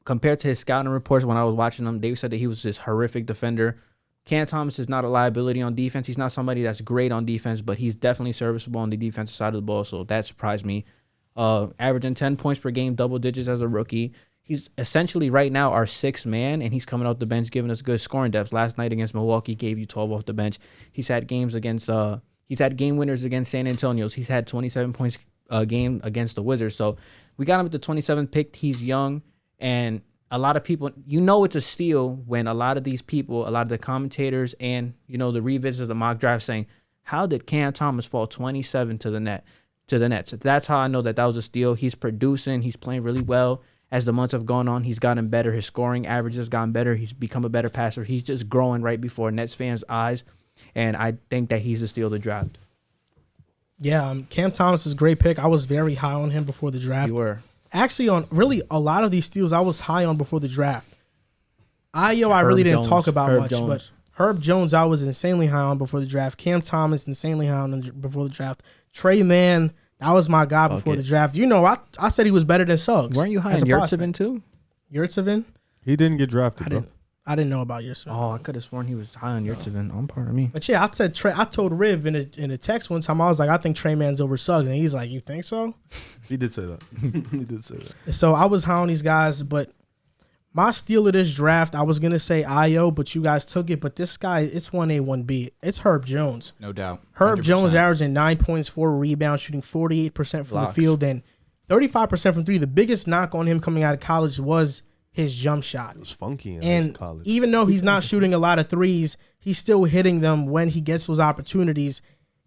compared to his scouting reports when I was watching him, they said that he was this horrific defender. Cam Thomas is not a liability on defense. He's not somebody that's great on defense, but he's definitely serviceable on the defensive side of the ball, so that surprised me. Averaging 10 points per game, double digits as a rookie. He's essentially right now our 6th man, and he's coming off the bench giving us good scoring depth. Last night against Milwaukee, gave you 12 off the bench. He's had games against he's had game winners against San Antonio. He's had 27 points a game against the Wizards. So we got him at the 27th pick. He's young, and a lot of people, it's a steal when a lot of these people, a lot of the commentators and, the revisits of the mock draft saying, how did Cam Thomas fall 27 to the Nets? That's how I know that was a steal. He's producing. He's playing really well. As the months have gone on, he's gotten better. His scoring average has gotten better. He's become a better passer. He's just growing right before Nets fans' eyes, and I think that he's a steal of the draft. Yeah, Cam Thomas is a great pick. I was very high on him before the draft. You were. Actually, on really a lot of these steals, I was high on before the draft. I really didn't talk about Herb much, Jones. but Herb Jones, I was insanely high on before the draft. Cam Thomas, insanely high on before the draft. Trey Mann, that was my guy before the draft. I said he was better than Suggs. Weren't you high on Yurtseven too? Yurtseven? He didn't get drafted, bro. I didn't know about Yurtseven. Oh, I could have sworn he was high on Yurtseven. Pardon me. But yeah, I said Trey. I told Riv in a text one time. I was like, I think Trey Mann's over Suggs, and he's like, you think so? He did say that. He did say that. So I was high on these guys, but my steal of this draft, I was gonna say Io, but you guys took it. But this guy, it's 1A, 1B. It's Herb Jones. No doubt. Herb 100%. Jones averaging 9 points, 4 rebounds, shooting 48% from the field and 35% from 3. The biggest knock on him coming out of college was his jump shot. It was funky in And college. even though he's not shooting a lot of threes, he's still hitting them when he gets those opportunities.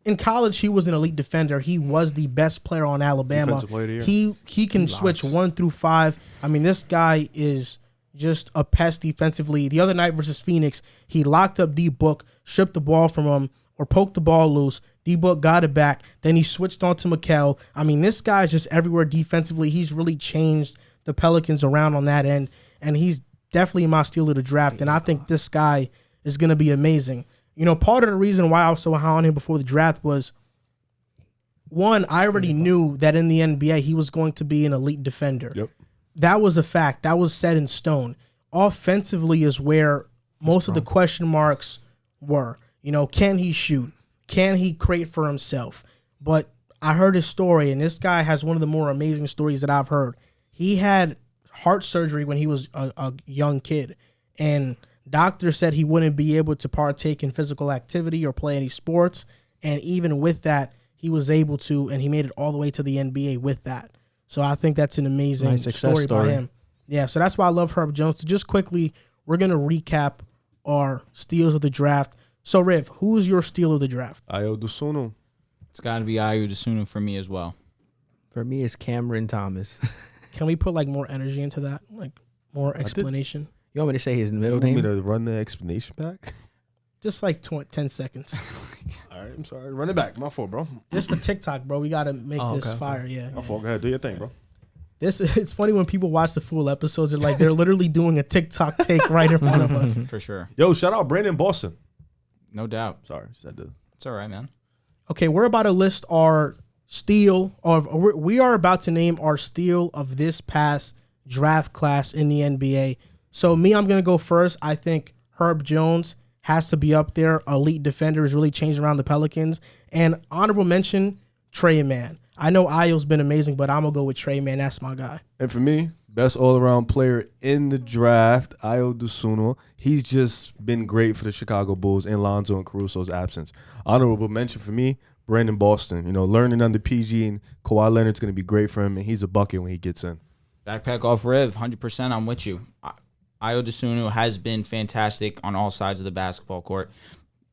In college, he was an elite defender. He was the best player on Alabama. Defensive player of the year. He can switch 1 through 5. I mean, this guy is just a pest defensively. The other night versus Phoenix, he locked up D-Book, stripped the ball from him, or poked the ball loose. D-Book got it back. Then he switched on to Mikal. I mean, this guy is just everywhere defensively. He's really changed the Pelicans around on that end, and he's definitely my steal of the draft, and I think this guy is going to be amazing. Part of the reason why I was so high on him before the draft was, one, I already knew that in the NBA he was going to be an elite defender. Yep. That was a fact. That was set in stone. Offensively is where most of the question marks were. Can he shoot? Can he create for himself? But I heard his story, and this guy has one of the more amazing stories that I've heard. He had heart surgery when he was a young kid, and doctors said he wouldn't be able to partake in physical activity or play any sports, and even with that, he was able to, and he made it all the way to the NBA with that. So I think that's an amazing story by him. Yeah, so that's why I love Herb Jones. So just quickly, we're going to recap our steals of the draft. So, Riv, who's your steal of the draft? Ayo Dosunmu. It's got to be Ayo Dosunmu for me as well. For me, it's Cameron Thomas. Can we put like more energy into that? Like more explanation? You want me to say his middle You want me name? to run the explanation back? Just like 10 seconds. All right, I'm sorry. Run it back. My fault, bro. Just for TikTok, bro. We got to make this fire. Yeah. My fault. Go ahead. Do your thing, bro. It's funny when people watch the full episodes. They're literally doing a TikTok take right in front of us. For sure. Yo, shout out Brandon Boston. No doubt. Sorry. Said the. It's all right, man. Okay, we're about to list our steal we are about to name our steal of this past draft class in the NBA. So I'm going to go first. I think Herb Jones has to be up there. Elite defender has really changed around the Pelicans. And honorable mention, Trey Mann. I know Ayo's been amazing, but I'm going to go with Trey Mann. That's my guy. And for me, best all-around player in the draft, Ayo Dosunmu. He's just been great for the Chicago Bulls in Lonzo and Caruso's absence. Honorable mention for me, Brandon Boston. You know, learning under PG and Kawhi Leonard's going to be great for him, and he's a bucket when he gets in. Backpack off Riv, 100%. I'm with you. Ayo Dosunmu has been fantastic on all sides of the basketball court.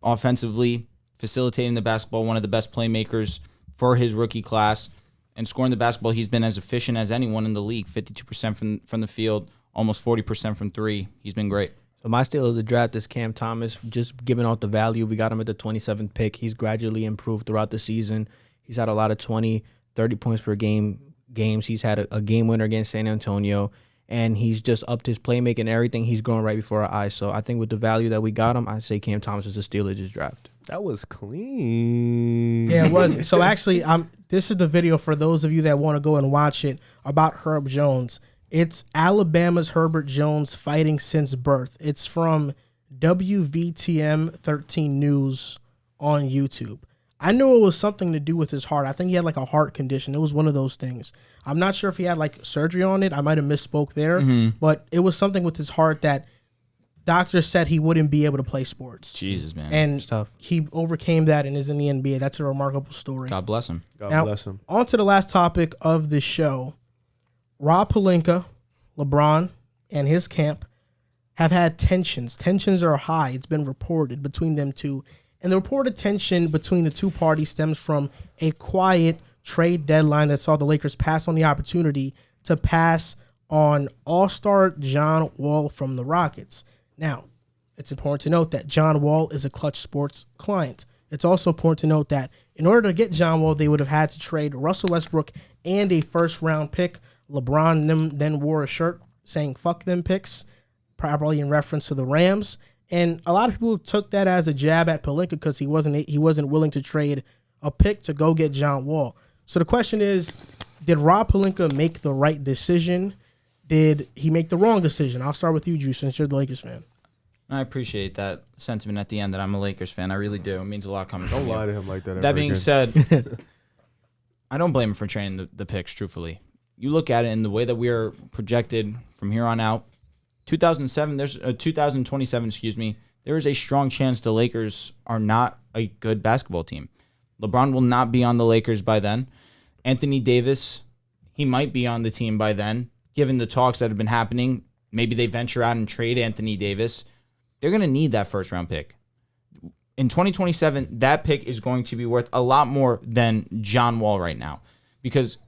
Offensively, facilitating the basketball, one of the best playmakers for his rookie class. And scoring the basketball, he's been as efficient as anyone in the league. 52% from the field, almost 40% from three. He's been great. So my steal of the draft is Cam Thomas. Just giving out the value. We got him at the 27th pick. He's gradually improved throughout the season. He's had a lot of 20, 30 points per game games. He's had a game winner against San Antonio. And he's just upped his playmaking and everything. He's growing right before our eyes. So I think with the value that we got him, I say Cam Thomas is a steal of this draft. That was clean. Yeah, it was. So actually, this is the video for those of you that want to go and watch it about Herb Jones. It's Alabama's Herbert Jones fighting since birth. It's from WVTM 13 News on YouTube. I knew it was something to do with his heart. I think he had like a heart condition. It was one of those things. I'm not sure if he had like surgery on it. I might have misspoke there, but it was something with his heart that doctors said he wouldn't be able to play sports. Jesus, man. And It's tough. he overcame that and is in the NBA. That's a remarkable story. God bless him. God bless him. On to the last topic of the show. Rob Pelinka, LeBron, and his camp have had tensions. Tensions are high. It's been reported between them two. And the reported tension between the two parties stems from a quiet trade deadline that saw the Lakers pass on the opportunity to pass on all-star John Wall from the Rockets. Now, it's important to note that John Wall is a Clutch Sports client. It's also important to note that in order to get John Wall, they would have had to trade Russell Westbrook and a first-round pick. LeBron then wore a shirt saying, "Fuck them picks," probably in reference to the Rams. And a lot of people took that as a jab at Pelinka because he wasn't willing to trade a pick to go get John Wall. So the question is, did Rob Pelinka make the right decision? Did he make the wrong decision? I'll start with you, Drew, since you're the Lakers fan. I appreciate that sentiment at the end that I'm a Lakers fan. I really do. It means a lot coming from Don't you. lie to him like that. That being said, I don't blame him for trading the picks, truthfully. You look at it in the way that we are projected from here on out. 2027, there is a strong chance the Lakers are not a good basketball team. LeBron will not be on the Lakers by then. Anthony Davis, he might be on the team by then. Given the talks that have been happening, maybe they venture out and trade Anthony Davis. They're going to need that first-round pick. In 2027, that pick is going to be worth a lot more than John Wall right now. Because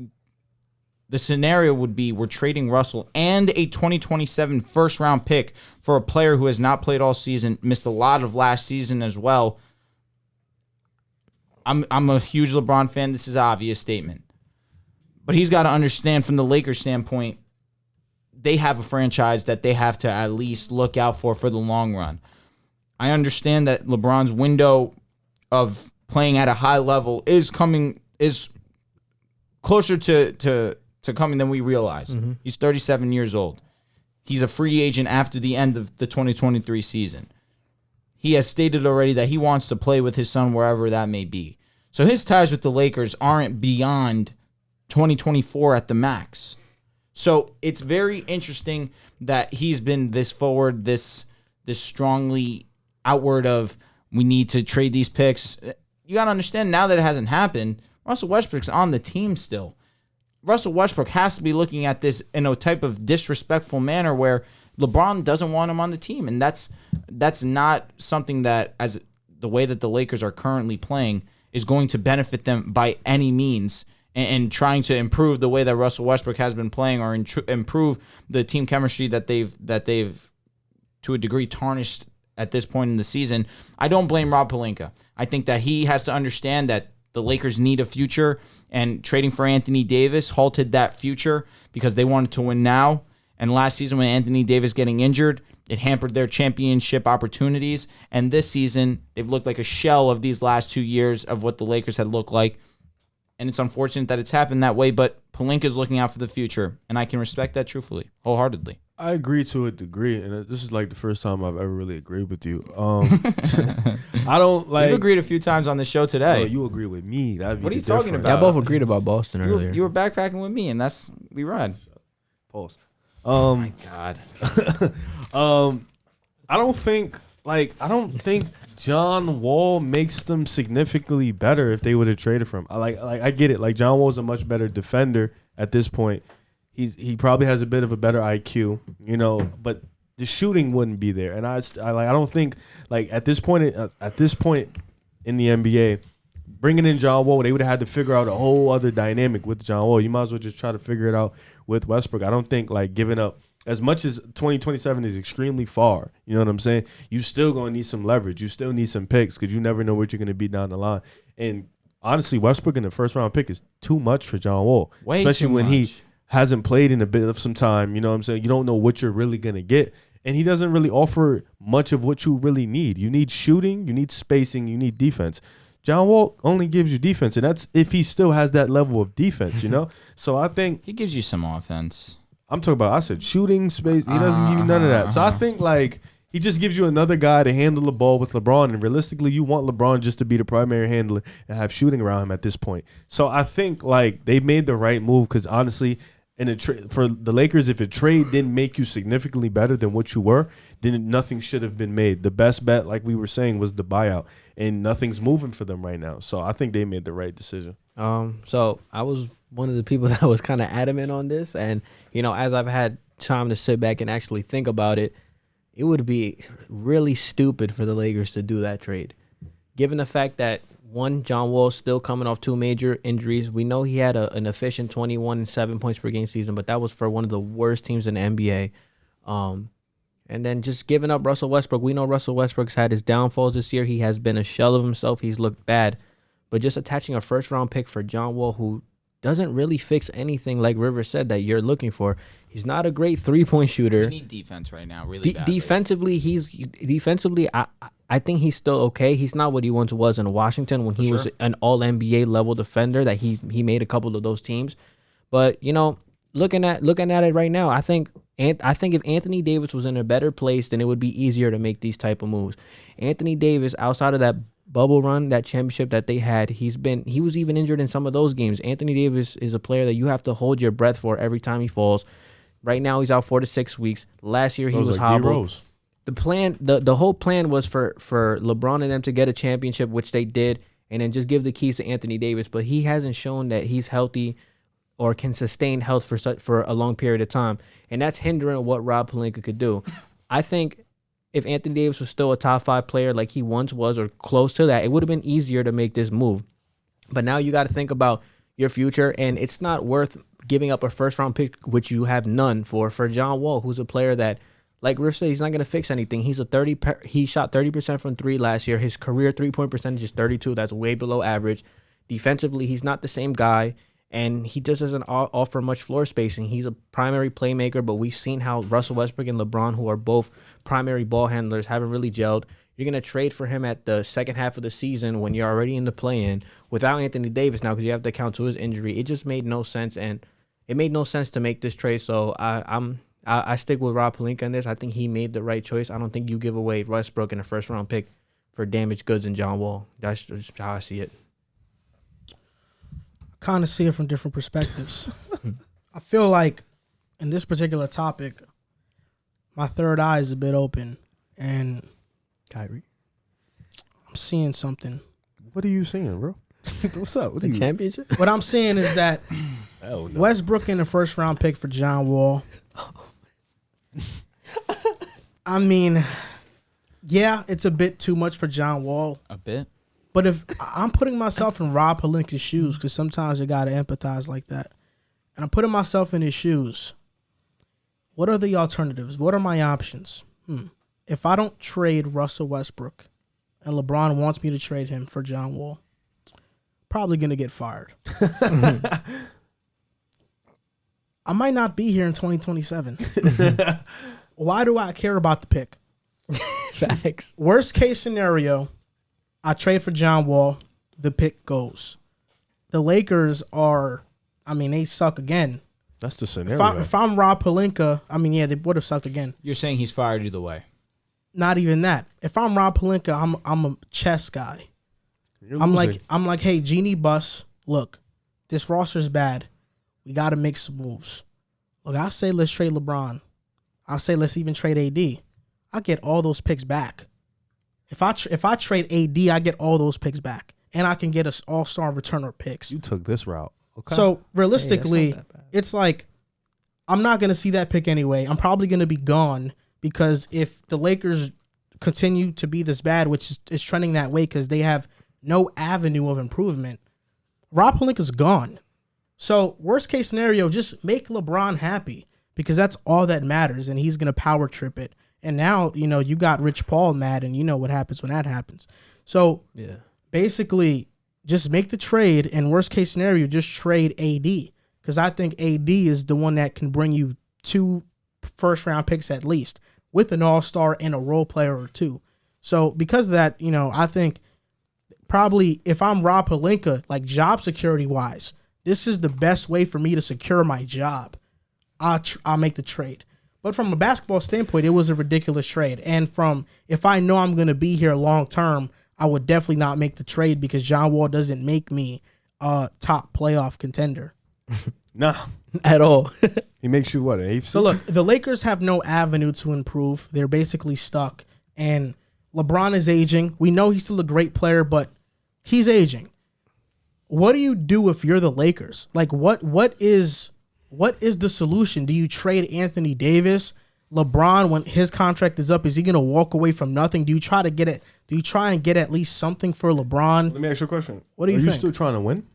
the scenario would be we're trading Russell and a 2027 first-round pick for a player who has not played all season, missed a lot of last season as well. I'm a huge LeBron fan. This is an obvious statement. But he's got to understand from the Lakers standpoint, they have a franchise that they have to at least look out for the long run. I understand that LeBron's window of playing at a high level is closer to coming than we realize. Mm-hmm. He's 37 years old. He's a free agent after the end of the 2023 season. He has stated already that he wants to play with his son wherever that may be. So his ties with the Lakers aren't beyond 2024 at the max. So it's very interesting that he's been this forward, this strongly outward of we need to trade these picks. You got to understand now that it hasn't happened, Russell Westbrook's on the team still. Russell Westbrook has to be looking at this in a type of disrespectful manner where LeBron doesn't want him on the team. And that's not something that, as the way that the Lakers are currently playing is going to benefit them by any means, and trying to improve the way that Russell Westbrook has been playing, or improve the team chemistry that they've to a degree tarnished at this point in the season. I don't blame Rob Pelinka. I think that he has to understand that the Lakers need a future, and trading for Anthony Davis halted that future because they wanted to win now. And last season, when Anthony Davis getting injured, it hampered their championship opportunities. And this season, they've looked like a shell of these last 2 years of what the Lakers had looked like. And it's unfortunate that it's happened that way, but Pelinka's looking out for the future, and I can respect that truthfully, wholeheartedly. I agree to a degree, and this is like the first time I've ever really agreed with you. I don't like. You've agreed a few times on the show today. No, you agree with me. That'd be What are you difference. talking about? Y'all both agreed about Boston You earlier. were backpacking with me, and we ride. Pause. Oh my God. I don't think John Wall makes them significantly better if they would have traded for him. I get it. Like, John Wall's a much better defender at this point. He probably has a bit of a better IQ, but the shooting wouldn't be there. And I don't think, like, at this point in the NBA, bringing in John Wall, they would have had to figure out a whole other dynamic with John Wall. You might as well just try to figure it out with Westbrook. I don't think, like, giving up, as much as 2027 is extremely far, you know what I'm saying? You still going to need some leverage. You still need some picks, because you never know what you're going to be down the line. And honestly, Westbrook in the first round pick is too much for John Wall, especially when he hasn't played in a bit of some time. You know what I'm saying? You don't know what you're really going to get. And he doesn't really offer much of what you really need. You need shooting, you need spacing, you need defense. John Wall only gives you defense, and that's if he still has that level of defense, So I think he gives you some offense. I'm talking about, I said shooting, space. He doesn't give you none of that. So I think, like, he just gives you another guy to handle the ball with LeBron, and realistically, you want LeBron just to be the primary handler and have shooting around him at this point. So I think, like, they made the right move, because honestly, for the Lakers, if a trade didn't make you significantly better than what you were, then nothing should have been made. The best bet, like we were saying, was the buyout, and nothing's moving for them right now. So I think they made the right decision. So I was one of the people that was kind of adamant on this, and as I've had time to sit back and actually think about it, it would be really stupid for the Lakers to do that trade, given the fact that, one, John Wall's still coming off 2 major injuries. We know he had an efficient 21 and 7 points per game season, but that was for one of the worst teams in the NBA. And then just giving up Russell Westbrook. We know Russell Westbrook's had his downfalls this year. He has been a shell of himself. He's looked bad. But just attaching a first-round pick for John Wall, who doesn't really fix anything, like Rivers said, that you're looking for. He's not a great three-point shooter. You need defense right now, really badly. Defensively, I think he's still okay. He's not what he once was in Washington when he was an all-NBA level defender, that he made a couple of those teams. But, looking at it right now, I think if Anthony Davis was in a better place, then it would be easier to make these type of moves. Anthony Davis, outside of that bubble run, that championship that they had, he was even injured in some of those games. Anthony Davis is a player that you have to hold your breath for every time he falls. Right now, he's out 4 to 6 weeks. Last year, he was like hobbled. The whole plan was for LeBron and them to get a championship, which they did, and then just give the keys to Anthony Davis. But he hasn't shown that he's healthy or can sustain health for a long period of time, and that's hindering what Rob Pelinka could do. I think if Anthony Davis was still a top 5 player like he once was, or close to that, it would have been easier to make this move. But now you got to think about your future, and it's not worth giving up a first-round pick, which you have none for John Wall, who's a player that, like Riff said, he's not going to fix anything. He shot 30% from 3 last year. His career three-point percentage is 32. That's way below average. Defensively, he's not the same guy, and he just doesn't offer much floor spacing. He's a primary playmaker, but we've seen how Russell Westbrook and LeBron, who are both primary ball handlers, haven't really gelled. You're going to trade for him at the second half of the season when you're already in the play-in without Anthony Davis now, because you have to account to his injury. It just made no sense, and it made no sense to make this trade. So I stick with Rob Pelinka in this. I think he made the right choice. I don't think you give away Westbrook in a first-round pick for damaged goods in John Wall. That's just how I see it. Kind of see it from different perspectives. I feel like in this particular topic, my third eye is a bit open, and Kyrie, I'm seeing something. What are you seeing, bro? What's up? What are you? Championship? What I'm seeing is that Hell no. Westbrook in the first round pick for John Wall. I mean, Yeah, it's a bit too much for John Wall. A bit. But if I'm putting myself in Rob Pelinka's shoes, because sometimes you got to empathize like that, and I'm putting myself in his shoes, what are the alternatives? What are my options? If I don't trade Russell Westbrook and LeBron wants me to trade him for John Wall, probably going to get fired. I might not be here in 2027. Why do I care about the pick? Facts. Worst case scenario, I trade for John Wall. The pick goes. The Lakers are, they suck again. That's the scenario. If I'm Rob Pelinka, they would have sucked again. You're saying he's fired either way. Not even that. If I'm Rob Pelinka, I'm a chess guy. I'm like, hey, Genie Bus, look, this roster's bad. We got to make some moves. Look, I say let's trade LeBron. I say let's even trade AD. I get all those picks back. If I trade AD, I get all those picks back, and I can get us all-star returner picks. You took this route. Okay. So realistically, Hey, it's like I'm not going to see that pick anyway. I'm probably going to be gone because if the Lakers continue to be this bad, which is trending that way because they have no avenue of improvement, Rob Pelinka's gone. So worst case scenario, just make LeBron happy because that's all that matters, and he's going to power trip it. And now, you got Rich Paul mad, and you know what happens when that happens. So basically, just make the trade, and worst case scenario, just trade AD. Because I think AD is the one that can bring you 2 first-round picks at least, with an all-star and a role player or 2. So because of that, I think probably if I'm Rob Pelinka, like job security-wise, this is the best way for me to secure my job. I'll make the trade. But from a basketball standpoint, it was a ridiculous trade. And if I know I'm going to be here long term, I would definitely not make the trade because John Wall doesn't make me a top playoff contender. Nah. At all. He makes you what, an 8th seed? So look, the Lakers have no avenue to improve. They're basically stuck. And LeBron is aging. We know he's still a great player, but he's aging. What do you do if you're the Lakers? Like, what is the solution? Do you trade Anthony Davis? LeBron, when his contract is up, is he going to walk away from nothing? Do you try to get it? Do you try and get at least something for LeBron? Let me ask you a question. What do you think? Are think? you still trying to win?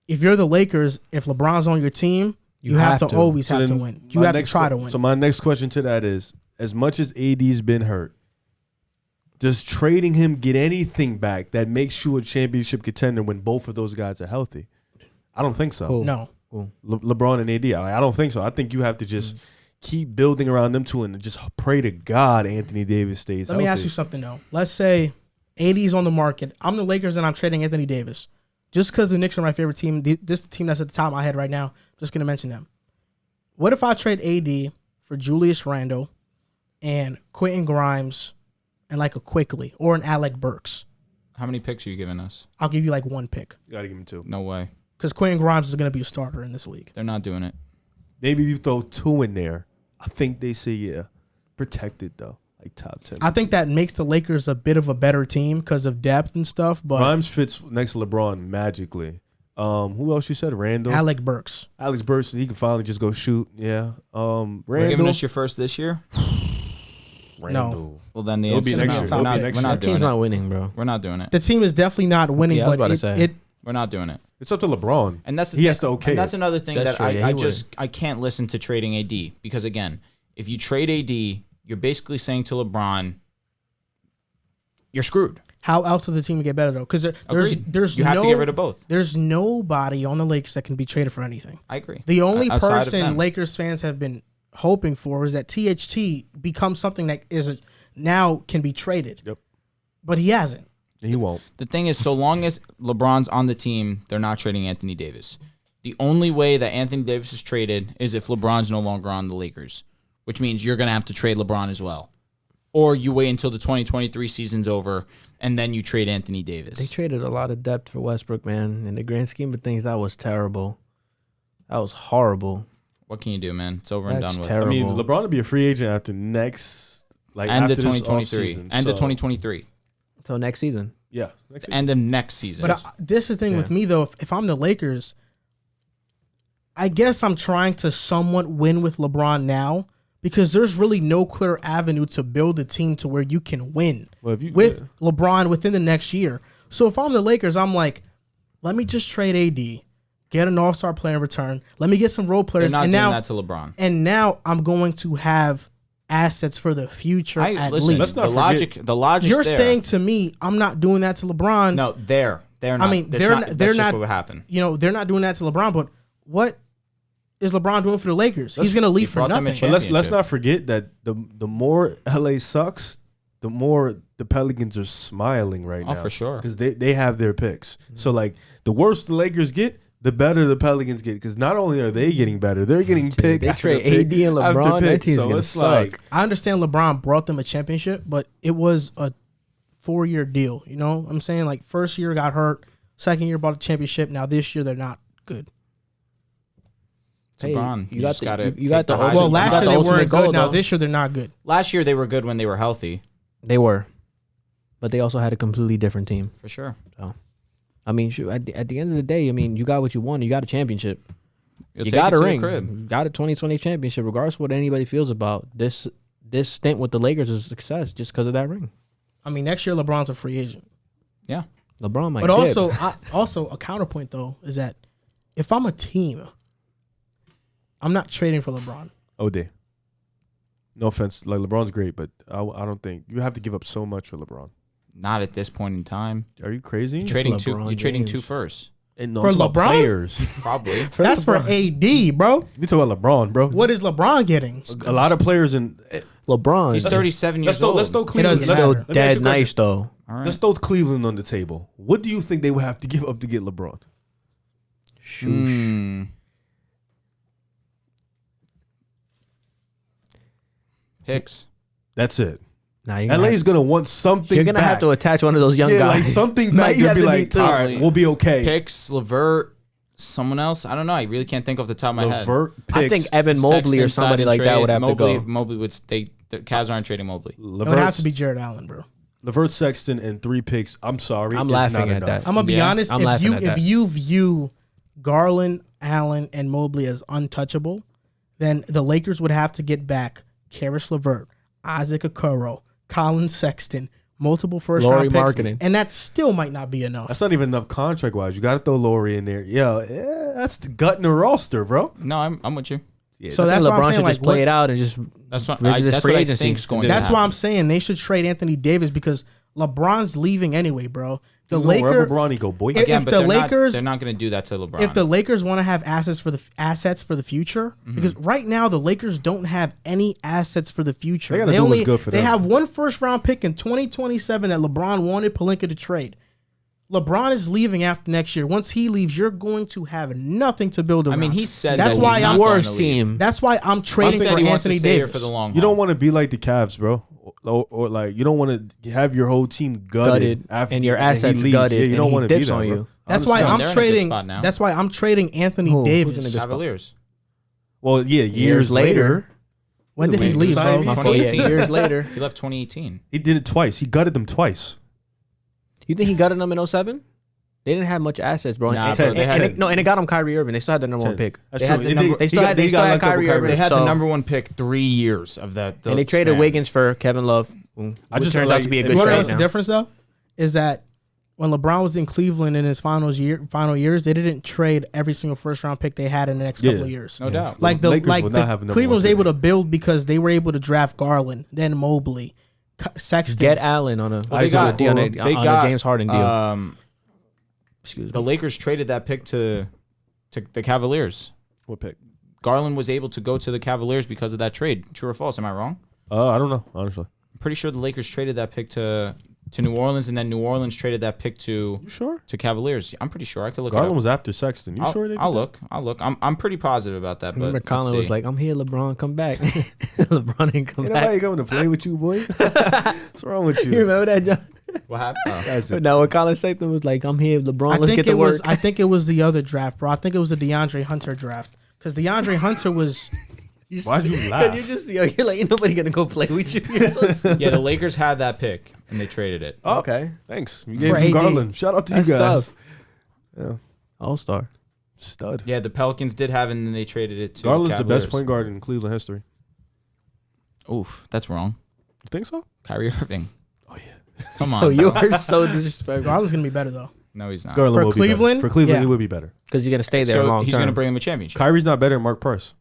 If you're the Lakers, if LeBron's on your team, you have to always have to win. You have to try to win. So my next question to that is, as much as AD's been hurt, does trading him get anything back that makes you a championship contender when both of those guys are healthy? I don't think so. Cool. No. LeBron and AD, I don't think so. I think you have to just keep building around them two and just pray to God Anthony Davis stays Let healthy. me ask you something, though. Let's say AD's on the market. I'm the Lakers and I'm trading Anthony Davis. Just because the Knicks are my favorite team, this is the team that's at the top of my head right now. I'm just going to mention them. What if I trade AD for Julius Randle and Quentin Grimes and like a Quickly or an Alec Burks? How many picks are you giving us? I'll give you like 1 pick. You got to give him 2. No way. Because Quentin Grimes is going to be a starter in this league. They're not doing it. Maybe if you throw 2 in there, I think they say, yeah, protected though. Like top 10. I think that makes the Lakers a bit of a better team because of depth and stuff. But Grimes fits next to LeBron magically. Who else you said? Randall? Alec Burks. Alex Burks, he can finally just go shoot. Yeah. You're Randall. giving us your first this year? Randall. Well, then the It'll be answer next is year. no. It'll be next We're year. not Team's doing not it. winning, bro. We're not doing it. The team is definitely not winning, Yeah, I was but about to say. it We're not doing it. It's up to LeBron. And that's He has to okay And that's it. another thing That's that true, yeah, he I can't listen to trading AD because again, if you trade AD, you're basically saying to LeBron, you're screwed. how else does the team get better though? Because Agreed. there's You have to get rid of both. There's nobody on the Lakers that can be traded for anything. I agree. The only Outside of person them. Lakers fans have been hoping for is that THT becomes something that now can be traded. Yep. But he hasn't. He won't. The thing is, so long as LeBron's on the team, they're not trading Anthony Davis. The only way that Anthony Davis is traded is if LeBron's no longer on the Lakers, which means you're going to have to trade LeBron as well. Or you wait until the 2023 season's over, and then you trade Anthony Davis. They traded a lot of depth for Westbrook, man. In the grand scheme of things, that was terrible. That was horrible. What can you do, man? It's over and That's done with. terrible. I mean, LeBron will be a free agent after next, like End after of this 2023. offseason, End so- of 2023. Until next season. Yeah. Next season. End of next season. But this is the thing Yeah. with me though. If I'm the Lakers, I guess I'm trying to somewhat win with LeBron now. because there's really no clear avenue to build a team to where you can win Well, if you with LeBron within the next year. So if I'm the Lakers, I'm like, let me just trade AD, get an all-star player in return. Let me get some role players. They're not and doing now, that to LeBron. And now I'm going to have assets for the future at listen, least. Let's not the logic. You're there. saying to me, I'm not doing that to LeBron. No, they're not. I mean, that's they're not, not. that's just what would happen. You know, they're not doing that to LeBron. But what is LeBron doing for the Lakers? He's going to leave for brought them a nothing. But let's not forget that the more LA sucks, the more the Pelicans are smiling right now. Oh, for sure. Because they have their picks. So like the worse the Lakers get, the better the Pelicans get. Because not only are they getting better, they're getting pick. They after trade pick AD and after LeBron. pick. That team's So gonna it's suck. like, I understand LeBron brought them a championship, but it was a 4-year deal. You know what I'm saying? Like, first year got hurt. Second year brought a championship. Now this year they're not good. Hey, LeBron, you got just the- gotta you got take the highs Well, Well, and last lows. year they ultimate weren't goal, good. Now though. this year they're not good. Last year they were good when they were healthy, They were, but they also had a completely different team. for sure. I mean, shoot, at the end of the day, I mean, you got what you want. You got a championship. You'll You take got it a to ring. the crib. You got a 2020 championship, regardless of what anybody feels about this. This stint with the Lakers is a success just because of that ring. I mean, next year LeBron's a free agent. Yeah, LeBron might. But dip. also a counterpoint though is that if I'm a team, I'm not trading for LeBron. Ode. No offense, like LeBron's great, but I don't think you have to give up so much for LeBron. not at this point in time. Are you crazy? You're trading LeBron two James. first, And no, For I'm talking about LeBron? players. probably. That's for AD, bro. We talk about LeBron, bro. What is LeBron getting? A lot of players in. LeBron. He's 37 years old. Let's throw Cleveland. doesn't Let's, matter. let me ask dead you a question. nice though. All right. Let's throw Cleveland on the table. What do you think they would have to give up to get LeBron? Picks. That's it. Nah, you're LA gonna, is gonna want something. you're gonna back. have to attach one of those young yeah, guys. like something Might back. You'll have be to like, too. all right, we'll be okay. Picks, Levert, someone else. I don't know. I really can't think off the top of my head. Levert picks. I think Evan Mobley or Sexton somebody sign like and that would trade. have to go. Mobley would stay. The Cavs aren't trading Mobley. It would have to be Jared Allen, bro. Levert, Sexton, and 3 picks. I'm sorry, I'm it's laughing not at enough. that. I'm gonna be Yeah, honest. I'm If laughing you at if that. you view Garland, Allen, and Mobley as untouchable, then the Lakers would have to get back Karis LeVert, Isaac Okoro, Colin Sexton, multiple first Laurie round picks, Markkanen. and that still might not be enough. That's not even enough contract wise. You got to throw Laurie in there. Yeah, that's the gut in the roster, bro. No, I'm with you. Yeah, So I that's think why I'm LeBron saying, should like, just play what- it out and just That's what visit this that's free what I agency. think is going to That's happen. why I'm saying they should trade Anthony Davis because LeBron's leaving anyway, bro. The wherever Lakers, Bronny go, boy. If- Again, but the they're Lakers- they're not going to do that to LeBron. if the Lakers want to have assets for the future, because right now the Lakers don't have any assets for the future. They gotta do what's good for they them. have one first round pick in 2027 that LeBron wanted Pelinka to trade. LeBron is leaving after next year. Once he leaves, you're going to have nothing to build around. I mean, he said that's that why he's not I'm going worst to leave. team. That's why I'm He trading said for he wants to Anthony stay here Davis. for the long haul. You don't want to be like the Cavs, bro. Or like you don't want to have your whole team gutted after and your he assets leaves. gutted. Yeah, you and don't he want to be dips that, on bro. you. That's why No, I'm they're in a good trading. spot now. That's why I'm trading Anthony Who? Who's in a Davis. good Cavaliers. Well, yeah, years later, When did he Wait, leave, bro? sign me? My 2018. fault. Years later, He left 2018. he did it twice. He gutted them twice. you think he got them in 07? They didn't have much assets, bro. Nah, and, bro, and- they had- and it got them Kyrie Irving. They still had the number 1 pick. That's They true. had the It number- did- They he still got- had he they still got had let go of Kyrie Kyrie. Irving. They had so- the number 1 pick 3 years of that. and they traded span. Wiggins for Kevin Love. I Which just turns like- out to be a you good You know trade what's the now. difference though? Is that when LeBron was in Cleveland in his final years, they didn't trade every single first round pick they had in the next couple of years. No doubt. Like the Lakers like would the not have a number Cleveland one was pick. able to build because they were able to draft Garland, then Mobley, Sexton. Get Allen on a They got- on a they got, James Harden deal. Excuse The me. Lakers traded that pick to the Cavaliers. What pick? Garland was able to go to the Cavaliers because of that trade. True or false? Am I wrong? I don't know, honestly. I'm pretty sure the Lakers traded that pick to New Orleans, and then New Orleans traded that pick to You sure? Cavaliers. I'm pretty sure. I could look Garland it up. was after Sexton. You sure? They did I'll that? look. I'm pretty positive about that. But Remember let's Colin was see. like, I'm here, LeBron, come back. LeBron didn't come Ain't back. nobody coming to play with you, boy. What's wrong with You you? remember that, John? What happened? Oh. That's it. Now when Colin Sexton was like, I'm here, LeBron, let's get to work. I think it was the other draft, bro. I think it was the DeAndre Hunter draft because DeAndre Hunter was. Why'd you laugh? You're like, ain't nobody gonna go play with you. You're so Yeah, the Lakers had that pick and they traded it. Oh, okay. Thanks. You gave For him AD. Garland. Shout out to That's you guys. tough. Yeah. All-star. Stud. Yeah, the Pelicans did have it and then they traded it to Garland's the Cavaliers. best point guard in Cleveland history. Oof, that's wrong. You think so? Kyrie Irving. Oh yeah. Come on. Oh, you bro. are so disrespectful. Garland's gonna be better though. No, he's not. Garland For will be better. Cleveland? For Cleveland, Yeah. he would be better. Because you're gonna stay there So long he's term. going to bring him a championship. Kyrie's not better than Mark Price.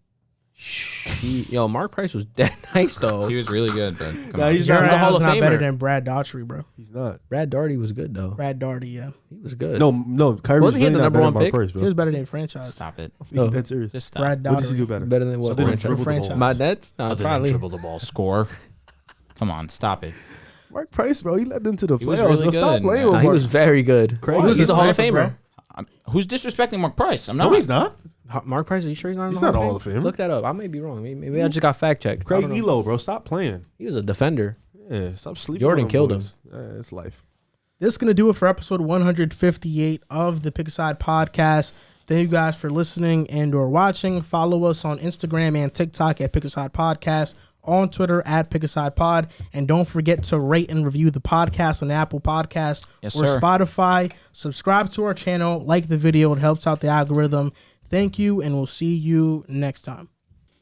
Yo, Mark Price was dead nice though. He was really good, but come Nah, on. he's Jared a Hall Allen's of not better Famer. than Brad Daughtry, bro. He's not. Brad Daugherty was good though. Brad Daugherty, yeah, He was good. No, Kyrie's Wasn't he really the not number better one than Mark pick? Price, he bro. was better than franchise. Stop it. Oh. That's serious. Just stop. Brad What does he Daugherty. do better? Better than what Other than franchise? dribble the ball. Franchise. My Nets? Other than Probably. dribble the ball, score. Come on, stop it. Mark Price, bro, he led them to the He was playoffs. really bro. Stop good, playing man. with Nah, he Mark. was very good. Craig, He was He's a Hall of sniper, Famer. Who's disrespecting Mark Price? I'm not. No, he's not. Mark Price, are you sure he's not in He's the not Hall Hall of Fame. Look that up. I may be wrong. Maybe I just got fact checked. Craig Elo, bro, stop playing. He was a defender. Yeah, stop sleeping. Jordan on killed boys. It's life. This is going to do it for episode 158 of the Pick a Side podcast. Thank you guys for listening and or watching. Follow us on Instagram and TikTok at Pick a Side Podcast, on Twitter at Pick a Side Pod. And don't forget to rate and review the podcast on Apple Podcasts Yes, or sir. Spotify. Subscribe to our channel, like the video. It helps out the algorithm. Thank you, and we'll see you next time.